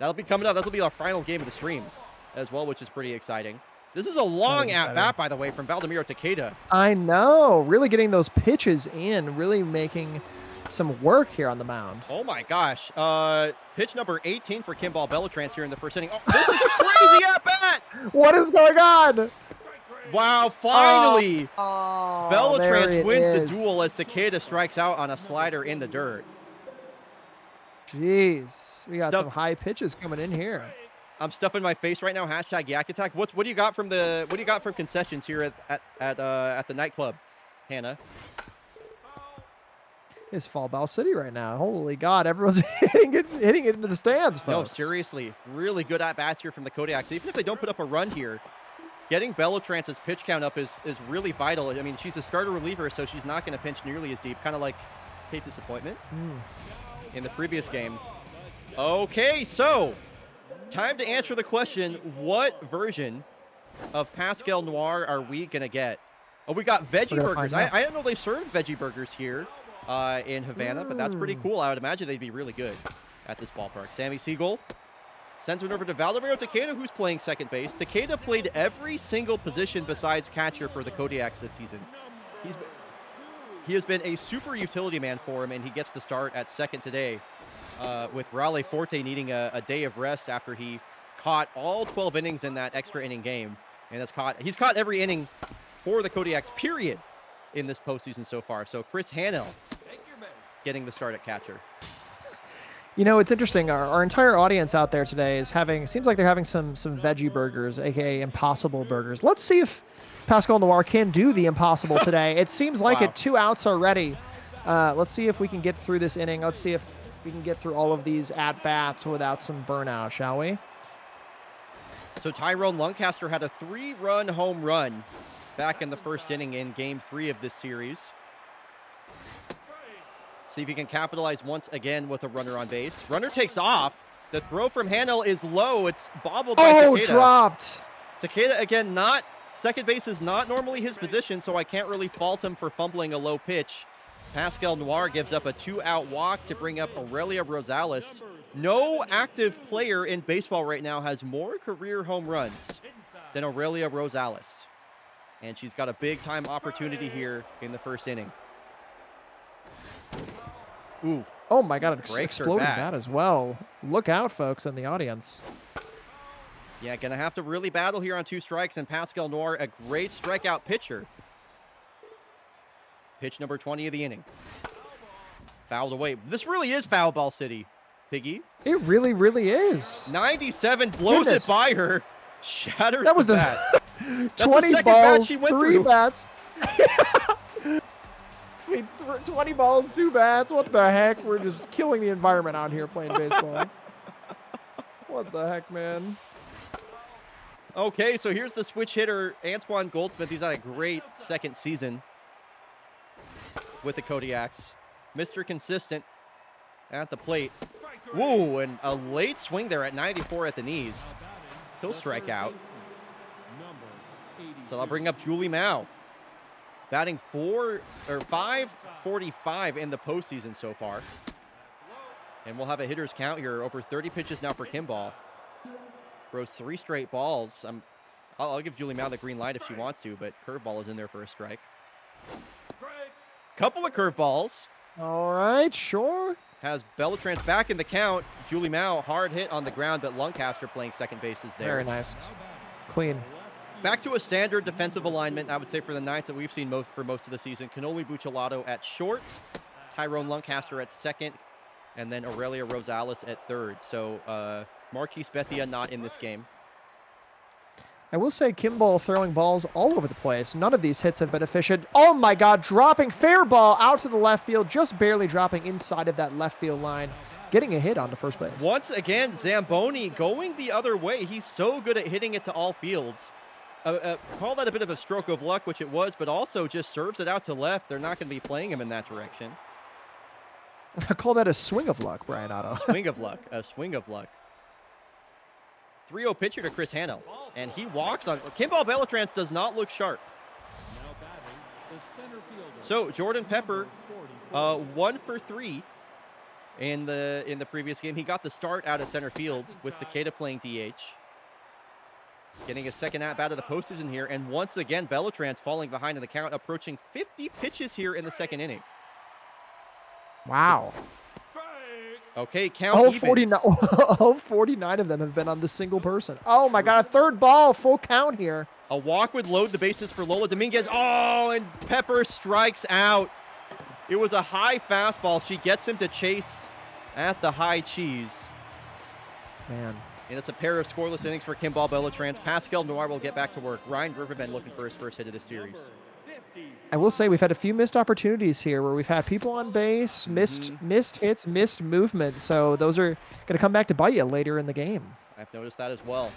That'll be coming up. That'll be our final game of the stream as well, which is pretty exciting. This is a long at-bat, by the way, from Valdemiro Takeda. I know. Really getting those pitches in, really making some work here on the mound. Oh, my gosh. Pitch number 18 for Kimball Bellatrance here in the first inning. Oh, this is a crazy at-bat! What is going on? Wow, finally! Oh, Bellatrance wins the duel as Takeda strikes out on a slider in the dirt. Jeez. We got some high pitches coming in here. I'm stuffing my face right now. Hashtag Yak Attack. What do you got from concessions here at the nightclub, Hannah? It's Fall Ball City right now. Holy God, everyone's hitting it into the stands, folks. No, seriously. Really good at-bats here from the Kodiaks. Even if they don't put up a run here, getting Bellotrance's pitch count up is really vital. I mean, she's a starter reliever, so she's not going to pinch nearly as deep. Kind of like Kate Disappointment in the previous game. Okay, so time to answer the question, what version of Pascal Noir are we going to get? Oh, we got veggie burgers. I didn't know they served veggie burgers here in Havana, but that's pretty cool. I would imagine they'd be really good at this ballpark. Sammy Siegel sends it over to Valdemiro Takeda, who's playing second base. Takeda played every single position besides catcher for the Kodiaks this season. He has been a super utility man for him, and he gets the start at second today with Raleigh Forte needing a day of rest after he caught all 12 innings in that extra inning game. And he's caught every inning for the Kodiaks, period, in this postseason so far. So Chris Hanel getting the start at catcher. You know, it's interesting. Our entire audience out there today seems like they're having some veggie burgers, aka Impossible burgers. Let's see if Pascal Noir can do the impossible today. It seems like it. 2 outs already. Let's see if we can get through this inning. Let's see if we can get through all of these at-bats without some burnout, shall we? So Tyrone Lancaster had a 3-run home run back in the first inning in Game 3 of this series. See if he can capitalize once again with a runner on base. Runner takes off. The throw from Hanel is low. It's bobbled by Takeda. Oh, dropped. Takeda, again, second base is not normally his position, so I can't really fault him for fumbling a low pitch. Pascal Noir gives up a 2-out walk to bring up Aurelia Rosales. No active player in baseball right now has more career home runs than Aurelia Rosales. And she's got a big-time opportunity here in the first inning. Ooh. Oh my God, it's Breaks her exploding bat. bat as well. Look out, folks, in the audience. Yeah, gonna have to really battle here on 2 strikes, and Pascal Noir, a great strikeout pitcher. Pitch number 20 of the inning. Fouled away. This really is foul ball city, Piggy. It really, really is. 97 blows Goodness. it by her. Shatters That was the the bat. That's the 20 second bat balls, she went 3 through. bats. I mean, 20 balls, 2 bats. What the heck? We're just killing the environment out here playing baseball. What the heck, man? Okay, so here's the switch hitter, Antoine Goldsmith. He's had a great second season with the Kodiaks. Mr. Consistent at the plate. Woo, and a late swing there at 94 at the knees. He'll strike out. So I'll bring up Julie Mao. Batting 545 in the postseason so far. And we'll have a hitter's count here. Over 30 pitches now for Kimball. Throws 3 straight balls. I'll give Julie Mao the green light if she wants to, but curveball is in there for a strike. Couple of curveballs. All right, sure. Has Bellatrance back in the count. Julie Mao, hard hit on the ground, but Lancaster playing second base is there. Very nice. Clean. Back to a standard defensive alignment, I would say, for the Knights that we've seen for most of the season. Cannoli Buccellato at short, Tyrone Lancaster at second, and then Aurelia Rosales at third. So Marquise Bethia not in this game. I will say Kimball throwing balls all over the place. None of these hits have been efficient. Oh my God, dropping fair ball out to the left field, just barely dropping inside of that left field line, getting a hit onto first base. Once again, Zamboni going the other way. He's so good at hitting it to all fields. Call that a bit of a stroke of luck, which it was, but also just serves it out to left. They're not going to be playing him in that direction. I call that a swing of luck, bryonato. Swing of luck. A swing of luck. 3-0 pitcher to Chris Hanno, and he walks on. Kimball Bellatrance does not look sharp. So Jordan Pepper, 1 for 3 in the previous game. He got the start out of center field with Takeda playing DH. Getting a second at-bat of the postseason here, and once again, Bellatrance falling behind in the count, approaching 50 pitches here in the second inning. Wow. Okay, count All evens. 49, all 49 of them have been on the single person. Oh my God, third ball, full count here. A walk would load the bases for Lola Dominguez. Oh, and Pepper strikes out. It was a high fastball. She gets him to chase at the high cheese. Man. And it's a pair of scoreless innings for Kimball Bellatrance. Pascal Noir will get back to work. Ryan Riverbend looking for his first hit of the series. I will say we've had a few missed opportunities here where we've had people on base, missed hits, missed movement. So those are going to come back to bite you later in the game. I've noticed that as well.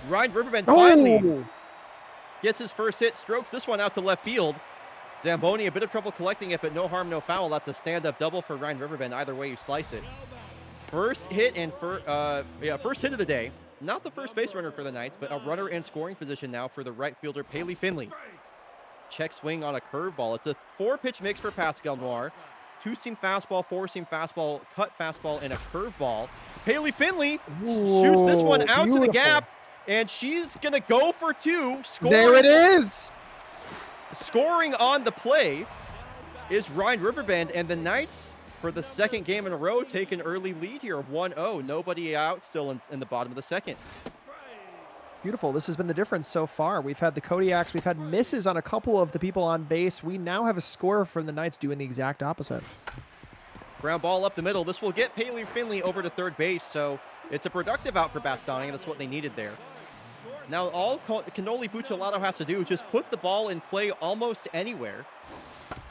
Ryan Riverbend finally gets his first hit, strokes this one out to left field. Zamboni, a bit of trouble collecting it, but no harm, no foul. That's a stand-up double for Ryan Riverbend. Either way you slice it. First hit first hit of the day. Not the first base runner for the Knights, but a runner in scoring position now for the right fielder, Paley Finley. Check swing on a curveball. It's a 4-pitch mix for Pascal Noir. 2-seam fastball, 4-seam fastball, cut fastball, and a curveball. Paley Finley shoots this one out to the gap, and she's going to go for 2. There it is. Scoring on the play is Ryan Riverbend, and the Knights, for the second game in a row, take an early lead here of 1-0. Nobody out still in the bottom of the second. Beautiful. This has been the difference so far. We've had the Kodiaks. We've had misses on a couple of the people on base. We now have a score from the Knights doing the exact opposite. Ground ball up the middle. This will get Paley Finley over to third base, so it's a productive out for Bastogne, and that's what they needed there. Now, all Cannoli Buccellato has to do is just put the ball in play almost anywhere,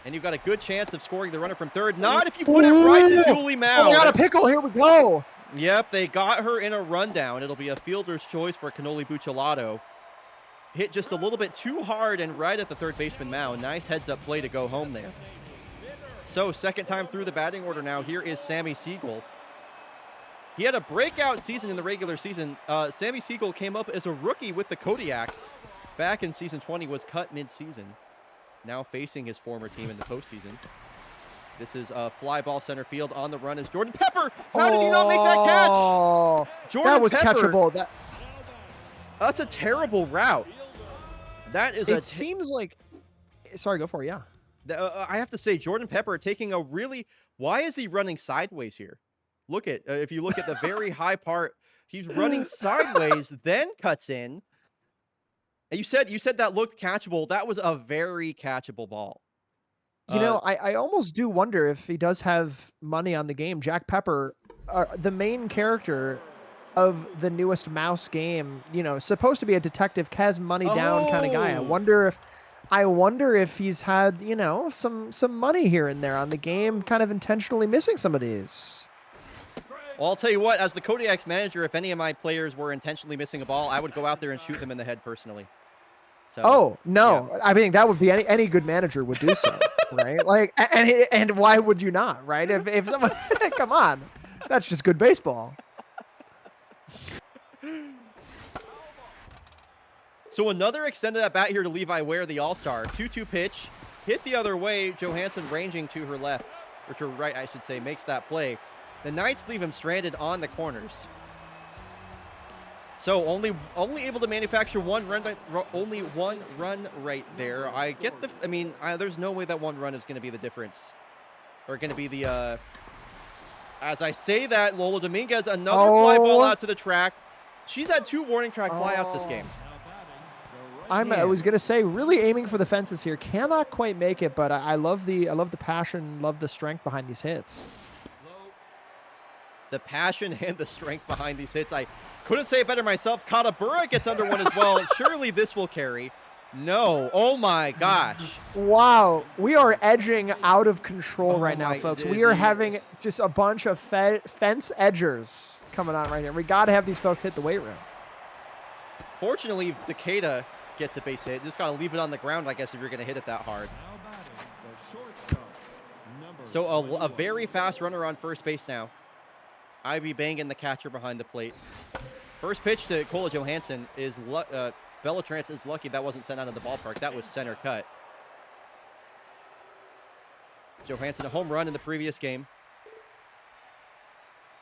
and you've got a good chance of scoring the runner from third. Not if you put it right to Julie Mao. Oh, we got a pickle. Here we go. Yep, they got her in a rundown. It'll be a fielder's choice for Cannoli Buccellato. Hit just a little bit too hard and right at the third baseman Mao. Nice heads-up play to go home there. So, second time through the batting order now. Here is Sammy Siegel. He had a breakout season in the regular season. Sammy Siegel came up as a rookie with the Kodiaks back in season 20, was cut mid-season. now facing his former team in the postseason. This is a fly ball center field. On the run is Jordan Pepper. How did he not make that catch? Oh, Jordan that was Pepper. catchable. That's a terrible route. That is It seems like. Sorry, go for it. Yeah. I have to say, Jordan Pepper taking a really. Why is he running sideways here? Look at if you look at the very high part, he's running sideways, then cuts in. And you said that looked catchable. That was a very catchable ball. You know, I almost do wonder if he does have money on the game. Jack Pepper, the main character of the newest Mouse game, you know, supposed to be a detective, has money down kind of guy. I wonder if he's had, you know, some money here and there on the game, kind of intentionally missing some of these. Well, I'll tell you what, as the Kodiak's manager, if any of my players were intentionally missing a ball, I would go out there and shoot them in the head personally. So, oh no, yeah. I mean that would be any good manager would do so, right? Like, and why would you not, right? If someone, come on, that's just good baseball. So another extended at bat here to Levi Ware, the All-Star. 2-2 pitch, hit the other way. Johansson ranging to her left, or to her right, I should say, makes that play. The Knights leave him stranded on the corners. So only able to manufacture only one run right there. I get there's no way that one run is going to be the difference, or going to be the. As I say that, Lola Dominguez, another fly ball out to the track. She's had 2 warning track flyouts this game. I was gonna say, really aiming for the fences here. Cannot quite make it, but I love the passion, love the strength behind these hits. The passion and the strength behind these hits. I couldn't say it better myself. Katabura gets under one as well. Surely this will carry. No. Oh my gosh. Wow. We are edging out of control right now, folks. Dude, we are having just a bunch of fence edgers coming on right here. We got to have these folks hit the weight room. Fortunately, Takeda gets a base hit. Just got to leave it on the ground, I guess, if you're going to hit it that hard. So a very fast runner on first base now. Ivy banging the catcher behind the plate. First pitch to Kola Johansson is Bellatrance is lucky that wasn't sent out of the ballpark. That was center cut. Johansson a home run in the previous game.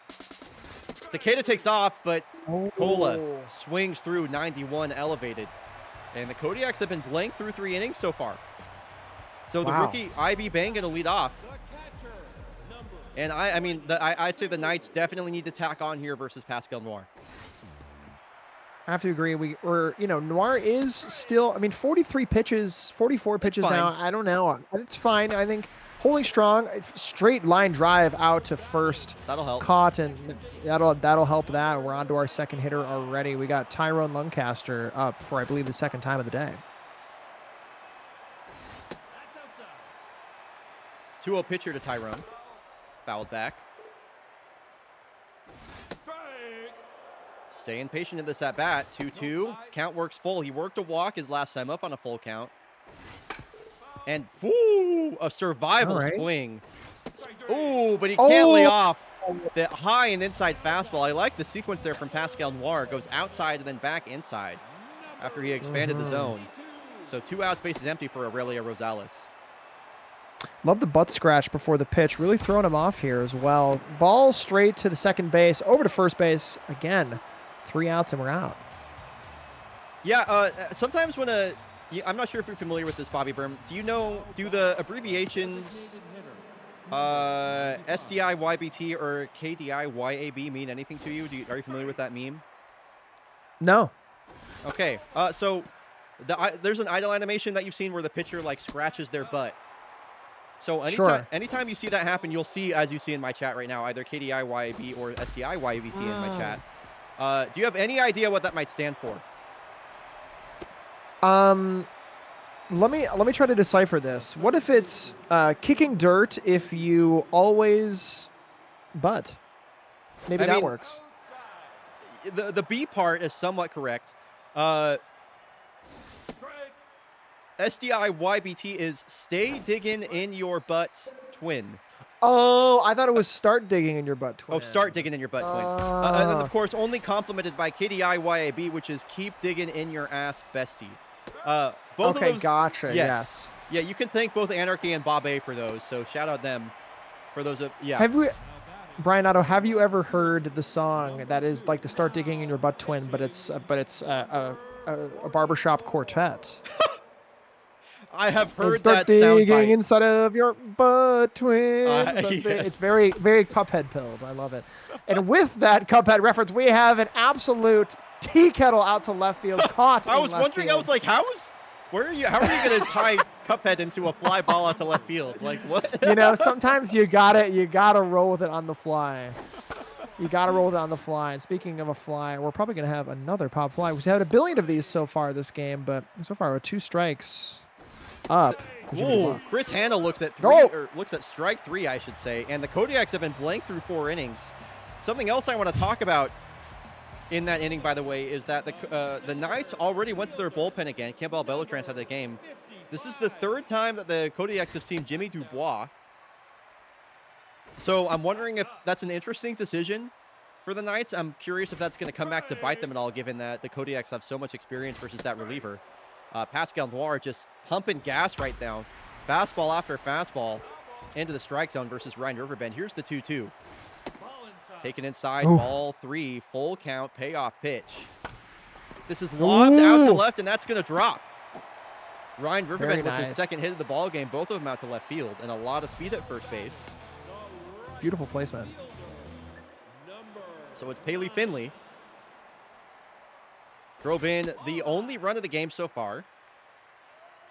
Takeda takes off, but Kola swings through 91 elevated. And the Kodiaks have been blank through 3 innings so far. So the rookie Ivy Bang going to lead off. And I'd say the Knights definitely need to tack on here versus Pascal Noir. I have to agree. Noir is still, 43 pitches, 44 pitches now. I don't know. It's fine. I think holding strong, straight line drive out to first. That'll help. Caught, and that'll help that. We're on to our second hitter already. We got Tyrone Lancaster up for, I believe, the second time of the day. 2-0 pitcher to Tyrone. Fouled back. Staying patient in this at bat. 2-2. Count works full. He worked a walk his last time up on a full count. And a survival swing. Ooh, but he can't lay off the high and inside fastball. I like the sequence there from Pascal Noir. Goes outside and then back inside after he expanded the zone. So 2 outs, base is empty for Aurelia Rosales. Love the butt scratch before the pitch. Really throwing him off here as well. Ball straight to the second base, over to first base. Again, 3 outs and we're out. Yeah, sometimes when I'm not sure if you're familiar with this, Bobby Berm. Do the abbreviations SDI-YBT or KDI-YAB mean anything to you? Are you familiar with that meme? No. Okay, so there's an idle animation that you've seen where the pitcher scratches their butt. So anytime you see that happen, you'll see, as you see in my chat right now, either KDI-YAB or SDI-YBT in my chat. Do you have any idea what that might stand for? Let me try to decipher this. What if it's kicking dirt if you always butt? Maybe that works. The B part is somewhat correct. SDI-YBT is stay digging in your butt twin. Oh, I thought it was start digging in your butt twin. Oh, start digging in your butt twin. And then, of course, only complemented by KDI-YAB, which is keep digging in your ass bestie. Both of those, gotcha. Yes. Yeah, you can thank both Anarchy and Bob A for those. So shout out them for those. Yeah. Have we, bryonato, have you ever heard the song that is like the Start Digging in Your Butt Twin, but it's a barbershop quartet? I have And heard start that sound digging bite. inside of your butt twin. Yes. It's very, very Cuphead pilled. I love it. And with that Cuphead reference, we have an absolute tea kettle out to left field, caught. I in was left wondering. field. I was like, how are you going to tie Cuphead into a fly ball out to left field? Like what? You know, sometimes you gotta roll with it on the fly. You gotta roll with it on the fly. And speaking of a fly, we're probably gonna have another pop fly. We've had a billion of these so far this game, but so far we're 2 strikes up. Ooh, Chris Hanna looks at strike 3, I should say, and the Kodiaks have been blank through 4 innings. Something else I want to talk about in that inning, by the way, is that the Knights already went to their bullpen again. Campbell Bellatran had the game. This is the 3rd time that the Kodiaks have seen Jimmy Dubois. So I'm wondering if that's an interesting decision for the Knights. I'm curious if that's going to come back to bite them at all, given that the Kodiaks have so much experience versus that reliever. Pascal Noir just pumping gas right now. Fastball after fastball into the strike zone versus Ryan Riverbend. Here's the 2-2. Taken inside, ball 3, full count, payoff pitch. This is lobbed out to left, and that's going to drop. Ryan Riverbend with his second hit of the ball game, both of them out to left field, and a lot of speed at first base. Beautiful placement. So it's Paley Finley. Drove in the only run of the game so far.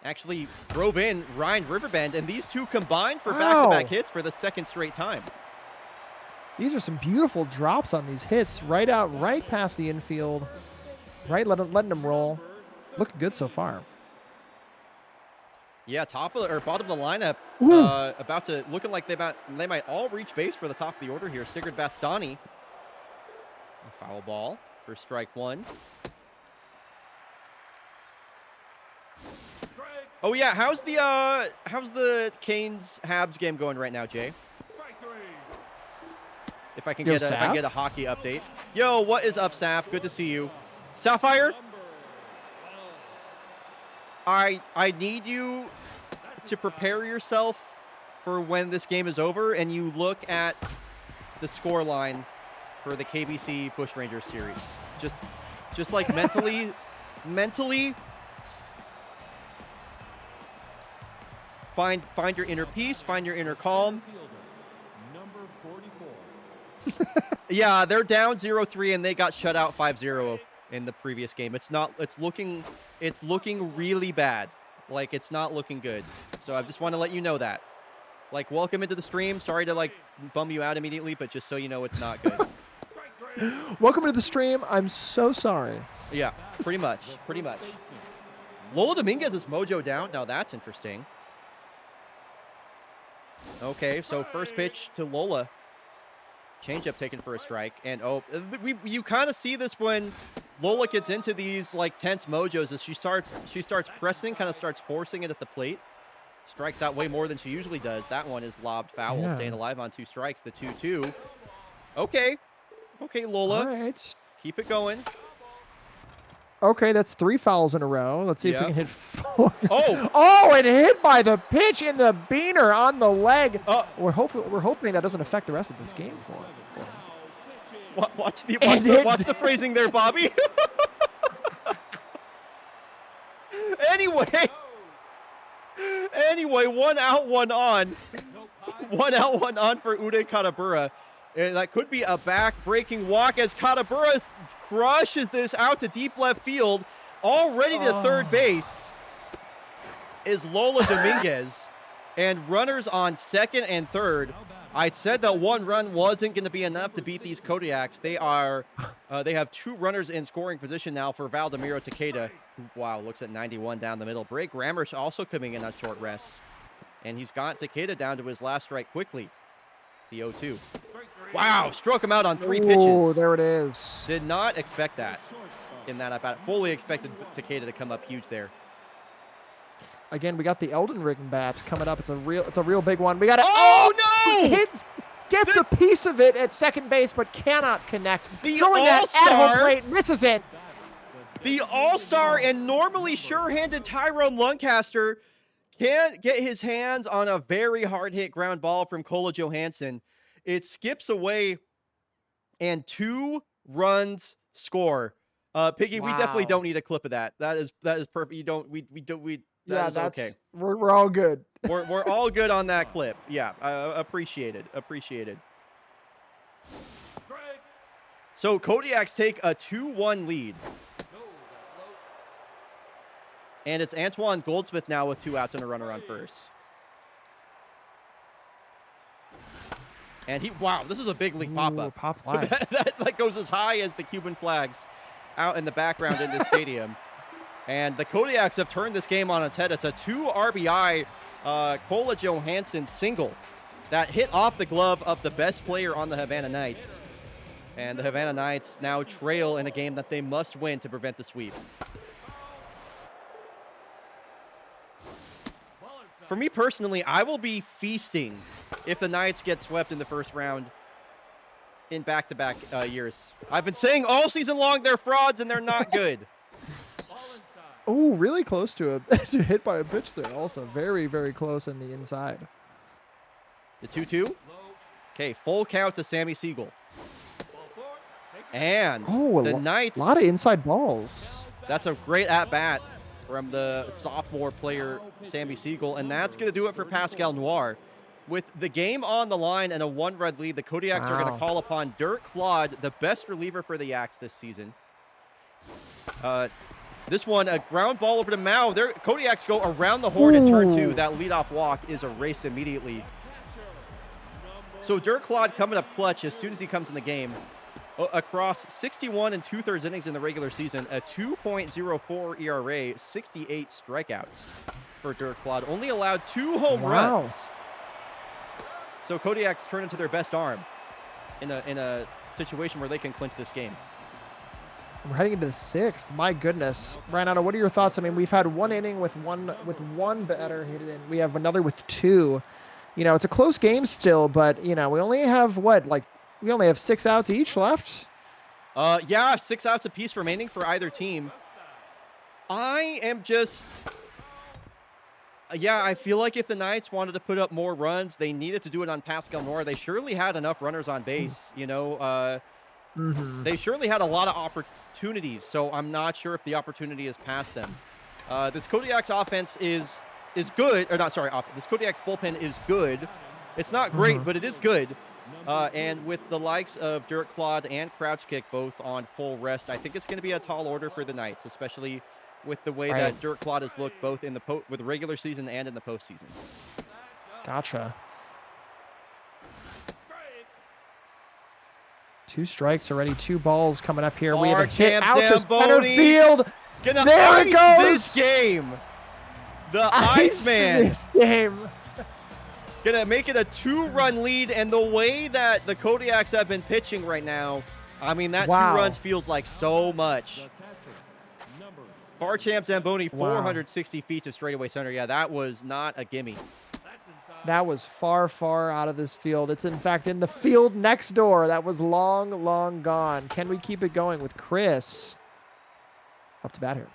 Actually drove in Ryan Riverbend, and these two combined for back-to-back hits for the 2nd straight time. These are some beautiful drops on these hits. Right out, right past the infield. Right, letting them roll. Looking good so far. Yeah, bottom of the lineup, about to looking like they might all reach base for the top of the order here. Sigurd Bastani, a foul ball for strike 1. Oh yeah, how's the Canes Habs game going right now, Jay? If I can get a hockey update. Yo, what is up, Saf? Good to see you, Sapphire. I need you to prepare yourself for when this game is over and you look at the score line for the KBC Bushrangers series. Just like mentally find your inner peace, find your inner calm. Yeah, they're down 0-3 and they got shut out 5-0 in the previous game. It's looking really bad. Like, it's not looking good. So I just want to let you know that. Like, welcome into the stream. Sorry to like bum you out immediately, but just so you know, it's not good. Welcome to the stream. I'm so sorry. Yeah, pretty much. Lola Dominguez's mojo down. Now that's interesting. Okay, so first pitch to Lola. Changeup taken for a strike, and you kind of see this when Lola gets into these like tense mojos as she starts pressing, kind of starts forcing it at the plate. Strikes out way more than she usually does. That one is lobbed foul, staying alive on 2 strikes. The 2-2. Okay, Lola. All right. Keep it going. Okay, that's 3 fouls in a row. Let's see if we can hit 4. Oh, and hit by the pitch in the beaner on the leg. We're hoping that doesn't affect the rest of this game for him. Watch the phrasing there, Bobby. Anyway, 1 out, 1 on. 1 out, 1 on for Uday Katabura. That could be a back-breaking walk as Katabura crushes this out to deep left field. Already to third base is Lola Dominguez. And runners on second and third. I said that 1 run wasn't going to be enough to beat these Kodiaks. They have 2 runners in scoring position now for Valdemiro Takeda. Wow, looks at 91 down the middle. Bray Grammers also coming in on short rest. And he's got Takeda down to his last strike quickly. The 0-2. Wow, struck him out on 3 pitches. Oh, there it is. Did not expect that in that at-bat. Fully expected Takeda to come up huge there. Again, we got the Elden Ring bat coming up. It's a real big one. We got it. Oh no! Gets a piece of it at second base, but cannot connect. The Throwing that at home All-Star, plate, misses it. the all-star and normally sure-handed Tyrone Lancaster can't get his hands on a very hard hit ground ball from Kola Johansson. It skips away and 2 runs score. Piggy, we definitely Wow. don't need a clip of that. That is perfect. You don't we don't we that Yeah, is that's okay. we're all good. We're all good on that clip. Yeah, appreciated. So Kodiaks take a 2-1 lead. And it's Antoine Goldsmith now with 2 outs and a runner on first. And wow, this is a big league pop-up. Pop fly. that goes as high as the Cuban flags out in the background in this stadium. And the Kodiaks have turned this game on its head. It's a 2 RBI Kola Johansson single that hit off the glove of the best player on the Havana Knights. And the Havana Knights now trail in a game that they must win to prevent the sweep. For me personally, I will be feasting if the Knights get swept in the first round in back-to-back years. I've been saying all season long they're frauds and they're not good. Oh, really close to to hit by a pitch there. Also, very, very close in the inside. The 2-2. Okay, full count to Sammy Siegel. And the Knights. A lot of inside balls. That's a great at-bat from the sophomore player, Sammy Siegel. And that's going to do it for Pascal Noir. With the game on the line and a 1-run lead, the Kodiaks are going to call upon Dirk Claude, the best reliever for the Yaks this season. This one, a ground ball over to Mao. Kodiaks go around the horn in turn 2. That leadoff walk is erased immediately. So Dirk Claude coming up clutch as soon as he comes in the game. Across 61 and 2/3 innings in the regular season, a 2.04 ERA, 68 strikeouts for Dirk Claude. Only allowed 2 home runs. So Kodiaks turn into their best arm in a situation where they can clinch this game. We're heading into the 6th. My goodness, Bryonato, what are your thoughts? I mean, we've had 1 inning with one batter hit it in. We have another with 2. You know, it's a close game still, but you know, we only have we only have 6 outs each left. Yeah, 6 outs apiece remaining for either team. I am just, I feel like if the Knights wanted to put up more runs, they needed to do it on Pascal Noir. They surely had enough runners on base, you know. They surely had a lot of opportunities, so I'm not sure if the opportunity is past them. This Kodiaks offense is good, or not, sorry, this Kodiaks bullpen is good. It's not great, but it is good. And with the likes of Dirk Claude and Crouch Kick both on full rest, I think it's going to be a tall order for the Knights, especially with the way that Dirk Claude has looked both in with the regular season and in the postseason. Gotcha. 2 strikes already, 2 balls coming up here. We have a hit out to center field. There it goes. This game. The Iceman. This game. Gonna make it a 2-run lead, and the way that the Kodiaks have been pitching right now, I mean, that 2 runs feels like so much. Farcham Zamboni, 460 feet to straightaway center. Yeah, that was not a gimme. That was far, far out of this field. It's, in fact, in the field next door. That was long, long gone. Can we keep it going with Chris? Up to bat here.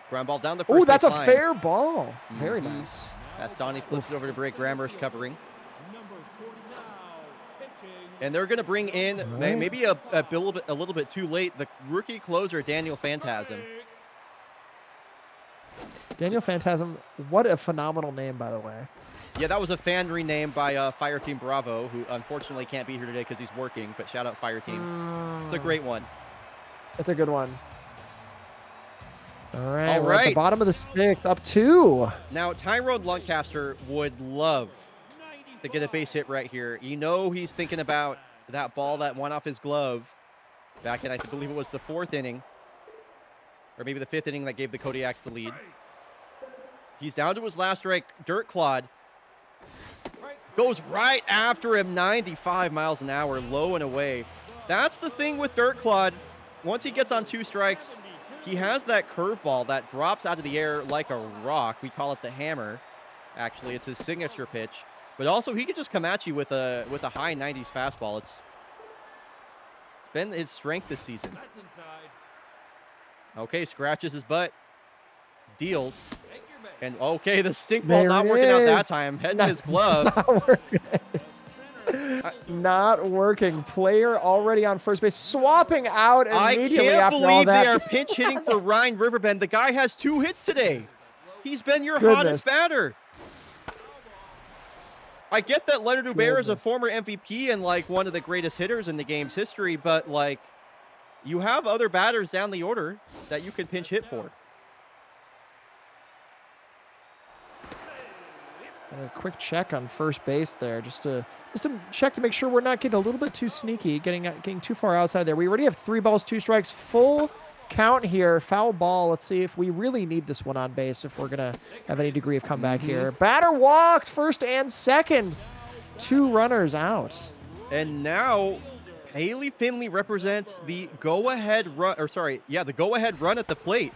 Ground ball down the first Oh, that's base a line. fair ball. Very nice. Bastani flips it over to Bray Grammers covering. And they're going to bring in, maybe a little bit too late, the rookie closer, Daniel Phantasm. Daniel Phantasm, what a phenomenal name, by the way. Yeah, that was a fan rename by Fire Team Bravo, who unfortunately can't be here today because he's working, but shout out Fire Team. It's a great one. It's a good one. All right, we're at the bottom of the 6th, up 2. Now, Tyrone Lancaster would love to get a base hit right here. You know he's thinking about that ball that went off his glove back in, I believe it was the 4th inning, or maybe the 5th inning that gave the Kodiaks the lead. He's down to his last strike. Dirk Claude goes right after him, 95 miles an hour, low and away. That's the thing with Dirk Claude. Once he gets on 2 strikes, he has that curveball that drops out of the air like a rock. We call it the hammer. Actually, it's his signature pitch. But also, he could just come at you with a high 90s fastball. It's been his strength this season. Okay, scratches his butt. deals. And okay, the stink ball There not it working out that is. time. Head in his glove. Not working. Not working. Player already on first base, swapping out I immediately can't after all believe that. they are pinch hitting for Ryan Riverbend. The guy has 2 hits today. He's been your Goodness. hottest batter. I get that Leonard Uber is a Goodness. former MVP and like one of the greatest hitters in the game's history, but like you have other batters down the order that you can pinch hit for. And a quick check on first base there, just to check to make sure we're not getting a little bit too sneaky, getting too far outside there. We already have 3 balls, 2 strikes, full count here, foul ball. Let's see if we really need this one on base if we're gonna have any degree of comeback here. Batter walks first and second, 2 runners out. And now Haley Finley represents the go-ahead run, the go-ahead run at the plate.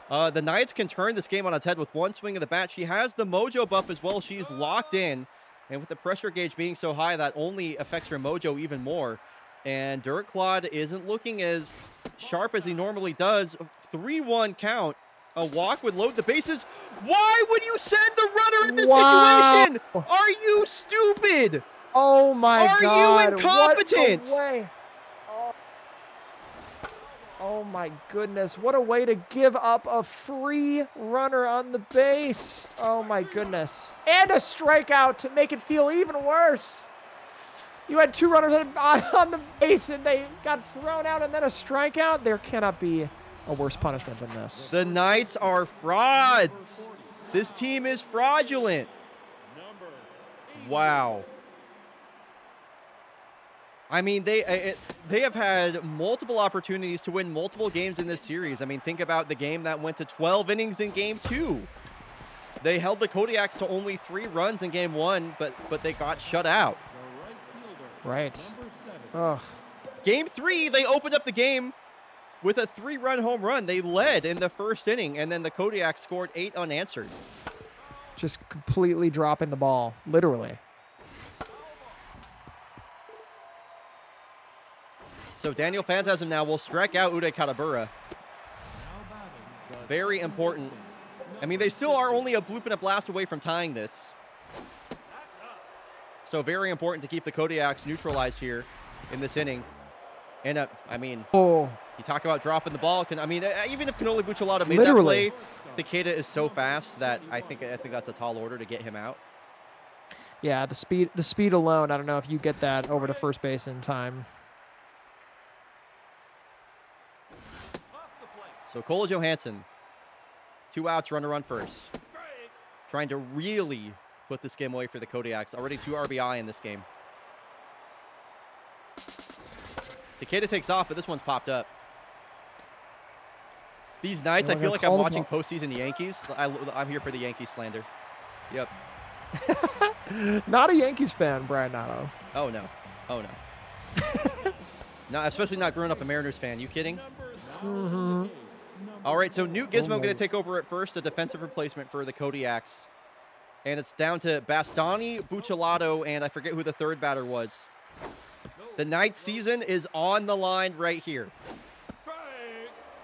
The Knights can turn this game on its head with one swing of the bat. She has the mojo buff as well. She's locked in. And with the pressure gauge being so high, that only affects her mojo even more. And Dirk Claude isn't looking as sharp as he normally does. 3-1 count. A walk would load the bases. Why would you send the runner in this situation? Are you stupid? Oh my God. Are you incompetent? What a way. Oh my goodness. What a way to give up a free runner on the base. Oh my goodness. And a strikeout to make it feel even worse. You had 2 runners on the base and they got thrown out and then a strikeout. There cannot be a worse punishment than this. The Knights are frauds. This team is fraudulent. Wow. I mean, they have had multiple opportunities to win multiple games in this series. I mean, think about the game that went to 12 innings in Game 2. They held the Kodiaks to only 3 runs in Game 1, but they got shut out. Right. Ugh. Game 3, they opened up the game with a 3-run home run. They led in the first inning, and then the Kodiaks scored 8 unanswered. Just completely dropping the ball, literally. So Daniel Phantasm now will strike out Uday Katabura. Very important. I mean, they still are only a bloop and a blast away from tying this. So very important to keep the Kodiaks neutralized here in this inning. And, I mean, you talk about dropping the ball. Even if Canoli Buccellato made that play, Takeda is so fast that I think that's a tall order to get him out. Yeah, the speed alone, I don't know if you get that over to first base in time. So Cole Johansson, 2 outs, runner on first. Trying to really put this game away for the Kodiaks. Already 2 RBI in this game. Takeda takes off, but this one's popped up. These Knights, I feel like I'm watching postseason Yankees. I'm here for the Yankees slander. Yep. Not a Yankees fan, bryonato. Oh, no. Oh, no. Especially not growing up a Mariners fan. You kidding? Mm-hmm. All right, so Newt Gizmo going to take over at first, a defensive replacement for the Kodiaks. And it's down to Bastani, Buccellato, and I forget who the 3rd batter was. The Knights season is on the line right here.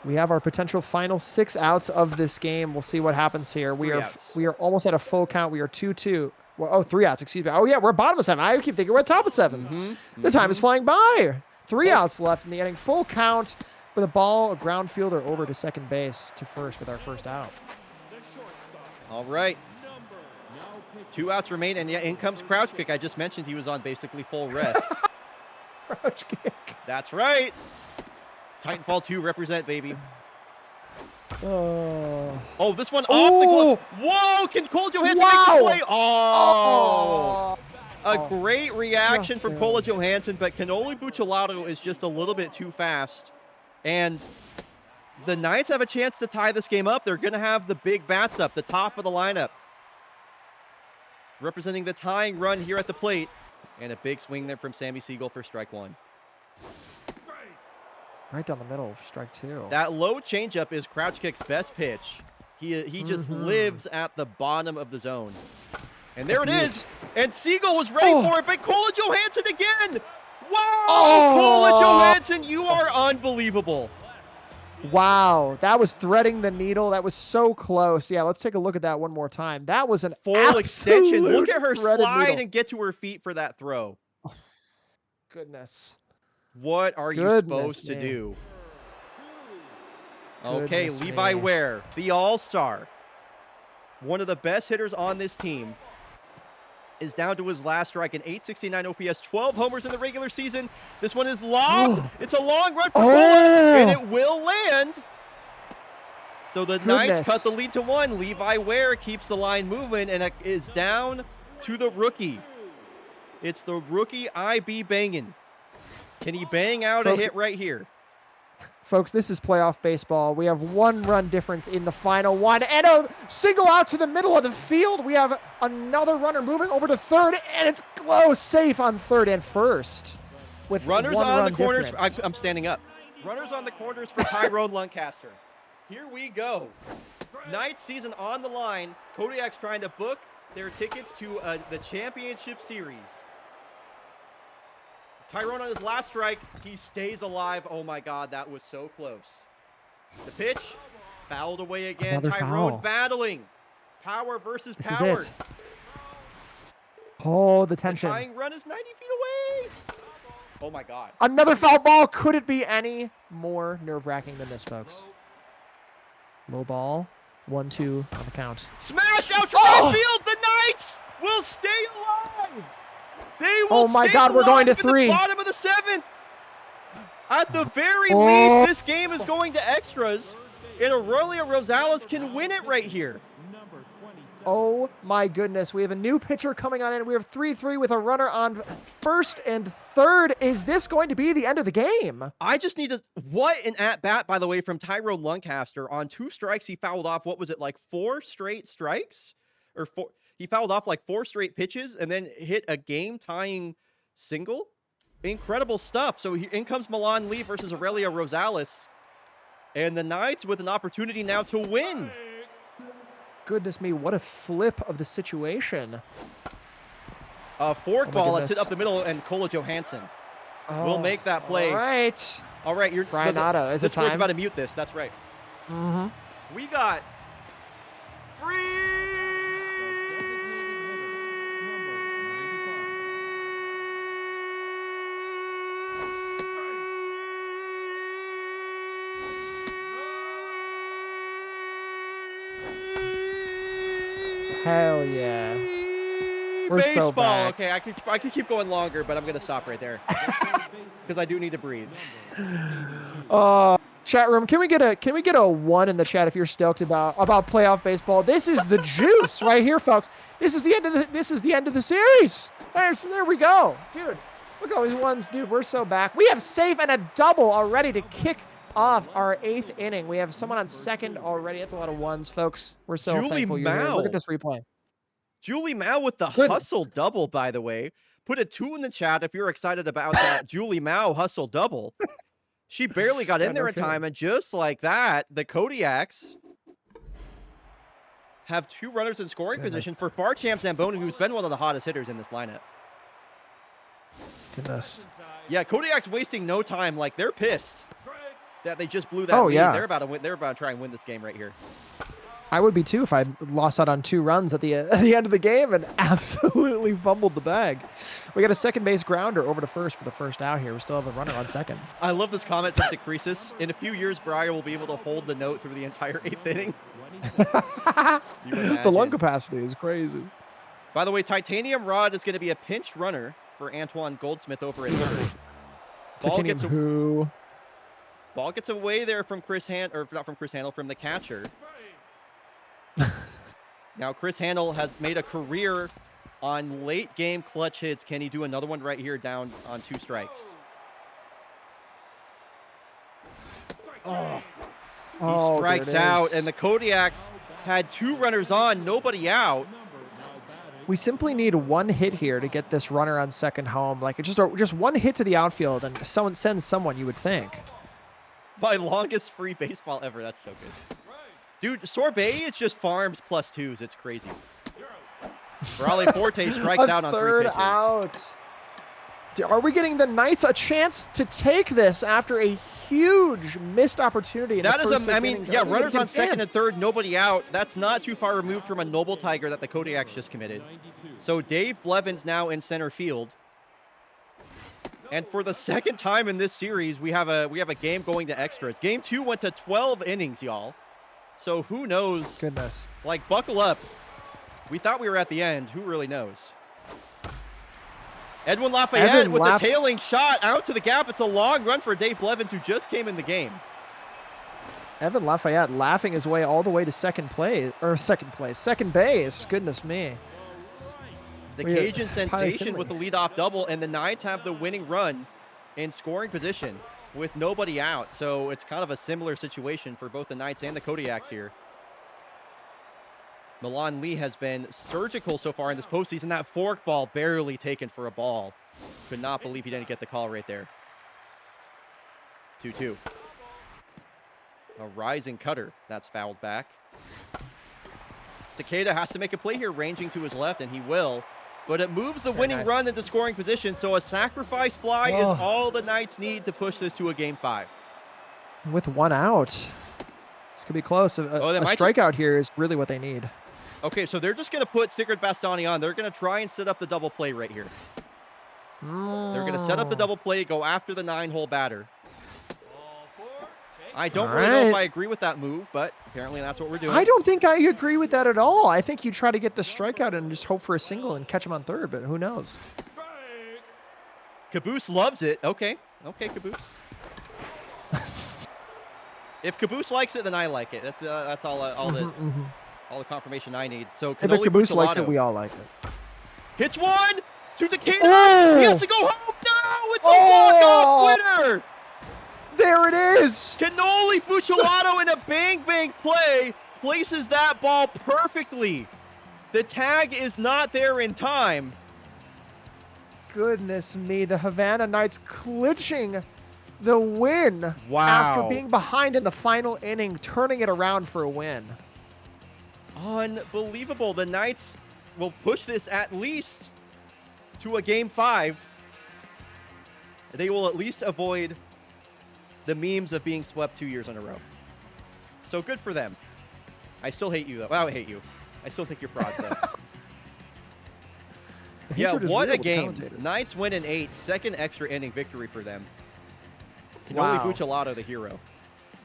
We have our potential final 6 outs of this game. We'll see what happens here. We are almost at a full count. We are 2-2. Well, 3 outs, excuse me. Oh, yeah, we're bottom of 7. I keep thinking we're at top of 7. The time is flying by. 3 outs left in the inning. Full count with a ball, a ground fielder over to second base to first with our first out. All right. 2 outs remain, and yeah, in comes Crouch Kick. I just mentioned he was on basically full rest. Crouch Kick. That's right. Titanfall 2 represent, baby. Oh, this one off the glove. Whoa, can Cole Johansson make the play? Oh. A great reaction from Cole Johansson, but Canoli Buccellato is just a little bit too fast. And the Knights have a chance to tie this game up. They're going to have the big bats up, the top of the lineup. Representing the tying run here at the plate. And a big swing there from Sammy Siegel for strike 1. Right down the middle, strike 2. That low changeup is Crouch Kick's best pitch. He just lives at the bottom of the zone. And there it is. And Siegel was ready for it, but Cole Johansson again. Wow, Cole Johansson, you are unbelievable. Wow, that was threading the needle. That was so close. Yeah, let's take a look at that one more time. That was an Full extension. Look at her absolute threaded slide needle. and get to her feet for that throw. Goodness. What are you Goodness supposed to me. do? Okay, Goodness Levi me. Ware, the all-star, one of the best hitters on this team, is down to his last strike, an 869 OPS, 12 homers in the regular season. This one is lobbed. It's a long run for Cola, and it will land. So the Knights cut the lead to 1. Levi Ware keeps the line moving, and it is down to the rookie. It's the rookie IB banging. Can he bang out a hit right here? Folks, this is playoff baseball. We have 1-run difference in the final one, and a single out to the middle of the field. We have another runner moving over to third, and it's close, safe on third and first. With runners one on run the corners. difference. I'm standing up. Runners on the corners for Tyrone Lancaster. Here we go. Knights season on the line. Kodiak's trying to book their tickets to the championship series. Tyrone on his last strike. He stays alive. Oh my God, that was so close. The pitch, fouled away again. Another Tyrone foul. battling. Power versus This power. is it. Oh, the The tension. tying run is 90 feet away. Oh my God. Another foul ball. Could it be any more nerve-wracking than this, folks? Low ball. 1-2 on the count. Smash out to right field. The Knights will stay alive. They will Oh my stay God, we're going to alive in 3. the bottom of the 7th. At the very Oh. least, this game is going to extras, and Aurelia Rosales can win it right here. Number 27. Oh my goodness. We have a new pitcher coming on in. We have 3-3 with a runner on first and third. Is this going to be the end of the game? I just need to. What an at bat, by the way, from Tyrone Lancaster. On 2 strikes, he fouled off. What was it, like 4 straight strikes, or 4? He fouled off like 4 straight pitches and then hit a game-tying single. Incredible stuff. So in comes Milan Lee versus Aurelia Rosales. And the Knights with an opportunity now to win. Goodness me, what a flip of the situation. A fork Oh my ball that's hit goodness. up the middle, and Kola Johansson will Oh, make that play. All right. All right, you're Bryonato, is it Discord's time? about to mute this. That's right. Mm-hmm. We got free. Hell yeah. We're so Baseball. back. Okay, I could keep going longer, but I'm gonna stop right there because I do need to breathe. Chat room, can we get a 1 in the chat if you're stoked about playoff baseball? This is the juice right here, folks. This is the end of the series. There we go. Dude, look at all these ones, dude. We're so back. We have save and a double already to kick off our 8th inning. We have someone on second already. That's a lot of ones, folks. We're so Julie thankful you're here. Mao. Look at this replay. Julie Mao with the Goodness. hustle double, by the way. Put a 2 in the chat if you're excited about that Julie Mao hustle double. She barely got in Yeah, there no in kidding. time, and just like that, the Kodiaks have 2 runners in scoring position for Far Champ Zamboni, who's been one of the hottest hitters in this lineup. Goodness. Yeah, Kodiak's wasting no time. Like, they're pissed that they just blew that Oh, lead. yeah. They're about to win. They're about to try and win this game right here. I would be too if I lost out on 2 runs at the end of the game and absolutely fumbled the bag. We got a second base grounder over to first for the first out here. We still have a runner on second. I love this comment from Decreasis. In a few years, Briar will be able to hold the note through the entire 8th inning. You The lung imagine. capacity is crazy. By the way, Titanium Rod is going to be a pinch runner for Antoine Goldsmith over at third. Titanium who? Ball gets away there from Chris or not from Chris Handel, from the catcher. Now Chris Handel has made a career on late game clutch hits. Can he do another one right here down on 2 strikes? Oh, he strikes out, and the Kodiaks had 2 runners on, nobody out. We simply need 1 hit here to get this runner on second home. Like it's just 1 hit to the outfield, and someone sends someone. You would think. My longest free baseball ever. That's so good. Dude, Sorbet, it's just farms plus 2s. It's crazy. Raleigh Forte strikes out on 3 third pitches. out. Are we getting the Knights a chance to take this after a huge missed opportunity? That is runners on second and third, nobody out. That's not too far removed from a Noble Tiger that the Kodiaks just committed. So Dave Blevins now in center field. And for the second time in this series, we have a game going to extras. Game 2 went to 12 innings, y'all. So who knows? Goodness. Like, buckle up. We thought we were at the end. Who really knows? Edwin Lafayette with the tailing shot out to the gap. It's a long run for Dave Blevins, who just came in the game. Evan Lafayette laughing his way all the way to second base. Goodness me. The Cajun sensation with the leadoff double, and the Knights have the winning run in scoring position with nobody out. So it's kind of a similar situation for both the Knights and the Kodiaks here. Milan Lee has been surgical so far in this postseason. That fork ball barely taken for a ball. Could not believe he didn't get the call right there. 2-2. A rising cutter. That's fouled back. Takeda has to make a play here, ranging to his left, and he will. But it moves the winning run into scoring position, so a sacrifice fly is all the Knights need to push this to a Game 5. With one out. This could be close. A strikeout here is really what they need. Okay, so they're just going to put Sigurd Bastani on. They're going to try and set up the double play right here. They're going to set up the double play, go after the 9-hole batter. I don't really know if I agree with that move, but apparently that's what we're doing. I don't think I agree with that at all. I think you try to get the strikeout and just hope for a single and catch him on third, but who knows? Caboose loves it. Okay, Caboose. If Caboose likes it, then I like it. That's all the confirmation I need. So if Caboose likes it, we all like it. Hits one to Decatur. Oh! He has to go home. No, it's a walk-off winner. There it is. Cannoli Buccellato in a bang play places that ball perfectly. The tag is not there in time. Goodness me, the Havana Knights clinching the win after being behind in the final inning, turning it around for a win. Unbelievable. The Knights will push this at least to a Game 5. They will at least avoid the memes of being swept 2 years in a row. So good for them. I still hate you, though. Well, I hate you. I still think you're frauds, though. Yeah, what a game. Knights win in 8. Second extra inning victory for them. Cannoli Buccellato, the hero.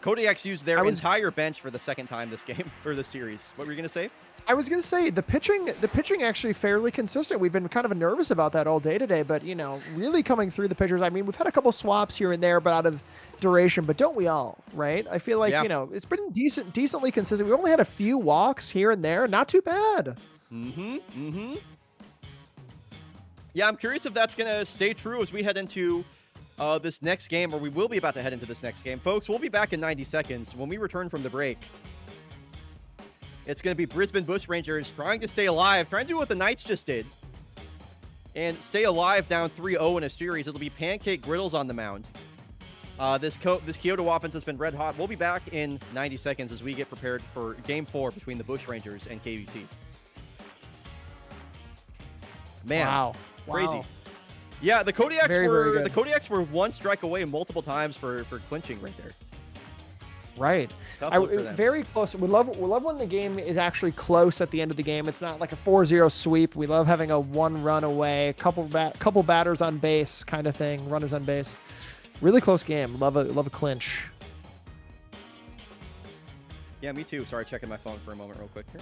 Kodiaks used their entire bench for the second time this game, or this series. What were you going to say? I was going to say the pitching actually fairly consistent. We've been kind of nervous about that all day today, but really coming through the pitchers. I mean, we've had a couple swaps here and there, but out of duration, but don't we all, right? I feel like, it's been decently consistent. We only had a few walks here and there. Not too bad. Yeah, I'm curious if that's going to stay true as we head into this next game, or we will be about to head into this next game. Folks, we'll be back in 90 seconds when we return from the break. It's going to be Brisbane Bushrangers trying to stay alive, trying to do what the Knights just did, and stay alive down 3-0 in a series. It'll be Pancake Griddles on the mound. This Kyoto offense has been red hot. We'll be back in 90 seconds as we get prepared for Game 4 between the Bushrangers and KBC. Man, crazy. Yeah, the Kodiaks were one strike away multiple times for clinching right there. Right. Very close. We love when the game is actually close at the end of the game. It's not like a 4-0 sweep. We love having a one run away, couple batters on base kind of thing, runners on base. Really close game. Love a clinch. Yeah, me too. Sorry, checking my phone for a moment real quick here.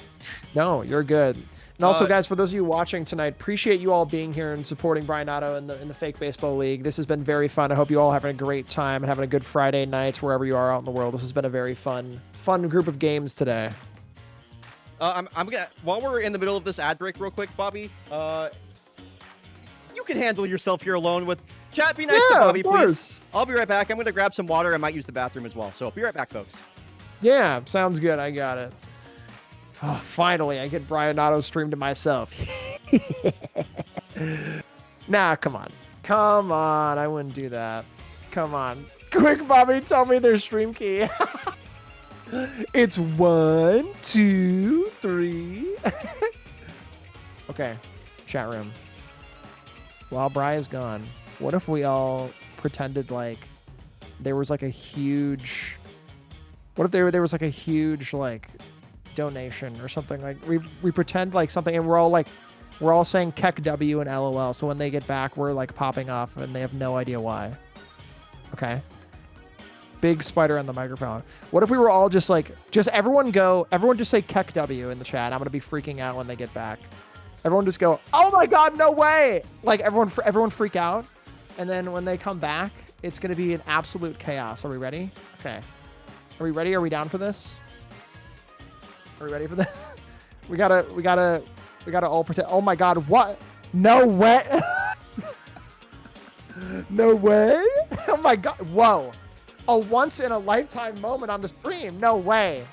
No, you're good. And also, guys, for those of you watching tonight, appreciate you all being here and supporting bryonato in the Fake Baseball League. This has been very fun. I hope you all having a great time and having a good Friday night wherever you are out in the world. This has been a very fun group of games today. I'm gonna, while we're in the middle of this ad break real quick, Bobby, you can handle yourself here alone with chat. Be nice to Bobby, please. I'll be right back. I'm gonna grab some water. I might use the bathroom as well. So be right back, folks. Yeah, sounds good. I got it. Oh, finally, I get bryonato stream to myself. Nah, come on. Come on. I wouldn't do that. Come on. Quick, Bobby, tell me their stream key. It's 1, 2, 3. Okay, chat room. While Bry is gone, What if we all pretended like there was like a huge... What if there was like a huge like donation or something? Like we pretend like something, and we're all saying Keck W and LOL. So when they get back, we're like popping off, and they have no idea why. Okay. Big spider on the microphone. What if we were all just everyone just say Keck W in the chat. I'm gonna be freaking out when they get back. Everyone just go, oh my god, no way! Like everyone freak out, and then when they come back, it's gonna be an absolute chaos. Are we ready? Okay. Are we ready? Are we down for this? Are we ready for this? we gotta all pretend. Oh my god, what? No way! No way! Oh my god, whoa. A once in a lifetime moment on the stream. No way.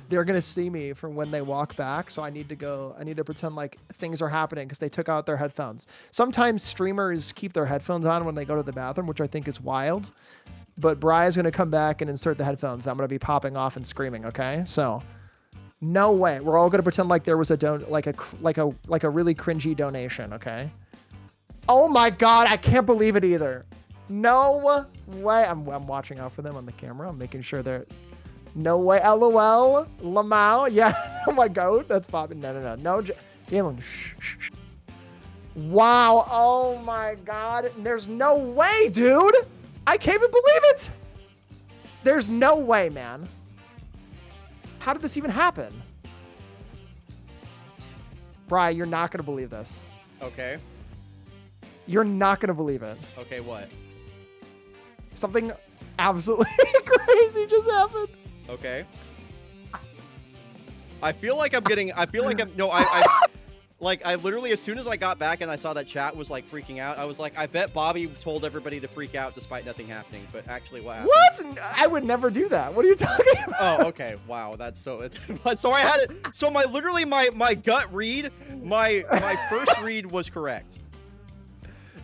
They're gonna see me from when they walk back, so I need to pretend like things are happening because they took out their headphones. Sometimes streamers keep their headphones on when they go to the bathroom, which I think is wild. But Bry's gonna come back and insert the headphones. I'm gonna be popping off and screaming. Okay, so no way. We're all gonna pretend like there was a like a really cringy donation. Okay. Oh my god, I can't believe it either. No way. I'm watching out for them on the camera. I'm making sure they're. No way. LOL. Lamau. Yeah. Oh my god. That's popping. No. Galen. Shh. Wow. Oh my god. There's no way, dude. I can't even believe it. There's no way, man. How did this even happen? Bri, you're not going to believe this. Okay. You're not going to believe it. Okay, what? Something absolutely crazy just happened. Okay. I feel like I literally, as soon as I got back and I saw that chat was like freaking out, I was like, I bet Bobby told everybody to freak out despite nothing happening. But actually, what happened? What? I would never do that. What are you talking about? Oh, okay. Wow, that's so. So I had it. So my gut read, my first read was correct.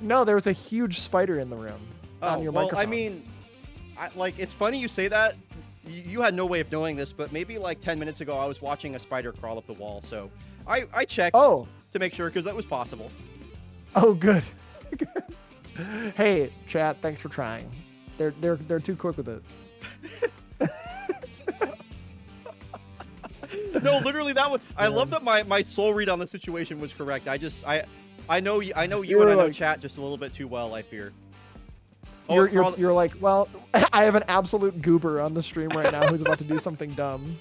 No, there was a huge spider in the room. Oh, on your well, microphone. I mean, it's funny you say that. You had no way of knowing this, but maybe like 10 minutes ago, I was watching a spider crawl up the wall. So I checked to make sure because that was possible. Oh, good. Hey, chat, thanks for trying. They're too quick with it. No, literally that was. I love that my soul read on the situation was correct. I know you and I know chat just a little bit too well, I fear. You're like, well, I have an absolute goober on the stream right now who's about to do something dumb.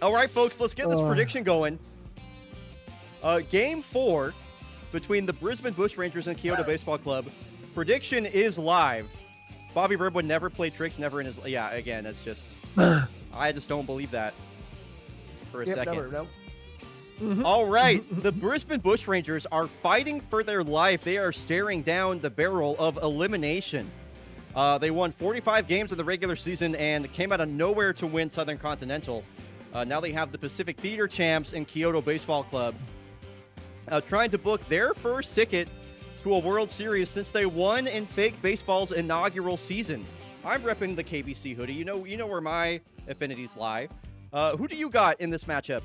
All right, folks, let's get this prediction going. Game 4 between the Brisbane Bushrangers and Kyoto Baseball Club. Prediction is live. Bobby Bird would never play tricks, never in his... Yeah, again, it's just... I just don't believe that for a second. Never, no. All right, the Brisbane Bushrangers are fighting for their life. They are staring down the barrel of elimination. They won 45 games in the regular season and came out of nowhere to win Southern Continental. Now they have the Pacific Theater champs and Kyoto Baseball Club trying to book their first ticket to a World Series since they won in Fake Baseball's inaugural season. I'm repping the KBC hoodie. You know where my affinities lie. Who do you got in this matchup?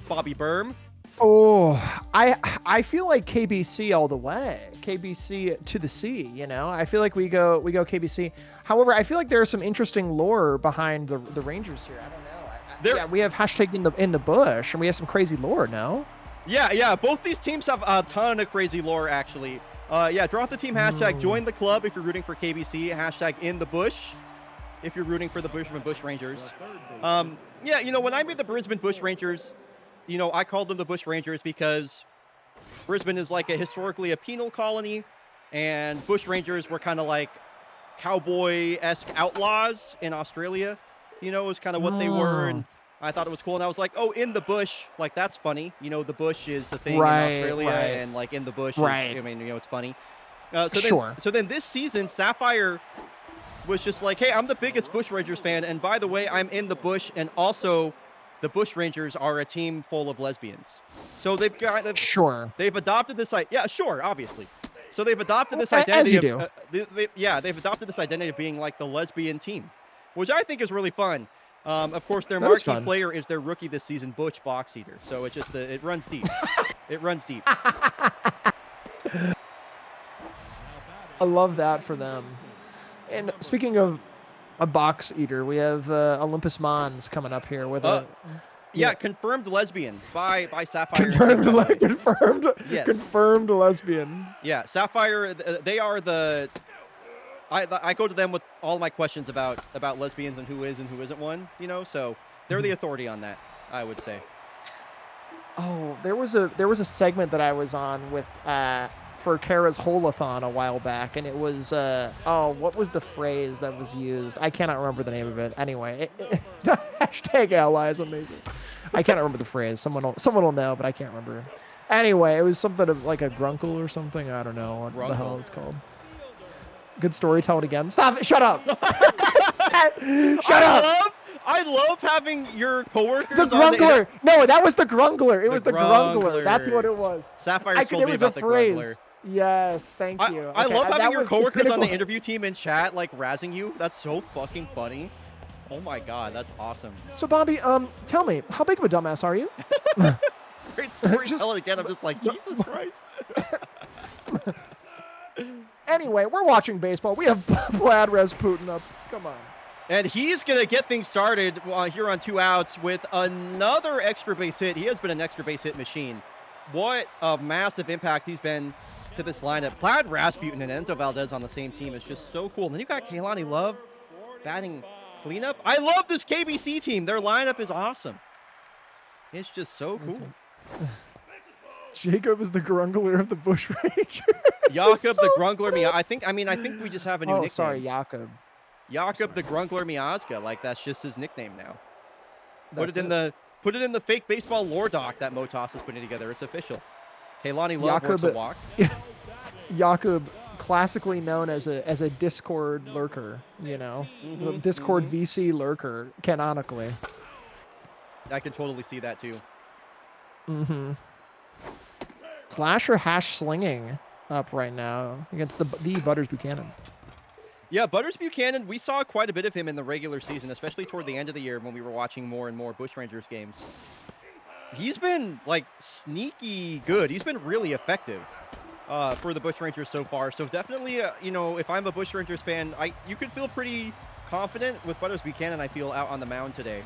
Bobby Berm. Oh, I feel like KBC all the way. KBC to the sea, you know? I feel like we go KBC. However, I feel like there's some interesting lore behind the Rangers here. I don't know. Yeah, we have hashtag in the bush, and we have some crazy lore, no? Yeah. Both these teams have a ton of crazy lore, actually. Drop the team hashtag. Join the club if you're rooting for KBC. Hashtag in the bush if you're rooting for the Brisbane Bushrangers. When I made the Brisbane Bushrangers, I called them the Bushrangers because Brisbane is like historically a penal colony, and Bushrangers were kind of like cowboy-esque outlaws in Australia. Was kind of what they were, and I thought it was cool. And I was like, oh, in the bush, like that's funny. The bush is the thing in Australia, and like in the bush, it's funny. So then this season, Sapphire was just like, hey, I'm the biggest Bushrangers fan, and by the way, I'm in the bush, and also the Bushrangers are a team full of lesbians. So they've adopted this obviously. So they've adopted this identity they've adopted this identity of being like the lesbian team, which I think is really fun. Of course, their marquee player is their rookie this season, Butch Box Eater. So it runs deep. It runs deep. I love that for them. And speaking of a box eater, we have Olympus Mons coming up here with a Yeah, yeah. confirmed lesbian by Sapphire. and Team Sunlight. Confirmed. Yes. Confirmed lesbian. Yeah, Sapphire. They are the. I go to them with all my questions about lesbians and who is and who isn't one. You know, so they're the authority on that. I would say. Oh, there was a segment that I was on with for Kara's Holathon a while back, and it was what was the phrase that was used? I cannot remember the name of it. Anyway, hashtag ally is amazing. I can't remember the phrase. Someone will know, but I can't remember. Anyway, it was something of like a grunkle or something. I don't know what the hell it's called. Good story. Tell it again. Stop it. Shut up. Shut up. I love having your coworkers. The Grungler. No, that was the Grungler. It was the Grungler. That's what it was. Sapphire told me about the Grungler. Yes, thank you. I love having your coworkers on the interview team in chat, like razzing you. That's so fucking funny. Oh my god, that's awesome. So Bobby, tell me, how big of a dumbass are you? Great storytelling again. I'm just like, Jesus Christ. Anyway, we're watching baseball. We have Vlad Rasputin up. Come on. And he's going to get things started here on 2 outs with another extra base hit. He has been an extra base hit machine. What a massive impact he's been to this lineup. Vlad Rasputin and Enzo Valdez on the same team is just so cool. And then you got Kaylani Love batting cleanup. I love this KBC team. Their lineup is awesome. It's just so cool. Jacob is the Grungler of the Bush Rangers. Jakob the Grungler. I think we just have a new nickname. Sorry, Jakob. Jakob the Grungler Miazga, like that's just his nickname now. Put it in the fake baseball lore doc that Motos is putting together. It's official. Kaylani Love works a walk. Jakob, classically known as a Discord lurker, Discord VC lurker, canonically. I can totally see that too. Mm-hmm. Slasher hash slinging up right now against the Butters Buchanan. Yeah, Butters Buchanan, we saw quite a bit of him in the regular season, especially toward the end of the year when we were watching more and more Bush Rangers games. He's been, like, sneaky good. He's been really effective for the Bush Rangers so far. So definitely, if I'm a Bush Rangers fan, you could feel pretty confident with Butters Buchanan, I feel, out on the mound today.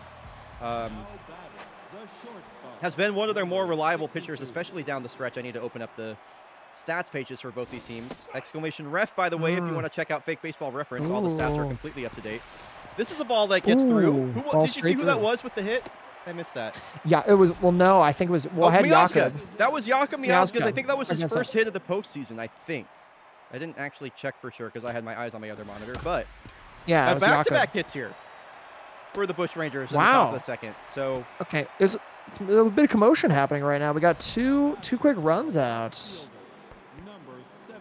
Has been one of their more reliable pitchers, especially down the stretch. I need to open up the stats pages for both these teams. Exclamation ref, by the way, if you want to check out Fake Baseball Reference, all the stats are completely up to date. This is a ball that gets through. Did you see who that was with the hit? I missed that. Yeah, it was. Well, no, I think it was. Well, I had Jakob. That was Jakob Miazga. I think that was his first hit of the postseason. I think. I didn't actually check for sure because I had my eyes on my other monitor, but yeah, back-to-back hits here for the Bush Rangers in the top of the second. So okay, it's a little bit of commotion happening right now. We got two quick runs out.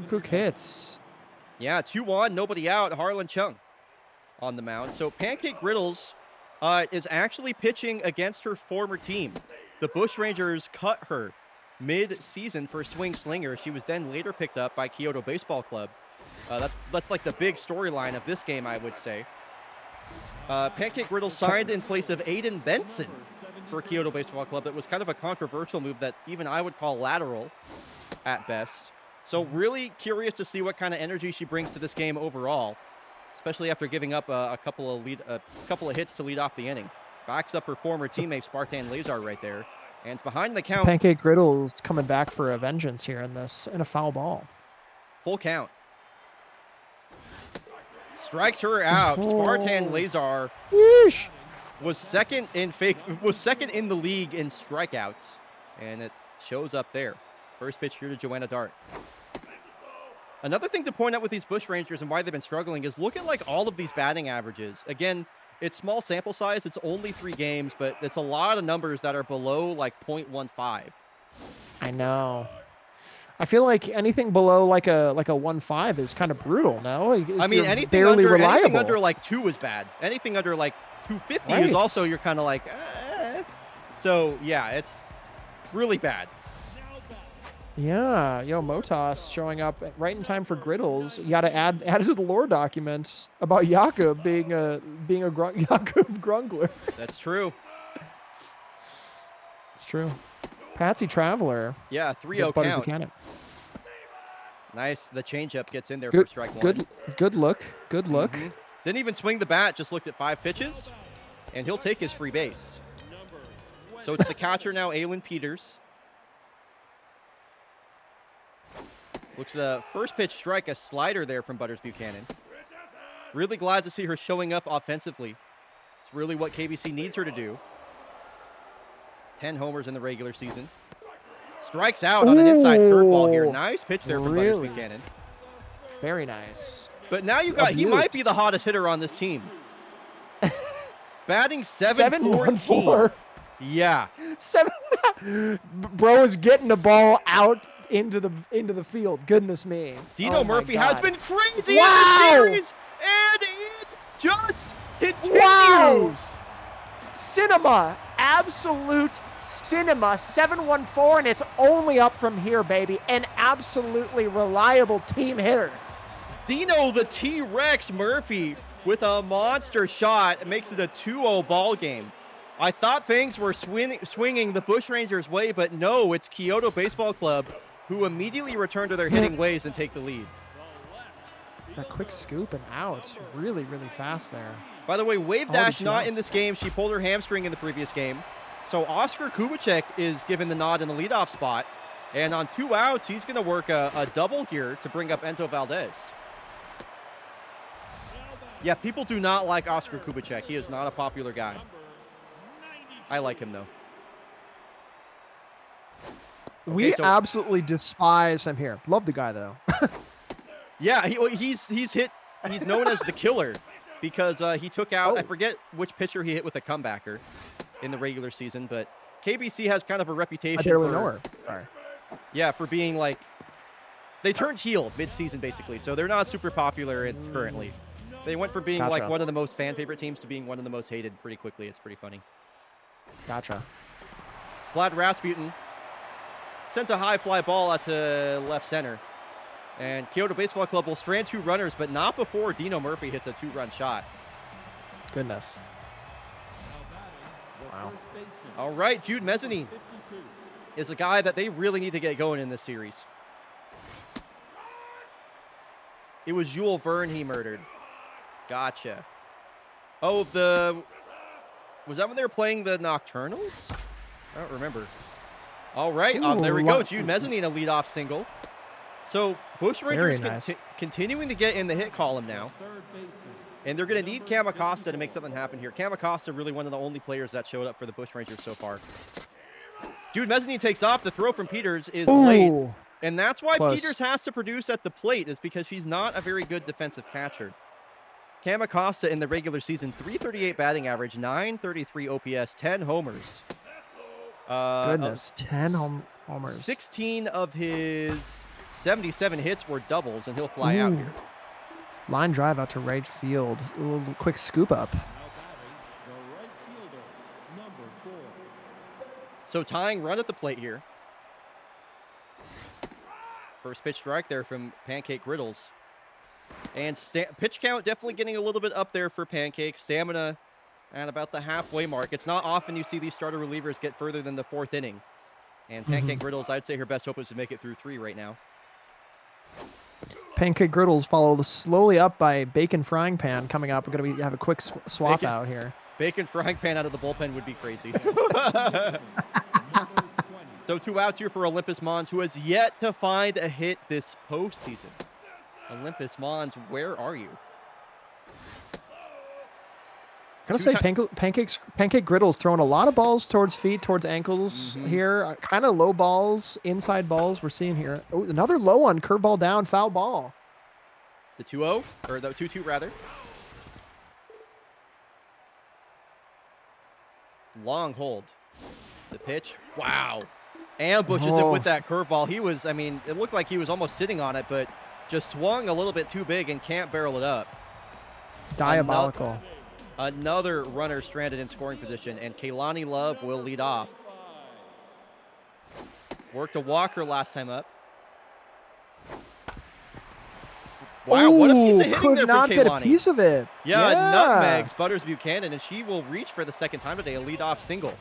Quick hits. Yeah, 2-1, nobody out. Harlan Chung on the mound. So Pancake Griddles is actually pitching against her former team. The Bush Rangers cut her mid-season for swing slinger. She was then later picked up by Kyoto Baseball Club. That's like the big storyline of this game, I would say. Pancake Griddles signed in place of Aiden Benson for Kyoto Baseball Club. That was kind of a controversial move that even I would call lateral at best. So really curious to see what kind of energy she brings to this game overall, especially after giving up a couple of hits to lead off the inning. Backs up her former teammate Spartan Lazar right there, and it's behind the count. Pancake Griddles coming back for a vengeance here in a foul ball. Full count. Strikes her out. Spartan Lazar was second in the league in strikeouts, and it shows up there. First pitch here to Joanna Dark. Another thing to point out with these Bush Rangers and why they've been struggling is look at like all of these batting averages. Again, it's small sample size. It's only 3 games, but it's a lot of numbers that are below like 0.15. I know. I feel like anything below like a 1.5 is kind of brutal. No, anything under like 2 is bad. Anything under like 250 is also you're kind of like. So yeah, it's really bad. Yeah, Motos showing up right in time for Griddles. You got to add it to the lore document about Jakob being a Jakob Grungler. That's true. It's true. Patsy Traveler. Yeah, 3-0 count. Nice. The changeup gets in there Good, for strike one. good look. Good look. Didn't even swing the bat, just looked at 5 pitches, and he'll take his free base. So it's the catcher now, Aylin Peters. Looks at a first pitch strike, a slider there from Butters Buchanan. Really glad to see her showing up offensively. It's really what KBC needs her to do. 10 homers in the regular season. Strikes out on an inside curveball here. Nice pitch there from Butters Buchanan. Very nice. But now you got, he might be the hottest hitter on this team. Batting 714. Yeah. Bro is getting the ball out into the field. Goodness me. Dino Murphy has been crazy in Wow. the series, and it just continues. Wow. Cinema. Absolute cinema. 714, and it's only up from here, baby. An absolutely reliable team hitter. Dino the T-Rex Murphy with a monster shot. It makes it a 2-0 ball game. I thought things were swinging the Bushrangers' way, but no, it's Kyoto Baseball Club who immediately return to their hitting ways and take the lead. A quick scoop and out. Really, really fast there. By the way, Wave Dash she not outs. in this game. She pulled her hamstring in the previous game. So Oscar Kubicek is given the nod in the leadoff spot. And on 2 outs, he's going to work a double here to bring up Enzo Valdez. Yeah, people do not like Oscar Kubicek. He is not a popular guy. I like him, though. We absolutely despise him here. Love the guy, though. Yeah, he's known as the killer because he took out, I forget which pitcher he hit with a comebacker in the regular season, but KBC has kind of a reputation I barely know her. Sorry. Yeah, for being like, they turned heel mid-season basically, so they're not super popular currently. They went from being like one of the most fan favorite teams to being one of the most hated pretty quickly. It's pretty funny. Gotcha. Vlad Rasputin sends a high fly ball out to left center. And Kyoto Baseball Club will strand 2 runners, but not before Dino Murphy hits a 2-run shot. Goodness. Wow. All right, Jude Mezzanine is a guy that they really need to get going in this series. It was Jules Verne he murdered. Gotcha. Oh, was that when they were playing the Nocturnals? I don't remember. All right, there we go. Jude Mezzanine, a leadoff single. So Bushrangers continuing to get in the hit column now. And they're going to need Cam Acosta to make something happen here. Cam Acosta, really one of the only players that showed up for the Bushrangers so far. Jude Mezzanine takes off. The throw from Peters is late. And that's why Peters has to produce at the plate, is because she's not a very good defensive catcher. Cam Acosta in the regular season, 338 batting average, 933 OPS, 10 homers. Goodness, 10 homers. 16 of his 77 hits were doubles, and he'll fly out here. Line drive out to right field. A little quick scoop up. So tying run at the plate here. First pitch strike there from Pancake Griddles. And pitch count definitely getting a little bit up there for Pancake. Stamina at about the halfway mark. It's not often you see these starter relievers get further than the 4th inning. And Pancake Griddles, I'd say her best hope is to make it through 3 right now. Pancake Griddles followed slowly up by Bacon Frying Pan coming up. We're going to have a quick swap out here. Bacon Frying Pan out of the bullpen would be crazy. So 2 outs here for Olympus Mons, who has yet to find a hit this postseason. Olympus Mons, where are you? I gotta say, Pancake Griddles throwing a lot of balls towards feet, towards ankles here. Kind of low balls, inside balls we're seeing here. Oh, another low one, curveball down, foul ball. The 2-0, or the 2-2 rather. Long hold. The pitch, wow. Ambushes it with that curveball. He was, I mean, it looked like he was almost sitting on it, but just swung a little bit too big and can't barrel it up. Diabolical. Another runner stranded in scoring position, and Kaylani Love will lead off. Worked a walker last time up. Wow, what a piece of hitting could there not from get a Kaylani. piece of it. Yeah, nutmegs Butters Buchanan, and she will reach for the 2nd time today, a leadoff single.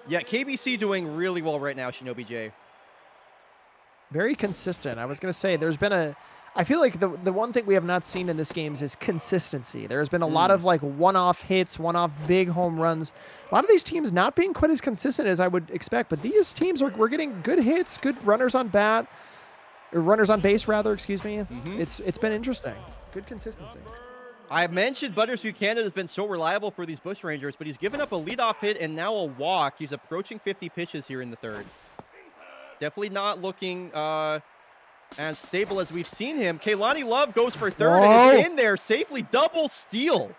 Yeah, KBC doing really well right now, Shinobi J. Very consistent. I was going to say there's been I feel like the one thing we have not seen in this game is consistency. There's been a lot of like one-off hits, one-off big home runs. A lot of these teams not being quite as consistent as I would expect, but these teams we're getting good hits, good runners on base rather, excuse me. It's been interesting. Good consistency. I mentioned Butters Buchanan has been so reliable for these Bush Rangers, but he's given up a leadoff hit and now a walk. He's approaching 50 pitches here in the third. Definitely not looking as stable as we've seen him. Kaylani Love goes for third and is in there safely. Double steal.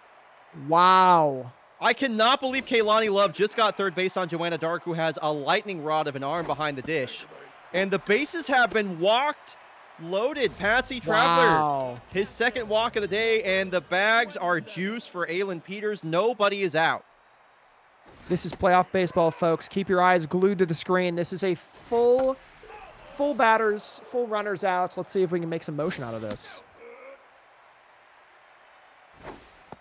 Wow. I cannot believe Kaylani Love just got third base on Joanna Dark, who has a lightning rod of an arm behind the dish. And the bases have been walked, loaded. Patsy Traveler, his second walk of the day, and the bags are juiced for Aylin Peters. Nobody is out. This is playoff baseball, folks. Keep your eyes glued to the screen. This is a full batters, full runners out. Let's see if we can make some motion out of this.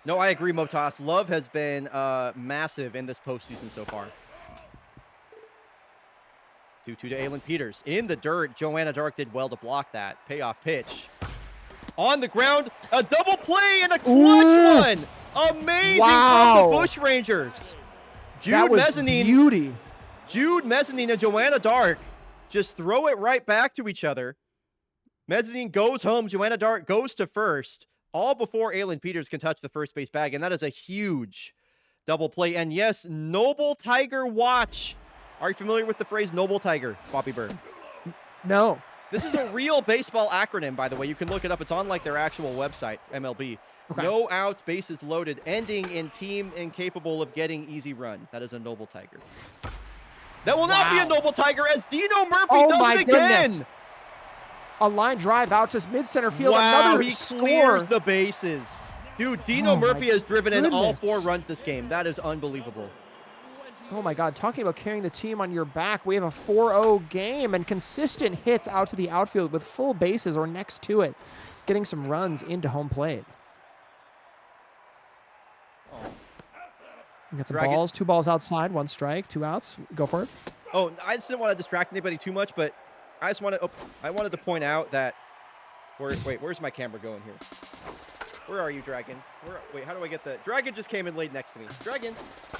No, I agree, Motas. Love has been massive in this postseason so far. 2-2 to Aylin Peters. In the dirt, Joanna Dark did well to block that. Payoff pitch. On the ground, a double play and a clutch one. Amazing from the Bush Rangers. That was beauty. Jude Mezzanine and Joanna Dark just throw it right back to each other. Mezzanine goes home. Joanna Dark goes to first, all before Aylin Peters can touch the first base bag, and that is a huge double play. And yes, Noble Tiger Watch. Are you familiar with the phrase Noble Tiger, Bobby Bird? No. This is a real baseball acronym, by the way. You can look it up. It's on like their actual website, MLB. Okay. No outs, bases loaded, ending in team incapable of getting easy run. That is a Noble Tiger. That will not be a Noble Tiger as Dino Murphy does it again. Goodness. A line drive out to mid-center field. Wow, Another he score. clears the bases. Dude, Dino Murphy has driven in all 4 runs this game. That is unbelievable. Oh my God, talking about carrying the team on your back, we have a 4-0 game and consistent hits out to the outfield with full bases or next to it, getting some runs into home plate. We got some balls, 2 balls outside, 1 strike, 2 outs. Go for it. Oh, I just didn't want to distract anybody too much, but I just wanted I wanted to point out that where's my camera going here? Where are you, Dragon? Wait, how do I get the Dragon just came in late next to me. Dragon.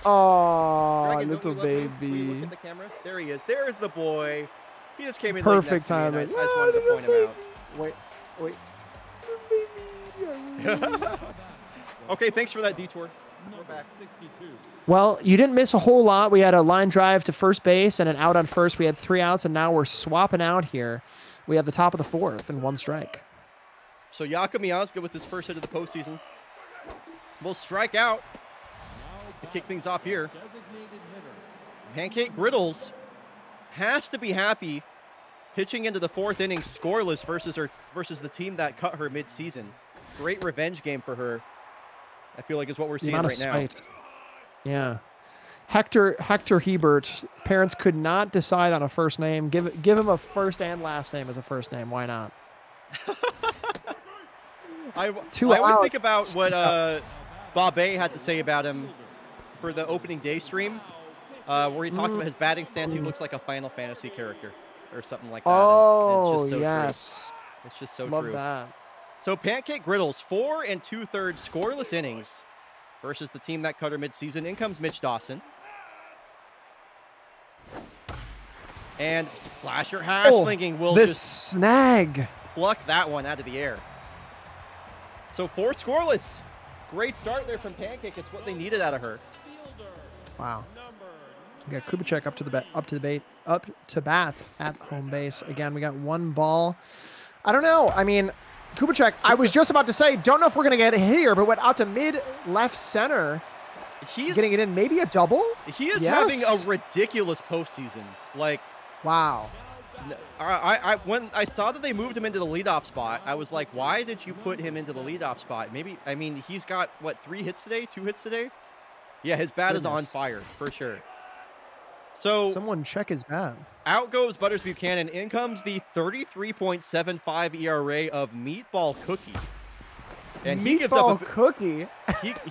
Oh, Dragon, little baby. Will you look at the camera? There he is. There is the boy. He just came in perfect late next timing. to me. I just wanted to point him out. Wait. Okay, thanks for that detour. We're back. 62. Well, you didn't miss a whole lot. We had a line drive to first base and an out on first. We had 3 outs, and now we're swapping out here. We have the top of the 4th and 1 strike. So Jakob Miazga with his first hit of the postseason will strike out to kick things off here. Pancake Griddles has to be happy pitching into the 4th inning scoreless versus the team that cut her midseason. Great revenge game for her. I feel like is what we're seeing right now. Yeah. Hector Hebert, parents could not decide on a first name. Give him a first and last name as a first name. Why not? I always think about what Bobby had to say about him for the opening day stream, where he talked about his batting stance. He looks like a Final Fantasy character or something like that. Oh, it's just so yes. True. It's just so Love true. That. So Pancake Griddles, 4 2/3 scoreless innings versus the team that cut her midseason. In comes Mitch Dawson. And Slasher Hashlinging will just snag. Pluck that one out of the air. So 4 scoreless. Great start there from Pancake. It's what they needed out of her. Wow. We got Kubicek up to bat at home base. Again, we got 1 ball. I don't know. I mean, Kubicek, I was just about to say, don't know if we're going to get a hit here, but went out to mid left center. He's getting it in, maybe a double? He is having a ridiculous postseason. Like, wow. When I saw that they moved him into the leadoff spot, I was like, why did you put him into the leadoff spot? Maybe, I mean, he's got, what, 3 hits today? 2 hits today? Yeah, his bat is on fire, for sure. So someone check his bat. Out goes Butters Buchanan. In comes the 33.75 ERA of Meatball Cookie. And he gives up a Cookie.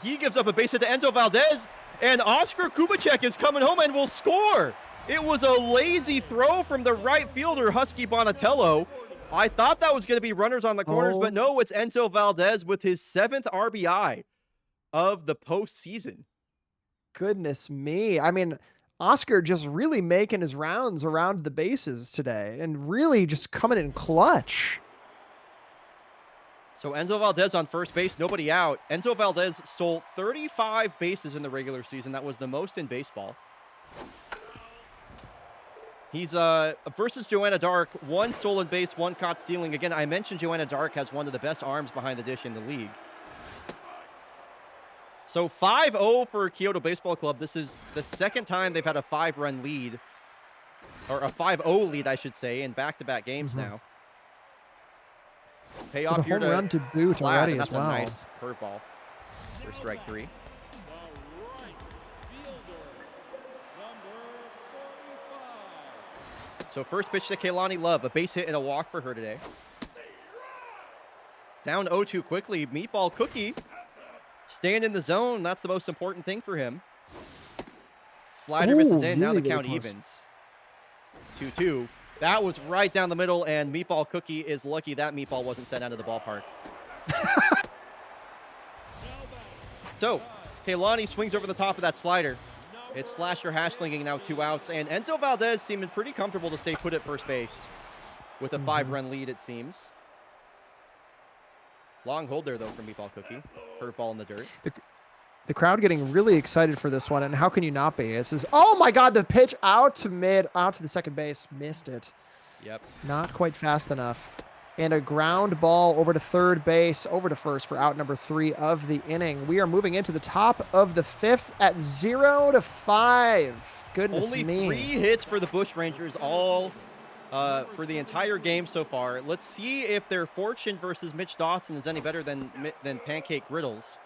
he gives up a base hit to Enzo Valdez. And Oscar Kubicek is coming home and will score. It was a lazy throw from the right fielder, Husky Bonatello. I thought that was going to be runners on the corners, but no, it's Enzo Valdez with his 7th RBI of the postseason. Goodness me. I mean, Oscar just really making his rounds around the bases today and really just coming in clutch. So Enzo Valdez on first base, nobody out. Enzo Valdez stole 35 bases in the regular season. That was the most in baseball. He's versus Joanna Dark, 1 stolen base, 1 caught stealing. Again, I mentioned Joanna Dark has one of the best arms behind the dish in the league. So 5-0 for Kyoto Baseball Club. This is the second time they've had a 5-run lead, or a 5-0 lead, I should say, in back-to-back games now. Payoff here to run to boot Platt, already and as that's well. a nice curveball for strike 3. The right fielder, number 45. So first pitch to Kaylani Love, a base hit and a walk for her today. Down 0-2 quickly. Meatball Cookie staying in the zone. That's the most important thing for him. Slider misses in. Now the count evens. 2-2. That was right down the middle, and Meatball Cookie is lucky that meatball wasn't sent out of the ballpark. So, Kaylani swings over the top of that slider. It's Slasher Hashlinging, now 2 outs, and Enzo Valdez seeming pretty comfortable to stay put at first base with a 5-run lead, it seems. Long hold there, though, from Meatball Cookie. Curveball in the dirt. The crowd getting really excited for this one, and how can you not be? This is, oh my God, the pitch out to the second base. Missed it. Yep. Not quite fast enough. And a ground ball over to third base, over to first for out number 3 of the inning. We are moving into the top of the 5th at 0-5. Goodness Only me. 3 hits for the Bush Rangers, all for the entire game so far. Let's see if their fortune versus Mitch Dawson is any better than Pancake Griddles.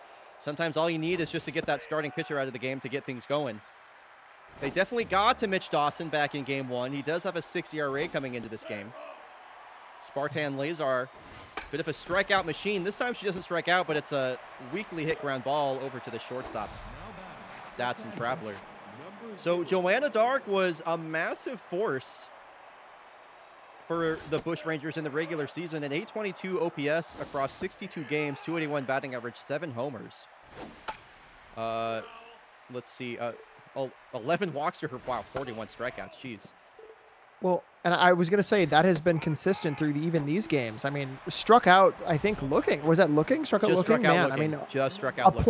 Sometimes all you need is just to get that starting pitcher out of the game to get things going. They definitely got to Mitch Dawson back in game 1. He does have a 6 ERA coming into this game. Spartan Lazar, bit of a strikeout machine. This time she doesn't strike out, but it's a weakly hit ground ball over to the shortstop, Datsun Traveler. So Joanna Dark was a massive force for the Bush Rangers in the regular season. An 822 OPS across 62 games, 281 batting average, 7 homers. Let's see, 11 walks to her. Wow, 41 strikeouts. Jeez. Well, and I was going to say that has been consistent through even these games. I mean, struck out, I think, looking. Was that looking? Struck out Just looking? struck out Man, looking. I mean, Just struck out a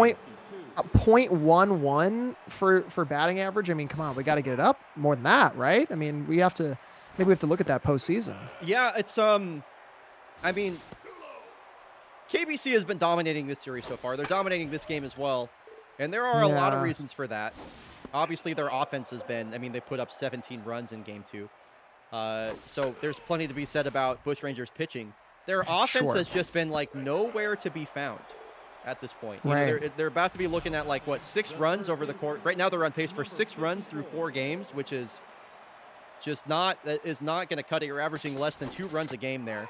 .11 for batting average. I mean, come on, we got to get it up more than that, right? I mean, maybe we have to look at that postseason. Yeah, it's I mean, KBC has been dominating this series so far. They're dominating this game as well, and there are a lot of reasons for that. Obviously, their offense has been. I mean, they put up 17 runs in game 2. So there's plenty to be said about Bush Rangers pitching. Their offense has just been like nowhere to be found at this point. You know, they're about to be looking at like 6 runs over the court. Right now they're on pace for 6 runs through 4 games, which is just not going to cut it. You're averaging less than 2 runs a game there.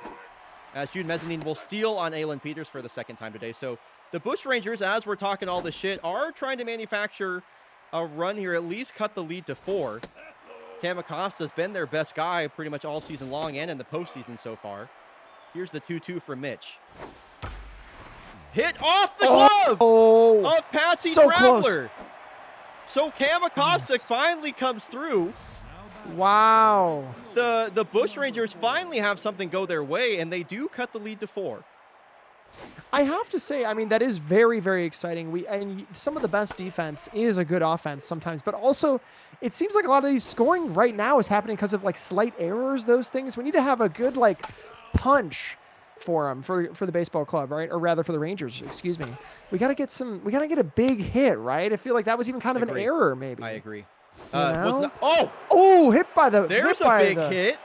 As Jude Mezzanine will steal on Aylin Peters for the second time today. So the Bush Rangers, as we're talking all this shit, are trying to manufacture a run here, at least cut the lead to 4. Cam Acosta's been their best guy pretty much all season long and in the postseason so far. Here's the 2-2 from Mitch. Hit off the glove of Patsy Traveler. Close. So Cam Acosta finally comes through. Wow. The Bush Rangers finally have something go their way, and they do cut the lead to 4. I have to say, I mean, that is very, very exciting. And some of the best defense is a good offense sometimes, but also it seems like a lot of these scoring right now is happening because of slight errors, those things. We need to have a good punch for them, for the baseball club, right? Or rather for the Rangers, excuse me. We got to get a big hit, right? I feel like that was even kind of an error, maybe. I agree. Hit by the... There's a big hit.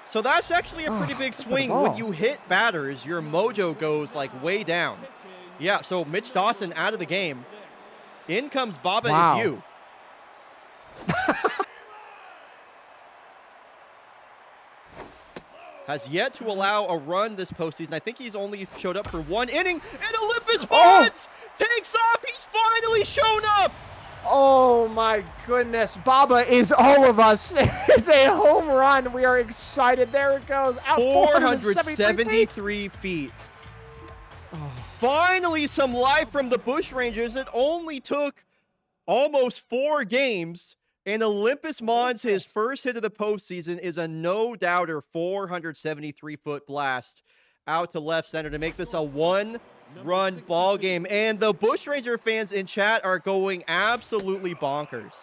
So that's actually a pretty big swing. When you hit batters, your mojo goes way down. Yeah, so Mitch Dawson out of the game. In comes Baba Is You. Has yet to allow a run this postseason. I think he's only showed up for 1 inning. And Olympus Bonds takes off. He's finally shown up. Oh my goodness. Baba is all of us. It's a home run. We are excited. There it goes. Out 473 feet. 473 feet. Finally, some life from the Bushrangers. It only took almost 4 games. And Olympus Mons, his first hit of the postseason, is a no-doubter 473-foot blast out to left center to make this a one-run ball game. And the Bushranger fans in chat are going absolutely bonkers.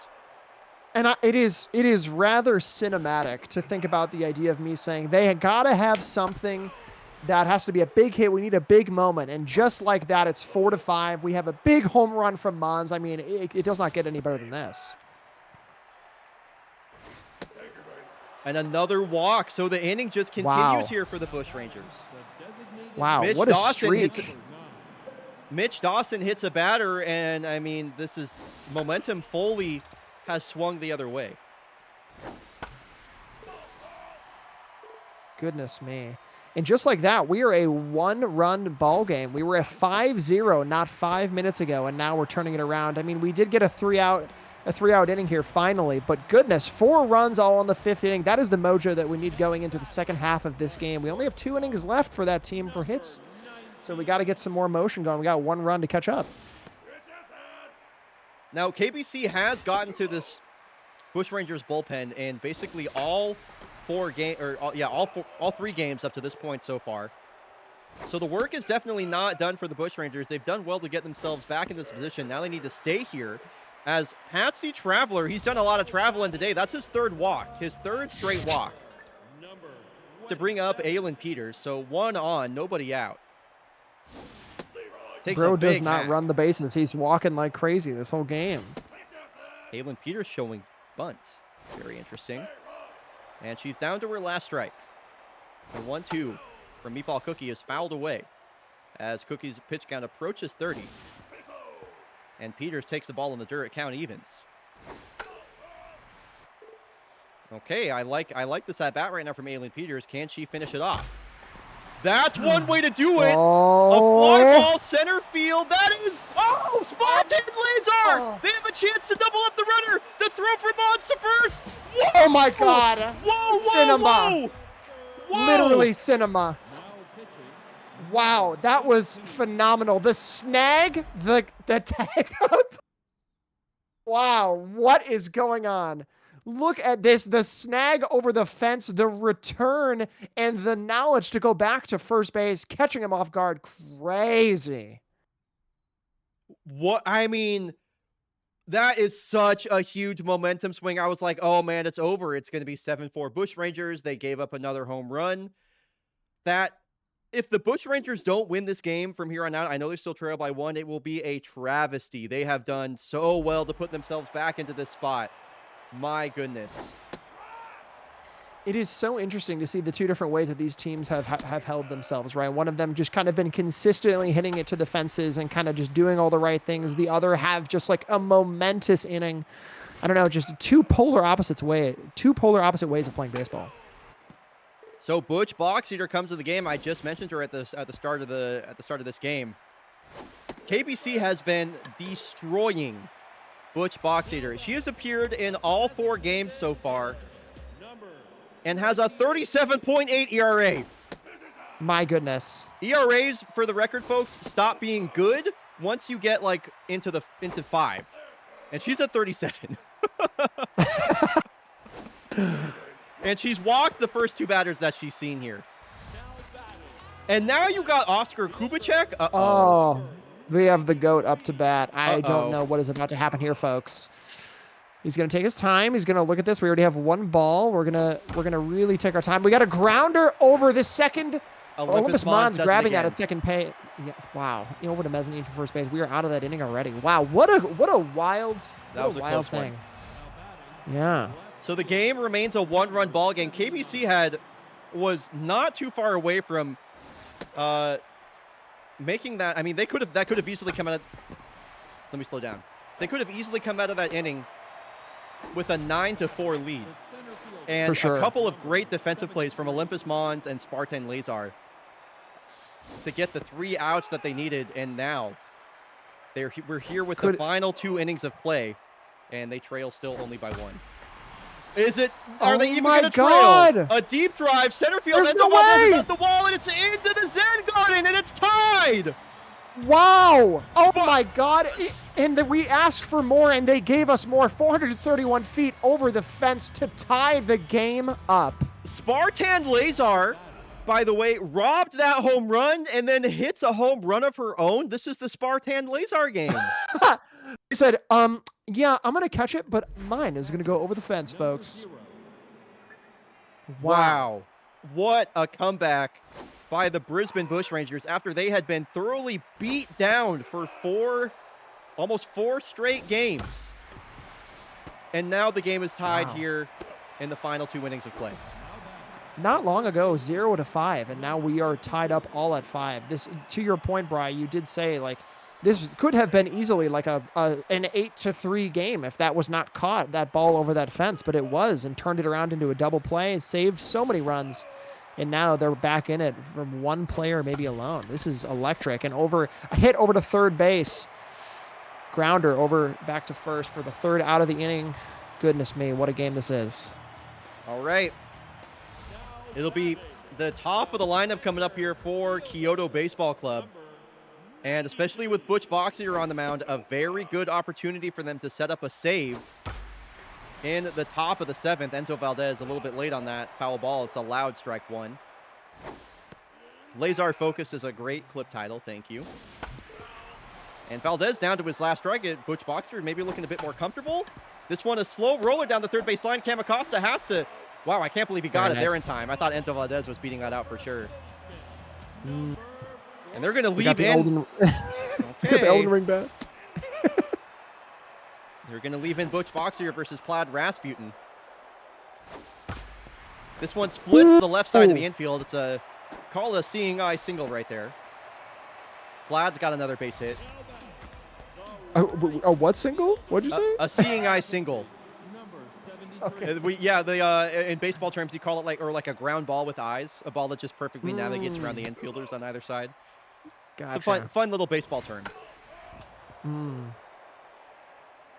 And it is rather cinematic to think about the idea of me saying they got to have something that has to be a big hit. We need a big moment. And just like that, it's 4-5. We have a big home run from Mons. I mean, it does not get any better than this. And another walk. So the inning just continues here for the Bushrangers. Wow, Mitch what a Dawson streak. Mitch Dawson hits a batter, and I mean, this is momentum fully has swung the other way. Goodness me. And just like that, we are a one-run ball game. We were at 5-0 not 5 minutes ago, and now we're turning it around. I mean, we did get a three-out inning here finally, but goodness, 4 runs all in the 5th inning. That is the mojo that we need going into the second half of this game. We only have 2 innings left for that team for hits, so we got to get some more motion going. We got 1 run to catch up. Now, KBC has gotten to this Bushrangers bullpen in basically all 3 games up to this point so far. So the work is definitely not done for the Bushrangers. They've done well to get themselves back in this position. Now they need to stay here. As Patsy Traveler, he's done a lot of traveling today. That's his 3rd walk, his 3rd straight walk to bring up Aylin Peters. So 1 on, nobody out. Takes Bro a big does not hack. run the bases. He's walking like crazy this whole game. Aylin Peters showing bunt. Very interesting. And she's down to her last strike. The 1-2 from Meatball Cookie is fouled away as Cookie's pitch count approaches 30. And Peters takes the ball in the dirt. Count evens. Okay, I like this at bat right now from Aylin Peters. Can she finish it off? That's one way to do it. Oh. A fly ball center field. That is Spartan Lazar. Oh. They have a chance to double up the runner. The throw for Mons to first. Whoa! Oh my God. Whoa! Cinema. Whoa! Literally cinema. Wow, that was phenomenal. The snag, the tag up. Wow, what is going on? Look at this, the snag over the fence, the return, and the knowledge to go back to first base, catching him off guard. Crazy. What I mean, that is such a huge momentum swing. I was like, oh man, it's over. It's going to be 7-4 Bushrangers. They gave up another home run. That if the Bushrangers don't win this game from here on out, I know they still trail by 1. It will be a travesty. They have done so well to put themselves back into this spot. My goodness. It is so interesting to see the 2 different ways that these teams have held themselves, right? One of them just kind of been consistently hitting it to the fences and kind of just doing all the right things. The other have just like a momentous inning. I don't know, just two polar opposite ways of playing baseball. So Butch Boxeater comes to the game. I just mentioned her at the start of this game. KBC has been destroying Butch Boxeater. She has appeared in all 4 games so far and has a 37.8 ERA. My goodness. ERAs, for the record, folks, stop being good once you get like into 5. And she's at 37. And she's walked the first 2 batters that she's seen here. And now you got Oscar Kubicek. Oh, we have the GOAT up to bat. I don't Uh-oh. know what is about to happen here, folks. He's going to take his time. He's going to look at this. We already have 1 ball. We're going to really take our time. We got a grounder over the second. Olympus Mons does it grabbing again. at second pay. Yeah, wow. Over to mezzanine for first base. We are out of that inning already. Wow. What a wild, That was a wild close one. thing. Yeah. So the game remains a 1-run ball game. KBC was not too far away from making that. I mean, that could have easily come out of. Let me slow down. They could have easily come out of that inning with a 9-4 lead. And For sure. a couple of great defensive plays from Olympus Mons and Spartan Lazar to get the 3 outs that they needed. And now we're here with the final 2 innings of play. and they trail still only by 1. Is it? Are they even my going to trail? God. A deep drive, center field, There's Enzo no Valdez is way. at the wall, and it's into the Zen Garden, and it's tied. Wow! Oh Spa- my God! We asked for more, and they gave us more. 431 feet over the fence to tie the game up. Spartan Lazar, by the way, robbed that home run and then hits a home run of her own. This is the Spartan Lazar game. He said, yeah, I'm gonna catch it, but mine is gonna go over the fence, folks. Wow. What a comeback by the Brisbane Bushrangers after they had been thoroughly beat down for almost 4 straight games. And now the game is tied here in the final 2 innings of play. Not long ago, 0-5, and now we are tied up all at 5. This, to your point, Bri, you did say like this could have been easily like an 8-3 game if that was not caught, that ball over that fence, but it was, and turned it around into a double play and saved so many runs. And now they're back in it from one player maybe alone. This is electric. And a hit over to third base. Grounder over back to first for the 3rd out of the inning. Goodness me, what a game this is. All right. It'll be the top of the lineup coming up here for Kyoto Baseball Club. And especially with Butch Boxier on the mound, a very good opportunity for them to set up a save in the top of the 7th. Enzo Valdez a little bit late on that foul ball. It's a loud strike 1. Lazar Focus is a great clip title. Thank you. And Valdez down to his last strike. Butch Boxier maybe looking a bit more comfortable. This one, a slow roller down the third base line. Cam Acosta has to... Wow, I can't believe he got it there in time. I thought Enzo Valdez was beating that out for sure. And they're going to leave in... The Elden Ring bat. They're going to leave in Butch Boxier versus Plaid Rasputin. This one splits the left side of the infield. It's call it a seeing eye single right there. Plaid's got another base hit. A what single? What'd you say? A seeing eye single. Okay. In baseball terms, you call it like a ground ball with eyes, a ball that just perfectly navigates around the infielders on either side. Gotcha. It's a fun little baseball term.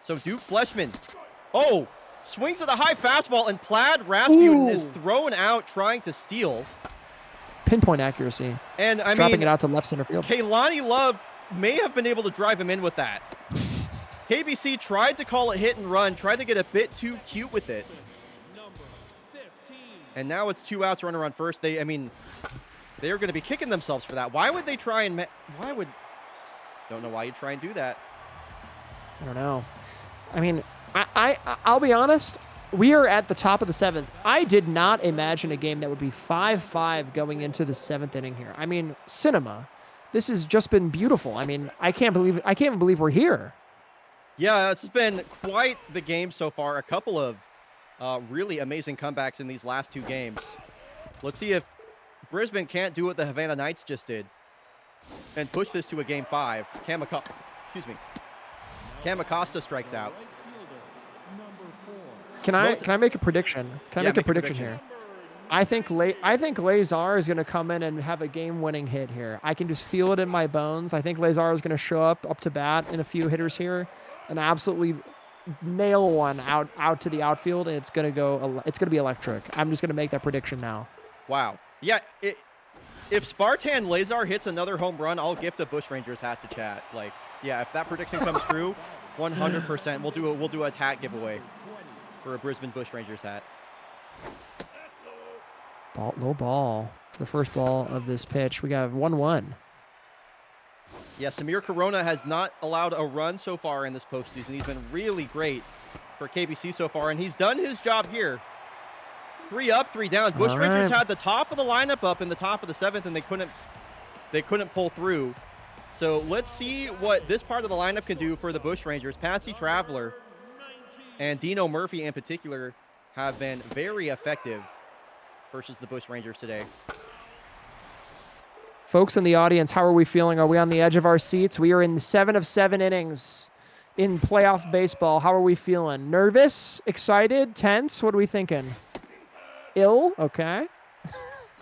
So Duke Fleshman, swings at a high fastball, and Plaid Rasputin is thrown out trying to steal. Pinpoint accuracy. And I dropping it out to left center field. Kaylani Love may have been able to drive him in with that. KBC tried to call it hit and run, tried to get a bit too cute with it. And now it's 2 outs, runner on first. They're going to be kicking themselves for that. Why would they try and... Don't know why you'd try and do that. I don't know. I mean, I'll be honest. We are at the top of the 7th. I did not imagine a game that would be 5-5 going into the 7th inning here. I mean, cinema. This has just been beautiful. I mean, I can't even believe we're here. Yeah, it's been quite the game so far. A couple of really amazing comebacks in these last 2 games. Let's see if Brisbane can't do what the Havana Knights just did and push this to a game 5. Cam Acosta strikes out. Can I make a prediction? Can I make a prediction here? I think Lazar is going to come in and have a game-winning hit here. I can just feel it in my bones. I think Lazar is going to show up to bat in a few hitters here and absolutely nail one out to the outfield, and it's going to be electric. I'm just going to make that prediction now. Wow. Yeah, if Spartan Lazar hits another home run, I'll gift a Bushrangers hat to chat. Like, yeah, if that prediction comes true, 100%, we'll do a hat giveaway for a Brisbane Bushrangers hat. Low ball. The first ball of this pitch. We got 1-1. Yeah, Samir Corona has not allowed a run so far in this postseason. He's been really great for KBC so far, and he's done his job here. 3 up, 3 down. Bushrangers had the top of the lineup up in the top of the 7th, and they couldn't pull through. So let's see what this part of the lineup can do for the Bushrangers. Patsy Traveler and Dino Murphy in particular have been very effective versus the Bushrangers today. Folks in the audience, how are we feeling? Are we on the edge of our seats? We are in 7 of 7 innings in playoff baseball. How are we feeling? Nervous? Excited? Tense? What are we thinking? Ill? Okay.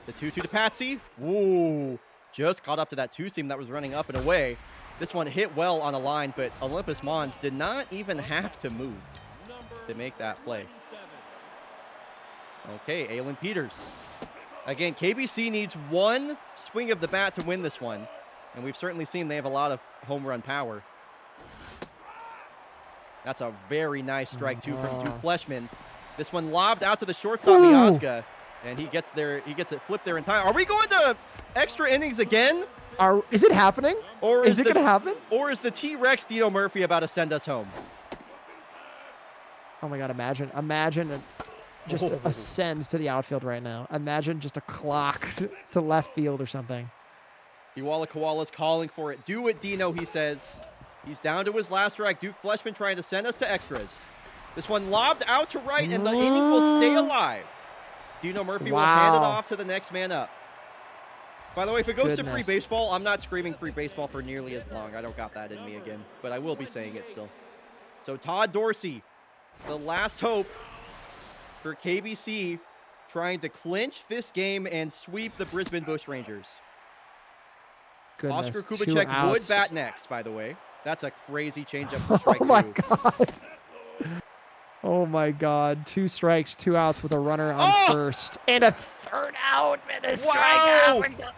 The 2-2 to Patsy. Ooh, just caught up to that 2-seam that was running up and away. This one hit well on a line, but Olympus Mons did not even have to move to make that play. Okay, Aylin Peters. Again, KBC needs one swing of the bat to win this one, and we've certainly seen they have a lot of home run power. That's a very nice strike, too, from Duke Fleshman. This one lobbed out to the shortstop, Miazga, and he gets it flipped there in time. Are we going to extra innings again? Is it happening? Or is it going to happen? Or is the T-Rex Dino Murphy about to send us home? Oh my God! Imagine just a send to the outfield right now. Imagine just a clock to left field or something. Iwala Koala's calling for it. Do it, Dino, he says. He's down to his last strike. Duke Fleshman trying to send us to extras. This one lobbed out to right, and the inning will stay alive. Dino Murphy will hand it off to the next man up. By the way, if it goes to free baseball, I'm not screaming free baseball for nearly as long. I don't got that in me again, but I will be saying it still. So Todd Dorsey, the last hope for KBC, trying to clinch this game and sweep the Brisbane Bushrangers. Goodness, Oscar Kubicek would bat next, by the way. That's a crazy changeup for strike two. Oh, my God. Oh, my God. 2 strikes, 2 outs with a runner on first. And a third out and a strikeout.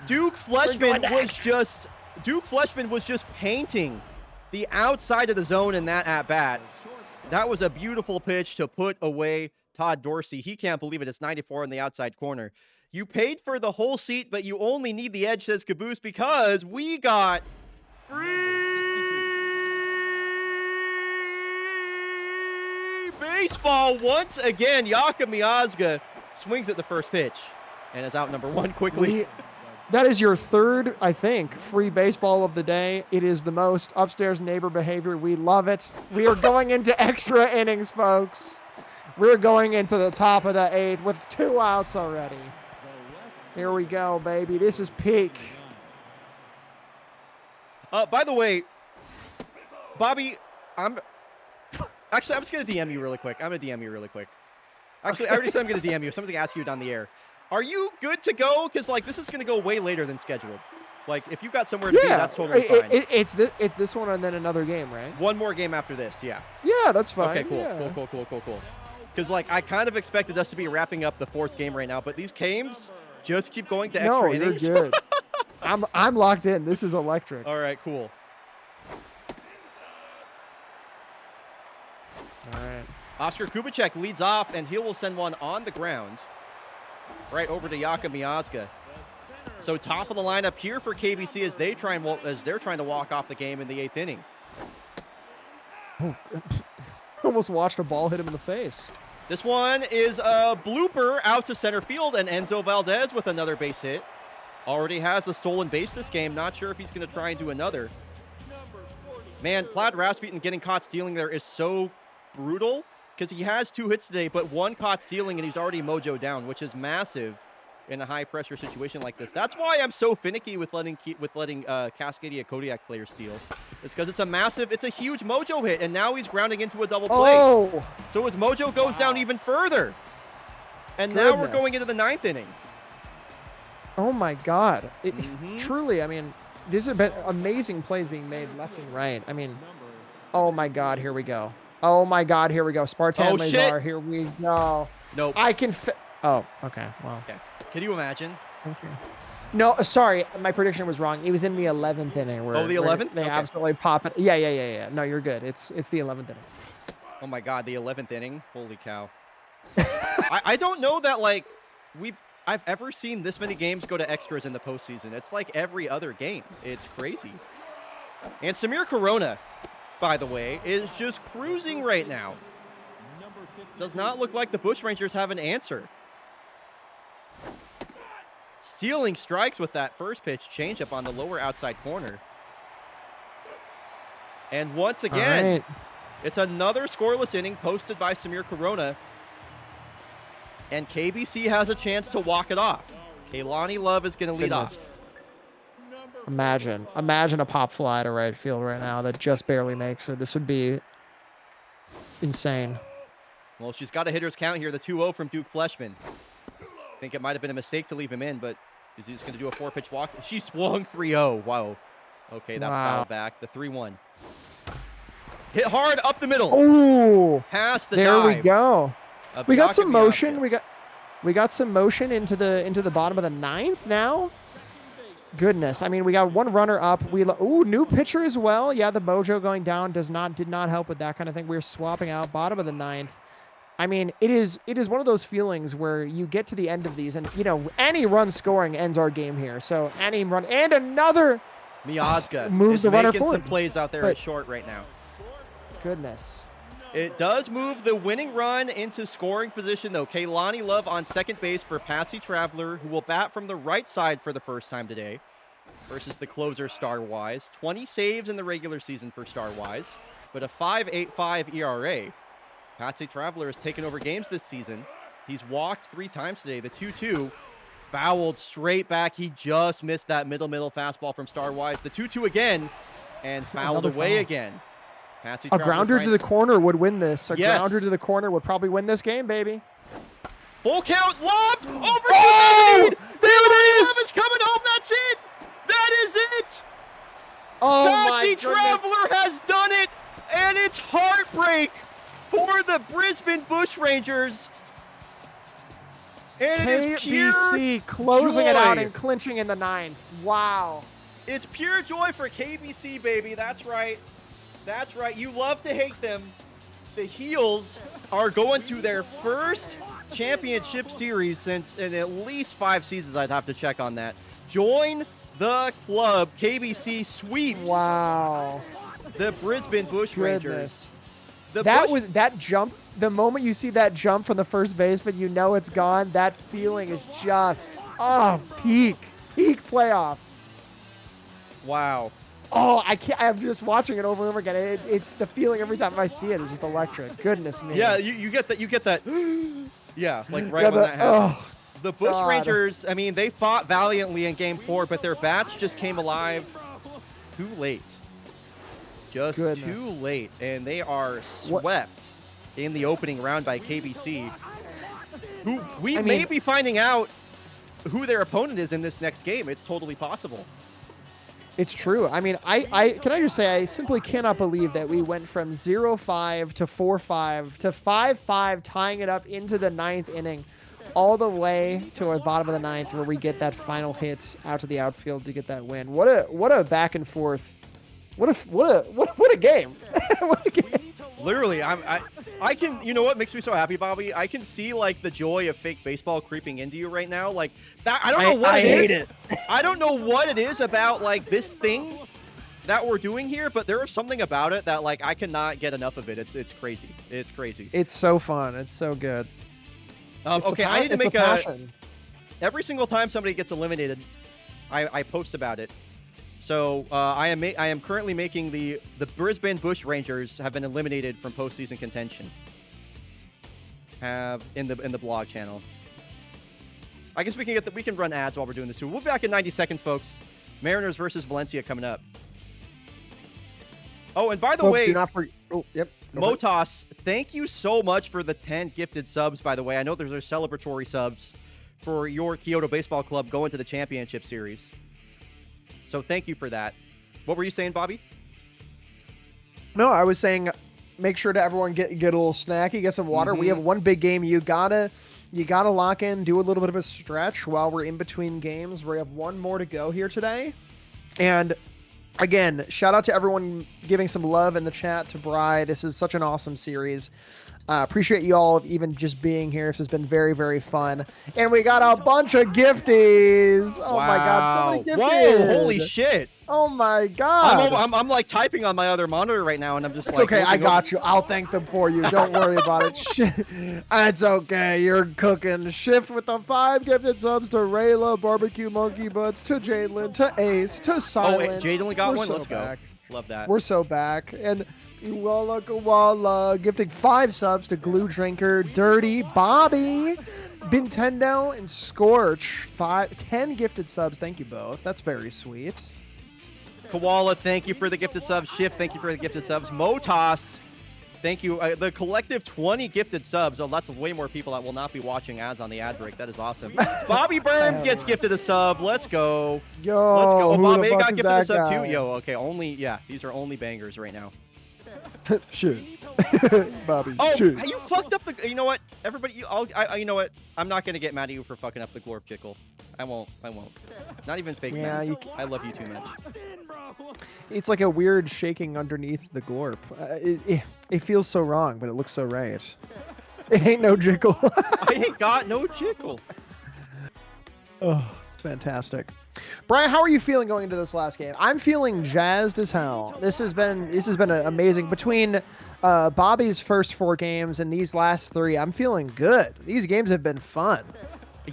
Duke Fleshman was just painting the outside of the zone in that at-bat. That was a beautiful pitch to put away Todd Dorsey. He can't believe it. It's 94 in the outside corner. You paid for the whole seat, but you only need the edge, says Caboose, because we got free baseball once again. Yaka Miazga swings at the first pitch and is out number 1 quickly. That is your third, I think, free baseball of the day. It is the most upstairs neighbor behavior. We love it. We are going into extra innings, folks. We're going into the top of the 8th with 2 outs already. Here we go, baby. This is peak. By the way, Bobby, I'm just going to DM you really quick. Actually, I already said I'm going to DM you. If somebody's going to ask you down the air. Are you good to go? Because, like, this is going to go way later than scheduled. Like, if you got somewhere to be, that's totally fine. It's this one and then another game, right? One more game after this, yeah. Yeah, that's fine. Okay, cool, yeah. cool. Because, like, I kind of expected us to be wrapping up the 4th game right now, but these games just keep going to extra innings. You're good. I'm locked in. This is electric. All right, cool. All right. Oscar Kubicek leads off, and he will send one on the ground right over to Yaka Miazga. So top of the lineup here for KBC as they're trying to walk off the game in the 8th inning. Oh, almost watched a ball hit him in the face. This one is a blooper out to center field, and Enzo Valdez with another base hit. Already has a stolen base this game. Not sure if he's going to try and do another. Man, Plaid Rasputin getting caught stealing there is so brutal because he has 2 hits today, but 1 caught stealing, and he's already mojo down, which is massive in a high-pressure situation like this. That's why I'm so finicky with letting Cascadia Kodiak players steal. It's because it's a huge mojo hit, and now he's grounding into a double play. Oh! So his mojo goes down even further. And now we're going into the 9th inning. Oh, my God. Truly, I mean, these have been amazing plays being made left and right. I mean, oh, my God, here we go. Oh, my God, here we go. Spartan Lazar, here we go. Nope. I can oh, okay, well. Okay. Can you imagine? Okay. No, sorry, my prediction was wrong. It was in the 11th inning. Where, the 11th? They absolutely pop it. Yeah. No, you're good. It's the 11th inning. Oh, my God, the 11th inning? Holy cow. I don't know that, like, I've ever seen this many games go to extras in the postseason. It's like every other game. It's crazy. And Samir Corona, by the way, is just cruising right now. Does not look like the Bushrangers have an answer. Stealing strikes with that first pitch changeup on the lower outside corner. And once again, it's another scoreless inning posted by Samir Corona. And KBC has a chance to walk it off. Kaylani Love is going to lead off. Imagine a pop fly to right field right now that just barely makes it. This would be insane. Well, she's got a hitter's count here, the 2-0 from Duke Fleshman. I think it might have been a mistake to leave him in, but is he just going to do a 4-pitch walk? She swung 3-0. Wow. Okay, that's Wow. fouled back. The 3-1. Hit hard up the middle. Oh, Past the there we dive go. of We got some Jakub motion. Jaskic. We got some motion into the bottom of the 9th now. Goodness, I mean, we got one runner up. Ooh, new pitcher as well. Yeah, the mojo going down did not help with that kind of thing. We're swapping out bottom of the 9th. I mean, it is one of those feelings where you get to the end of these, and any run scoring ends our game here. So any run and another Miazga moves is the runner making some forward. plays out there But- at short right now. Goodness. It does move the winning run into scoring position, though. Kaylani Love on second base for Patsy Traveler, who will bat from the right side for the first time today versus the closer Star Wise. 20 saves in the regular season for Star Wise, but a 5.85 ERA. Patsy Traveler has taken over games this season. He's walked 3 times today. The 2-2 fouled straight back. He just missed that middle fastball from Star Wise. The 2-2 again and fouled Another away foul. again. Patsy A Traveler grounder trying- to the corner would win this. A Yes. grounder to the corner would probably win this game, baby. Full count, lobbed over to Oh! the lead. There it Love is! is coming home. That's it. That is it. Oh Patsy my goodness. Traveler has done it, and it's heartbreak for the Brisbane Bushrangers. And it is pure KBC closing it out joy. and clinching in the 9th. Wow. It's pure joy for KBC, baby. That's right. That's right. You love to hate them. The Heels are going to their first championship series since in at least 5 seasons. I'd have to check on that. Join the club. KBC sweeps Wow. the Brisbane Bushrangers. Goodness. The That jump. The moment you see that jump from the first baseman, you know it's gone. That feeling is just peak playoff. Wow. Oh, I can't. I'm just watching it over and over again. It's the feeling every time I see it is just electric. Goodness me. Yeah, you get that. You get that. Yeah, like right Yeah, when that happens. The God. Bushrangers, I mean, they fought valiantly in Game 4, but their bats just came alive too late. Just Goodness. too late, and they are swept in the opening round by KBC, who we may mean- be finding out who their opponent is in this next game. It's totally possible. It's true. I mean, I can I just say I simply cannot believe that we went from 0-5 to 4-5 to 5-5, tying it up into the 9th inning, all the way to the bottom of the 9th, where we get that final hit out to the outfield to get that win. What a back and forth. What a game. What a game. Literally, I can, you know what makes me so happy, Bobby? I can see like the joy of fake baseball creeping into you right now. Like that, I don't know what it is. hate it. I don't know what it is about like this thing that we're doing here, but there is something about it that like I cannot get enough of it. It's crazy. It's crazy. It's so fun. It's so good. It's the Okay, I need to it's the make a. passion. Every single time somebody gets eliminated, I post about it. So I am currently making the Brisbane Bushrangers have been eliminated from postseason contention. Have in the blog channel. I guess we can run ads while we're doing this too. We'll be back in 90 seconds, folks. Mariners versus Valencia coming up. Oh, and by the Folks, way, do not forget. Oh, yep. Go for it. Motas, thank you so much for the 10 gifted subs, by the way. I know there's celebratory subs for your Kyoto Baseball Club going to the championship series. So thank you for that. What were you saying, Bobby? No, I was saying make sure to everyone get a little snacky, get some water. We have one big game. You gotta lock in, do a little bit of a stretch while we're in between games. We have one more to go here today. And again, shout out to everyone giving some love in the chat to Bry. This is such an awesome series. Appreciate you all even just being here. This has been very, very fun. And we got a bunch of gifties. Oh my God, so many gifties. Whoa, holy shit. Oh my God. I'm like typing on my other monitor right now, and I'm just It's like. okay, I looking got over- you. I'll thank them for you. Don't worry about it. It's okay. You're cooking. Shift with the 5 gifted subs to Rayla, Barbecue Monkey Butts, to Jalen, to Ace, to Oh, Silent. wait, Jaden got We're one? so Let's back. go. Love that. We're so back. And Iwala Kawala gifting 5 subs to Glue Drinker, Dirty, Bobby, Nintendo, and Scorch. 10 gifted subs. Thank you both. That's very sweet. Koala, thank you for the gifted subs. Shift, thank you for the gifted subs. Motas, Thank you. The collective 20 gifted subs. Oh, that's way more people that will not be watching ads on the ad break. That is awesome. Bobby Byrne gets gifted a sub. Let's go. Yo, Let's go. Oh, who Bob the A fuck got is gifted a that sub guy? too. Yo, okay. Only, yeah, these are only bangers right now. Shoot. Bobby, Oh, shoot. you fucked up the. You know what? Everybody, you know what? I'm not gonna get mad at you for fucking up the Glorp Jickle. I won't. Not even fake Yeah, mad. you I love you too much. It's like a weird shaking underneath the glorp. It feels so wrong, but it looks so right. It ain't no jickle. I ain't got no jickle. Oh, it's fantastic. Brian, how are you feeling going into this last game? I'm feeling jazzed as hell. This has been amazing. Between Bobby's first 4 games and these last 3, I'm feeling good. These games have been fun.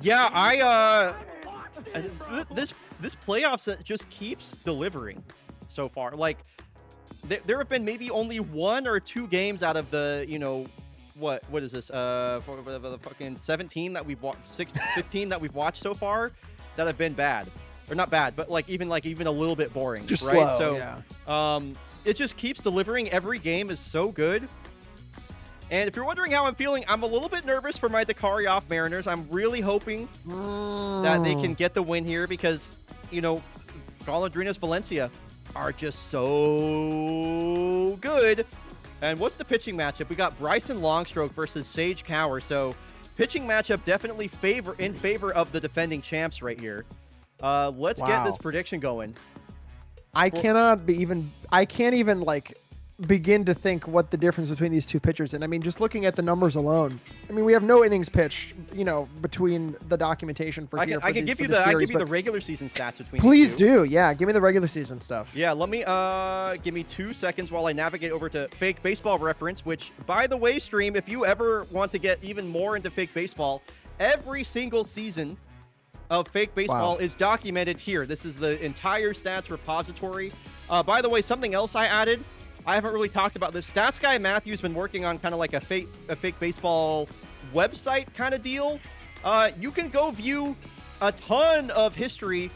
Yeah, this playoffs that just keeps delivering so far. Like there have been maybe only 1 or 2 games out of the, you know, what is this? For the fucking 17 that we've watched, 15 that we've watched so far that have been bad. Or not bad, but even a little bit boring, Just right? slow, So yeah. It just keeps delivering. Every game is so good. And if you're wondering how I'm feeling, I'm a little bit nervous for my Dakari off Mariners. I'm really hoping that they can get the win here because, you know, Golondrinas Valencia are just so good. And what's the pitching matchup? We got Bryson Longstroke versus Sage Cower. So pitching matchup definitely in favor of the defending champs right here. Let's get this prediction going. I can't even like begin to think what the difference between these 2 pitchers. And I mean, just looking at the numbers alone, I mean, we have no innings pitched, you know, between the documentation for I here. can give you the regular season stats between. Please these 2. do, yeah. Give me the regular season stuff. Yeah, let me give me 2 seconds while I navigate over to Fake Baseball Reference. Which, by the way, stream, if you ever want to get even more into fake baseball, every single season of fake baseball is documented here. This is the entire stats repository. By the way, something else I added. I haven't really talked about this. Stats Guy Matthew's been working on kind of like a fake baseball website kind of deal. You can go view a ton of history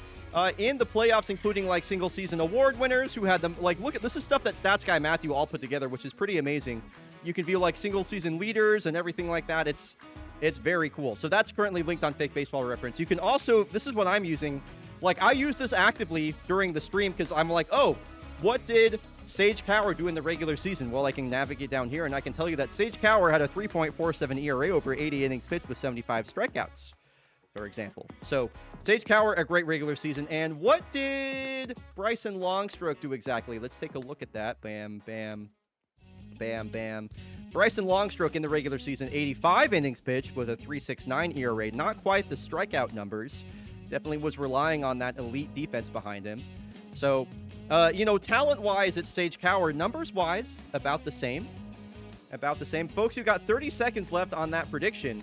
in the playoffs, including like single season award winners who had them. Like, look at this is stuff that Stats Guy Matthew all put together, which is pretty amazing. You can view like single season leaders and everything like that. It's very cool. So that's currently linked on Fake Baseball Reference. You can also, this is what I'm using. Like, I use this actively during the stream because I'm like, oh, what did Sage Cower do in the regular season? Well, I can navigate down here and I can tell you that Sage Cower had a 3.47 ERA over 80 innings pitched with 75 strikeouts, for example. So Sage Cower, a great regular season. And what did Bryson Longstroke do exactly? Let's take a look at that. Bam, bam, bam, bam. Bryson Longstroke in the regular season, 85 innings pitched with a 3.69 ERA. Not quite the strikeout numbers. Definitely was relying on that elite defense behind him. So, you know, talent-wise, it's Sage Cower. Numbers-wise, about the same. Folks, you've got 30 seconds left on that prediction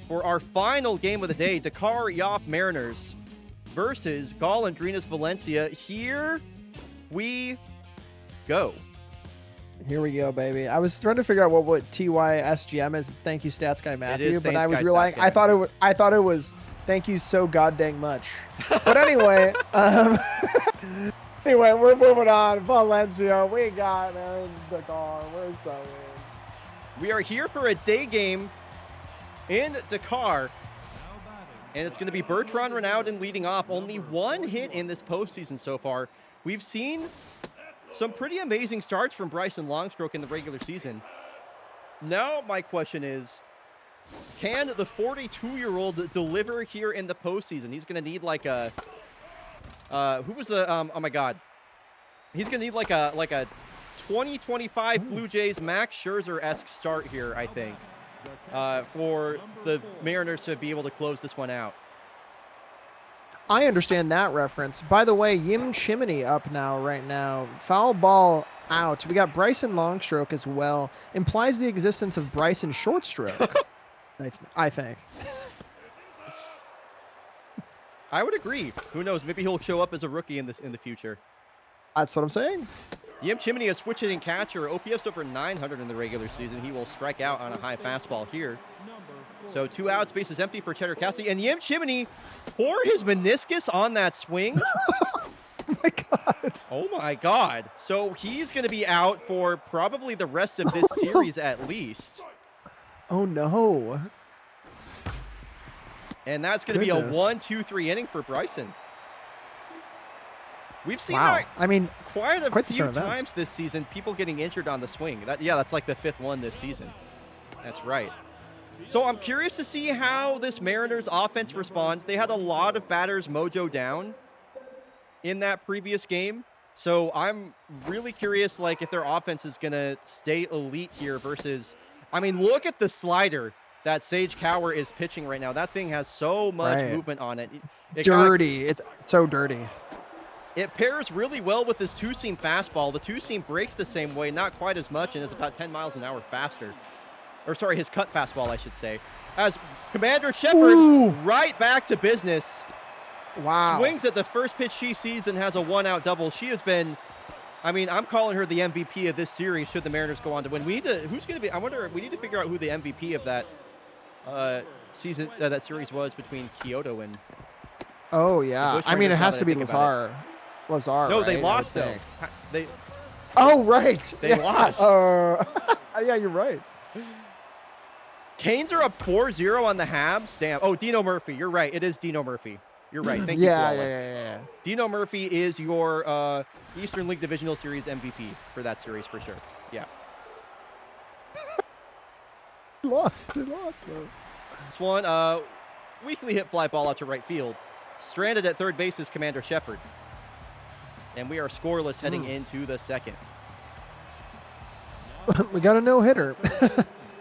for our final game of the day. Dakar Yoff Mariners versus Golondrinas Valencia. Here we go. Here we go, baby. I was trying to figure out what TYSGM is. It's Thank You Stats Guy Matthew, is but Thanks I was Guy realizing Stats Guy I thought it was Thank You So God Dang Much. But anyway, anyway, we're moving on. Valencia, we got Dakar. We're so in. We are here for a day game in Dakar. And it's going to be Bertrand Ronaldin leading off. Only 1 hit in this postseason so far. We've seen some pretty amazing starts from Bryson Longstroke in the regular season. Now my question is, can the 42-year-old deliver here in the postseason? He's going to need like a who was the oh my god. He's going to need like a 2025 Blue Jays Max Scherzer-esque start here, I think, for the Mariners to be able to close this one out. I understand that reference. By the way, Yim Chimney up now, right now. Foul ball out. We got Bryson Longstroke as well. Implies the existence of Bryson Shortstroke, I think. I would agree. Who knows? Maybe he'll show up as a rookie in the future. That's what I'm saying. Yim Chimney, a switch-hitting catcher, OPS over 900 in the regular season. He will strike out on a high fastball here. So 2 outs, base is empty for Cheddar Cassidy. And Yim Chimney tore his meniscus on that swing. my God. Oh my God. So he's going to be out for probably the rest of this series at least. Oh no. And that's going to be a Goodness. 1-2-3 inning for Bryson. We've seen Wow. that I mean, quite a quite the few turn of events. times this season, people getting injured on the swing. That's like the 5th one this season. That's right. So I'm curious to see how this Mariners offense responds. They had a lot of batters mojo down in that previous game. So I'm really curious, like, if their offense is going to stay elite here versus, I mean, look at the slider that Sage Cower is pitching right now. That thing has so much Right. movement on it. Dirty. It's so dirty. It pairs really well with this two-seam fastball. The two-seam breaks the same way, not quite as much, and it's about 10 miles an hour faster. Or sorry, his cut fastball, I should say. As Commander Shepard Ooh. right back to business. Wow. Swings at the first pitch she sees and has a one-out double. She has been, I mean, I'm calling her the MVP of this series should the Mariners go on to win. We need to, who's going to be, I wonder, we need to figure out who the MVP of that season, that series was between Kyoto and Oh, yeah. Bush I mean, it Raiders, now has that to I be think about Lazar. Lazar, No, right? they I would lost, though. think. They, Oh, right. They lost. Yeah, you're right. Canes are up 4-0 on the Habs. Damn. Oh, Dino Murphy. You're right. It is Dino Murphy. You're right. Thank you, Yeah, Koala. yeah. Dino Murphy is your Eastern League Divisional Series MVP for that series for sure. Yeah. They lost, though. This one, weakly hit fly ball out to right field. Stranded at third base is Commander Shepard. And we are scoreless heading into the second. We got a no-hitter.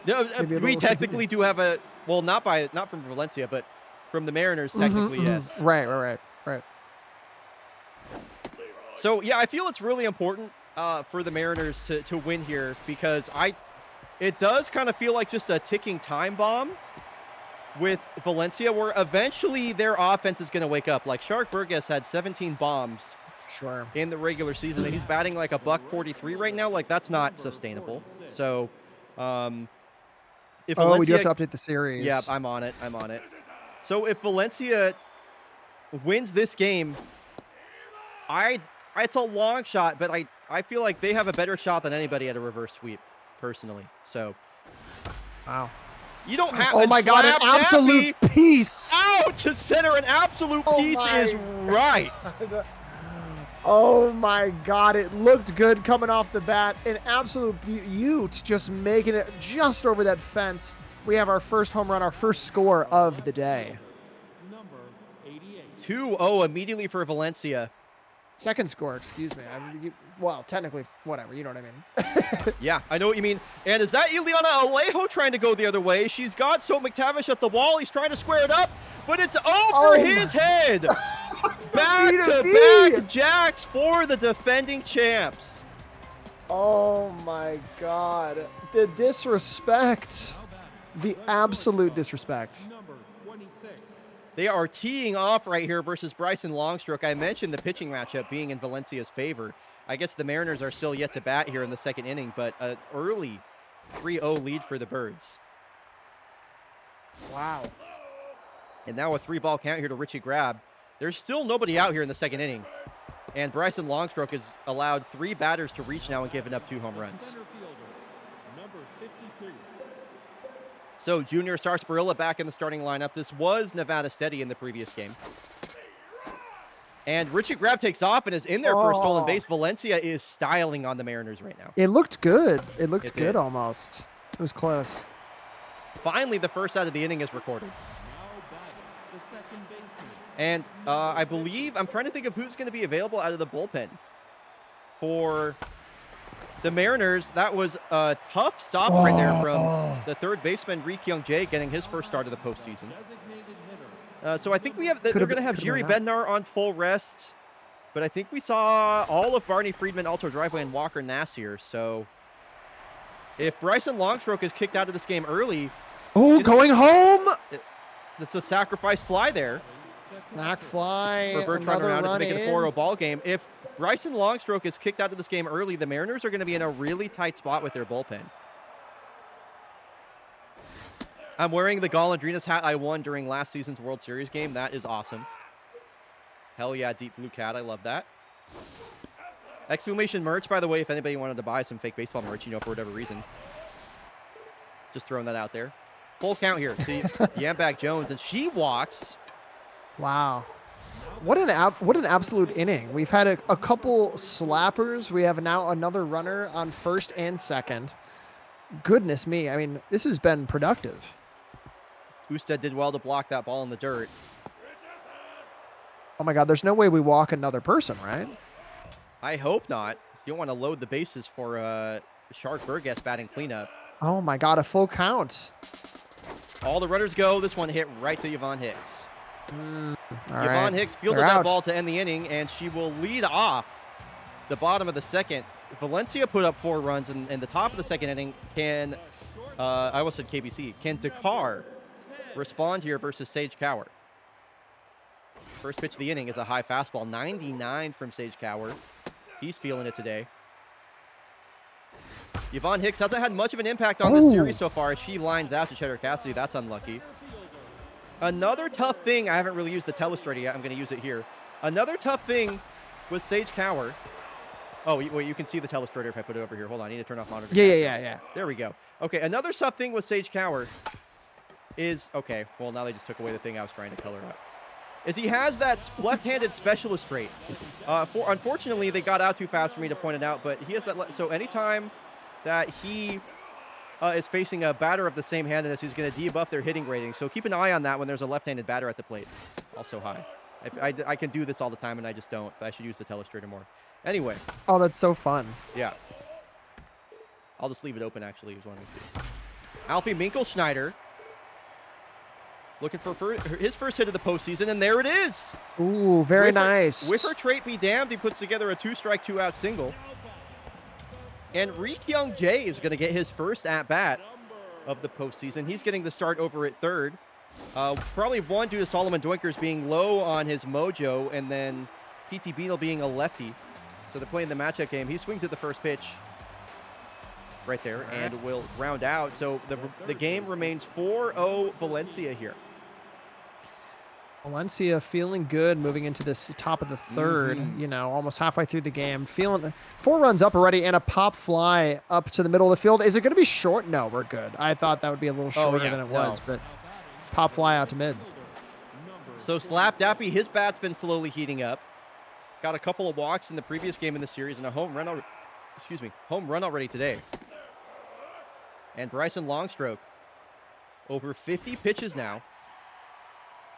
No, Maybe a we little technically do have a, well, not from Valencia, but from the Mariners, technically, yes. Right. So, yeah, I feel it's really important for the Mariners to win here because it does kind of feel like just a ticking time bomb with Valencia where eventually their offense is going to wake up. Like Shark Burgess had 17 bombs Sure. in the regular season, and he's batting like a $143 right now. Like, that's not sustainable. So, if Valencia, We do have to update the series. yeah, I'm on it. So if Valencia wins this game, it's a long shot, but I feel like they have a better shot than anybody at a reverse sweep, personally. So Wow. you don't have. Oh my God, an absolute piece. Out to center, an absolute piece is right. Oh my God, it looked good coming off the bat. An absolute beaut, just making it just over that fence. We have our first home run, our first score of the day. Number 88. 2-0 immediately for Valencia. Second score, excuse me. Well, technically, whatever. You know what I mean. Yeah, I know what you mean. And is that Ileana Alejo trying to go the other way? She's got So McTavish at the wall. He's trying to square it up, but it's over his head. Back-to-back jacks for the defending champs. Oh my God. The disrespect. The absolute disrespect. Number 26. They are teeing off right here versus Bryson Longstroke. I mentioned the pitching matchup being in Valencia's favor. I guess the Mariners are still yet to bat here in the second inning, but an early 3-0 lead for the Birds. Wow. And now a 3-ball count here to Richie Grab. There's still nobody out here in the second inning. And Bryson Longstroke has allowed 3 batters to reach now and given up 2 home runs. Center fielder, number 52. So Junior Sarsaparilla back in the starting lineup. This was Nevada Steady in the previous game. And Richie Grab takes off and is in there for a stolen base. Valencia is styling on the Mariners right now. It looked good. It looked It good did. almost. It was close. Finally, the first out of the inning is recorded. Now batting, the second baseman. And I believe, I'm trying to think of who's going to be available out of the bullpen for the Mariners. That was a tough stop right there from the third baseman, Ri Kyung Jae, getting his first start of the postseason. Designated hitter. So I think they're going to have Jiri been Bednar on full rest. But I think we saw all of Barney Friedman, Alto Driveway, and Walker Nassir. So if Bryson Longstroke is kicked out of this game early, Oh, going home. it's a sacrifice fly there Knock fly. for Bertrand another around to run make it a in. 4-0 ball game. If Bryson Longstroke is kicked out of this game early, the Mariners are going to be in a really tight spot with their bullpen. I'm wearing the Golondrinas hat I won during last season's World Series game. That is awesome. Hell yeah, Deep Blue Cat. I love that. Exclamation merch, by the way, if anybody wanted to buy some fake baseball merch, for whatever reason. Just throwing that out there. Full count here. See, Yambak Jones, and she walks. Wow. What an absolute inning. We've had a couple slappers. We have now another runner on first and second. Goodness me. I mean, this has been productive. Usted did well to block that ball in the dirt. Oh my God, there's no way we walk another person, right? I hope not. You don't want to load the bases for Shark Burgess batting cleanup. Oh my God, a full count. All the runners go. This one hit right to Yvonne Hicks. Yvonne Hicks fielded that ball to end the inning, and she will lead off the bottom of the second. Valencia put up 4 runs in the top of the second inning. Can, I almost said KBC, can Dakar respond here versus Sage Cower? First pitch of the inning is a high fastball, 99 from Sage Cower. He's feeling it today. Yvonne Hicks hasn't had much of an impact on this series so far as she lines out to Cheddar Cassidy. That's unlucky. Another tough thing, I haven't really used the telestrator yet. I'm going to use it here. Another tough thing with Sage Cower. Oh, wait, you can see the telestrator if I put it over here. Hold on, I need to turn off monitor. Yeah. There we go. Okay, another tough thing with Sage Cower is, okay, well, now they just took away the thing I was trying to color up, is he has that left-handed specialist trait. Unfortunately, they got out too fast for me to point it out, but he has that. So anytime that he is facing a batter of the same handedness, he's going to debuff their hitting rating. So keep an eye on that when there's a left-handed batter at the plate. Also high. I can do this all the time, and I just don't. But I should use the telestrator more. Anyway. Oh, that's so fun. Yeah. I'll just leave it open, actually. He was wanting to. Alfie Minkelschneider looking for his first hit of the postseason, and there it is. Ooh, very nice. With her trait be damned, he puts together a 2-strike, 2-out single. And Rikyoung Jae is going to get his first at-bat of the postseason. He's getting the start over at third. Probably one due to Solomon Doinkers being low on his mojo, and then PT Beetle being a lefty. So they're playing the matchup game. He swings at the first pitch right there and will round out. So the game remains 4-0 Valencia here. Valencia feeling good moving into this top of the third, almost halfway through the game. Feeling 4 runs up already and a pop fly up to the middle of the field. Is it going to be short? No, we're good. I thought that would be a little shorter than it was, but pop fly out to mid. So Slap Dappy, his bat's been slowly heating up. Got a couple of walks in the previous game in the series and a home run already today. And Bryson Longstroke, over 50 pitches now.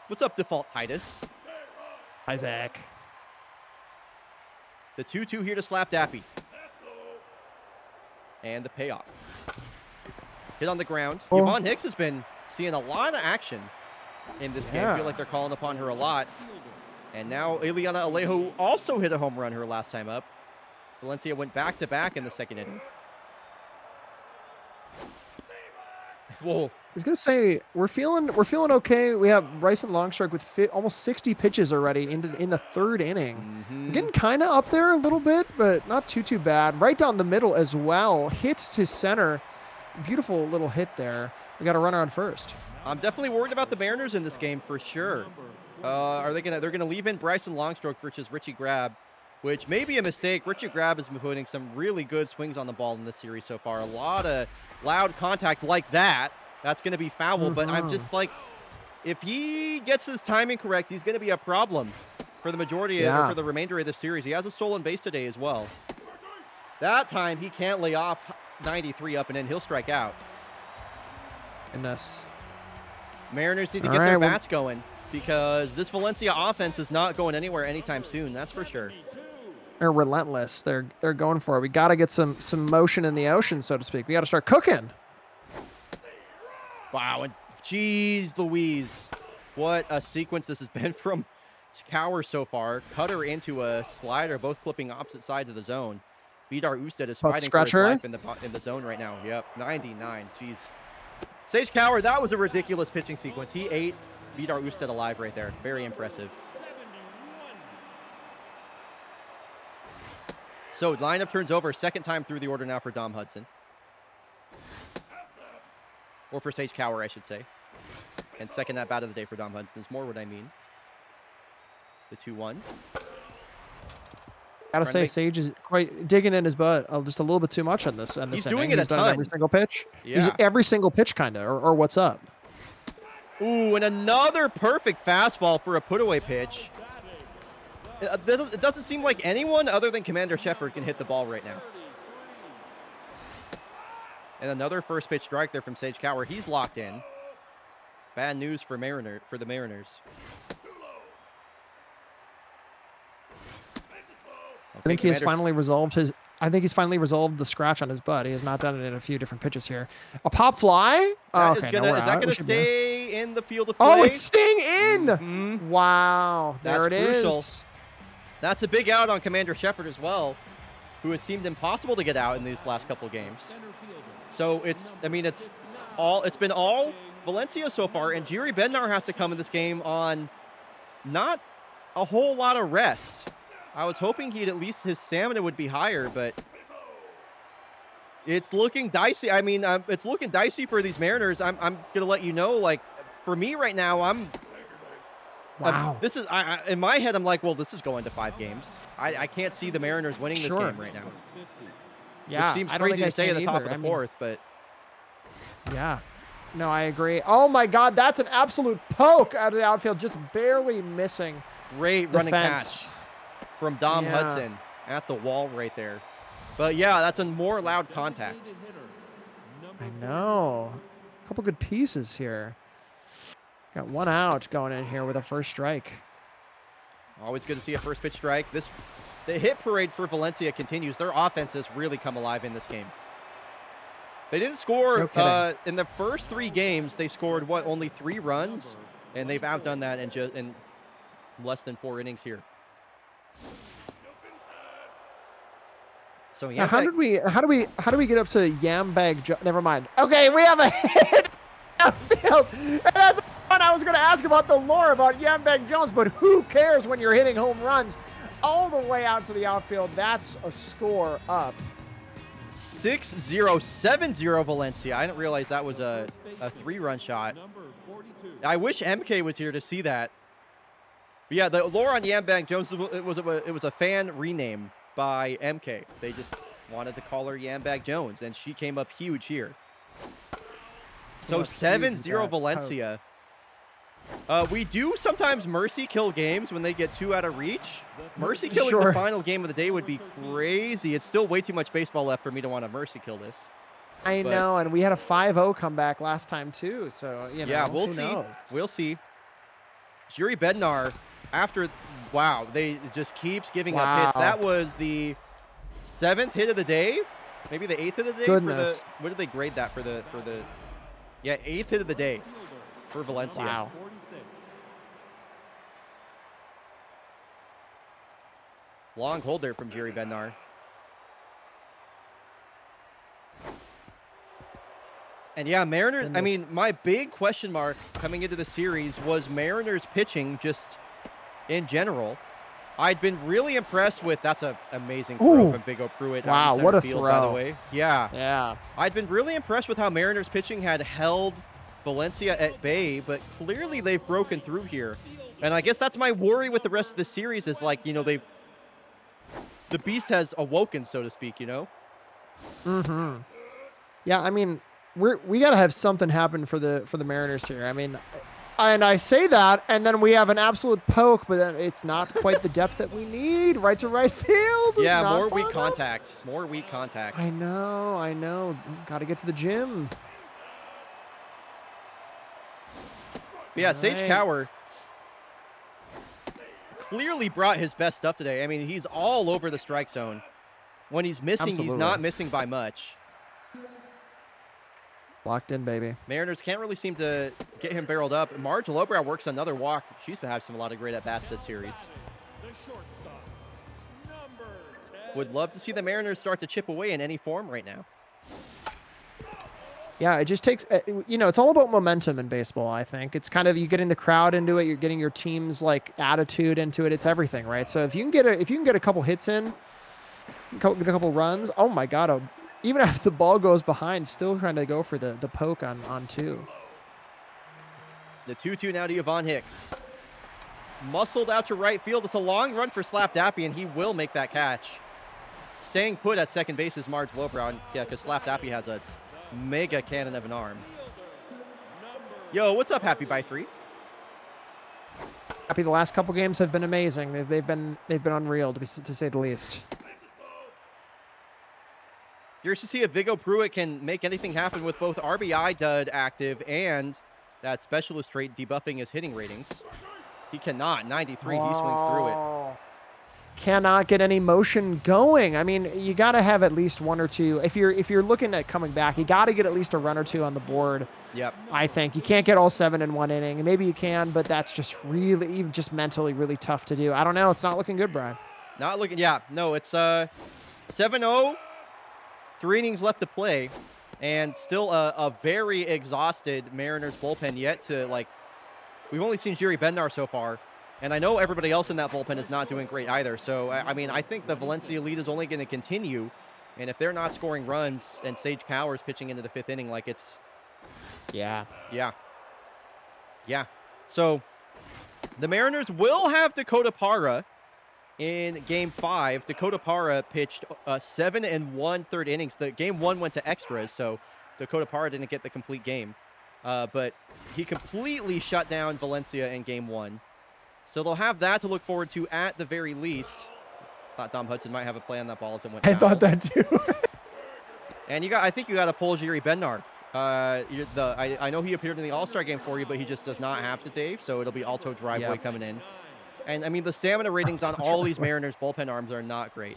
What's up, Default Titus? Isaac. The 2-2 here to Slap Dappy. And the payoff. Hit on the ground. Yvonne Hicks has been seeing a lot of action in this game. I feel like they're calling upon her a lot. And now Eliana Alejo also hit a home run her last time up. Valencia went back-to-back in the second inning. Whoa. I was gonna say we're feeling okay. We have Bryson Longstrike with almost 60 pitches already in the third inning. We're getting kind of up there a little bit, but not too bad. Right down the middle as well. Hits to center. Beautiful little hit there. We got a runner on first. I'm definitely worried about the Mariners in this game for sure. They're gonna leave in Bryson Longstroke versus Richie Grab, which may be a mistake. Richie Grab has been putting some really good swings on the ball in this series so far. A lot of loud contact like that. That's going to be foul, but I'm just like, if he gets his timing correct, he's going to be a problem for the majority or for the remainder of the series. He has a stolen base today as well. That time, he can't lay off 93 up and in. He'll strike out. Goodness. Mariners need to get their bats going because this Valencia offense is not going anywhere anytime soon. That's for sure. They're relentless. They're going for it. We got to get some motion in the ocean, so to speak. We got to start cooking. Wow, and geez Louise, what a sequence this has been from Cower so far. Cutter into a slider, both clipping opposite sides of the zone. Vidar Usted is fighting for his life in the zone right now. Yep, 99, jeez. Sage Cower, that was a ridiculous pitching sequence. He ate Vidar Usted alive right there. Very impressive. So lineup turns over, second time through the order now for Dom Hudson. Or for Sage Cower, I should say. And second at bat of the day for Dom Hudson is more what I mean. The 2-1. Gotta Trying to say, make- Sage is quite digging in his butt just a little bit too much on this. He's inning. doing it a He's done it every ton. single pitch. He's Yeah. every single pitch, kind of, or what's up? Ooh, and another perfect fastball for a put-away pitch. It doesn't seem like anyone other than Commander Shepard can hit the ball right now. And another first pitch strike there from Sage Cower. He's locked in. Bad news for the Mariners. I think he has finally resolved his. I think he's finally resolved the scratch on his butt. He has not done it in a few different pitches here. A pop fly. That Okay, is no, we're that out. gonna We should be- stay in the field of play? Oh, it's staying in. Mhm. Wow, there That's it is. crucial. That's a big out on Commander Shepard as well, who has seemed impossible to get out in these last couple of games. So it's been all Valencia so far, and Jiri Bednar has to come in this game on not a whole lot of rest. I was hoping his stamina would be higher, but it's looking dicey. I mean, it's looking dicey for these Mariners. I'm gonna let you know, like, for me right now, Wow. this is in my head. I'm like, well, this is going to 5 games. I can't see the Mariners winning this Sure. game right now. Yeah, Which seems I don't crazy think I to say at can the top either. of the fourth, but Yeah. No, I agree. Oh my God, that's an absolute poke out of the outfield, just barely missing great the running fence. catch from Dom Yeah. Hudson at the wall right there. But yeah, that's a more loud contact. I know. A couple good pieces here. Got one out going in here with a first strike. Always good to see a first pitch strike. The hit parade for Valencia continues. Their offense has really come alive in this game. They didn't score No kidding. in the first 3 games. They scored only 3 runs, and they've outdone that in less than 4 innings here. So Now, yeah, how do we get up to Yambag? Never mind. Okay, we have a hit outfield, and that's one I was going to ask about the lore about Yambag Jones, but who cares when you're hitting home runs all the way out to the outfield? That's a score up. 6-0, 7-0 Valencia. I didn't realize that was a 3-run shot. I wish MK was here to see that. But yeah, the lore on Yambag Jones, it was a fan rename by MK. They just wanted to call her Yambag Jones, and she came up huge here. So 7-0 Valencia. We do sometimes mercy kill games when they get 2 out of reach. Mercy killing the final game of the day would be crazy. It's still way too much baseball left for me to want to mercy kill this. I know, and we had a 5-0 comeback last time too, so, you know, yeah, we'll who see. knows? We'll see. Jiri Bednar, they just keeps giving up hits. That was the 7th hit of the day, maybe the 8th of the day. Goodness. What did they grade that for the 8th hit of the day for Valencia. Wow. Long hold there from Jiri Bednar. And yeah, Mariners, I mean, my big question mark coming into the series was Mariners pitching just in general. I'd been really impressed with, that's an amazing throw from Vigo Pruitt. Wow, out in what a center field, throw. by the way. Yeah. Yeah. I'd been really impressed with how Mariners pitching had held Valencia at bay, but clearly they've broken through here. And I guess that's my worry with the rest of the series is, like, you know, the beast has awoken, so to speak, you know? Mm-hmm. Yeah, I mean, we got to have something happen for the Mariners here. I mean, and I say that, and then we have an absolute poke, but then it's not quite the depth that we need. Right to right field. It's Yeah, not more far weak enough. contact. More weak contact. I know. Got to get to the gym. But yeah, Sage Right. Cower clearly brought his best stuff today. I mean, he's all over the strike zone. When he's missing, he's Absolutely. not missing by much. Locked in, baby. Mariners can't really seem to get him barreled up. Marge Lobrow works another walk. She's been having a lot of great at-bats this series. Would love to see the Mariners start to chip away in any form right now. Yeah, it just takes, it's all about momentum in baseball, I think. It's kind of, you getting the crowd into it, you're getting your team's, like, attitude into it. It's everything, right? So if you can get a couple hits in, get a couple runs, oh my God, even if the ball goes behind, still trying to go for the poke on 2. The 2-2 now to Yvonne Hicks. muscled out to right field. It's a long run for Slap Dappy, and he will make that catch. Staying put at second base is Marge Lobrow. Yeah, because Slap Dappy has a mega cannon of an arm. Yo, what's up, Happy by 3? Happy, the last couple games have been amazing. They've been unreal, to say the least. Curious to see if Vigo Pruitt can make anything happen with both RBI dud active and that specialist trait debuffing his hitting ratings. He cannot. 93. He swings through it. Cannot get any motion going. I mean, you got to have at least one or two. If you're looking at coming back, you got to get at least a run or two on the board. Yep. I think you can't get all 7 in one inning. Maybe you can, but that's just really, even just mentally, really tough to do. I don't know. It's not looking good, Brian. Not looking. Yeah. No, it's 7-0. 3 innings left to play, and still a very exhausted Mariners bullpen yet to, like, we've only seen Jiri Bednar so far, and I know everybody else in that bullpen is not doing great either. So, I mean, I think the Valencia lead is only going to continue, and if they're not scoring runs and Sage Cowers pitching into the 5th inning, like, it's... Yeah. So, the Mariners will have Dakota Parra in Game 5. Dakota Parra pitched 7 1/3 innings. The Game 1 went to extras, so Dakota Parra didn't get the complete game. But he completely shut down Valencia in Game 1. So they'll have that to look forward to at the very least. Thought Dom Hudson might have a play on that ball as it went I foul. thought that too. And I think you got to pull Jiri Bednar. I know he appeared in the All-Star game for you, but he just does not have to, Dave. So it'll be Alto Driveway coming in. And, I mean, the stamina ratings on all these Mariners bullpen arms are not great.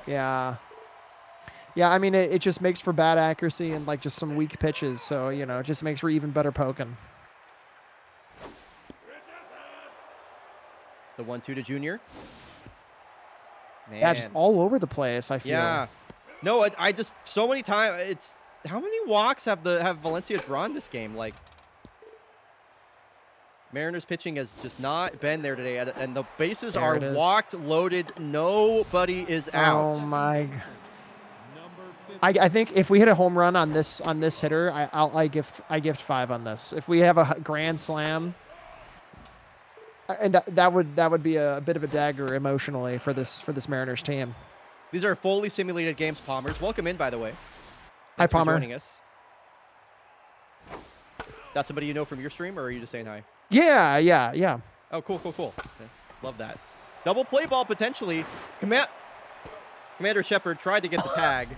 Yeah. Yeah, I mean, it just makes for bad accuracy and, like, just some weak pitches. So, you know, it just makes for even better poking. The 1-2 to Junior. Man. Yeah, just all over the place, I feel. Yeah. No, I just, so many times, it's, how many walks have Valencia drawn this game? Like, Mariners pitching has just not been there today, and the bases are walked, loaded. Nobody is out. Oh my! I think if we hit a home run on this hitter, I gift 5 on this. If we have a grand slam, and that would be a bit of a dagger emotionally for this Mariners team. These are fully simulated games, Palmers. Welcome in, by the way. Hi, Thanks for Palmer. joining us. That's somebody you know from your stream, or are you just saying hi? Yeah. Oh, cool. Yeah, love that. Double play ball potentially. Commander Shepard tried to get the tag.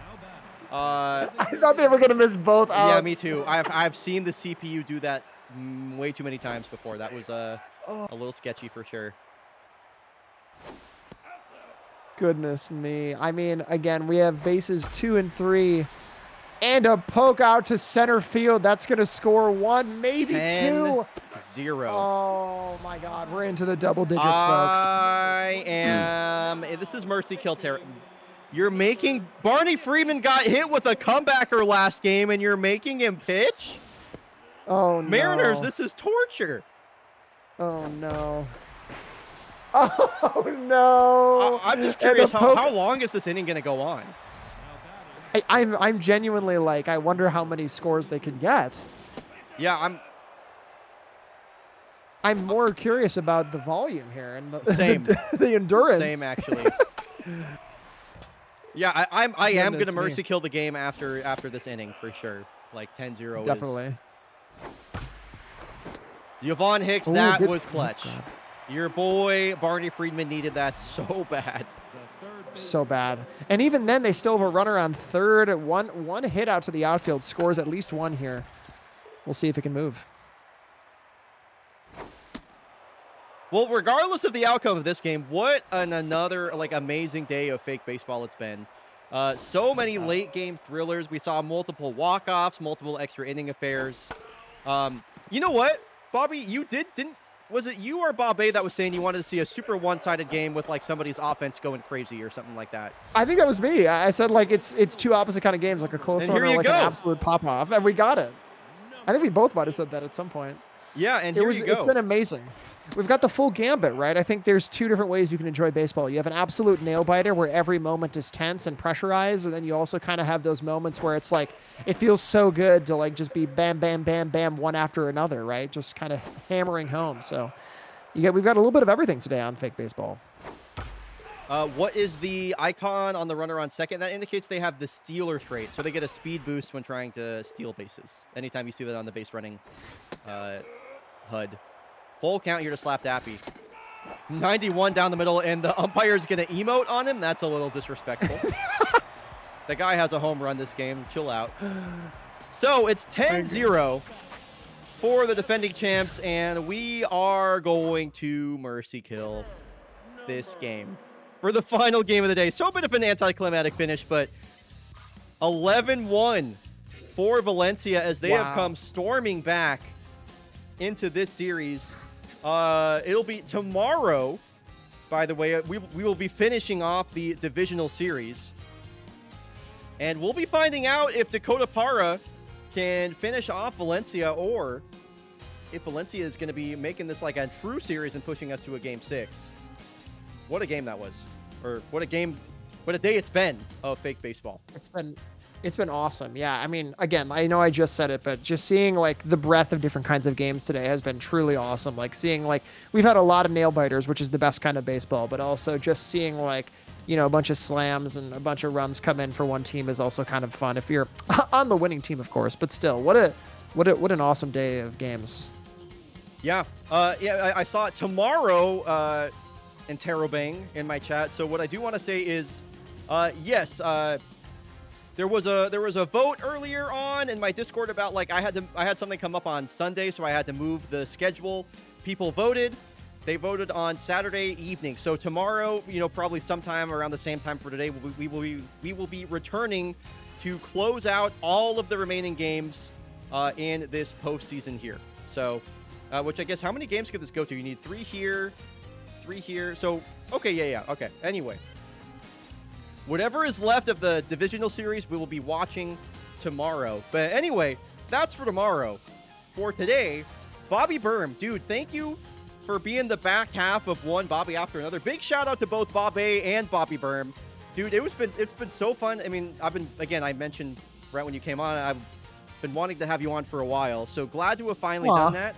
I thought they were going to miss both outs. Yeah, me too. I've seen the CPU do that way too many times before. That was a little sketchy for sure. Goodness me. I mean, again, we have bases 2 and 3. And a poke out to center field. That's going to score 1, maybe 2. 0. Oh, my God. We're into the double digits, folks. I am... This is Mercy Kill Terror. You're making... Barney Freeman got hit with a comebacker last game, and you're making him pitch? Oh, no. Mariners, this is torture. Oh, no. Oh, no. I'm just curious, how long is this inning going to go on? I'm genuinely like, I wonder how many scores they could get. Yeah, I'm more curious about the volume here and the endurance. Same, actually. Yeah, I am going to mercy kill the game after this inning for sure. Like 10-0 Definitely. Yvonne Hicks, that was clutch. Your boy Barney Friedman needed that so bad. So bad. And even then, they still have a runner on third. One hit out to the outfield, scores at least 1 here. We'll see if it can move. Well, regardless of the outcome of this game, what another like amazing day of fake baseball it's been. So many late game thrillers. We saw multiple walk-offs, multiple extra inning affairs. You know what, Bobby? You didn't. Was it you or Bob A that was saying you wanted to see a super one-sided game with like somebody's offense going crazy or something like that? I think that was me. I said like it's 2 opposite kind of games, like a close one or like an absolute pop-off, and we got it. I think we both might have said that at some point. Yeah, and here you go. It's been amazing. We've got the full gambit, right? I think there's 2 different ways you can enjoy baseball. You have an absolute nail-biter where every moment is tense and pressurized, and then you also kind of have those moments where it's like, it feels so good to like just be bam, bam, bam, bam, one after another, right? Just kind of hammering home. So we've got a little bit of everything today on Fake Baseball. What is the icon on the runner on second? That indicates they have the stealer trait, so they get a speed boost when trying to steal bases. Anytime you see that on the base running HUD. Full count here to Slap Dappy. 91 down the middle, and the umpire's going to emote on him. That's a little disrespectful. The guy has a home run this game. Chill out. So it's 10-0 for the defending champs, and we are going to mercy kill this game for the final game of the day. So a bit of an anticlimactic finish, but 11-1 for Valencia as they have come storming back into this series. It'll be tomorrow, by the way. We will be finishing off the divisional series, and we'll be finding out if Dakota Para can finish off Valencia, or if Valencia is going to be making this like a true series and pushing us to a game 6. What a game that was. Or what a day it's been of Fake Baseball. It's been awesome. Yeah, I mean, again, I know I just said it, but just seeing like the breadth of different kinds of games today has been truly awesome. Like seeing like we've had a lot of nail biters, which is the best kind of baseball, but also just seeing like, you know, a bunch of slams and a bunch of runs come in for one team is also kind of fun if you're on the winning team, of course. But still, what an awesome day of games. Yeah. I saw it tomorrow. And Terrobang in my chat. So what I do want to say is, yes, there was a vote earlier on in my Discord about like I had something come up on Sunday, so I had to move the schedule. People voted. They voted on Saturday evening. So tomorrow, you know, probably sometime around the same time for today, we will be returning to close out all of the remaining games in this postseason here. So, which I guess how many games could this go to? You need 3 here. 3 here. So, okay, yeah. Okay. Anyway, whatever is left of the divisional series, we will be watching tomorrow. But anyway, that's for tomorrow. For today, Bobby Berm, dude, thank you for being the back half of one Bobby after another. Big shout out to both Bob A and Bobby Berm. Dude, it's been so fun. I mean, I mentioned right when you came on, I've been wanting to have you on for a while. So glad to have finally done that.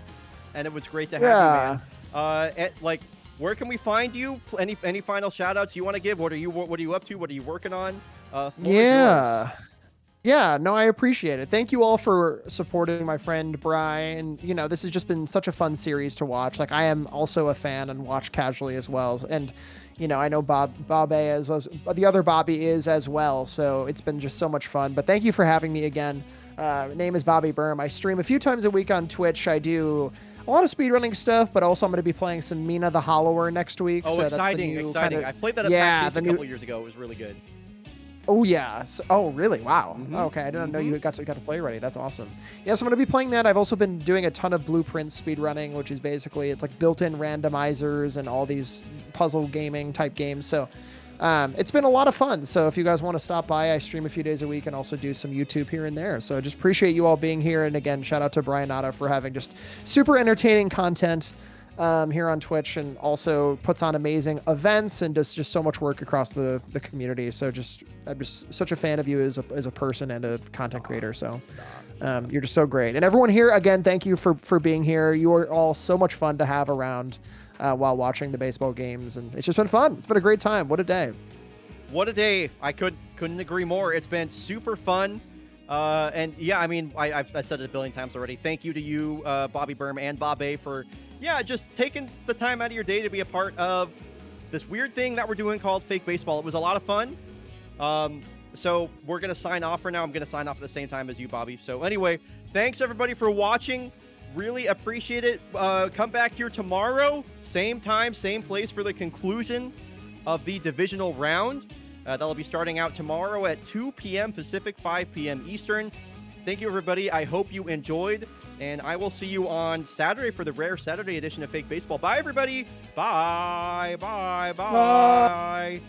And it was great to have you, man. Where can we find you? Any final shout outs you want to give? What are you up to? What are you working on? Yeah, no, I appreciate it. Thank you all for supporting my friend Brian. You know, this has just been such a fun series to watch. Like, I am also a fan and watch casually as well. And, you know, I know Bob A as the other Bobby is as well. So it's been just so much fun. But thank you for having me again. Name is Bobby Berm. I stream a few times a week on Twitch. I do a lot of speedrunning stuff, but also I'm going to be playing some Mina the Hollower next week. Oh, so exciting. I played that at PAX East a couple years ago. It was really good. Oh, yeah. Oh, really? Wow. Mm-hmm. Okay, I didn't know you got to play already. That's awesome. Yeah, so I'm going to be playing that. I've also been doing a ton of Blueprint speedrunning, which is basically, it's like built-in randomizers and all these puzzle gaming type games. So it's been a lot of fun. So if you guys want to stop by, I stream a few days a week and also do some YouTube here and there. So just appreciate you all being here. And again, shout out to bryonato for having just super entertaining content here on Twitch, and also puts on amazing events and does just so much work across the community. So I'm just such a fan of you as a person and a content creator. So you're just so great. And everyone here, again, thank you for being here. You are all so much fun to have around while watching the baseball games, and it's just been fun. It's been a great time. What a day. What a day. I couldn't agree more. It's been super fun. And yeah, I mean, I've said it a billion times already. Thank you to you, Bobby Berm and Bob A, for just taking the time out of your day to be a part of this weird thing that we're doing called Fake Baseball. It was a lot of fun. So we're going to sign off for now. I'm going to sign off at the same time as you, Bobby. So anyway, thanks everybody for watching. Really appreciate it. Come back here tomorrow, same time, same place for the conclusion of the divisional round. That'll be starting out tomorrow at 2 p.m. Pacific, 5 p.m. Eastern. Thank you, everybody. I hope you enjoyed, and I will see you on Saturday for the rare Saturday edition of Fake Baseball. Bye, everybody. Bye. Bye. Bye. Bye.